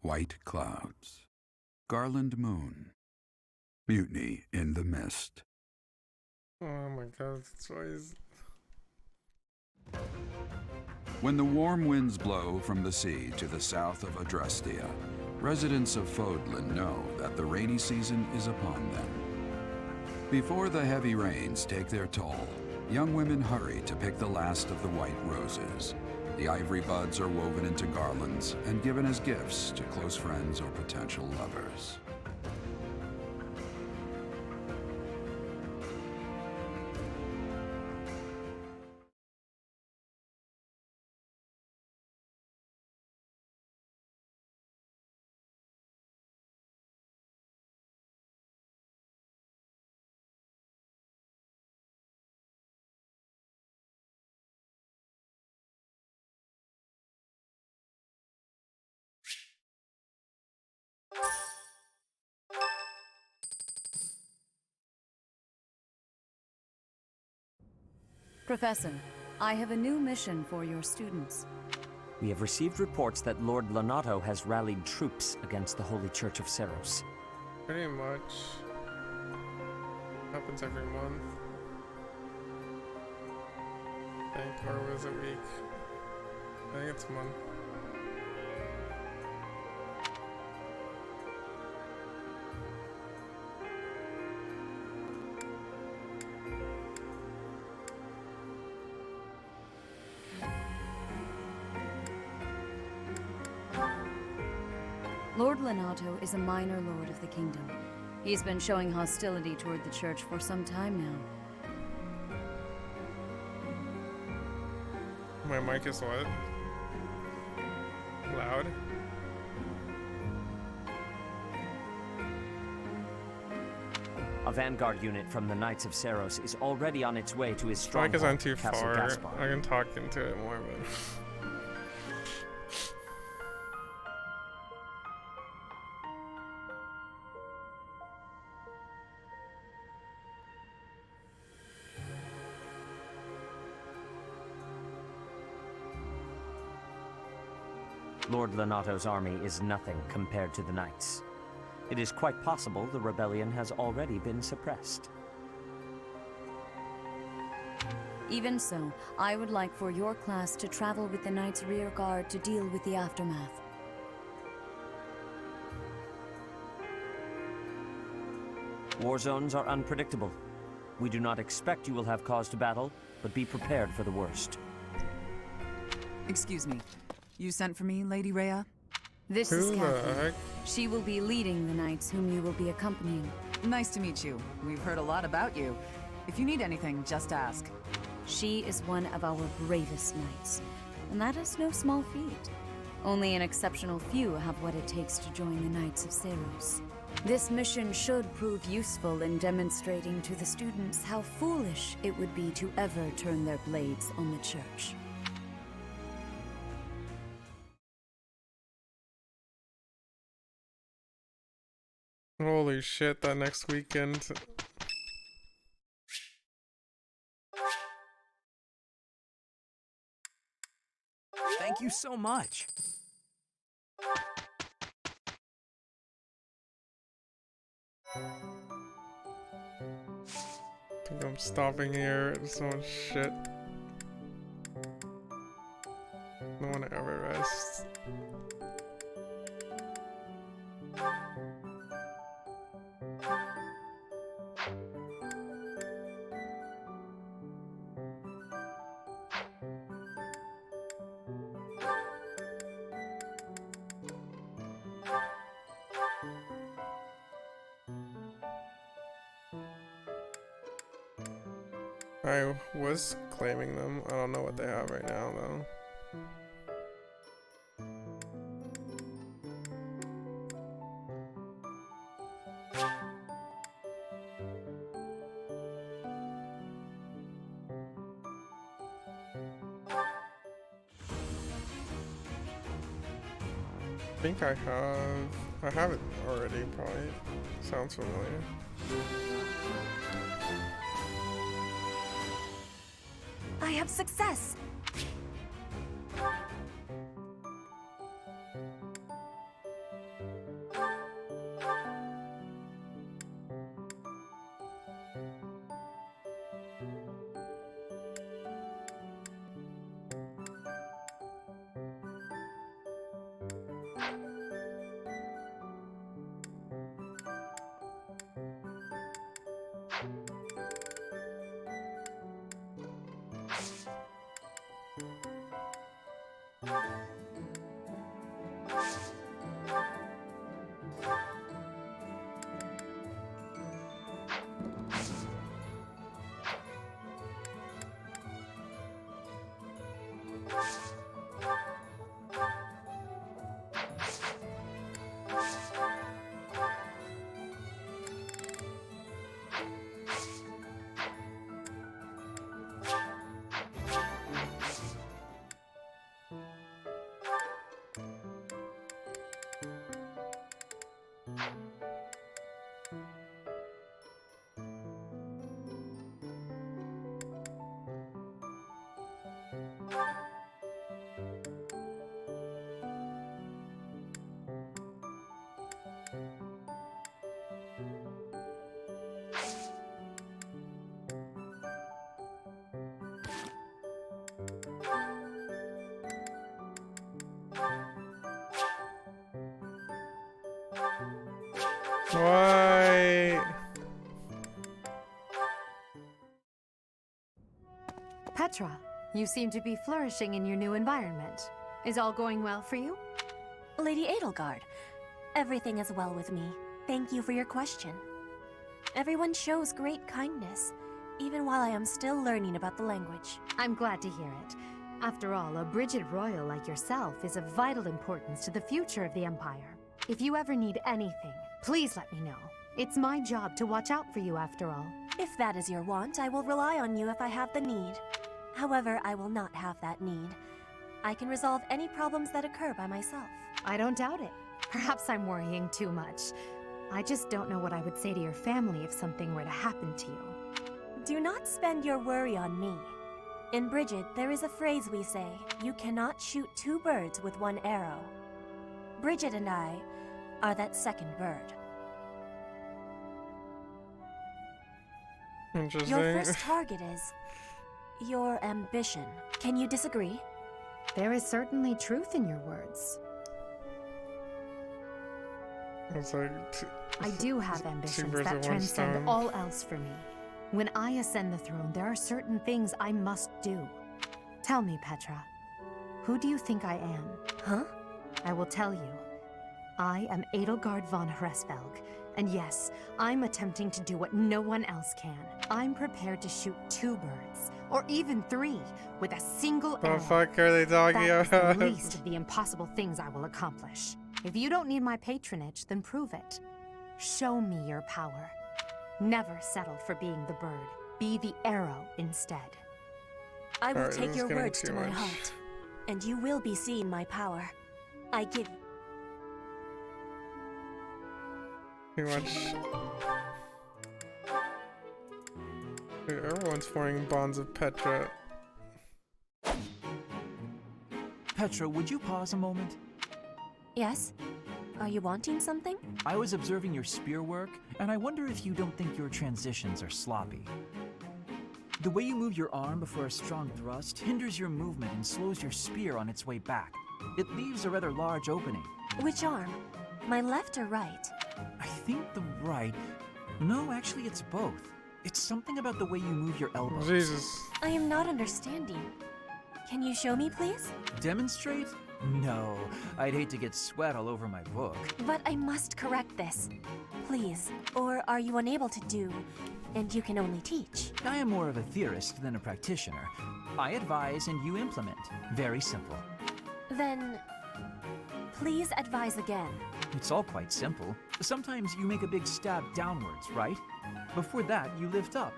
White Clouds. Garland Moon. Mutiny in the Mist. Oh my god, that's choice. When the warm winds blow from the sea to the south of Adrastia, residents of Fodlan know that the rainy season is upon them. Before the heavy rains take their toll, young women hurry to pick the last of the white roses. The ivory buds are woven into garlands and given as gifts to close friends or potential lovers. Professor, I have a new mission for your students. We have received reports that Lord Lonato has rallied troops against the Holy Church of Seros. Pretty much. Happens every month. I think, or was it week? I think it's a month. Lord Lonato is a minor lord of the kingdom. He's been showing hostility toward the church for some time now. My mic is what? Loud? A vanguard unit from the Knights of Seros is already on its way to his stronghold, Mic is on too Castle far. Gaspar. I can talk into it more, but... Lord Lonato's army is nothing compared to the Knights. It is quite possible the rebellion has already been suppressed. Even so, I would like for your class to travel with the Knight's rear guard to deal with the aftermath. War zones are unpredictable. We do not expect you will have cause to battle, but be prepared for the worst. Excuse me. You sent for me, Lady Rhea? This is Kathy. She will be leading the knights whom you will be accompanying. Nice to meet you. We've heard a lot about you. If you need anything, just ask. She is one of our bravest knights, and that is no small feat. Only an exceptional few have what it takes to join the Knights of Seros. This mission should prove useful in demonstrating to the students how foolish it would be to ever turn their blades on the Church. Holy shit, that next weekend. Thank you so much. I think I'm stopping here. So much shit. No one ever rests. I was claiming them. I don't know what they have right now, though. I think I have it already, probably. Sounds familiar. I have success! Why? Petra, you seem to be flourishing in your new environment. Is all going well for you? Lady Edelgard, everything is well with me. Thank you for your question. Everyone shows great kindness, even while I am still learning about the language. I'm glad to hear it. After all, a Brigid Royal like yourself is of vital importance to the future of the Empire. If you ever need anything, please let me know. It's my job to watch out for you after all. If that is your want, I will rely on you if I have the need. However, I will not have that need. I can resolve any problems that occur by myself. I don't doubt it. Perhaps I'm worrying too much. I just don't know what I would say to your family if something were to happen to you. Do not spend your worry on me. In Brigid, there is a phrase we say, you cannot shoot two birds with one arrow. Brigid and I are that second bird. Interesting. Your first target is your ambition. Can you disagree? There is certainly truth in your words. It's like I do have ambitions birds that with one transcend stone. all else for me. When I ascend the throne, there are certain things I must do. Tell me, Petra, who do you think I am? Huh? I will tell you. I am Edelgard von Hresvelg, and yes, I'm attempting to do what no one else can. I'm prepared to shoot 2 birds, or even 3, with a single What arrow. the fuck are they talking That is about? the least of the impossible things I will accomplish. If you don't need my patronage, then prove it. Show me your power. Never settle for being the bird. Be the arrow instead. I will Alright, take this is your getting words too to my much. heart, and you will be seeing my power. I give Too much. Dude, everyone's forming bonds of Petra. Petra, would you pause a moment? Yes? Are you wanting something? I was observing your spear work, and I wonder if you don't think your transitions are sloppy. The way you move your arm before a strong thrust hinders your movement and slows your spear on its way back. It leaves a rather large opening. Which arm? My left or right? I think the right... No, actually it's both. It's something about the way you move your elbows. Jesus. I am not understanding. Can you show me, please? Demonstrate? No, I'd hate to get sweat all over my book. But I must correct this. Please. Or are you unable to do, and you can only teach? I am more of a theorist than a practitioner. I advise and you implement. Very simple. Then, please advise again. It's all quite simple. Sometimes you make a big stab downwards, right? Before that, you lift up.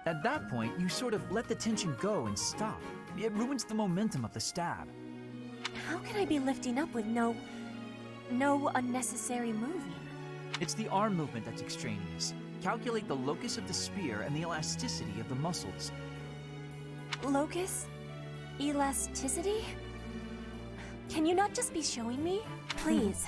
At that point, you sort of let the tension go and stop. It ruins the momentum of the stab. How can I be lifting up with no unnecessary moving? It's the arm movement that's extraneous. Calculate the locus of the spear and the elasticity of the muscles. Locus? Elasticity? Can you not just be showing me? Please.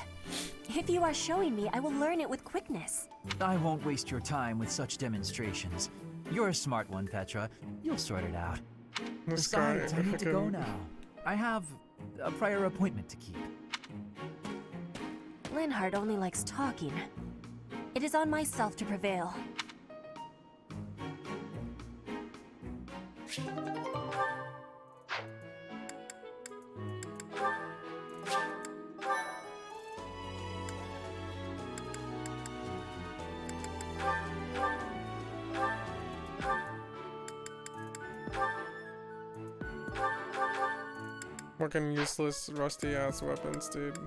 If you are showing me, I will learn it with quickness. I won't waste your time with such demonstrations. You're a smart one, Petra. You'll sort it out. Besides, I need to go now. I have a prior appointment to keep. Linhardt only likes talking. It is on myself to prevail. Fucking useless, rusty ass weapons, dude.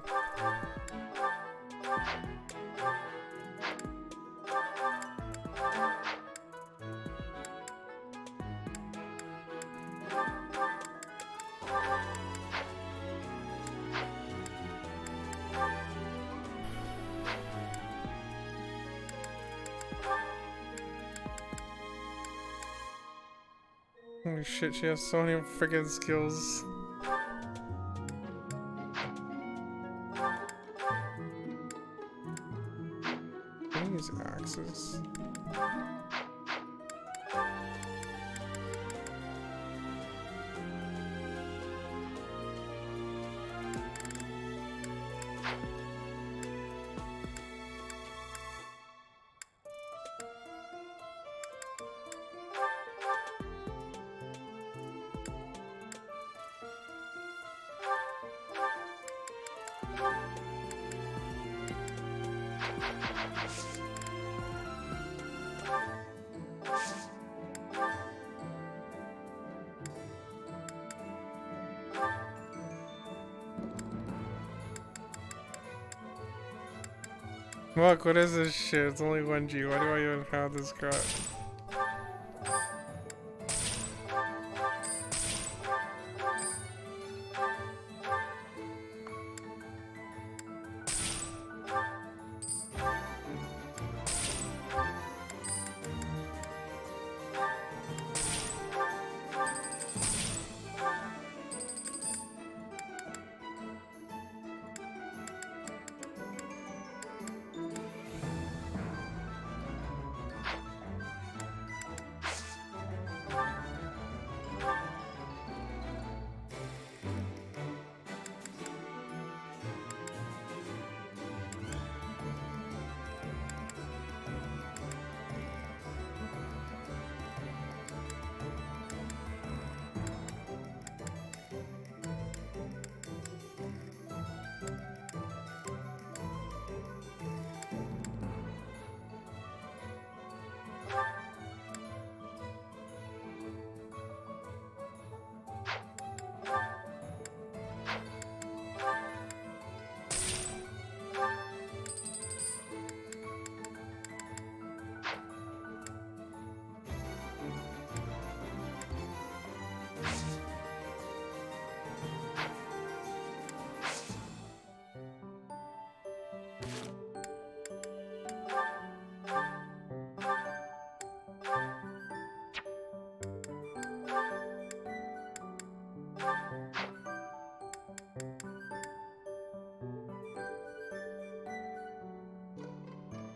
Holy shit, she has so many freaking skills. These axes. Look, what is this shit? It's only 1G. Why do I even have this crap?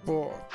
book.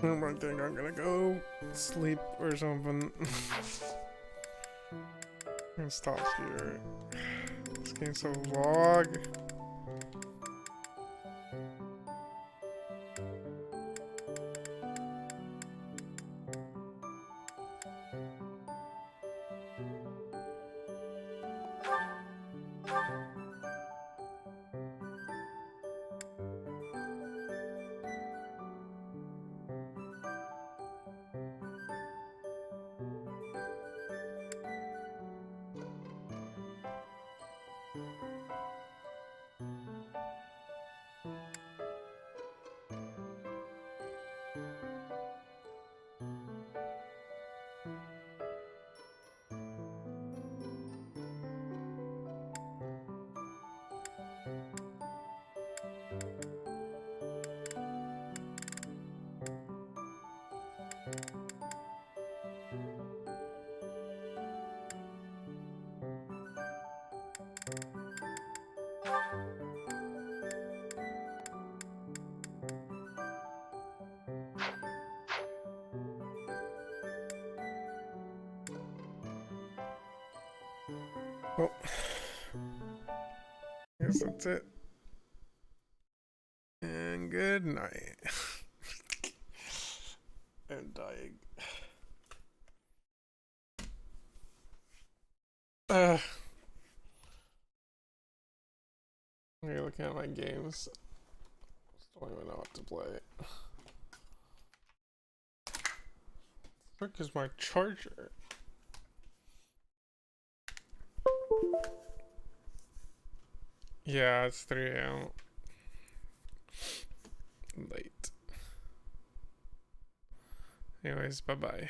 I think I'm gonna go sleep or something. I'm gonna stop here. This game's so long. Well, I guess that's it. And good night. I'm dying. I'm looking at my games. Just don't even know what to play. Where is my charger? Yeah, it's 3 a.m. Late. Anyways, bye-bye.